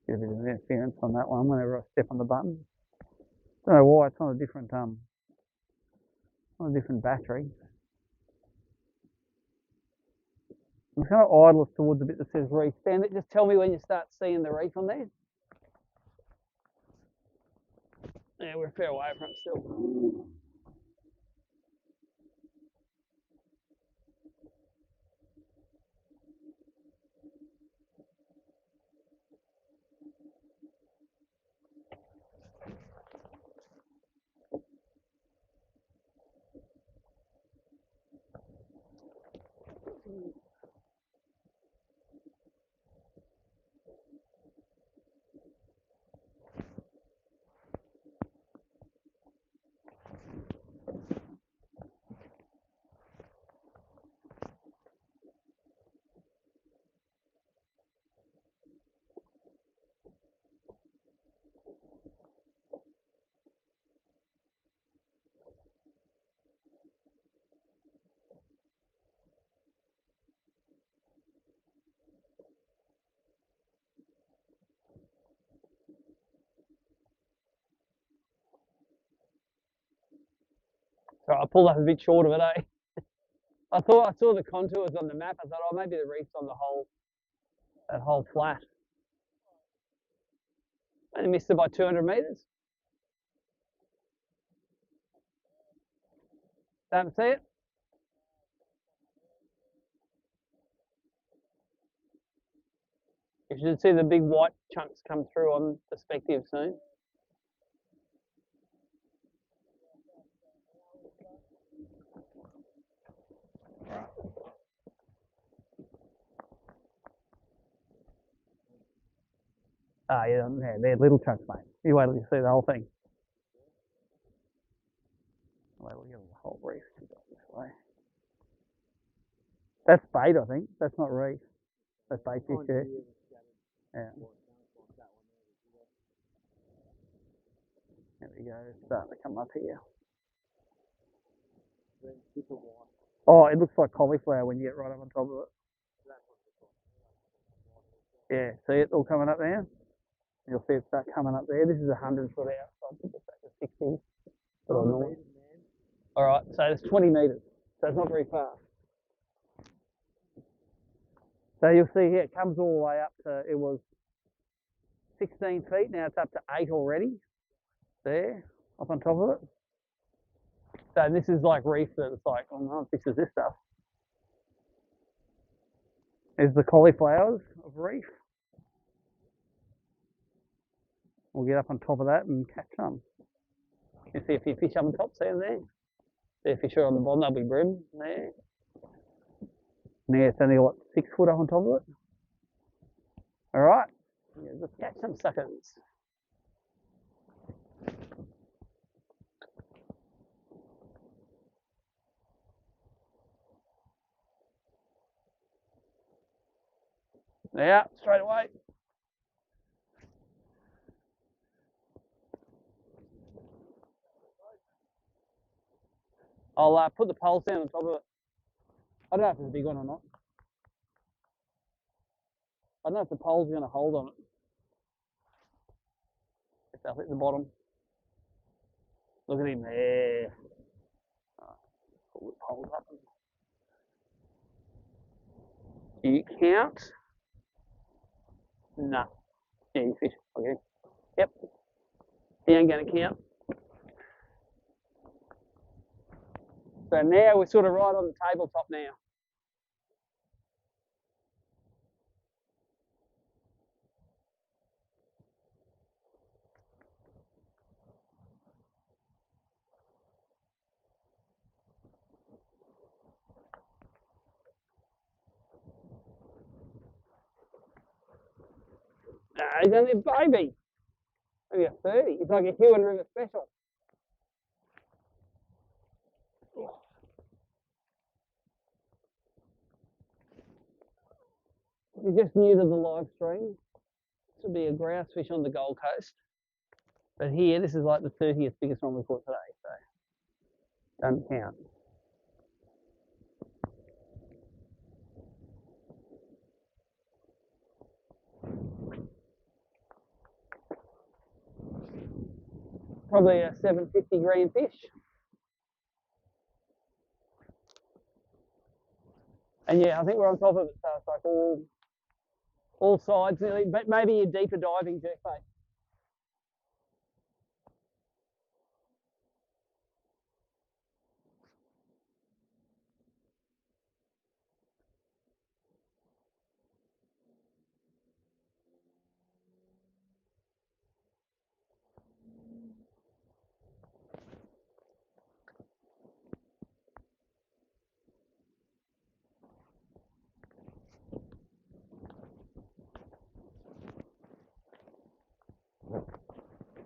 Get a bit of interference on that one whenever I step on the button. Don't know why, it's on a different battery. I'm just going to idle us towards the bit that says reef. Stand it, just tell me when you start seeing the reef on there. Yeah, we're a fair way from it still. So I pulled up a bit short of it, eh? I thought I saw the contours on the map. I thought, oh, maybe the reef's on that whole flat. Only missed it by 200 metres. Don't see it. You should see the big white chunks come through on perspective soon. Ah, yeah, they're little chunks, mate. You wait till you see the whole thing. Wait till you get the whole reef this way. That's bait, I think. That's not reef. That's bait fish, yeah. Yeah. There we go. It's starting to come up here. Oh, it looks like cauliflower when you get right up on top of it. Yeah, see it all coming up there? You'll see it start coming up there. This is 100 foot out, so I'll put this back to 60. All right, so it's 20 metres, so it's not very far. So you'll see here, it comes all the way up to, it was 16 feet, now it's up to 8 already. There, up on top of it. So this is like reef that's like, oh no, this is this stuff. There's the cauliflowers of reef. We'll get up on top of that and catch some. You see a few fish up on top, see them there? See a fish on the bottom, that'll be BREAM there. Now it's only what, 6 foot up on top of it. All right, yeah, let's catch some suckers. Yeah, straight away. I'll put the poles down on top of it. I don't know if it's a big one or not. I don't know if the pole's going to hold on it. If they'll hit the bottom. Look at him there. Pull the poles up. Do you count? No. Yeah, you fish. Okay. Yep. He ain't going to count. So now we're sort of right on the tabletop now. he's only a baby. Maybe a 30. He's like a Huon River special. If you're just new to the live stream, this would be a grouse fish on the Gold Coast. But here, this is like the 30th biggest one we've caught today, so don't count. Probably a 750 gram fish. And yeah, I think we're on top of it, so it's like all sides nearly, but maybe a deeper diving jerkbait.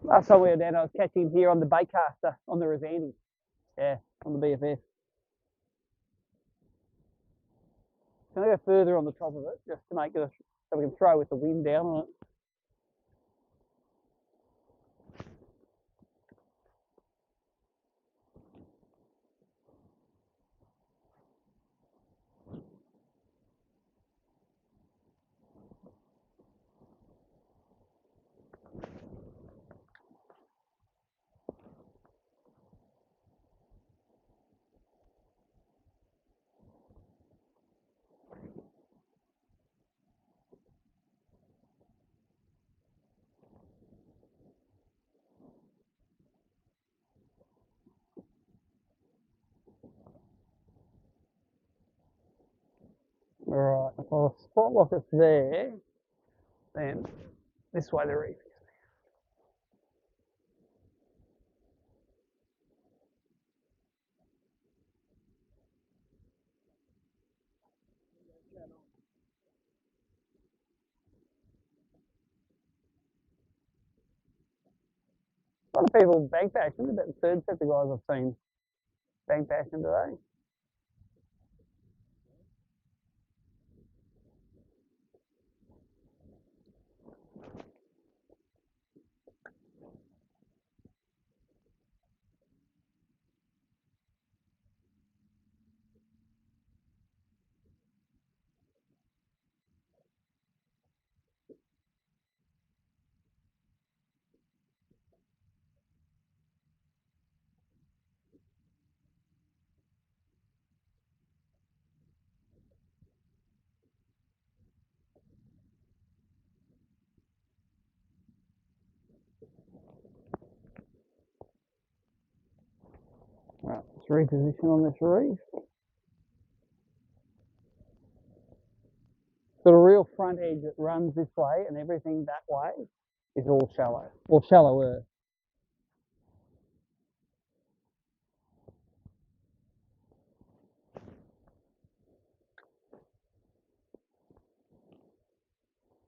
Last time we were down, I was catching him here on the baitcaster on the Rosandi. Yeah, on the BFF. Can I go further on the top of it just to make it so we can throw with the wind down on it? All right, if I'll spot lock it there, then this way the reef. A lot of people bank bashing, about the third set of guys I've seen bank bashing today. Right, let's reposition on this reef. Got a real front edge that runs this way, and everything that way is all shallow, or shallower.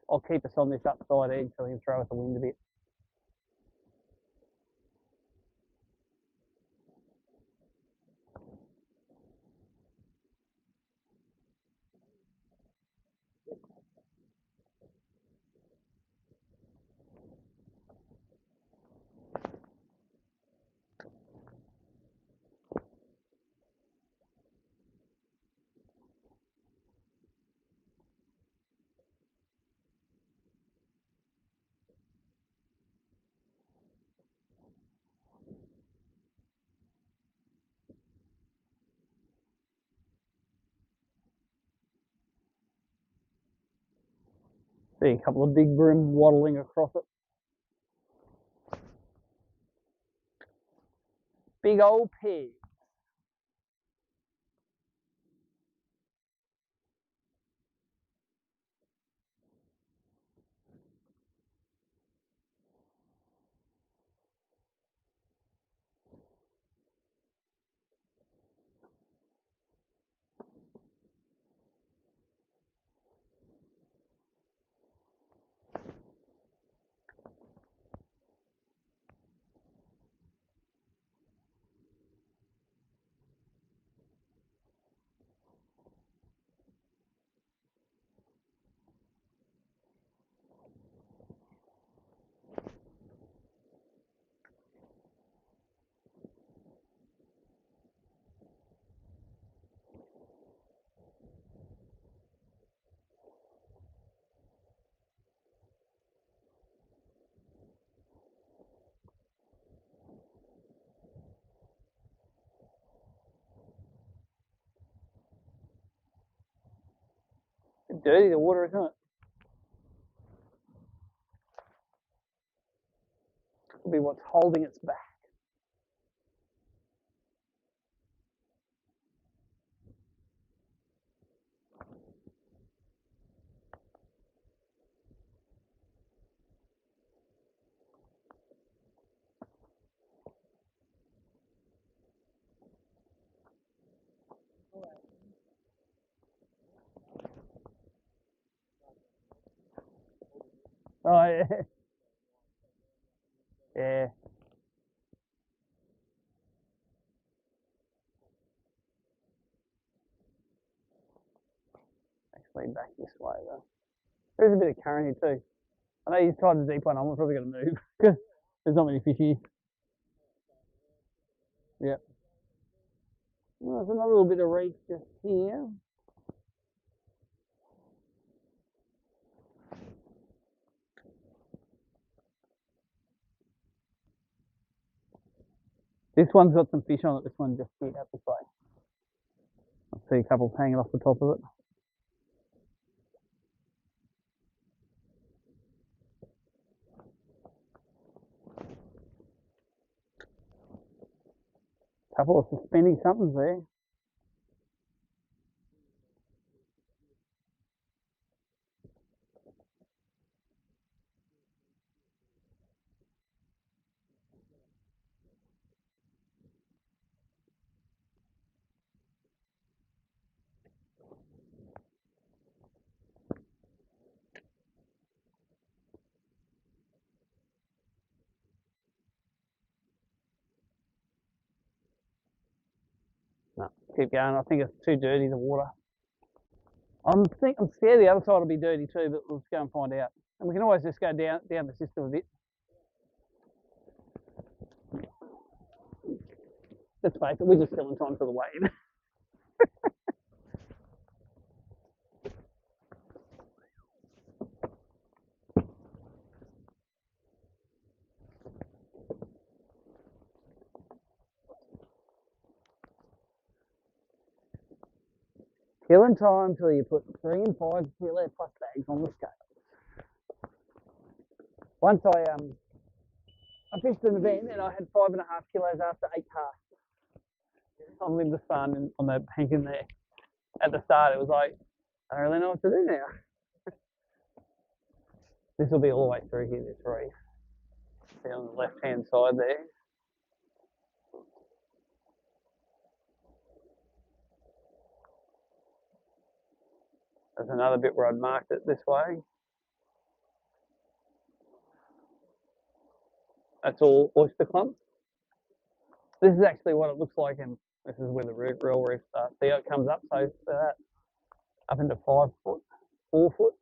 I'll keep us on this upside edge so we can throw with the wind a bit. See a couple of big bream waddling across it. Big old pig. bit dirty, the water, isn't it? Could be what's holding its back. Oh, yeah. Yeah. Actually, back this way, though. There's a bit of current here, too. I know you've tried the deep one on, we're probably going to move because there's not many fish here. Yeah. Well, there's another little bit of reef just here. This one's got some fish on it. This one just hit out this way. I see a couple hanging off the top of it. Couple of suspending somethings there. No, keep going. I think it's too dirty, the water. I'm scared the other side will be dirty too, but let's go and find out. And we can always just go down the system a bit. Let's face it, we're just still in time for the wave. Killing time till you put 3 and 5 kilo plus bags on the scale. Once I fished an event and I had 5.5 kilos after 8 casts on Limber Sun and on that bank in there. At the start, it was like, I don't really know what to do now. This will be all the way through here, this reef. See on the left-hand side there. There's another bit where I'd marked it this way. That's all oyster clumps. This is actually what it looks like, and this is where the real reef starts. See how it comes up, so that up into 5 foot, 4 foot.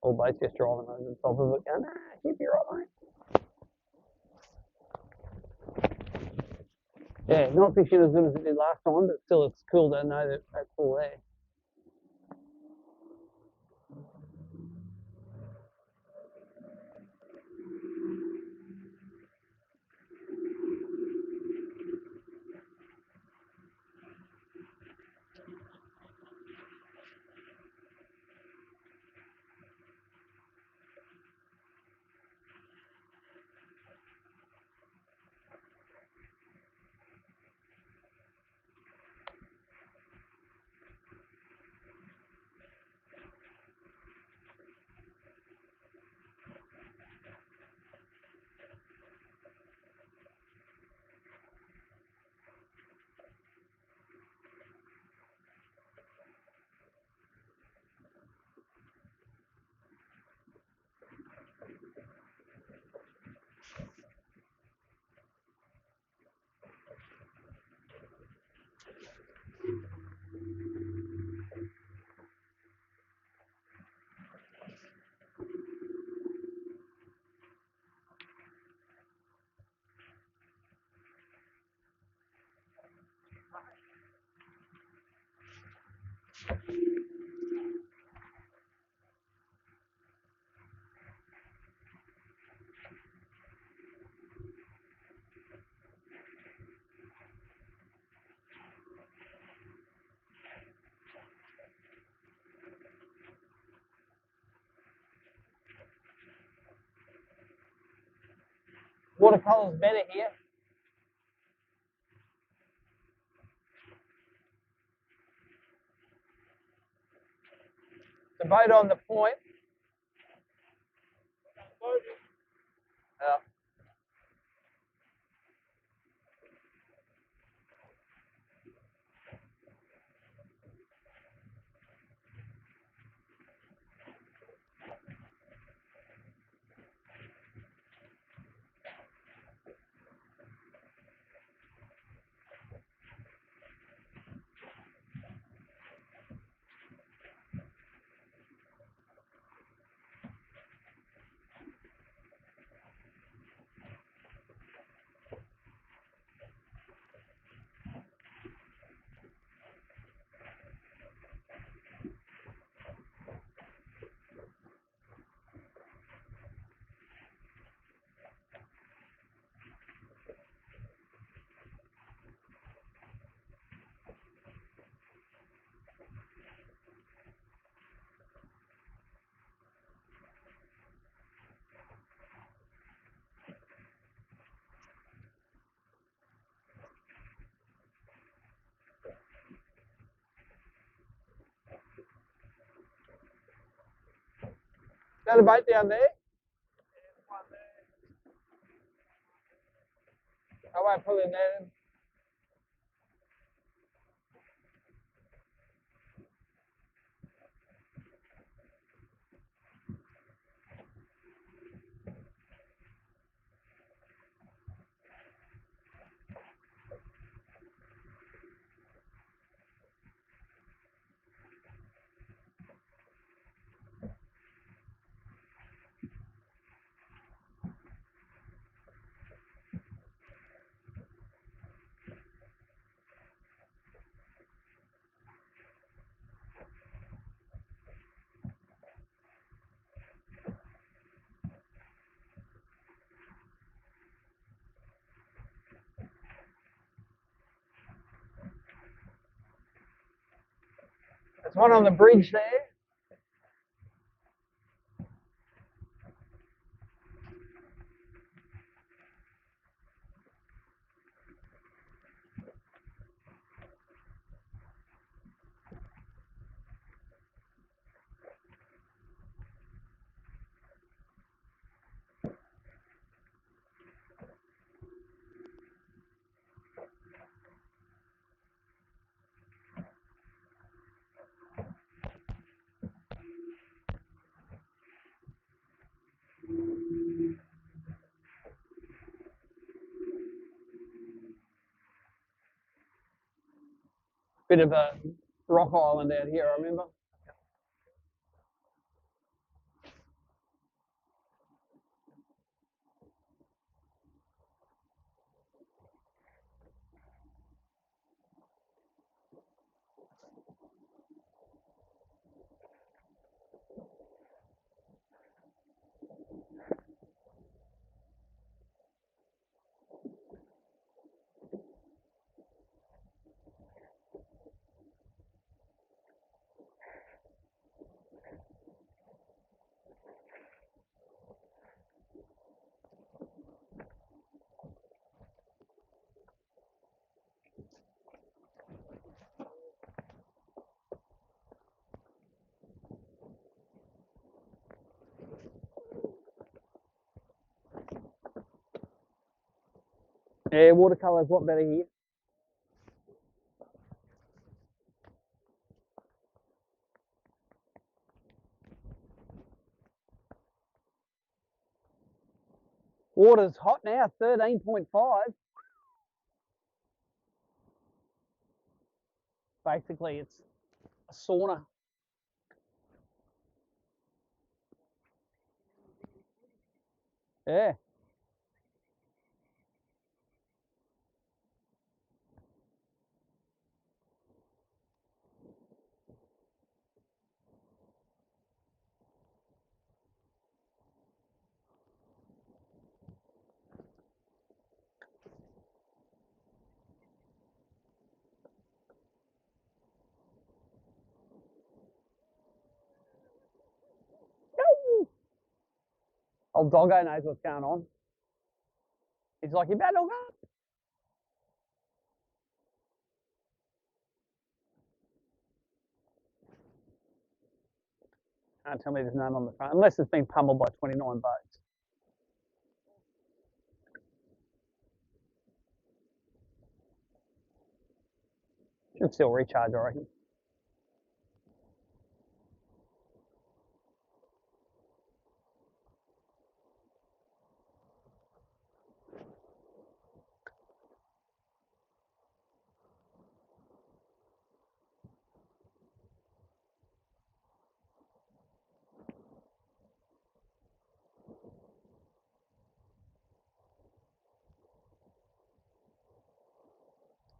All boats just driving over the top of it, going, keep your right, mate. Yeah, not fishing as good as it did last time, but still it's cool to know that that's all there. Watercolour's better here. The boat on the point. Yeah. Is that a boat down there? I won't pull in there. There's one on the bridge there. Bit of a rock island out here, I remember. Yeah, watercolour's a lot better here. Water's hot now, 13.5. Basically, it's a sauna. Yeah. Old doggo knows what's going on. He's like, you better look up. Can't tell me there's none on the front, unless it's been pummeled by 29 boats. Should still recharge, I reckon.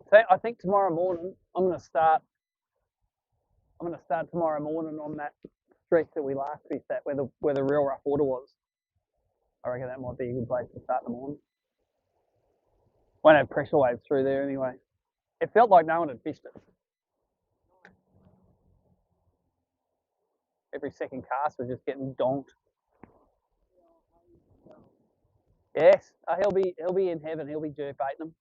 So I think tomorrow morning I'm going to start tomorrow morning on that stretch that we last fished at, where the real rough water was. I reckon that might be a good place to start in the morning. Won't have pressure waves through there anyway. It felt like no one had fished it. Every second cast was just getting donked. Yes, he'll be in heaven. He'll be jerk baiting them.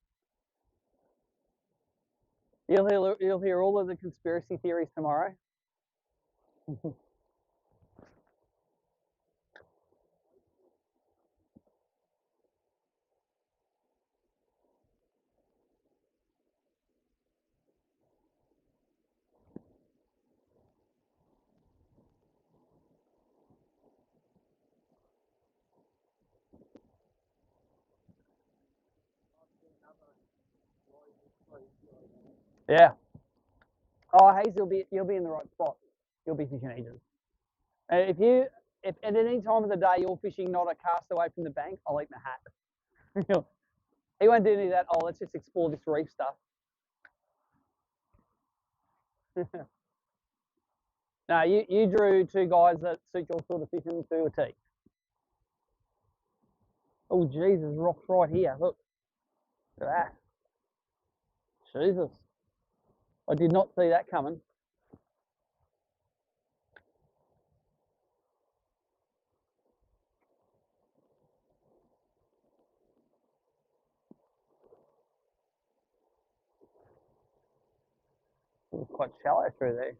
You'll hear all of the conspiracy theories tomorrow. Yeah. Oh, Hayes, you'll be in the right spot. You'll be fishing Edens. If at any time of the day you're fishing not a cast away from the bank, I'll eat my hat. He won't do any of that. Oh, let's just explore this reef stuff. No, you drew two guys that suit your sort of fishing to a T. Oh, Jesus, rocks right here. Look at that. Jesus. I did not see that coming. It was quite shallow through there.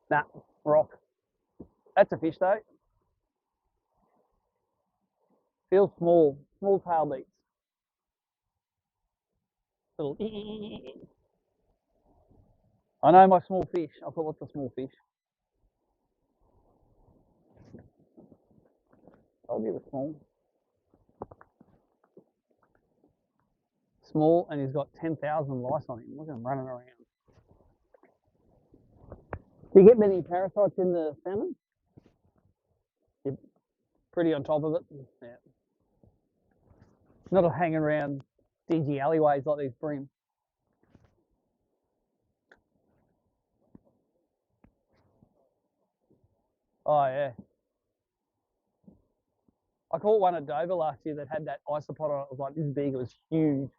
Nah, rock. That's a fish though. Feels small. Small tail beats. Little. I know my small fish. I've got lots of small fish. I'll give it small. Small, and he's got 10,000 lice on him. Look at him running around. Do you get many parasites in the salmon? You're pretty on top of it. Yeah. Not hanging around dingy alleyways like these BREAM. Oh yeah. I caught one at Dover last year that had that isopod on it. It was like this big. It was huge.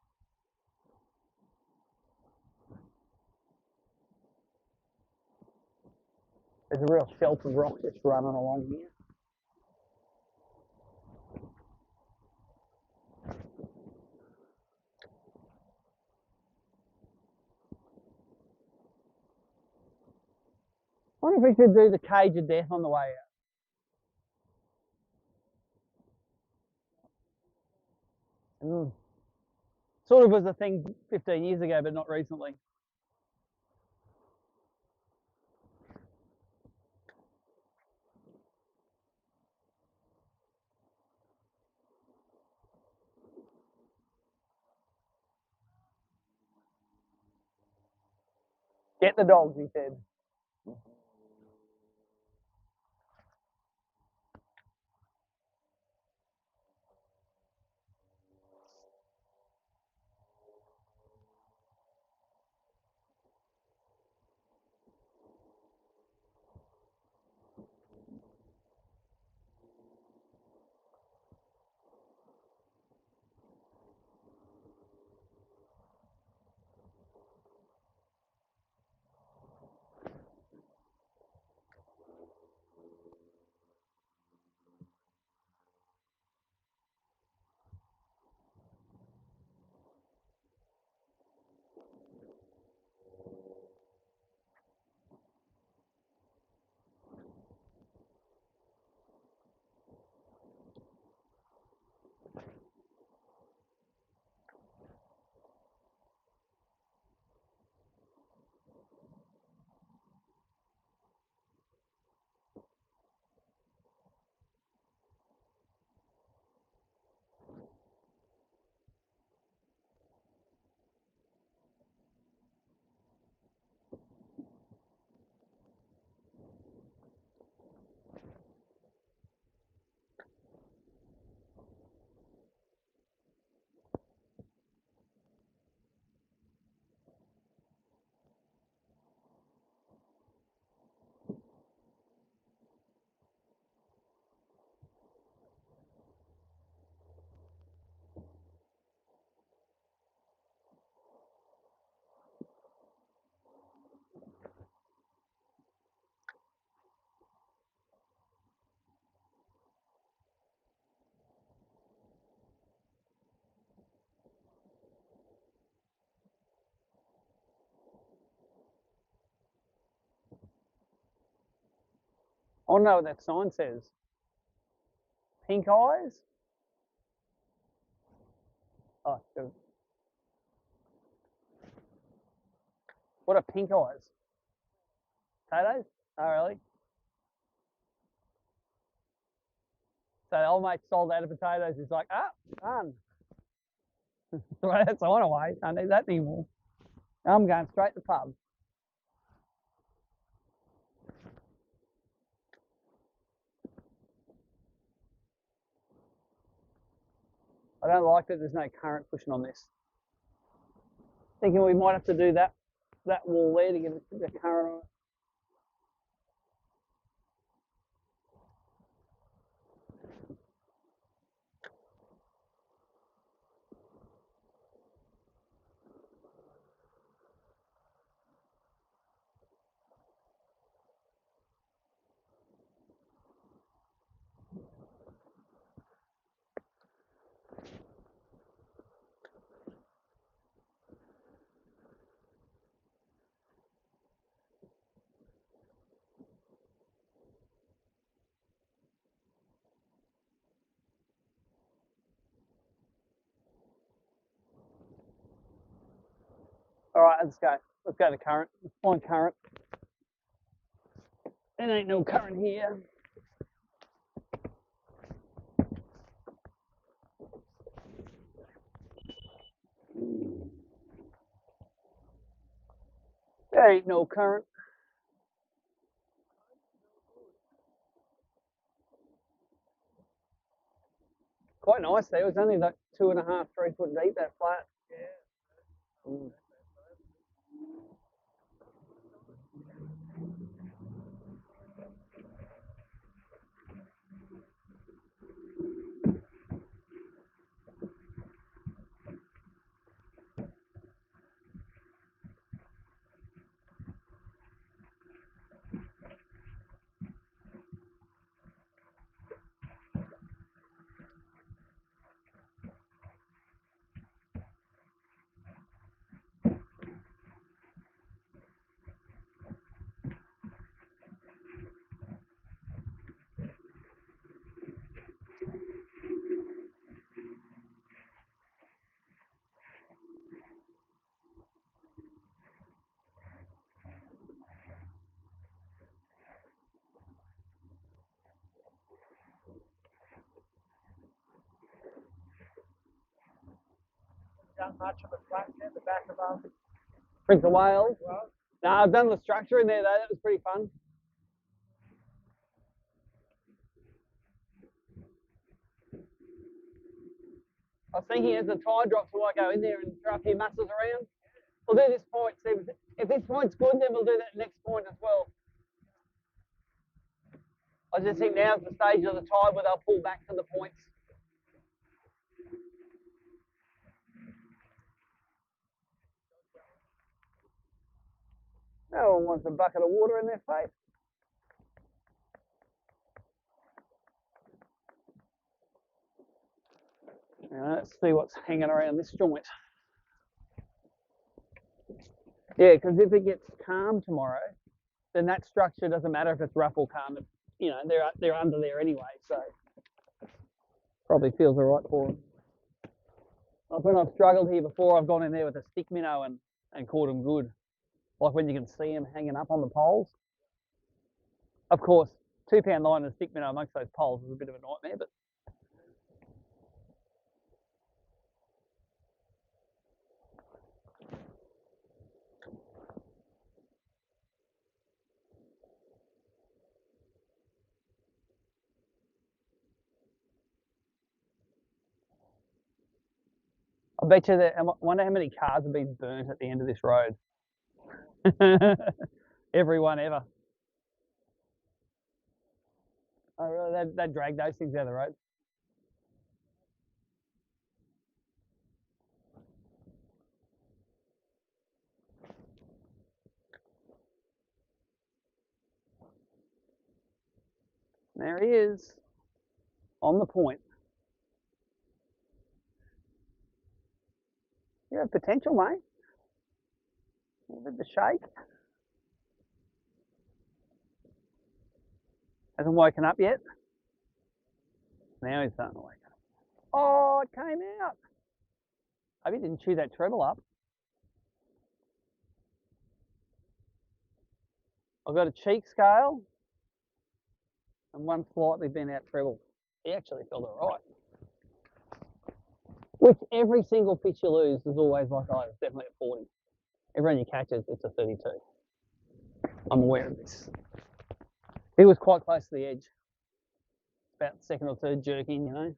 There's a real shelf of rocks just running along here. I wonder if we should do the cage of death on the way out. Sort of was a thing 15 years ago, but not recently. Get the dogs, he said. I want to know what that sign says. Pink eyes? Oh, good. What are pink eyes? Potatoes? Oh, really? So the old mate sold out of potatoes. He's like, ah, done. Throw that sign away. Can't need that anymore. I'm going straight to the pub. I don't like that there's no current pushing on this. Thinking we might have to do that wall there to get the current on it. All right, let's go. Let's go to current. Let's find current. There ain't no current here. There ain't no current. Quite nice there. It was only like 2.5, 3 foot deep, that flat. Yeah. Mm. Done much of the flat at the back above? Prince of Wales. Well, No, I've done the structure in there though. That was pretty fun. I was thinking as the tide drops, we might go in there and throw a few muscles around. We'll do this point. See if this point's good, then we'll do that next point as well. I just think now's the stage of the tide where they'll pull back to the points. No one wants a bucket of water in their face. Now, let's see what's hanging around this joint. Yeah, because if it gets calm tomorrow, then that structure doesn't matter if it's rough or calm. It's, you know, they're under there anyway, so probably feels all right for them. Like when I've struggled here before, I've gone in there with a stick minnow and caught them good. Like when you can see them hanging up on the poles. Of course, 2-pound line and a stick minnow amongst those poles is a bit of a nightmare, but I bet you that. I wonder how many cars have been burnt at the end of this road. Everyone ever. Oh, really? They drag those things out of the road. There he is, on the point. You have potential, mate. A bit of a shake. Hasn't woken up yet. Now he's starting to wake up. Oh, it came out. Hope he didn't chew that treble up. I've got a cheek scale and one slightly bent out treble. He actually felt all right. Which every single fish you lose is always like, oh, it's definitely a 40. Everyone you catch it, it's a 32. I'm aware of this. He was quite close to the edge. About second or third jerk in, you know.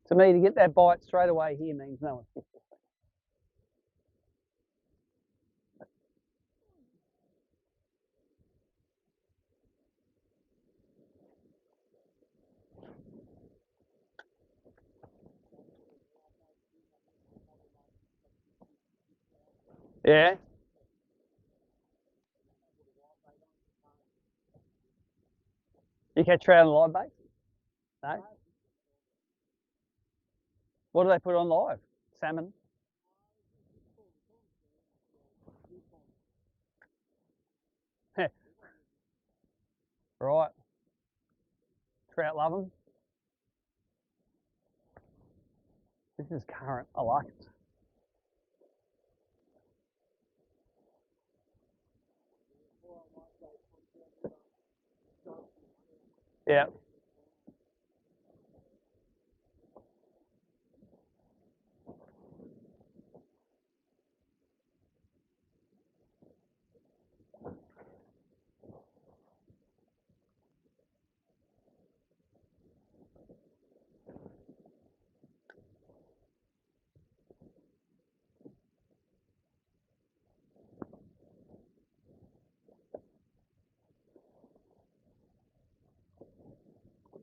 To me, to get that bite straight away here means no one's fished this thing. Yeah. You catch trout on live bait? No. What do they put on live? Salmon. Right. Trout love them. This is current. I like it. Yeah.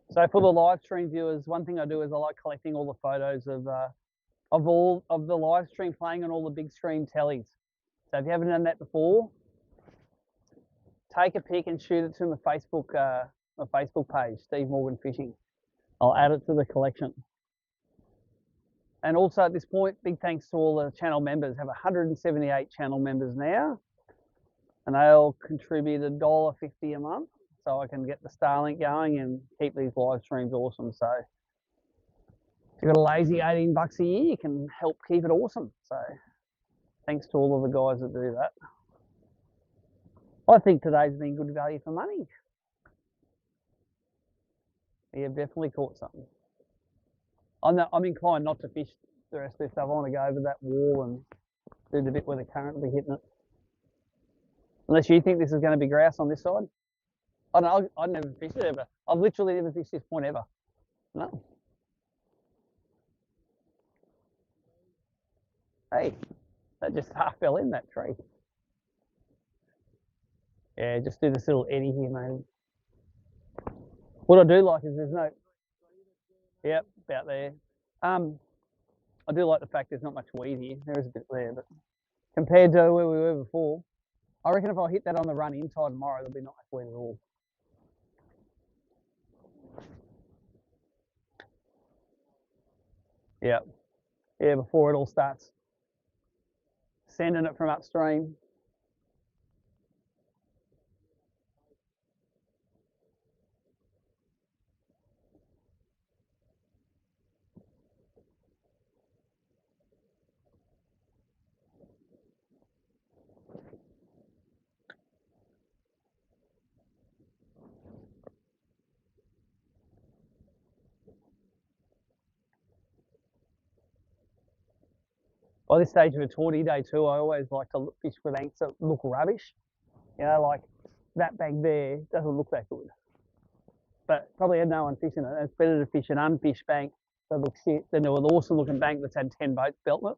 So for the live stream viewers, one thing I do is I like collecting all the photos of all of the live stream playing on all the big screen tellies. So if you haven't done that before, take a pic and shoot it to my Facebook page, Steve Morgan Fishing. I'll add it to the collection. And also at this point, big thanks to all the channel members. I have 178 channel members now, and they all contribute $1.50 a month, so I can get the Starlink going and keep these live streams awesome. So if you've got a lazy 18 bucks a year, you can help keep it awesome. So thanks to all of the guys that do that. I think today's been good value for money. You've definitely caught something. I'm inclined not to fish the rest of this stuff. I want to go over that wall and do the bit where the current will be hitting it. Unless you think this is going to be grouse on this side. I don't know, I've never fished it ever. I've literally never fished this point ever. No. Hey, that just half fell in that tree. Yeah, just do this little eddy here, maybe. What I do like is there's no... Yep, about there. I do like the fact there's not much weed here. There is a bit there, but compared to where we were before, I reckon if I hit that on the run inside tomorrow, there'll be not much weed at all. Yeah. Yeah, before it all starts sending it from upstream. By this stage of a tourney day too, I always like to fish for banks that look rubbish. You know, like that bank there doesn't look that good. But probably had no one fishing it. It's better to fish an unfished bank that looks shit than an awesome looking bank that's had 10 boats built in it.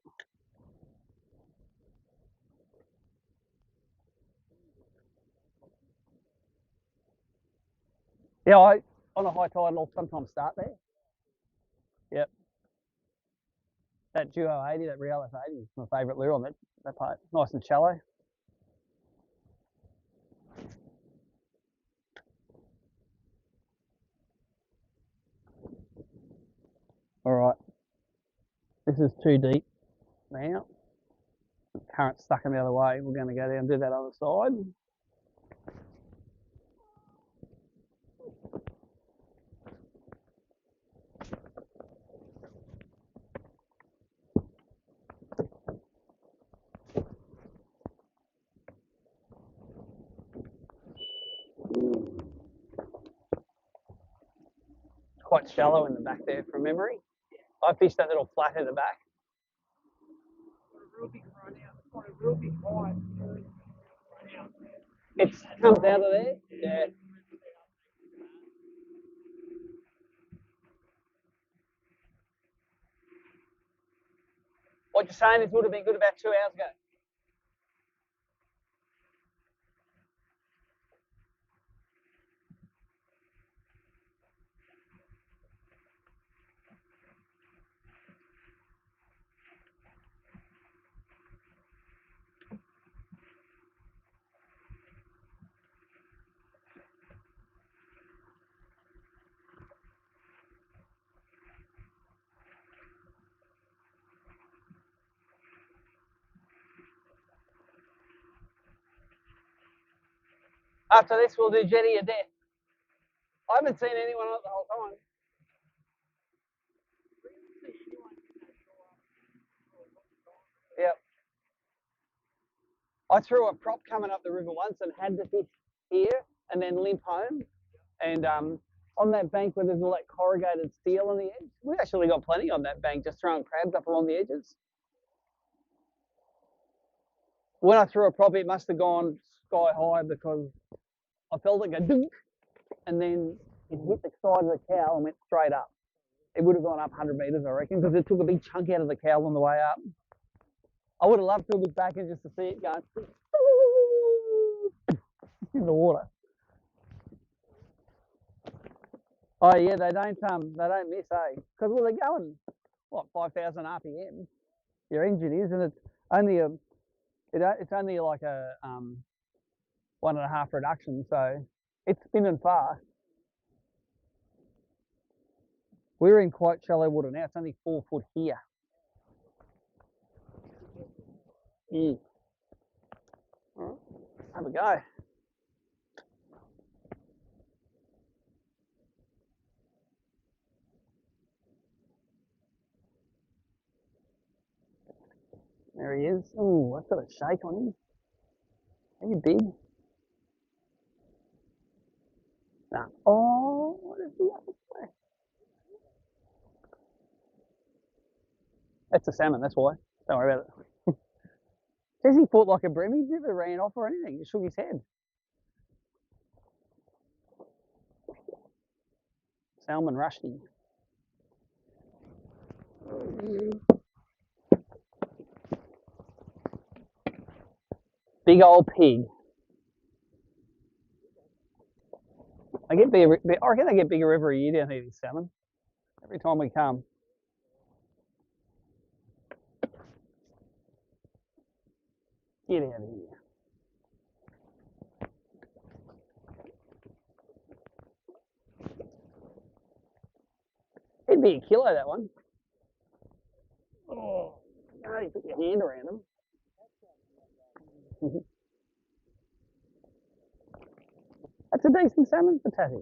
Yeah, on a high tide, I'll sometimes start there. Yep. That Duo 80, that Real F80 is my favourite lure on that part. Nice and shallow. This is too deep now. Current's stuck in the other way. We're going to go down and do that other side. Quite shallow in the back there from memory. I fished that little flat in the back. It comes out of there. Yeah. What you're saying is would have been good about 2 hours ago. After this, we'll do jetty of death. I haven't seen anyone on it the whole time. Yep. I threw a prop coming up the river once and had to fish here and then limp home. And on that bank where there's all that corrugated steel on the edge, we actually got plenty on that bank, just throwing crabs up along the edges. When I threw a prop, it must have gone sky high because I felt it go dunk, and then it hit the side of the cow and went straight up. It would have gone up 100 metres, I reckon, because it took a big chunk out of the cow on the way up. I would have loved to look back and just to see it going in the water. Oh yeah, they don't miss, eh? Because well, they're going what 5,000 RPM. Your engine is, and it's only it's only like a 1.5 reduction, so it's spinning fast. We're in quite shallow water now. It's only 4 foot here. Mm. All right, have a go. There he is. Oh, I've got a shake on him. Are you big? Nah. Oh, what is he up there? That's a salmon, that's why. Don't worry about it. Says he fought like a bream. He never ran off or anything. He shook his head. Salmon rusty. Big old pig. I reckon they get bigger every year down here, these salmon. Every time we come. Get out of here. It'd be a kilo, that one. Oh, you put your hand around them. That's a decent salmon for tatty.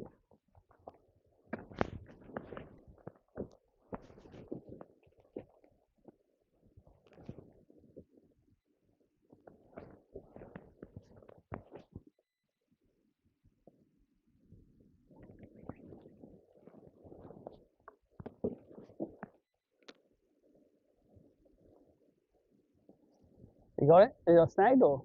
You got it? You got snagged or?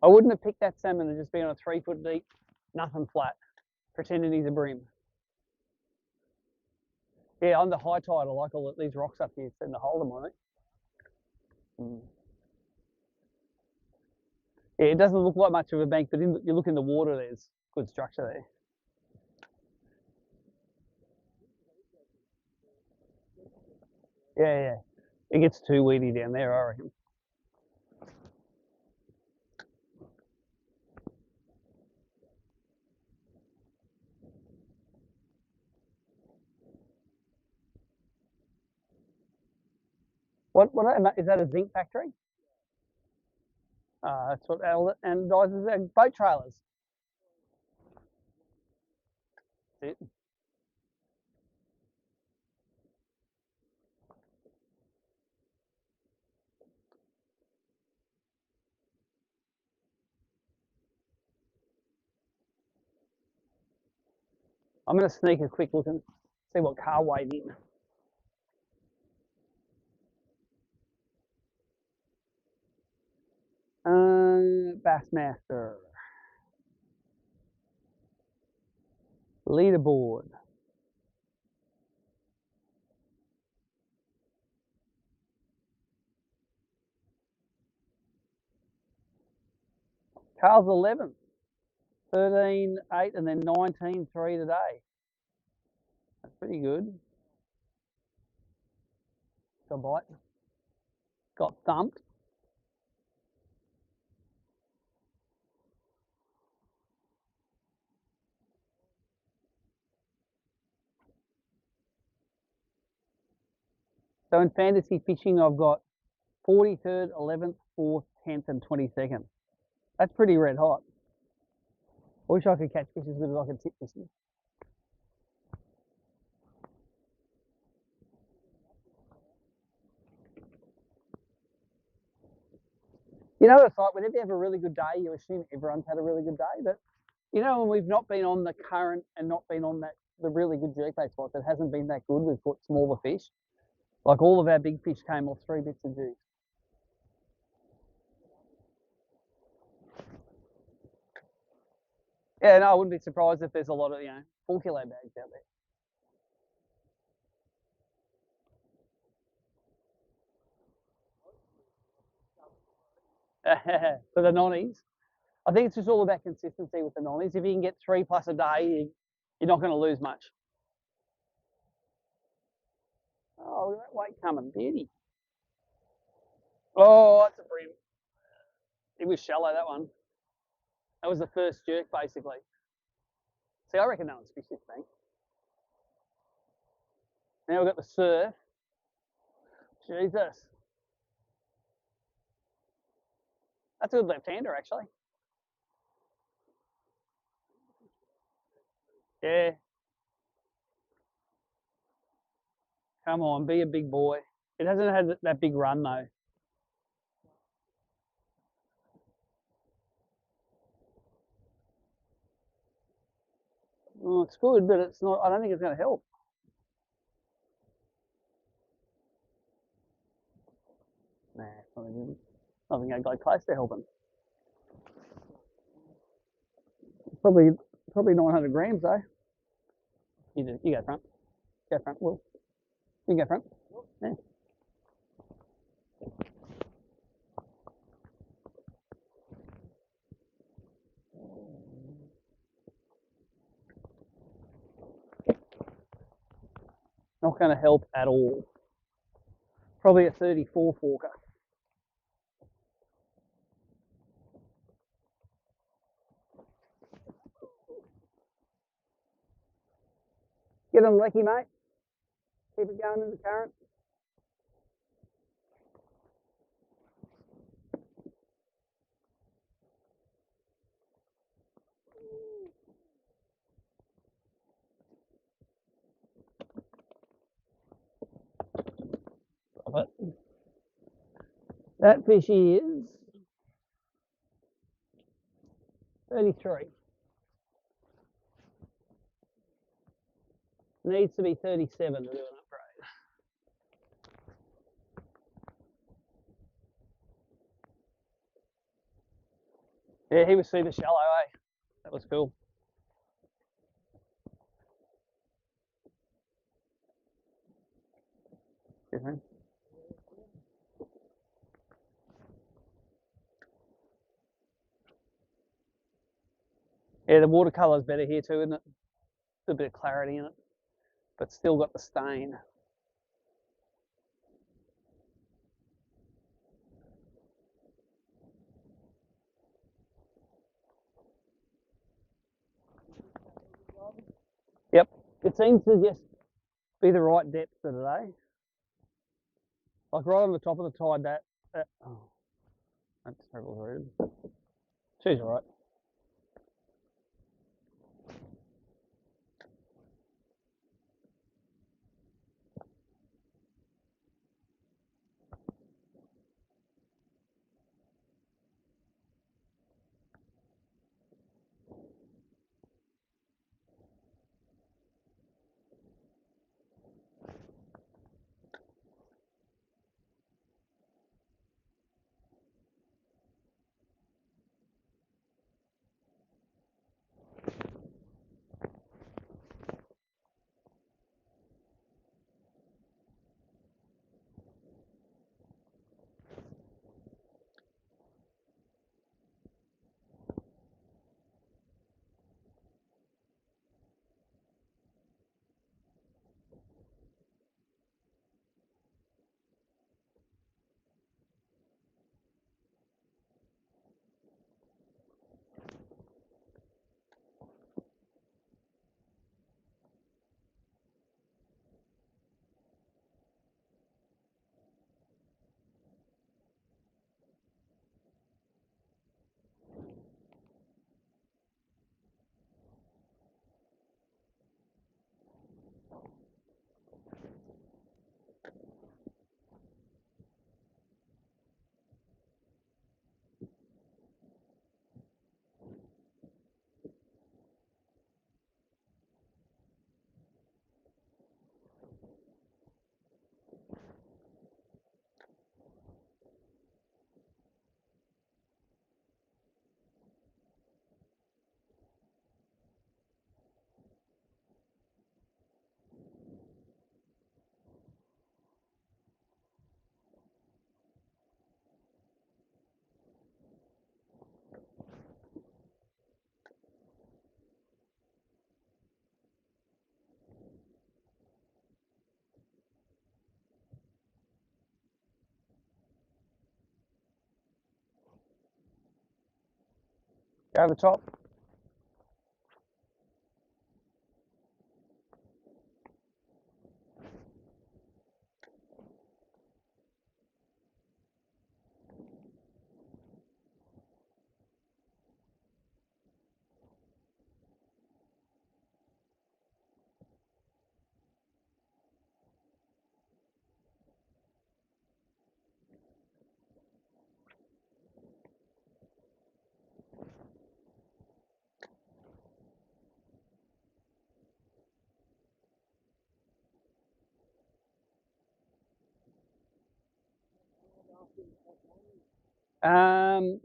I wouldn't have picked that salmon and just been on a 3 foot deep, nothing flat, pretending he's a bream. Yeah, on the high tide, I like all these rocks up here, setting to hold them on it. Mm. Yeah, it doesn't look like much of a bank, but you look in the water, there's good structure there. Yeah, yeah. It gets too weedy down there, I reckon. What is that, a zinc factory? That's what and guys, boat trailers. That's it. I'm going to sneak a quick look and see what car weighed in. Bassmaster. Leaderboard. Carl's 11th. 13.8 and then 19.3 today. That's pretty good. Got a bite. Got thumped. So in fantasy fishing, I've got 43rd, 11th, 4th, 10th, and 22nd. That's pretty red hot. I wish I could catch fish as good as I can tip fishing. You know what it's like? Whenever you have a really good day, you assume everyone's had a really good day. But you know, when we've not been on the current and not been on the really good jerkbait spots, it hasn't been that good. We've caught smaller fish. Like all of our big fish came off 3 bits of juice. Yeah, no, I wouldn't be surprised if there's a lot of, 4 kilo bags out there. For the nonnies, I think it's just all about consistency with the nonnies. If you can get 3 plus a day, you're not going to lose much. Oh, look at that weight coming, beauty. Oh, that's a BREAM. It was shallow, that one. That was the first jerk, basically. See, I reckon that one's fish this thing. Now we've got the surf. Jesus. That's a good left-hander, actually. Yeah. Come on, be a big boy. It hasn't had that big run, though. Well, it's good, but it's not. I don't think it's going to help. Nah, it's not even. I think I got close to helping. Probably 900 grams though. You go front. Go front, Will. You go front. Yeah. Not going to help at all. Probably a 34 forker. Get them lecky, mate. Keep it going in the current. Love it. That fish is 33. Needs to be 37 to do an upgrade. Yeah, he was super shallow, eh? That was cool. Yeah, the watercolour is better here too, isn't it? A bit of clarity in it, but still got the stain. Yep, it seems to just be the right depth for today. Like right on the top of the tide, that oh, that's terrible to read. She's all right. Go over top.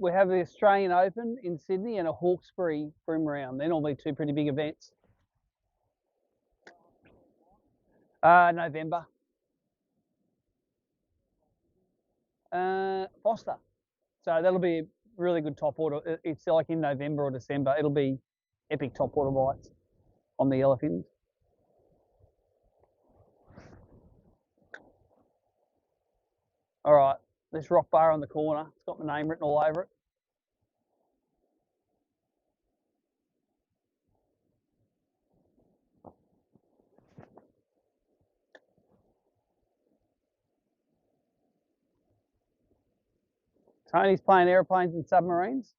We have the Australian Open in Sydney and a Hawkesbury BREAM round. They're normally two pretty big events. November. Foster. So that'll be a really good top water. It's like in November or December. It'll be epic top water bites on the yellowfins. All right, this rock bar on the corner. It's got my name written all over it. Tony's playing airplanes and submarines.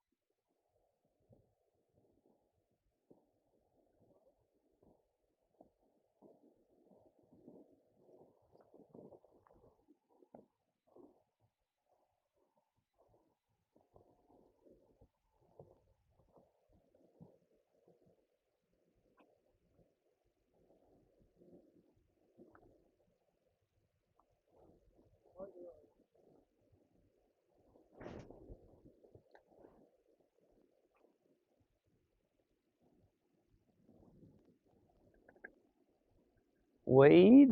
Weed.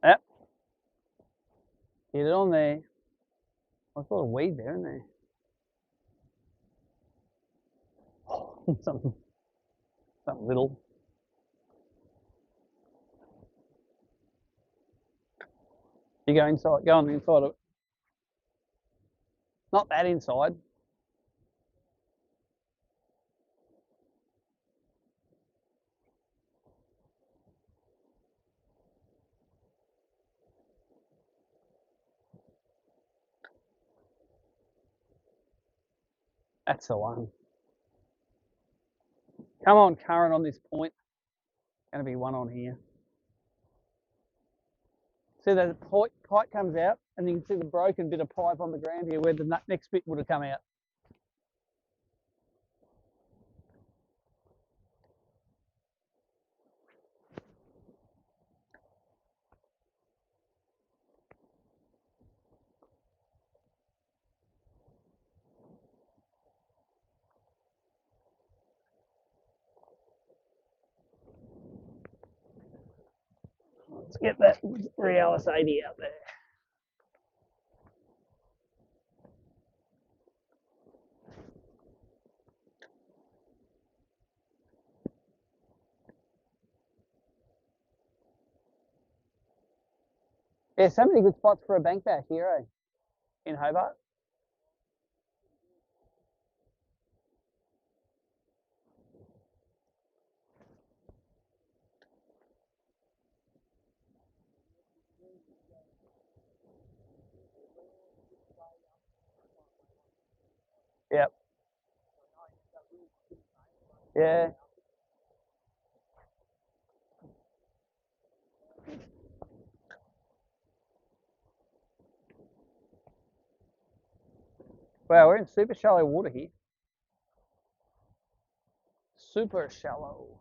Yep. Get it on there. There's a lot of weed there, isn't there? something little. You go inside. Go on the inside of it. Not that inside. That's the one. Come on, current on this point. Going to be one on here. See that pipe comes out, and you can see the broken bit of pipe on the ground here where the next bit would have come out. Let's get that Realis 80 out there. Yeah, so many good spots for a bank bash here, eh? In Hobart. Yep. Yeah. Wow, we're in super shallow water here. Super shallow.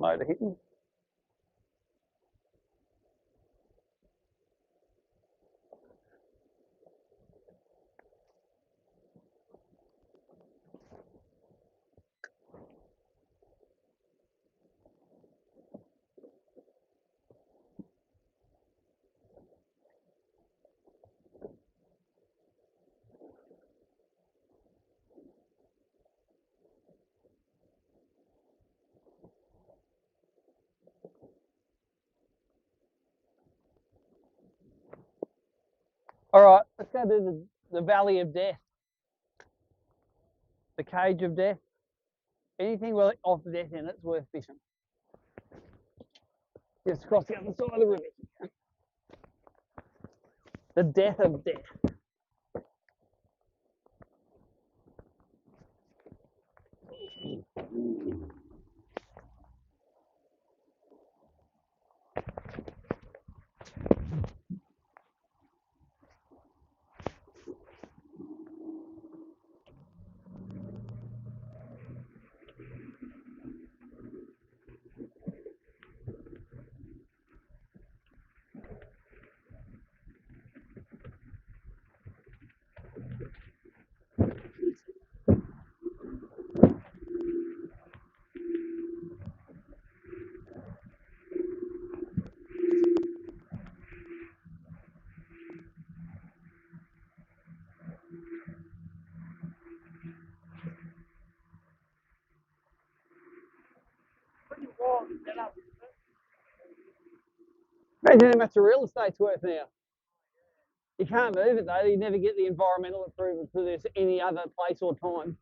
Motor hitting. All right, let's go to the Valley of Death. The Cage of Death. Anything with off death in it's worth fishing. Just across the other side of the river. The Death of Death. Imagine how much the real estate's worth now. You can't move it though. You never get the environmental approval for this any other place or time.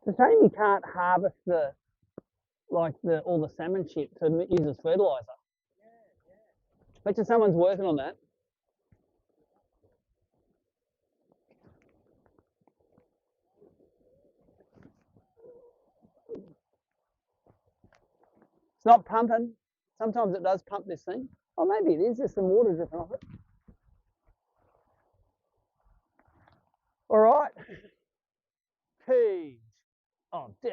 It's a shame you can't harvest all the salmon shit to use as fertilizer. Bet you someone's working on that. It's not pumping. Sometimes it does pump this thing. Oh, maybe it is. There's some water dripping off it. All right. Cage of death.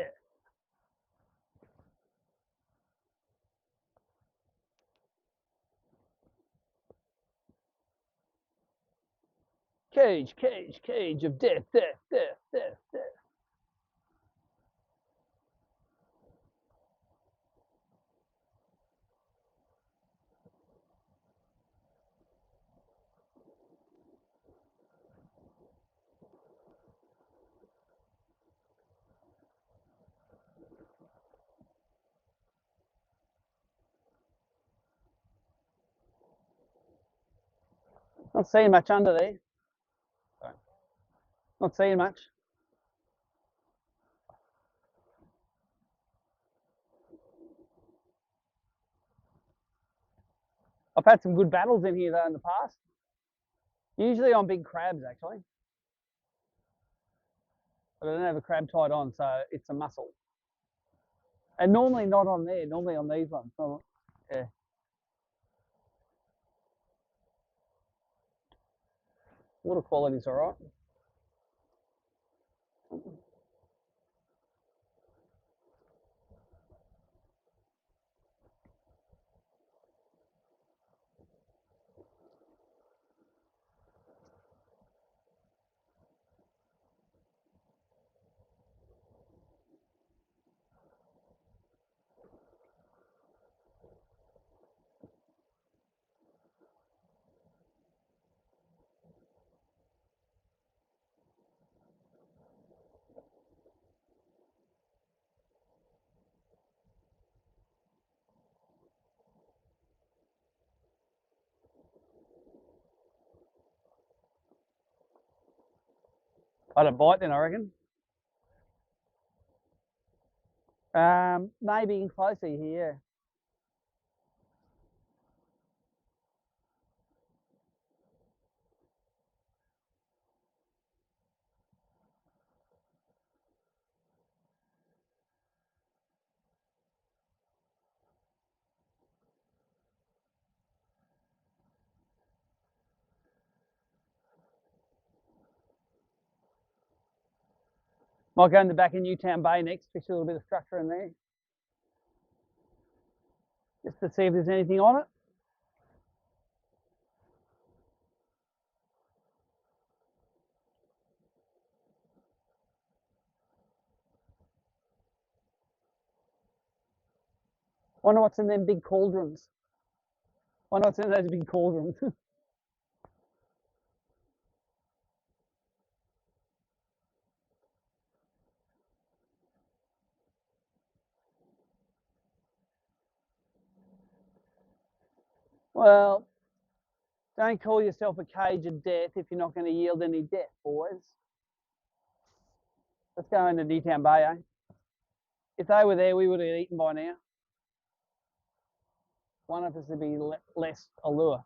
Cage, cage, cage of death, death, death, death, death. Not seeing much under there. Sorry. Not seeing much. I've had some good battles in here though in the past. Usually on big crabs actually. But I don't have a crab tied on, so it's a mussel. And normally not on there, normally on these ones. So, yeah. Water quality's all right. I don't bite then, I reckon. Maybe closer here. Might go in the back of Newtown Bay next, fish a little bit of structure in there. Just to see if there's anything on it. Wonder what's in them big cauldrons. Wonder what's in those big cauldrons. Well, don't call yourself a cage of death if you're not going to yield any death, boys. Let's go into Newtown Bay, eh? If they were there, we would have eaten by now. One of us would be less allure.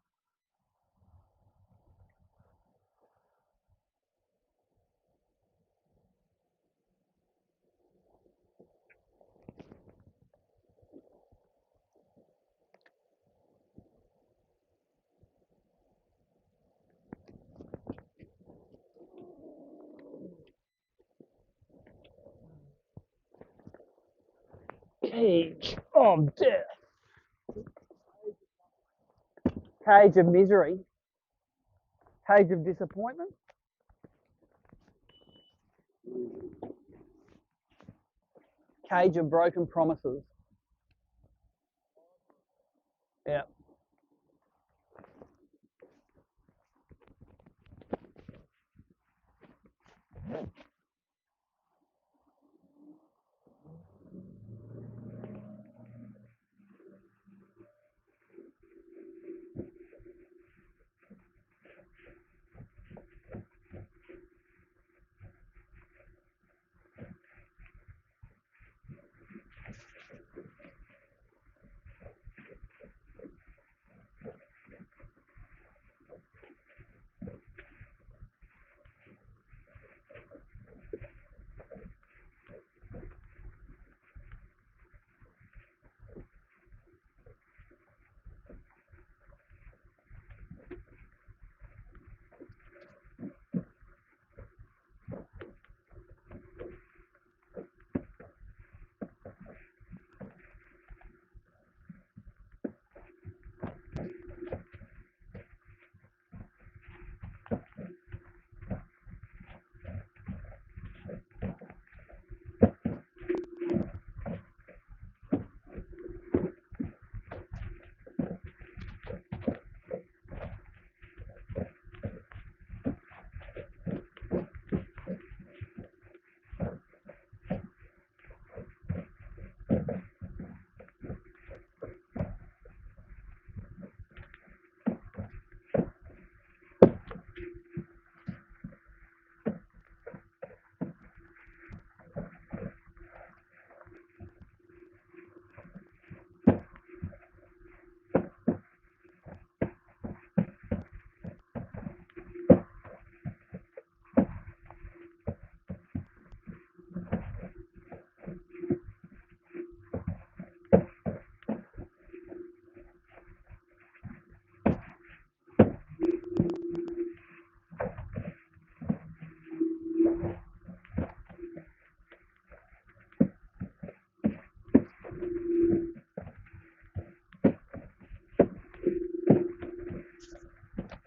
Cage of death. Cage of misery. Cage of disappointment. Cage of broken promises. Yeah.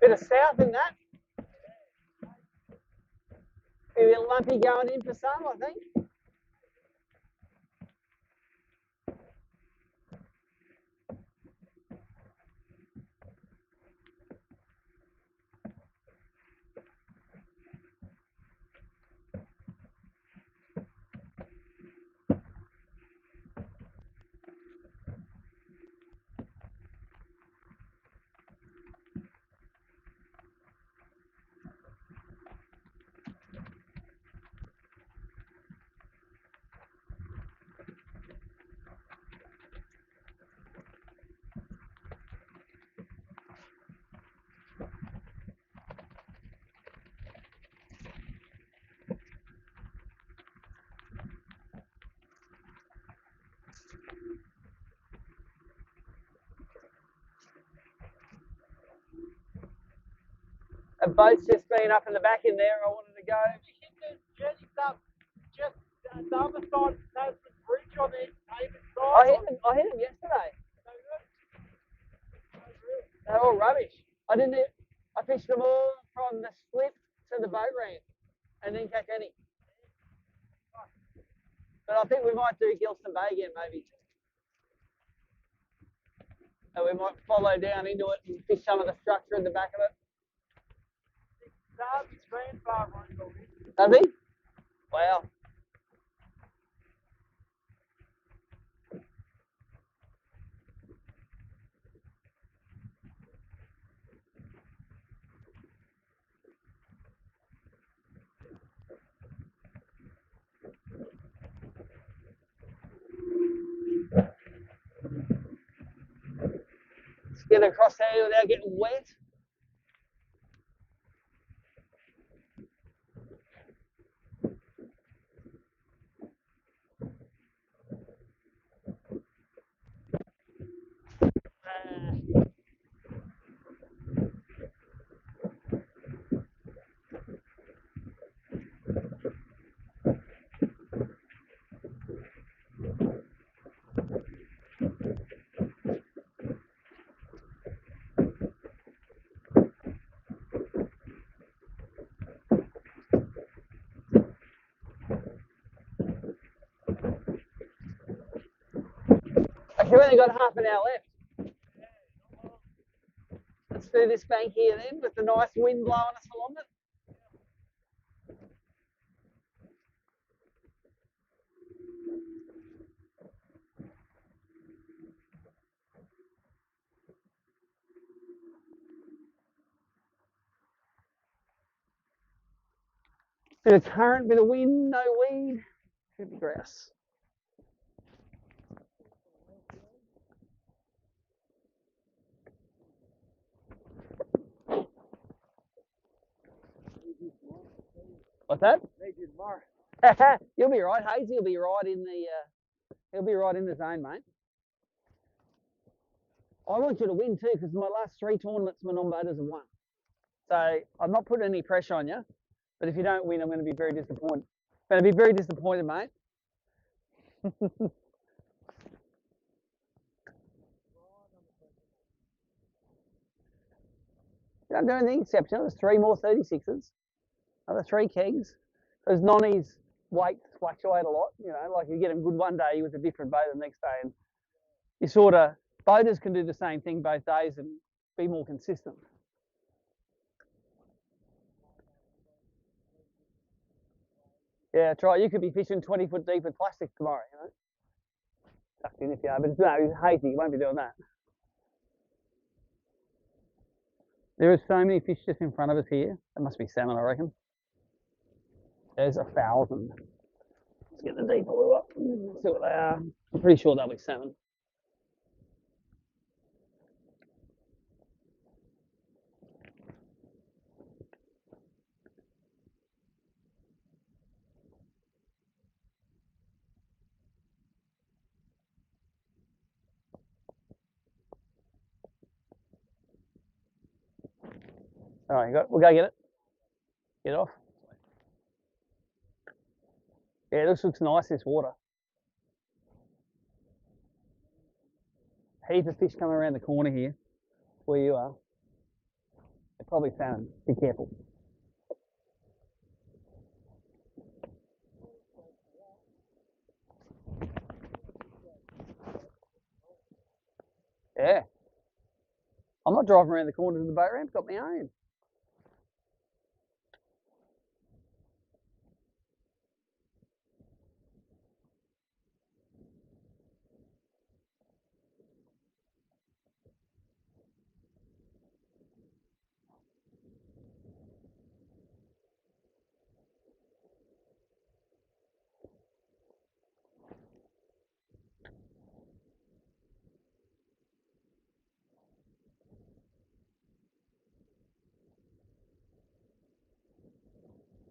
Bit of south in that. A bit lumpy going in for some, I think. A boat's just been up in the back in there. I wanted to go. Jetty's up just the other side of the bridge on the David I side. hit him yesterday. They're all rubbish. I fished them all from the slip to the boat ramp and didn't catch any. But I think we might do Gilston Bay again, maybe. And we might follow down into it and fish some of the structure in the back of it. Darby's grandfather owns all this. Does he? Wow. Let's get across here without getting wet. Okay, we've only got half an hour left. Let's do this bank here then with the nice wind blowing us along it. Bit of current, bit of wind, no weed. Should be grass. What's that? You'll be right. Hazy will be right in the. He'll be right in the zone, mate. I want you to win too, because my last 3 tournaments, my non-boaters have won. So I'm not putting any pressure on you, but if you don't win, I'm going to be very disappointed. I'm going to be very disappointed, mate. You don't do anything exceptional. There's 3 more 36s, another 3 kegs. Those nonnies' weights fluctuate a lot. You know, like you get them good one day with a different boat the next day, and you sort of boaters can do the same thing both days and be more consistent. Yeah, try. You could be fishing 20 foot deep with plastic tomorrow, you know. Tucked in if you are, but no, it's hazy. You won't be doing that. There are so many fish just in front of us here. There must be salmon, I reckon. There's 1,000. Let's get the deeper lure up. See what they are. I'm pretty sure they'll be salmon. All right, we'll go get it. Get it off. Yeah, this looks nice, this water. Heap of fish coming around the corner here, where you are. Probably salmon. Be careful. Yeah. I'm not driving around the corner to the boat ramp. Got my own.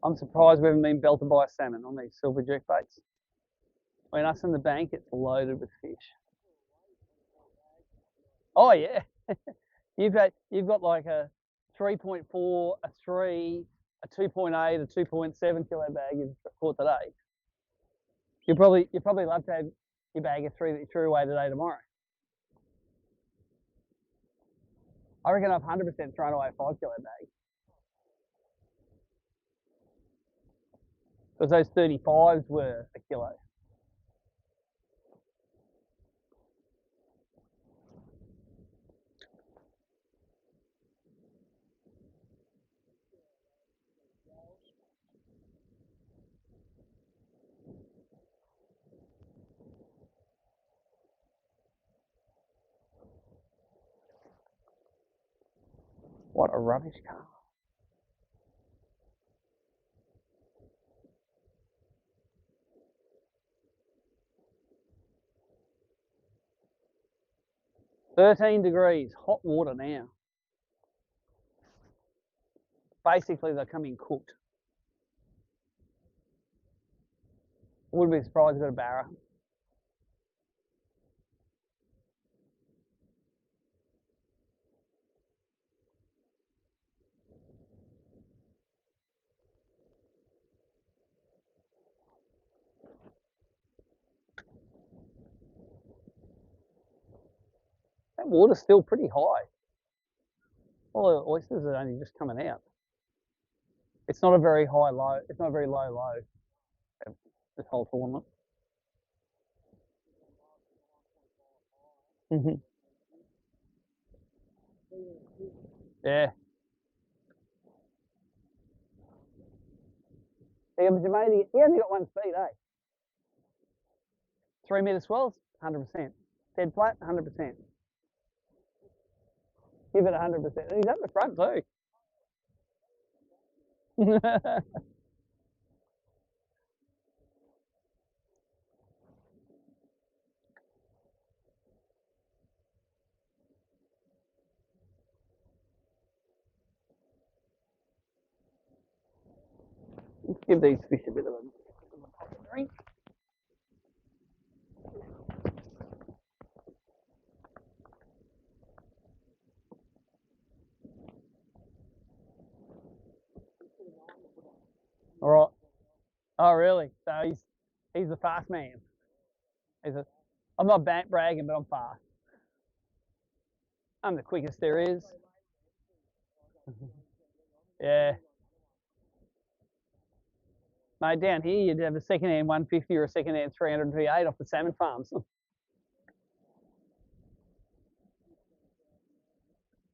I'm surprised we haven't been belted by a salmon on these silver jerk baits. When us in the bank, it's loaded with fish. Oh yeah, you've got like a 3.4, a 3, a 2.8, a 2.7 kilo bag you've caught today. You probably love to have your bag of 3 that you threw away today tomorrow. I reckon I've 100% thrown away a 5 kilo bag because those 35s were a kilo. What a rubbish car. $13 hot water now. Basically, they're coming cooked. I wouldn't be surprised if I got a barra. That water's still pretty high. All the oysters are only just coming out. It's not a very high low. It's not a very low low. This whole tournament. Yeah. He only got one speed, eh? 3 metre swells, 100%. Dead flat, 100%. Give it 100%. And he's up the front too. Let's give these fish a bit of a drink. All right. Oh, really? So he's the fast man. I'm not bragging, but I'm fast. I'm the quickest there is. Yeah. Mate, down here you'd have a second-hand 150 or a second-hand 300 V8 off the salmon farms.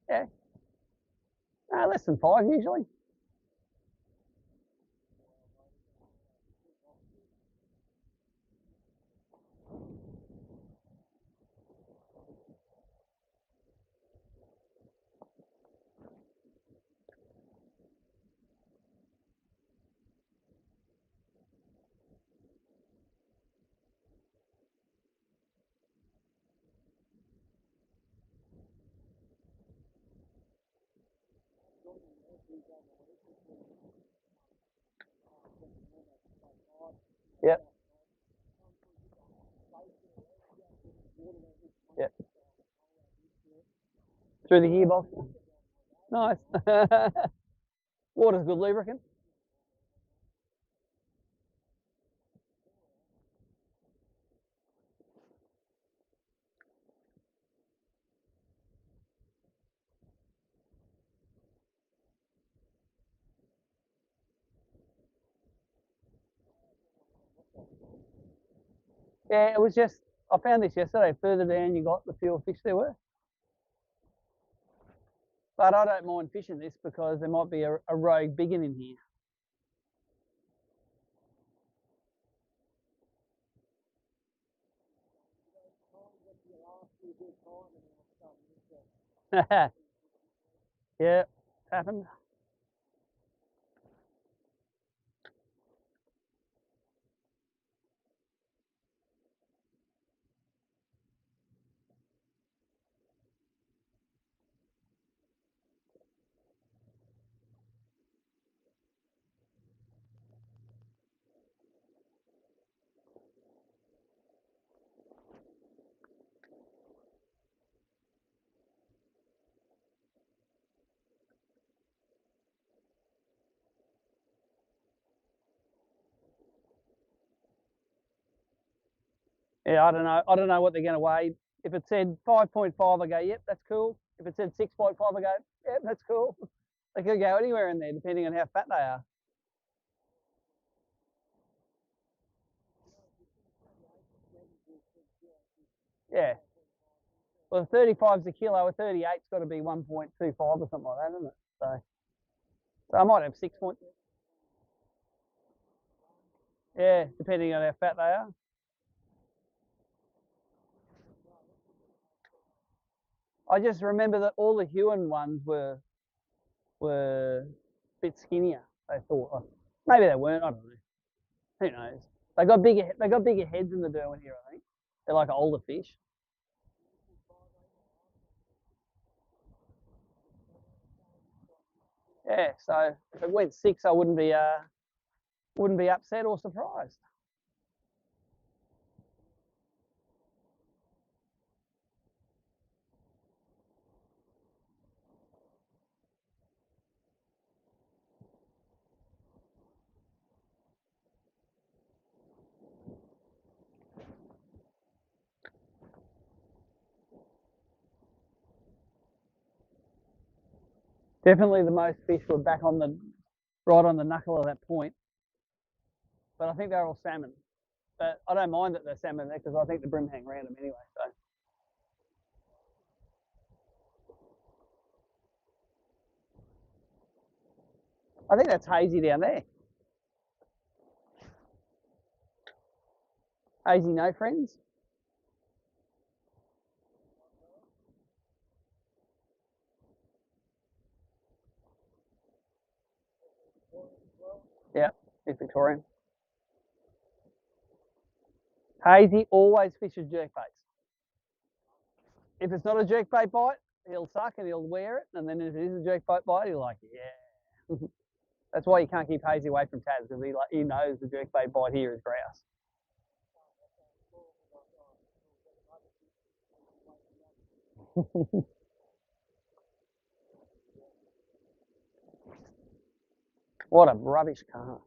Yeah. No, less than 5 usually. Yep. Yep. Through the gearbox. Nice. Water's good lubricant. Yeah, it was just, I found this yesterday. Further down, you got the fewer fish there were. But I don't mind fishing this because there might be a rogue biggin in here. Yeah, happened. Yeah, I don't know. I don't know what they're going to weigh. If it said 5.5, I go, yep, that's cool. If it said 6.5, I go, yep, that's cool. They could go anywhere in there depending on how fat they are. Yeah. Well, 35's a kilo, a 38's got to be 1.25 or something like that, isn't it? So I might have 6 point. Yeah, depending on how fat they are. I just remember that all the Huon ones were a bit skinnier. They thought maybe they weren't. I don't know. Who knows? They got bigger heads in the Derwent here. I think they're like older fish. Yeah. So if it went 6, I wouldn't be upset or surprised. Definitely the most fish were back on the right on the knuckle of that point, but I think they're all salmon. But I don't mind that they're salmon there because I think the brim hang around them anyway. So I think that's hazy down there. Hazy, no friends. Yeah, it's Victorian. Hazy always fishes jerkbaits. If it's not a jerkbait bite, he'll suck and he'll wear it. And then if it is a jerkbait bite, he'll like, yeah. That's why you can't keep Hazy away from Taz because he knows the jerkbait bite here is grouse. What a rubbish car.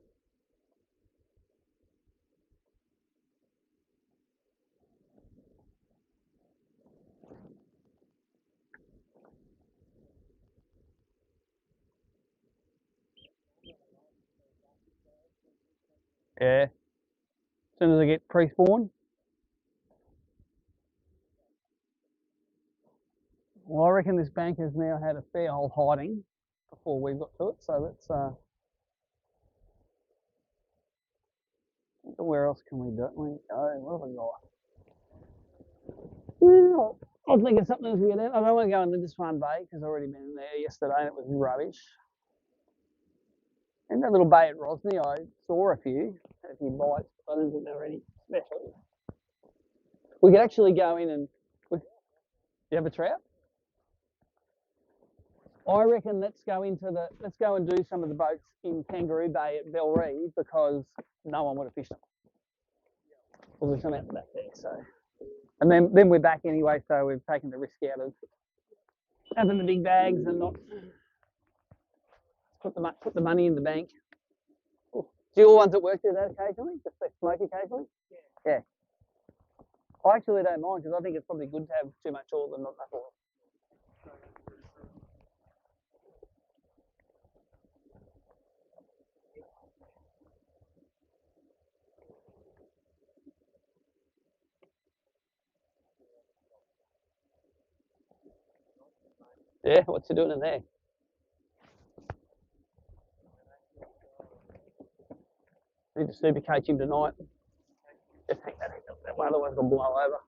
Yeah. As soon as I get pre-spawn. Well, I reckon this bank has now had a fair old hiding before we got to it. So let's where else can we do it? What have we got? Well, I'll think of something as we get out. I don't want to go into this one bay because I've already been in there yesterday and it was rubbish. In that little bay at Rosny, I saw a few bites. I didn't think they were any special. We could actually go in and. You have a trout? I reckon let's go and do some of the boats in Kangaroo Bay at Bellree because no one would have fished them. Well, there's some out the back there, so. And then we're back anyway, so we've taken the risk out of having the big bags and not put the money in the bank. Do your ones at work do that occasionally? Just they smoke occasionally? Yeah. I actually don't mind because I think it's probably good to have too much oil than not enough oil. Yeah, what's he doing in there? Need to super coach him tonight. Just take that angle that way, otherwise it'll blow over.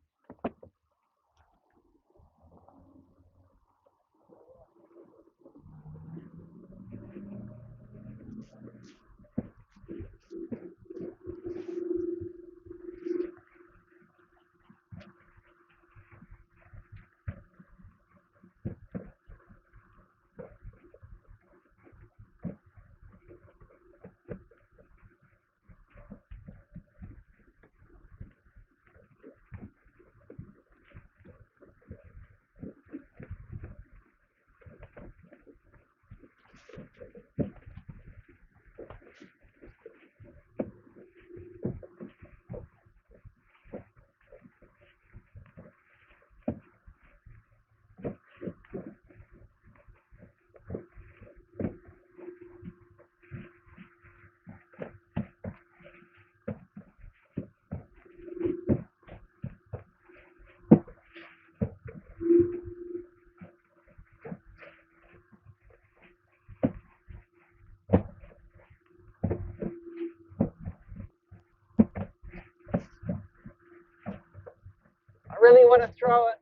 I really want to throw it.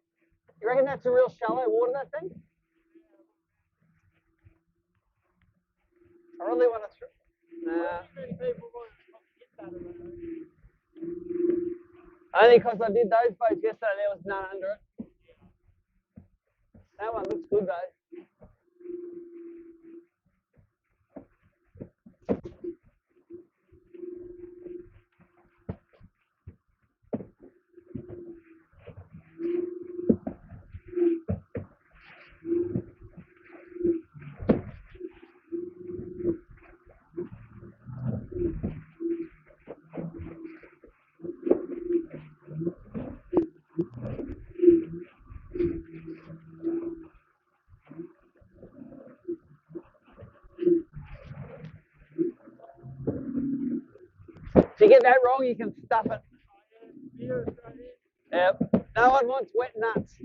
You reckon that's a real shallow water, that thing? I really want to throw. Nah. Only because I did those boats yesterday, there was none under it. That one looks good though. If you get that wrong, you can stuff it. Yep. No one wants wet nuts.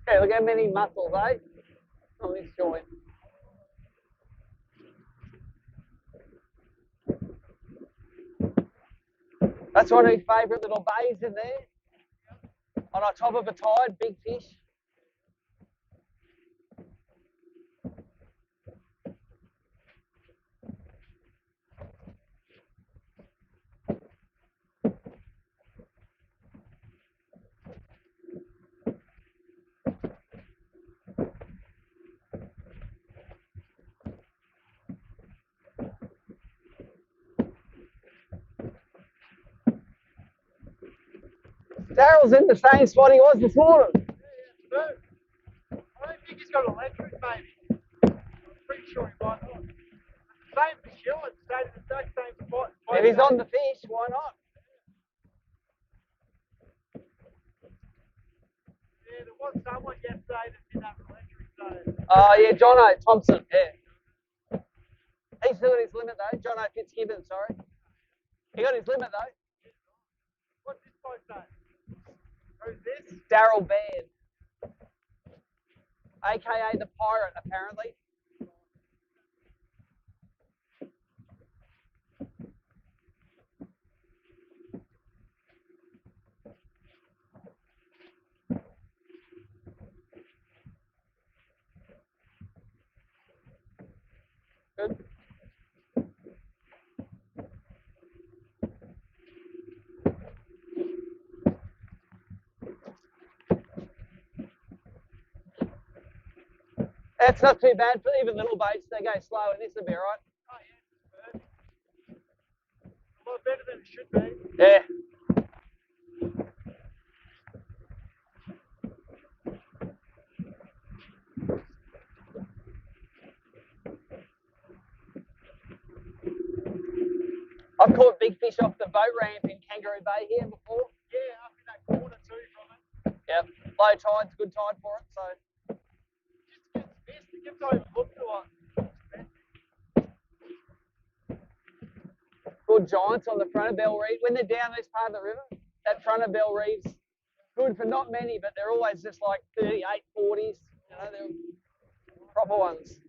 Okay, look how many muscles, eh? On this joint. That's one of his favourite little bays in there. On top of a tide, big fish. Daryl's in the same spot he was this morning. I don't think he's got electric, maybe. I'm pretty sure he might not. Same for Shilling, stayed in the exact same spot. If he's on the fish, why not? Yeah, there was someone yesterday that didn't have electric, so. Oh, yeah, Jono Thompson, yeah. He's still at his limit, though. Jono Fitzgibbon, sorry. He got his limit, though. What's this bloke say? Who's this? Daryl Baird, a.k.a. the Pirate, apparently. Good. That's not too bad for even little boats. They go slow, and this will be all right. Oh, yeah, it's perfect. A lot better than it should be. Yeah. I've caught big fish off the boat ramp in Kangaroo Bay here before. Yeah, up in that corner too from it. Yep. Low tide's good tide for it, so. Just gets missed. It gets overlooked a lot. Good giants on the front of Bell Reef. When they're down this part of the river, that front of Bell Reef's good for not many, but they're always just like 38, 40s. You know, they're proper ones.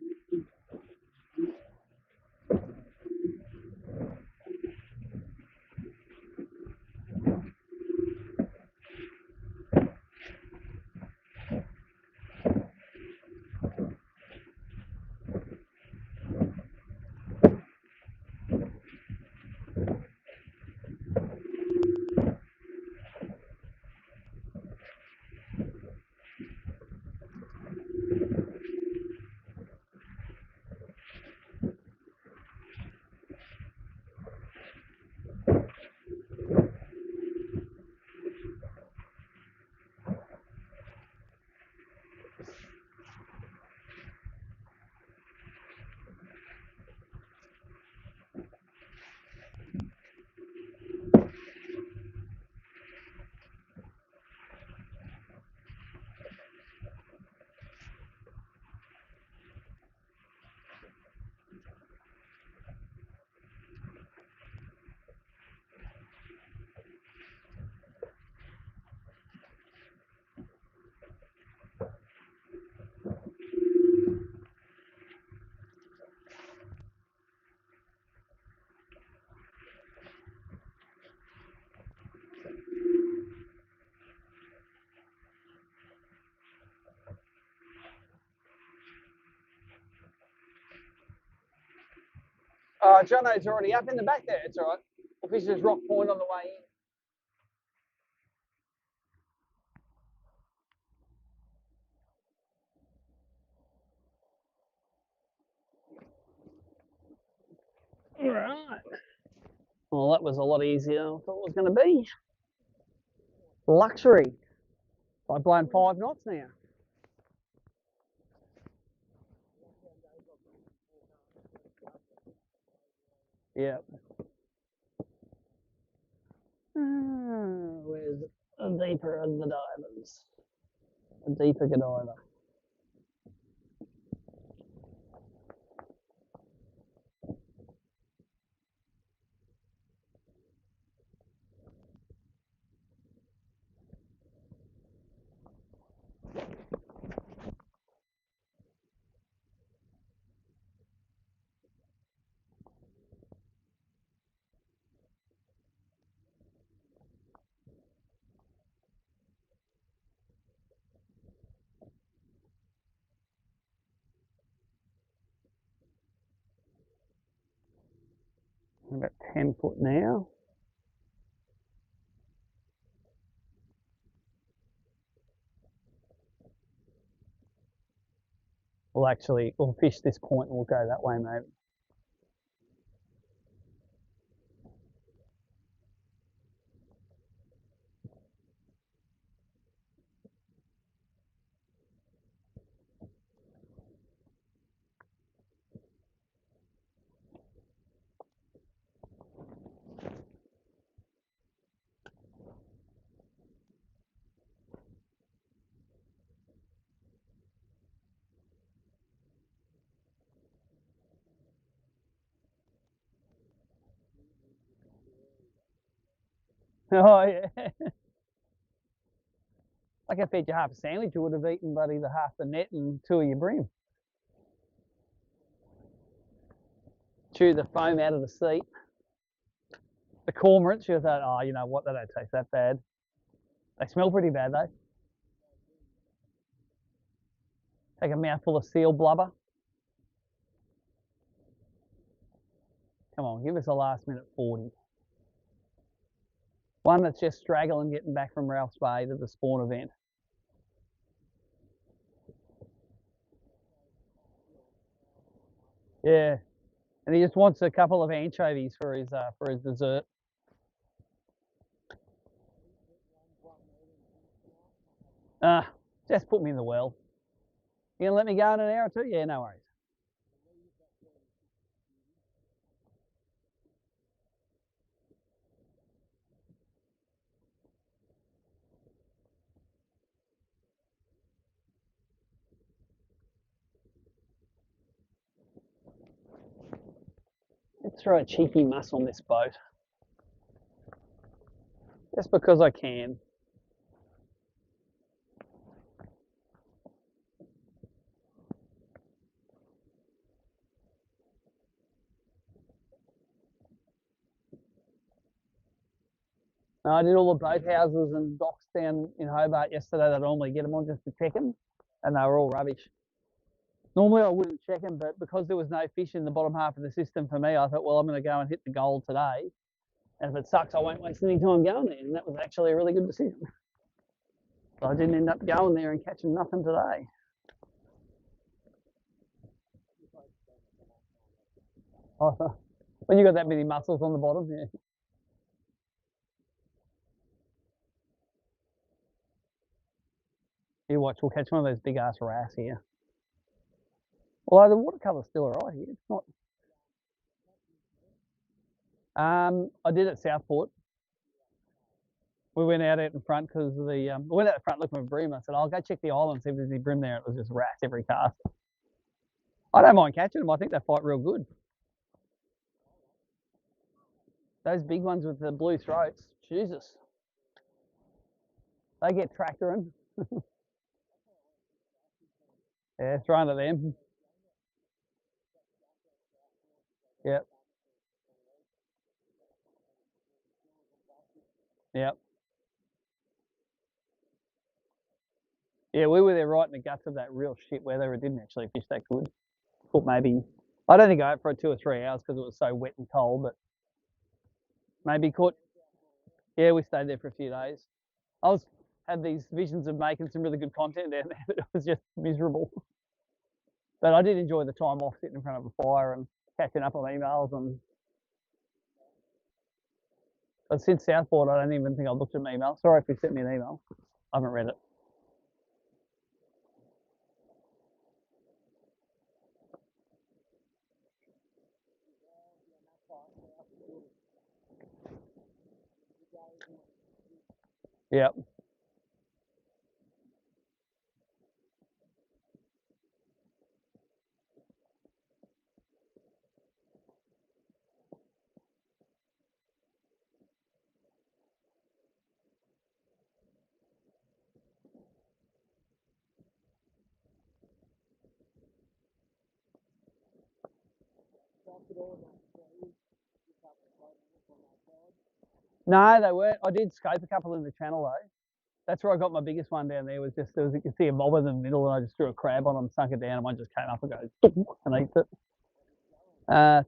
Jono's already up in the back there. It's all right. We'll fish this rock point on the way in. All right. Well, that was a lot easier than I thought it was going to be. Luxury. I've blown 5 knots now. Yeah. Where's a deeper of the divers? A deeper Godiva. I'm about 10 foot now. We'll fish this point and we'll go that way, maybe. Oh yeah. Like I fed you half a sandwich, you would have eaten buddy the half the net and two of your bream. Chew the foam out of the seat. The cormorants, you thought, oh, you know what, they don't taste that bad. They smell pretty bad though. Take a mouthful of seal blubber. Come on, give us a last minute 40. One that's just straggling getting back from Ralph's Bay to the spawn event. Yeah, and he just wants a couple of anchovies for his dessert. Just put me in the well. You gonna let me go in an hour or two? Yeah, no worries. Let's throw a cheeky muss on this boat. Just because I can. I did all the boathouses and docks down in Hobart yesterday that I normally get them on just to check them, and they were all rubbish. Normally I wouldn't check them, but because there was no fish in the bottom half of the system for me, I thought, well, I'm going to go and hit the gold today. And if it sucks, I won't waste any time going there. And that was actually a really good decision. So I didn't end up going there and catching nothing today. Oh, when you got that many mussels on the bottom, yeah. You watch, we'll catch one of those big ass wrasse here. Although the watercolour's still alright here. It's not. I did at Southport. We went out in front because the we went out front looking for bream. I said, I'll go check the island, see if there's any bream there. It was just wrasse every cast. I don't mind catching them. I think they fight real good. Those big ones with the blue throats, Jesus, they get tractoring. Yeah, throwing at them. Yep, yep. Yeah, we were there right in the guts of that real shit weather. It didn't actually fish that good. Thought maybe I don't think I ate for 2 or 3 hours because it was so wet and cold, but maybe caught. Yeah, we stayed there for a few days. I was had these visions of making some really good content down there, but it was just miserable. But I did enjoy the time off sitting in front of a fire and catching up on emails. And but since Southport, I don't even think I looked at my email. Sorry if you sent me an email. I haven't read it. Yep. No, they weren't. I did scope a couple in the channel though. That's where I got my biggest one down there. Was just there was you can see a mob in the middle, and I just threw a crab on them, sunk it down, and one just came up and goes and eats it.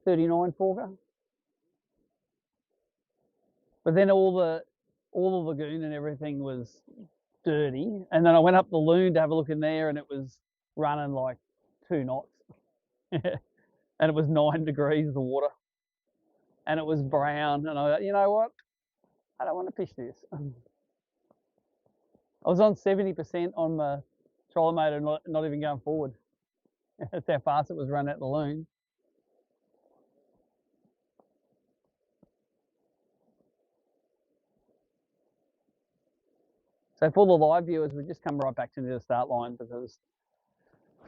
39 forker. But then all the lagoon and everything was dirty, and then I went up the loon to have a look in there, and it was running like 2 knots, and it was 9 degrees the water, and it was brown, and I, you know what, I don't want to fish this. I was on 70% on the trolling motor, not even going forward. That's how fast it was running at the loon. So for the live viewers, we just come right back to the start line because,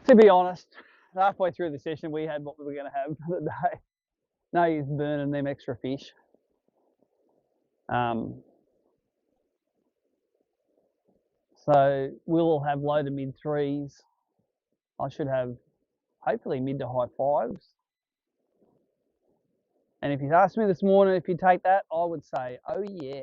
to be honest, halfway through the session, we had what we were going to have for the day. No use burning them extra fish. So we'll have low to mid threes. I should have hopefully mid to high fives. And if you asked me this morning if you take that, I would say, oh yeah.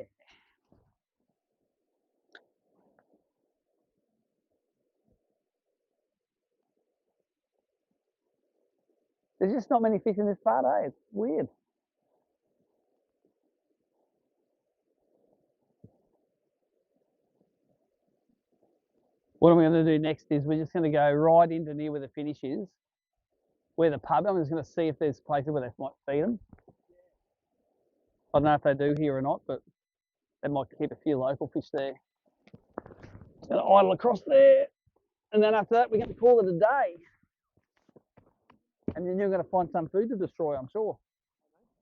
There's just not many fish in this part, eh? It's weird. What I'm going to do next is we're just going to go right into near where the finish is, where the pub. I'm just going to see if there's places where they might feed them. I don't know if they do here or not, but they might keep a few local fish there. Just going to idle across there, and then after that we're going to call it a day. And then you're going to find some food to destroy, I'm sure.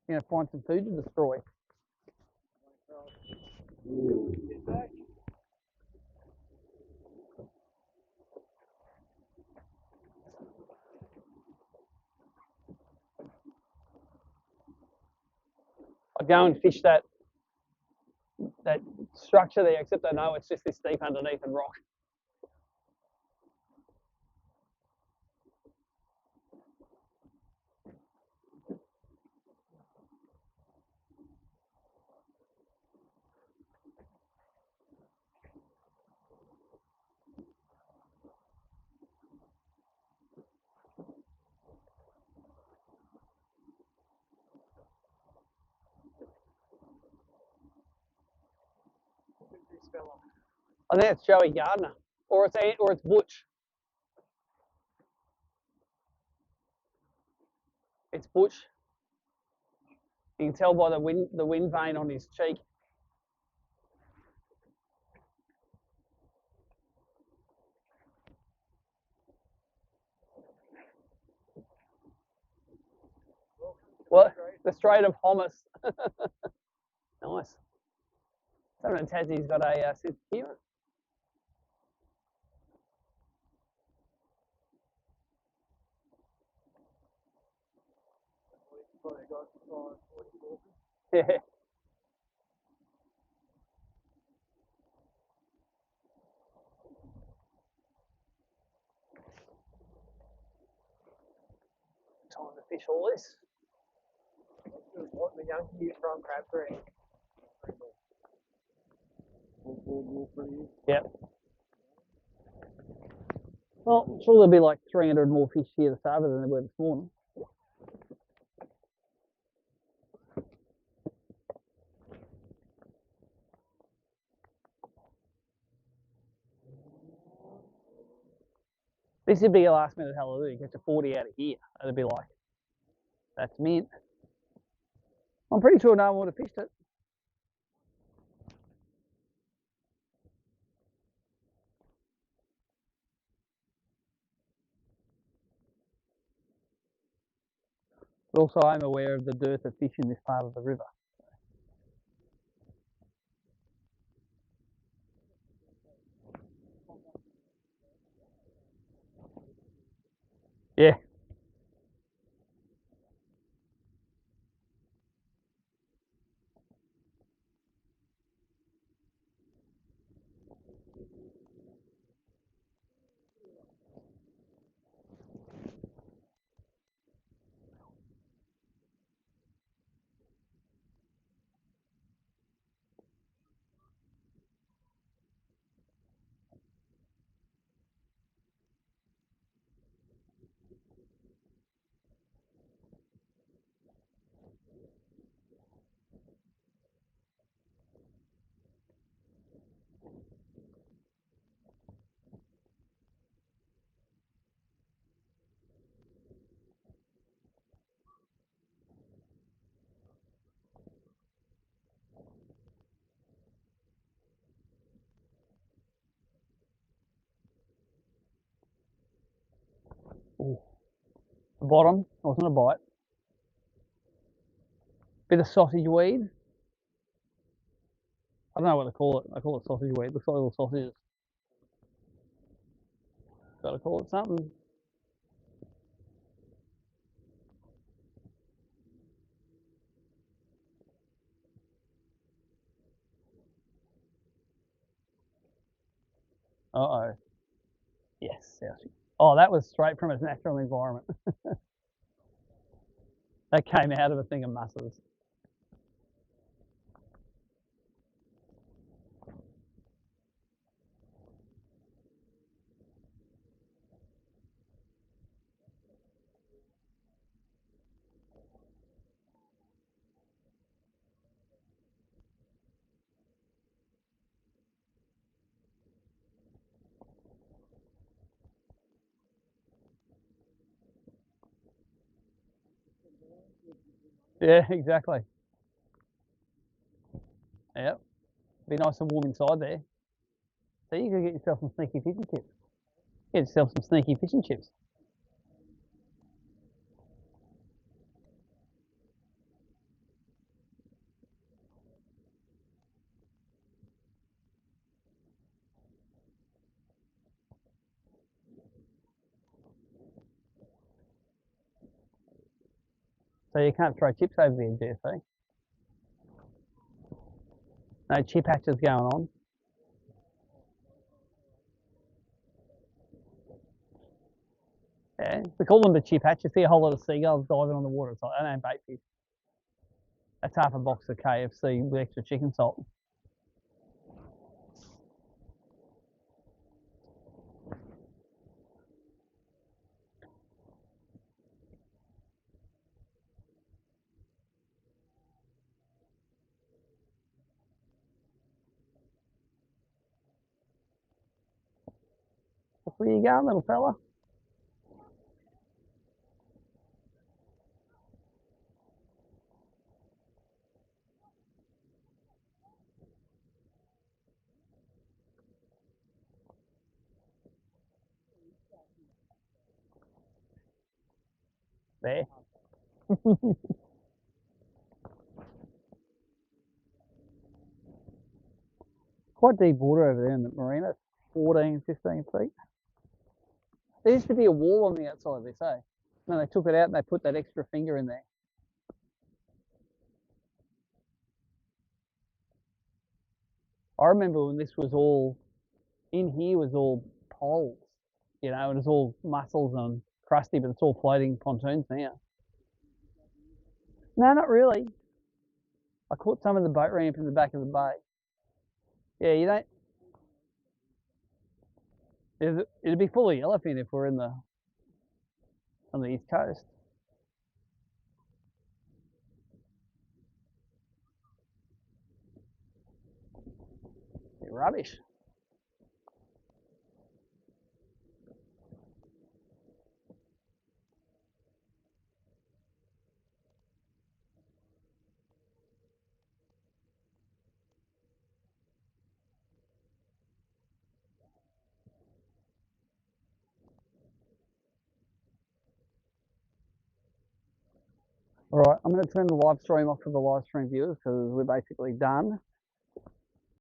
You're going to find some food to destroy. I'll go and fish that structure there, except I know it's just this deep underneath and rock. I think it's Joey Gardner, or it's Butch. It's Butch. You can tell by the wind vane on his cheek. What? The Strait of Hormuz. Nice. Someone in Tassie's got a sense of humour. Yeah. Time to fish all this. What the young kids from Crabtree. Yep. Well, I'm sure there'll be like 300 more fish here this afternoon than there were this morning. This would be a last minute hallelujah. Catch a 40 out of here. That'd be like, that's mint. I'm pretty sure no one would have fished it. But also, I'm aware of the dearth of fish in this part of the river. Yeah. Ooh. The bottom wasn't a bite. Bit of sausage weed. I don't know what to call it. I call it sausage weed. Looks like little sausages. Got to call it something. Uh-oh. Yes. Yes. Oh, that was straight from its natural environment. That came out of a thing of muscles. Yeah, exactly. Yep. Be nice and warm inside there. So you could get yourself some sneaky fish and chips. Get yourself some sneaky fish and chips. So you can't throw chips over the edge there, see? No chip hatches going on. Yeah. We call them the chip hatch. You see a whole lot of seagulls diving on the water. It's like, that ain't bait fish. That's half a box of KFC with extra chicken salt. Where you going, little fella? There. Quite deep water over there in the marina. 14, 15 feet. There used to be a wall on the outside of this, eh? No, they took it out and they put that extra finger in there. I remember when this was all, in here was all poles, you know, it was all mussels and crusty, but it's all floating pontoons now. No, not really. I caught some of the boat ramp in the back of the bay. Yeah, you don't, it'd be full of yellowfin if we're in the, on the east coast. Be rubbish. All right, I'm going to turn the live stream off for the live stream viewers because we're basically done.